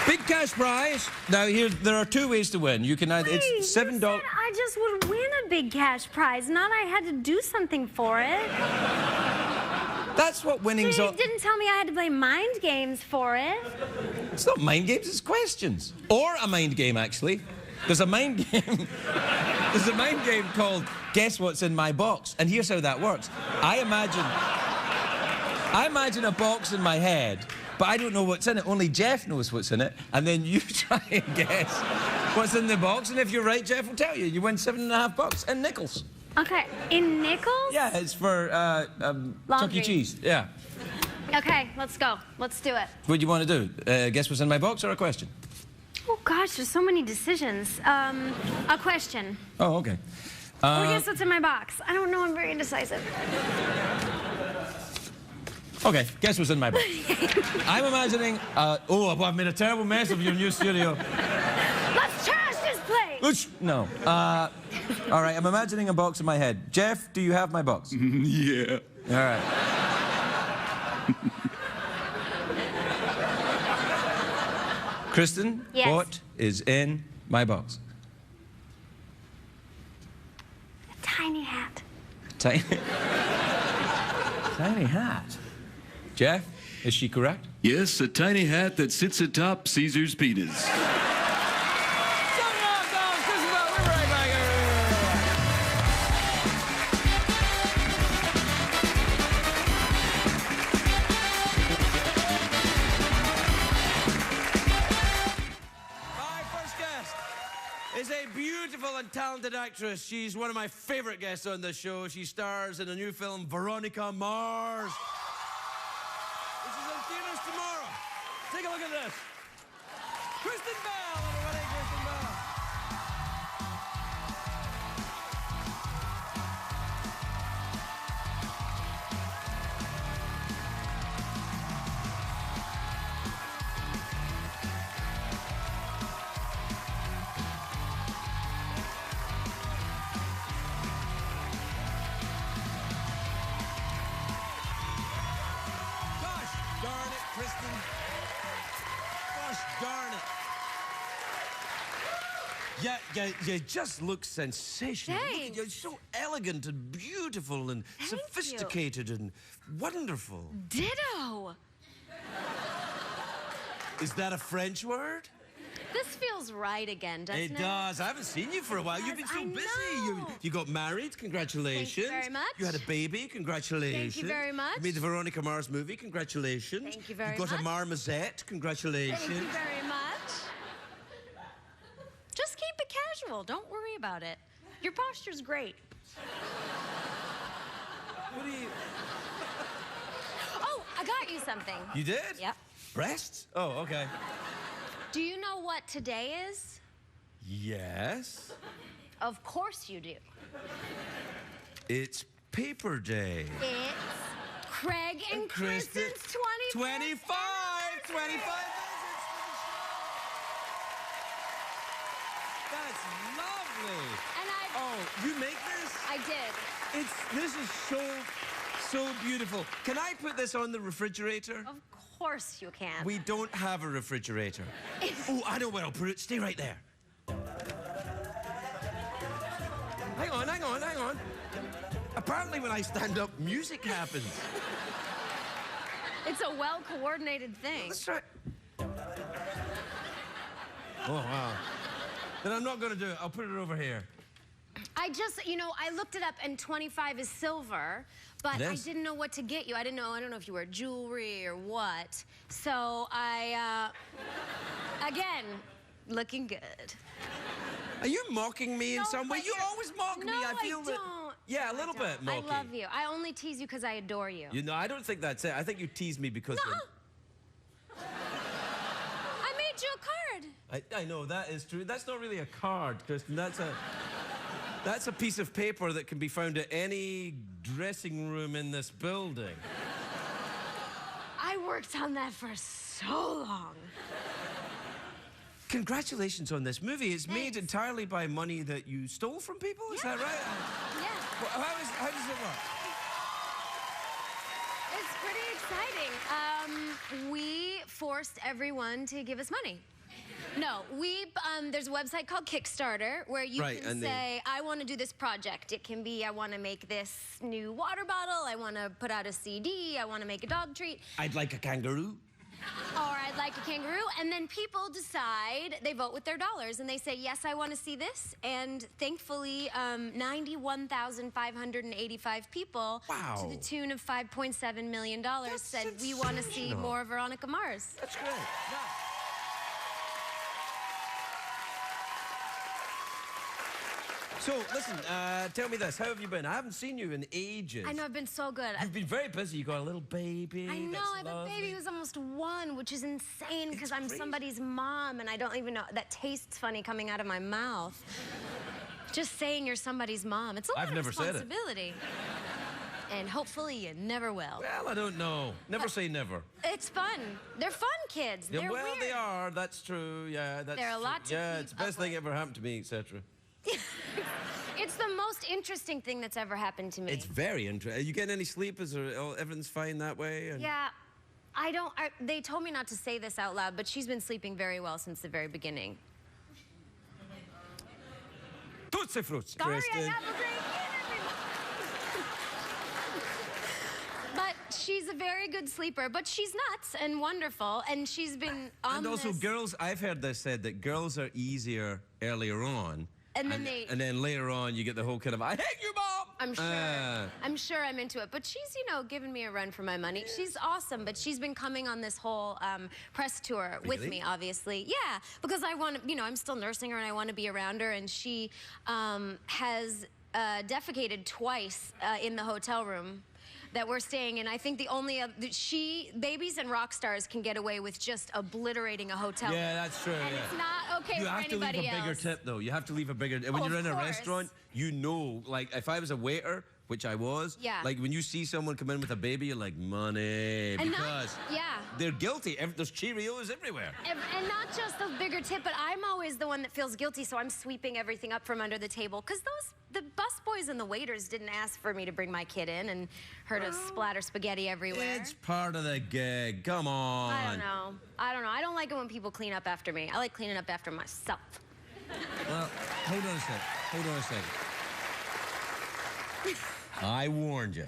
Big cash prize. Now, there are two ways to win. You can either... It's $7... I just would win a big cash prize, not I had to do something for it. That's what winning's all... You didn't tell me I had to play mind games for it. It's not mind games, it's questions. Or a mind game, actually. There's a mind game... There's a mind game called Guess What's in My Box. And here's how that works. I imagine a box in my head, but I don't know what's in it. Only Jeff knows what's in it. And then you try and guess what's in the box. And if you're right, Jeff will tell you. You win $7.50 in nickels. Okay, in nickels? Yeah, it's for Chuck E. Cheese. Yeah. Okay, let's go. Let's do it. What do you want to do? Guess what's in my box or a question? Oh gosh, there's so many decisions. A question. Oh, okay. Or guess what's in my box? I don't know, I'm very indecisive. Okay, guess what's in my box. I'm imagining... I've made a terrible mess of your new studio. Let's trash this place! No. All right, I'm imagining a box in my head. Jeff, do you have my box? Yeah. All right. Kristen, yes. What is in my box? A tiny hat. Tiny... Tiny hat. Jeff, is she correct? Yes, a tiny hat that sits atop Caesar's penis. Is a beautiful and talented actress. She's one of my favorite guests on this show. She stars in a new film, Veronica Mars. This is in theaters tomorrow. Take a look at this. Kristen Bell, everybody, Kristen Bell. Darn it, Kristen. Gosh darn it. Yeah, you just look sensational. Thanks. Look at you, you're so elegant and beautiful and sophisticated and wonderful. Ditto. Is that a French word? This feels right again, doesn't it? It does. I haven't seen you for a while. You've been so busy. You got married. Congratulations. Thank you very much. You had a baby. Congratulations. Thank you very much. You made the Veronica Mars movie. Congratulations. Thank you very much. You got a marmosette. Congratulations. Thank you very much. Just keep it casual. Don't worry about it. Your posture's great. What do you... Oh, I got you something. You did? Yep. Breasts? Oh, okay. Do you know what today is? Yes. Of course you do. It's Paper Day. It's Craig and Kristen's 25 visits to the show. That's lovely. Oh, you make this? I did. This is so beautiful. Can I put this on the refrigerator? Of course you can. We don't have a refrigerator. Oh, I know where I'll put it. Stay right there. Hang on. Apparently when I stand up, music happens. It's a well-coordinated thing. Let's try. Oh, wow. Then I'm not going to do it. I'll put it over here. I looked it up and 25 is silver, but I didn't know what to get you. I don't know if you wear jewelry or what. So again, looking good. Are you mocking me in some way? You always mock me. I feel that. Don't. Yeah, a little bit mocking. I love you. I only tease you because I adore you. I don't think that's it. I think you tease me because... I made you a card. I know, that is true. That's not really a card, Kristen. That's a piece of paper that can be found at any dressing room in this building. I worked on that for so long. Congratulations on this movie. It's made entirely by money that you stole from people, is that right? Yeah. Well, how does it work? It's pretty exciting. We forced everyone to give us money. No, there's a website called Kickstarter where you can say, I want to do this project. It can be, I want to make this new water bottle, I want to put out a CD, I want to make a dog treat. I'd like a kangaroo. Or I'd like a kangaroo. And then people decide, they vote with their dollars, and they say, yes, I want to see this. And thankfully, 91,585 people, to the tune of $5.7 million, said, we want to see more Veronica Mars. That's great. So, listen, tell me this. How have you been? I haven't seen you in ages. I know, I've been so good. You've been very busy. You got a little baby. I know, I have a baby who's almost 1, which is insane because I'm somebody's mom and I don't even know. That tastes funny coming out of my mouth. Just saying you're somebody's mom. It's a lot of responsibility. And hopefully you never will. Well, I don't know. Never say never. It's fun. They're fun kids. Yeah, They're weird. They are. That's true. Yeah, that's They're a lot to Yeah, keep it's the best thing ever happened to me, etc. It's the most interesting thing that's ever happened to me. It's very interesting. Are you getting any sleep? Is there, everything's fine that way? And... Yeah. They told me not to say this out loud, but she's been sleeping very well since the very beginning. Tootsie fruits, Sorry, Kristen. I have a great kid, everybody. But she's a very good sleeper, but she's nuts and wonderful, and she's been on And also, girls, I've heard this said that girls are easier earlier on. And then and then later on, you get the whole kind of, I hate you, Mom! I'm sure I'm into it. But she's, giving me a run for my money. She's awesome, but she's been coming on this whole press tour with me, obviously. Yeah, because I want to, I'm still nursing her and I want to be around her. And she has defecated twice in the hotel room that we're staying in. I think the only babies and rock stars can get away with just obliterating a hotel. Yeah, that's true. And it's not okay for anybody else. You have to leave a bigger tip, though. You have to leave a bigger. When you're in a restaurant, like if I was a waiter, which I was, like when you see someone come in with a baby, you're like, money, because they're guilty. There's Cheerios everywhere. And not just the bigger tip, but I'm always the one that feels guilty, so I'm sweeping everything up from under the table. Because the busboys and the waiters didn't ask for me to bring my kid in and her to splatter spaghetti everywhere. It's part of the gig. Come on. I don't know. I don't like it when people clean up after me. I like cleaning up after myself. Well, hold on a second. Hold on a second. I warned you.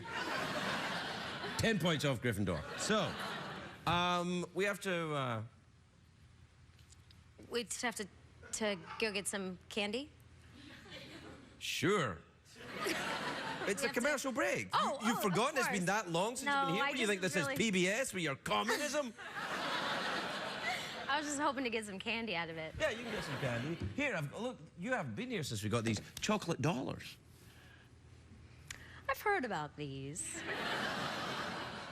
10 points off Gryffindor. So, we have to, We just have to go get some candy? Sure. It's a commercial break. You've forgotten it's been that long since you've been here? What do you think this is, PBS with your communism? I was just hoping to get some candy out of it. Yeah, you can get some candy. Here, look, you haven't been here since we got these chocolate dollars. I've heard about these.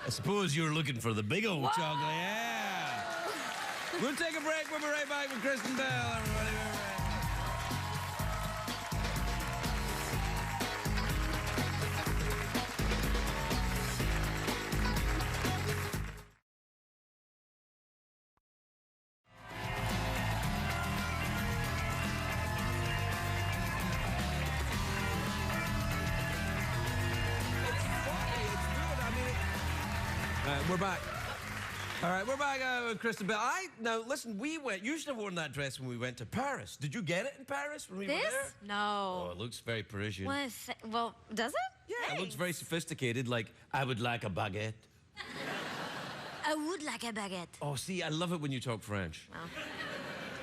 I suppose you're looking for the big old chocolate, yeah. We'll take a break. We'll be right back with Kristen Bell, everybody. We're back. All right, we're back with Kristen Bell. Now, listen, you should have worn that dress when we went to Paris. Did you get it in Paris when we were there? No. Oh, it looks very Parisian. Well, does it? Yeah, it looks very sophisticated, like, I would like a baguette. I would like a baguette. Oh, see, I love it when you talk French. Well.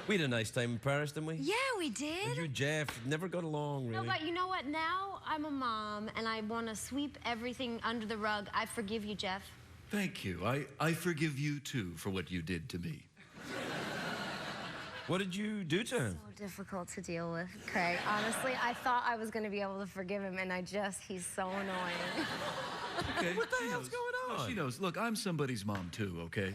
We had a nice time in Paris, didn't we? Yeah, we did. And you, Jeff, never got along, really. No, but you know what? Now I'm a mom, and I want to sweep everything under the rug. I forgive you, Jeff. Thank you. I forgive you, too, for what you did to me. What did you do to him? So difficult to deal with, Craig. Honestly, I thought I was going to be able to forgive him, and he's so annoying. Okay. What the hell's going on? She knows. Look, I'm somebody's mom, too, okay?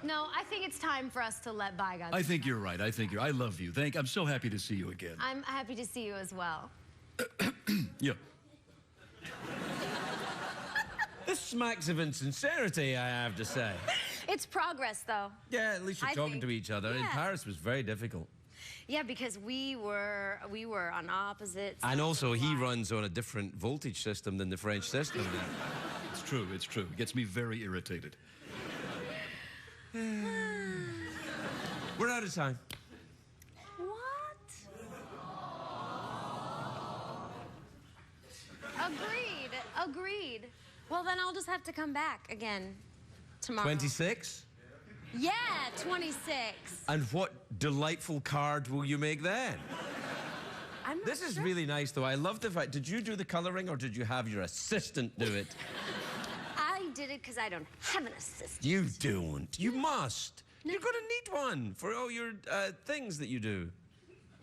No, I think it's time for us to let bygones. I think you're right. I love you. I'm so happy to see you again. I'm happy to see you as well. Yeah. This smacks of insincerity, I have to say. It's progress, though. Yeah, at least you're talking to each other. In Yeah. Paris was very difficult. Yeah, because we were on opposite sides. And also, he runs on a different voltage system than the French system. It's true, it's true. It gets me very irritated. We're out of time. Agreed. Well, then I'll just have to come back again tomorrow. 26? Yeah, 26. And what delightful card will you make then? I'm not This is sure. really nice, though. I love the fact. Did you do the colouring or did you have your assistant do it? I did it because I don't have an assistant. You don't. You must. You're going to need one for all your things that you do.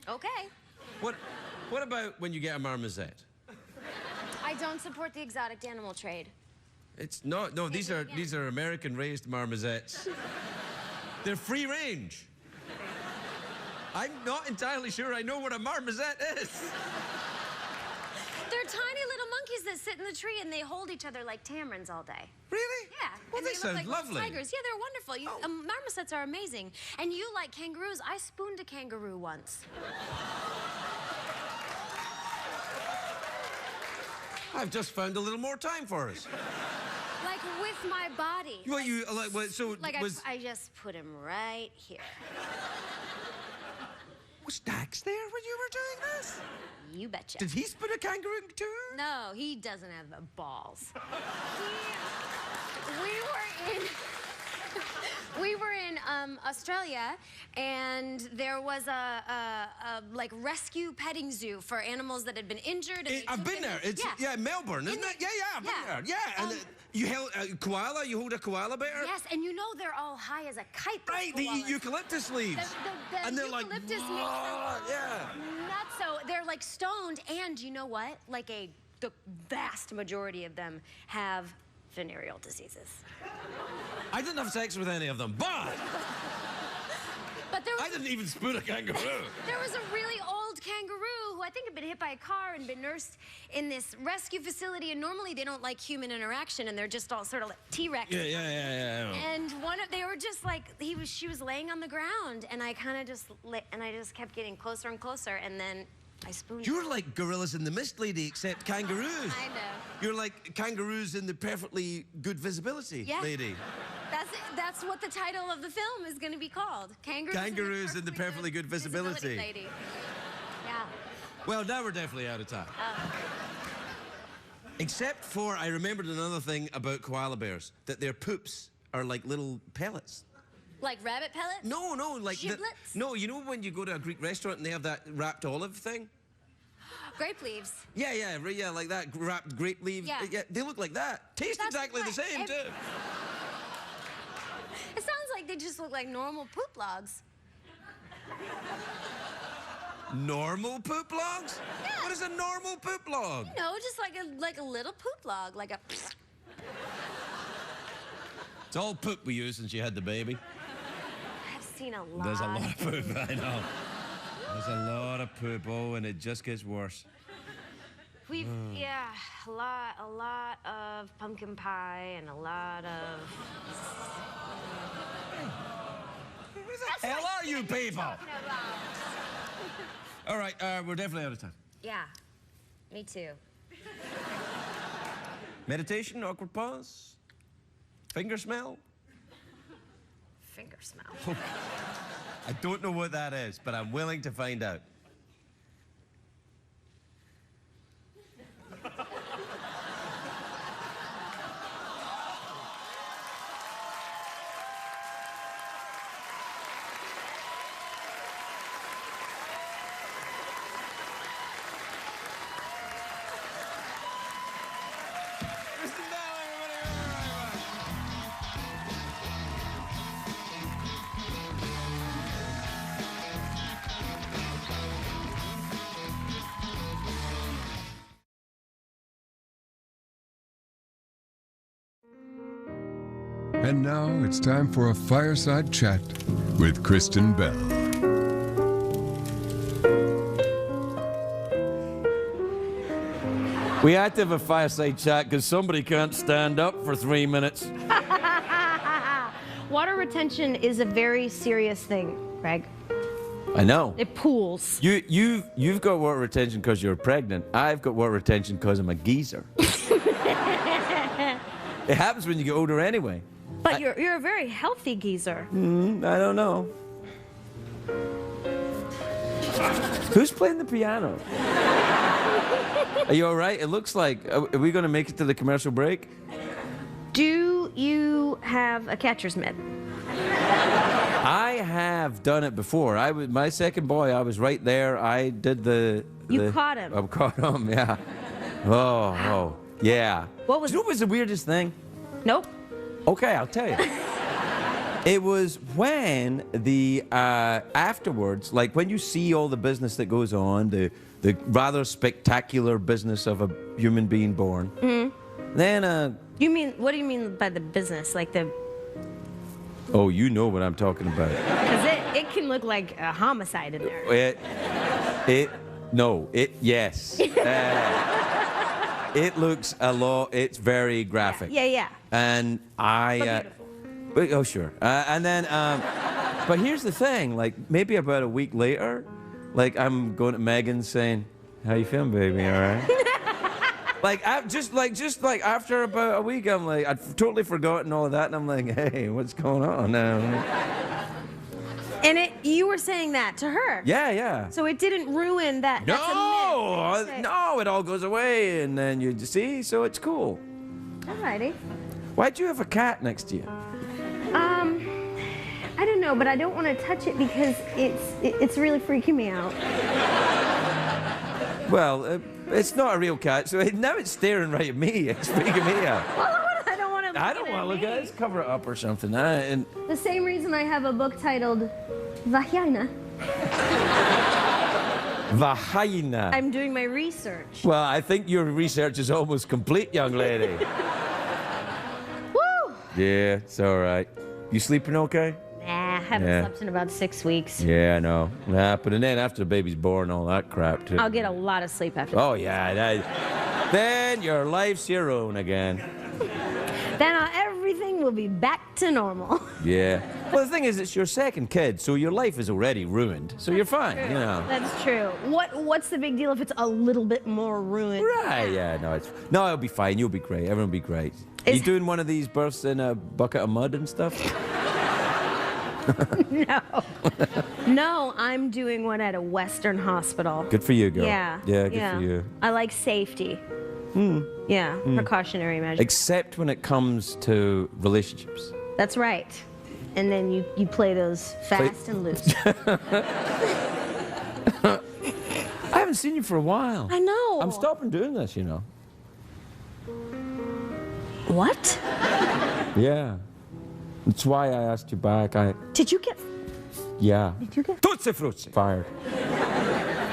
Okay. What about when you get a marmoset? I don't support the exotic animal trade. It's not. No, these are American-raised marmosets. They're free range. I'm not entirely sure I know what a marmoset is. They're tiny little monkeys that sit in the tree and they hold each other like tamarins all day. Really? Yeah. Well, and they look sound like little lovely. Tigers. Yeah, they're wonderful. Marmosets are amazing. And you like kangaroos. I spooned a kangaroo once. I've just found a little more time for us. Like with my body. What you like? What, so Like was I just put him right here. was Dax there when you were doing this? You betcha. Did he spoon a kangaroo too? No, he doesn't have the balls. We were in Australia, and there was a like rescue petting zoo for animals that had been injured. And I've been there. It's Melbourne, isn't it? Yeah, I've been there. Yeah, and you held a koala. You hold a koala bear. Yes, and you know they're all high as a kite. Right, they eat eucalyptus leaves. The And they're like, eucalyptus makes "Whoa," them yeah. nuts. So they're like stoned, and you know what? Like the vast majority of them have venereal diseases. I didn't have sex with any of them, but there was I didn't even spoon a kangaroo. There was a really old kangaroo who I think had been hit by a car and been nursed in this rescue facility, and normally they don't like human interaction, and they're just all sort of like T-Rex. Yeah. And they were just like, she was laying on the ground, and I kind of just kept getting closer and closer, and then I spooned. You're like Gorillas in the Mist, lady, except kangaroos. I know. You're like kangaroos in the perfectly good visibility, lady. That's what the title of the film is going to be called. Kangaroos in the perfectly good visibility. Lady. Yeah. Well, now we're definitely out of time. Except for, I remembered another thing about koala bears, that their poops are like little pellets. Like rabbit pellets? No, like giblets? no. You know when you go to a Greek restaurant and they have that wrapped olive thing? Grape leaves. Yeah, like that wrapped grape leaves. Yeah. They look like that. Taste exactly the same too. It sounds like they just look like normal poop logs. Normal poop logs? Yeah. What is a normal poop log? You know, just like a little poop log, like a. It's all poop we used since you had the baby. I've seen a lot. There's a lot of poop, I know. There's a lot of poop, and it just gets worse. We've a lot of pumpkin pie and a lot of. Who the hell are you people? All right, we're definitely out of time. Yeah, me too. Meditation, awkward pause, finger smell. Finger smell. I don't know what that is, but I'm willing to find out. And now it's time for a fireside chat with Kristen Bell. We had to have a fireside chat because somebody can't stand up for 3 minutes. Water retention is a very serious thing, Greg. I know. It pools. You've got water retention because you're pregnant. I've got water retention because I'm a geezer. It happens when you get older anyway. But you're a very healthy geezer. I don't know. Who's playing the piano? Are you all right? It looks like, are we going to make it to the commercial break? Do you have a catcher's mitt? I have done it before. My second boy, I was right there. I did You caught him. I caught him, yeah. Oh, yeah. What was? Do you know what was the weirdest thing? Nope. Okay, I'll tell you. It was when afterwards, like when you see all the business that goes on, the rather spectacular business of a human being born. Then You mean, what do you mean by the business? Like the... Oh, you know what I'm talking about. Because it can look like a homicide in there. Yes. It looks a lot, it's very graphic. Yeah. And oh, sure. And then, but here's the thing, like maybe about a week later, like I'm going to Megan saying, how you feeling, baby, all right? just like after about a week, I'm like, I'd totally forgotten all of that, and I'm like, hey, what's going on now? And you were saying that to her? Yeah. So it didn't ruin that? No, it all goes away, and then you see, so it's cool. Alrighty. Why'd you have a cat next to you? I don't know, but I don't want to touch it because it's really freaking me out. Well, it's not a real cat, so now it's staring right at me. It's freaking me out. Well, I don't want to. I don't want to look at it. Just cover it up or something. And the same reason I have a book titled Vagina. Vagina. I'm doing my research. Well, I think your research is almost complete, young lady. Woo! Yeah, it's all right. You sleeping okay? Nah, I haven't slept in about 6 weeks. Yeah, I know. But then after the baby's born, all that crap too. I'll get a lot of sleep after. Oh yeah. Then your life's your own again. Then everything will be back to normal. Yeah. Well, the thing is, it's your second kid, so your life is already ruined. So you're fine, True. you know. That's true. What's the big deal if it's a little bit more ruined? Right, yeah, no, it'll be fine. You'll be great. Everyone will be great. You doing one of these births in a bucket of mud and stuff? No, I'm doing one at a Western hospital. Good for you, girl. Yeah. Yeah, good for you. I like safety. Yeah, precautionary measures. Except when it comes to relationships. That's right. And then you play those fast and loose. I haven't seen you for a while. I know. I'm stopping doing this, you know. What? Yeah. That's why I asked you back. Did you get... Yeah. Did you get... Tootsie Fruitsie. Fired.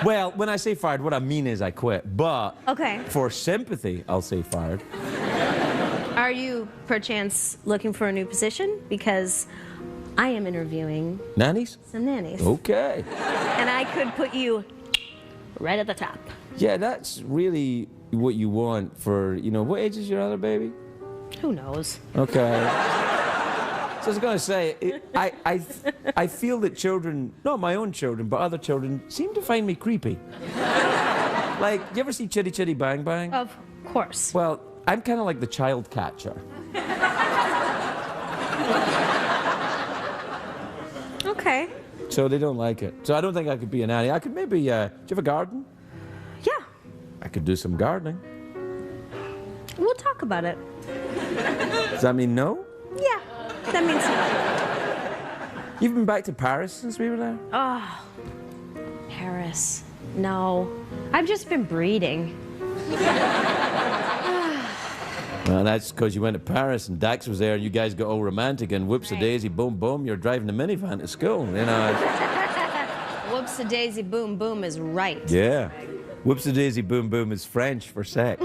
Well, when I say fired, what I mean is I quit. But okay. For sympathy, I'll say fired. Are you, perchance, looking for a new position? Because I am interviewing... Nannies? Some nannies. Okay. And I could put you right at the top. Yeah, that's really what you want for, you know, what age is your other baby? Who knows? Okay. So I was going to say, I feel that children, not my own children, but other children, seem to find me creepy. Like, you ever see Chitty Chitty Bang Bang? Of course. Well, I'm kind of like the child catcher. Okay. So they don't like it. So I don't think I could be a nanny. I could maybe, do you have a garden? Yeah. I could do some gardening. We'll talk about it. Does that mean no? Yeah, that means no. You've been back to Paris since we were there? Oh, Paris. No. I've just been breeding. Well, that's because you went to Paris and Dax was there and you guys got all romantic and whoops-a-daisy, boom, boom, you're driving the minivan to school, you know. Whoops-a-daisy, boom, boom is right. Yeah. Whoops-a-daisy, boom, boom is French for sex.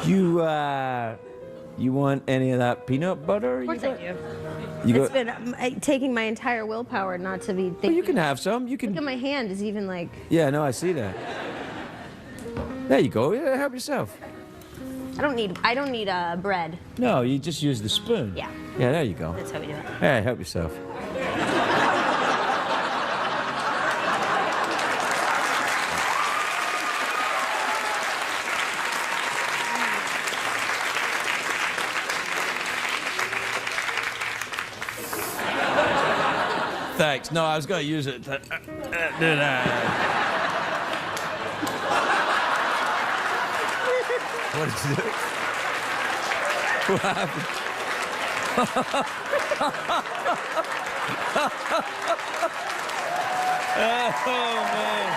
You want any of that peanut butter? Of course I do. It's been taking my entire willpower not to be thinking. Well, you can have some. You can. Look at my hand is even like. Yeah, no, I see that. There you go. Yeah, help yourself. I don't need bread. No, you just use the spoon. Yeah. Yeah, there you go. That's how we do it. Hey, help yourself. Thanks. No, I was going to use it. What is it? What happened? Oh, man.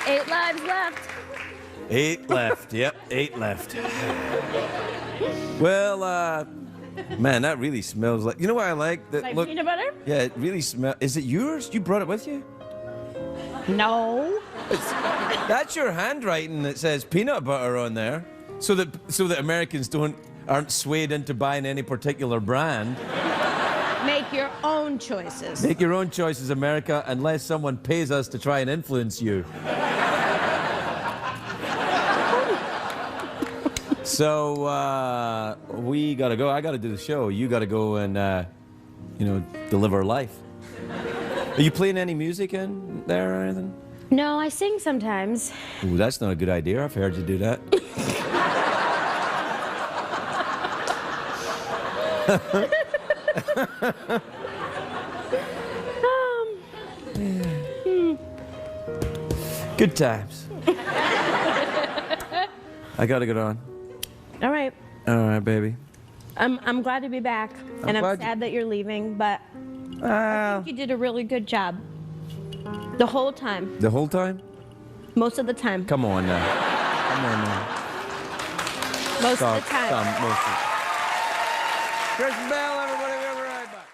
8 lives left. 8 left. Yep, 8 left. Well, man, that really smells like. You know what I like? That Like look. peanut butter? Yeah, it really smells. Is it yours? You brought it with you? No. That's your handwriting that says peanut butter on there, so that Americans aren't swayed into buying any particular brand. Make your own choices. Make your own choices, America, unless someone pays us to try and influence you. So, we gotta go. I gotta do the show. You gotta go and, deliver life. Are you playing any music in there or anything? No, I sing sometimes. Ooh, that's not a good idea. I've heard you do that. Good times. I gotta get on. All right. All right, baby. I'm glad to be back, and I'm sad that you're leaving, but I think you did a really good job. The whole time. The whole time? Most of the time. Come on now. Come on now. Most of the time. Most of Kristen Bell, everybody, we'll be right back.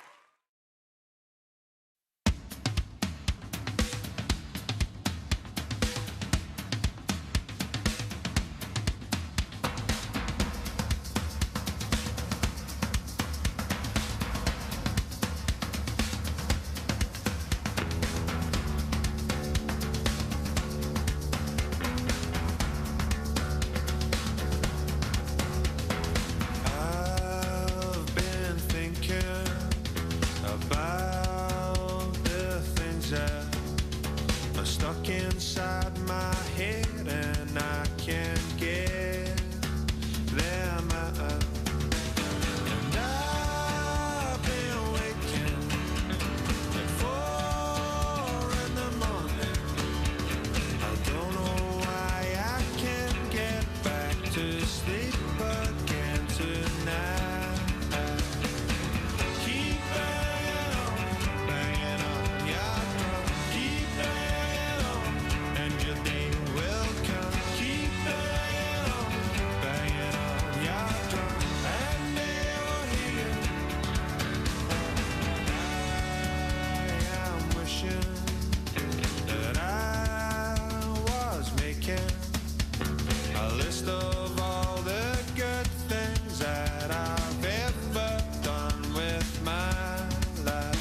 I've been thinking about the things that are stuck inside my head, and I can't get them out. And I've been waking at 4 in the morning. I don't know why I can't get back to sleep again tonight. Keep banging on your drum. Keep banging on, and your day will come. Keep banging on your drum, and they will hear. I am wishing that I was making a list of all the good things that I've ever done with my life.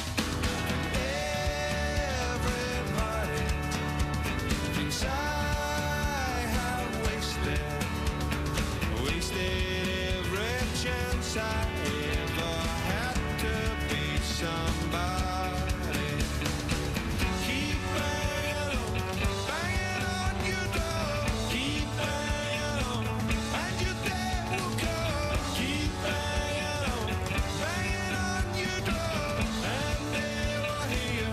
Everybody thinks I have wasted every chance I ever had to be somebody. Keep banging on your door. Keep banging on, and your day will come. Keep banging on your door, and they will hear.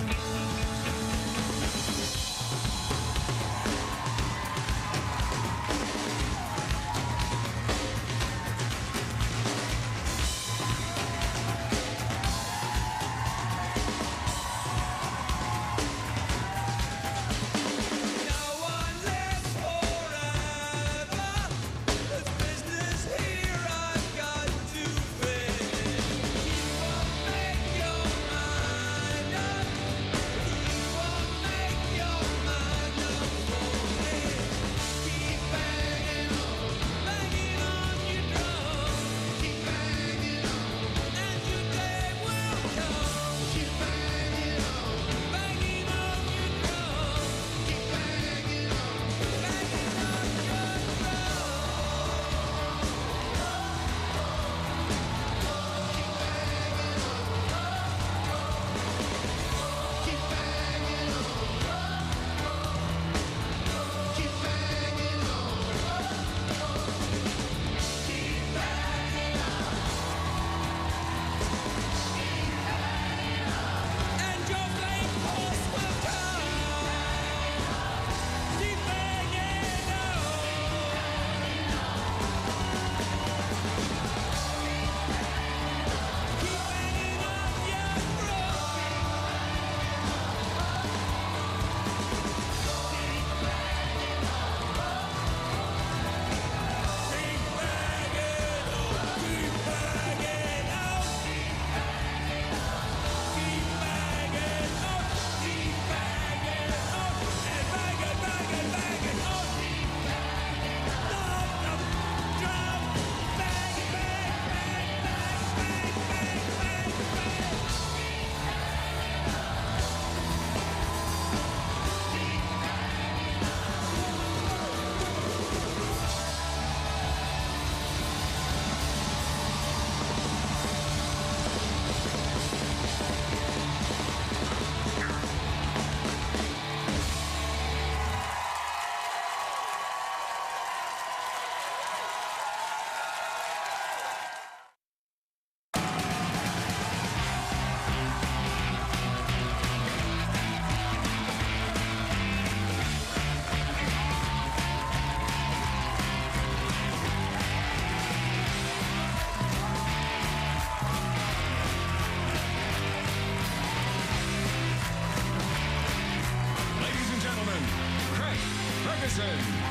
Ferguson.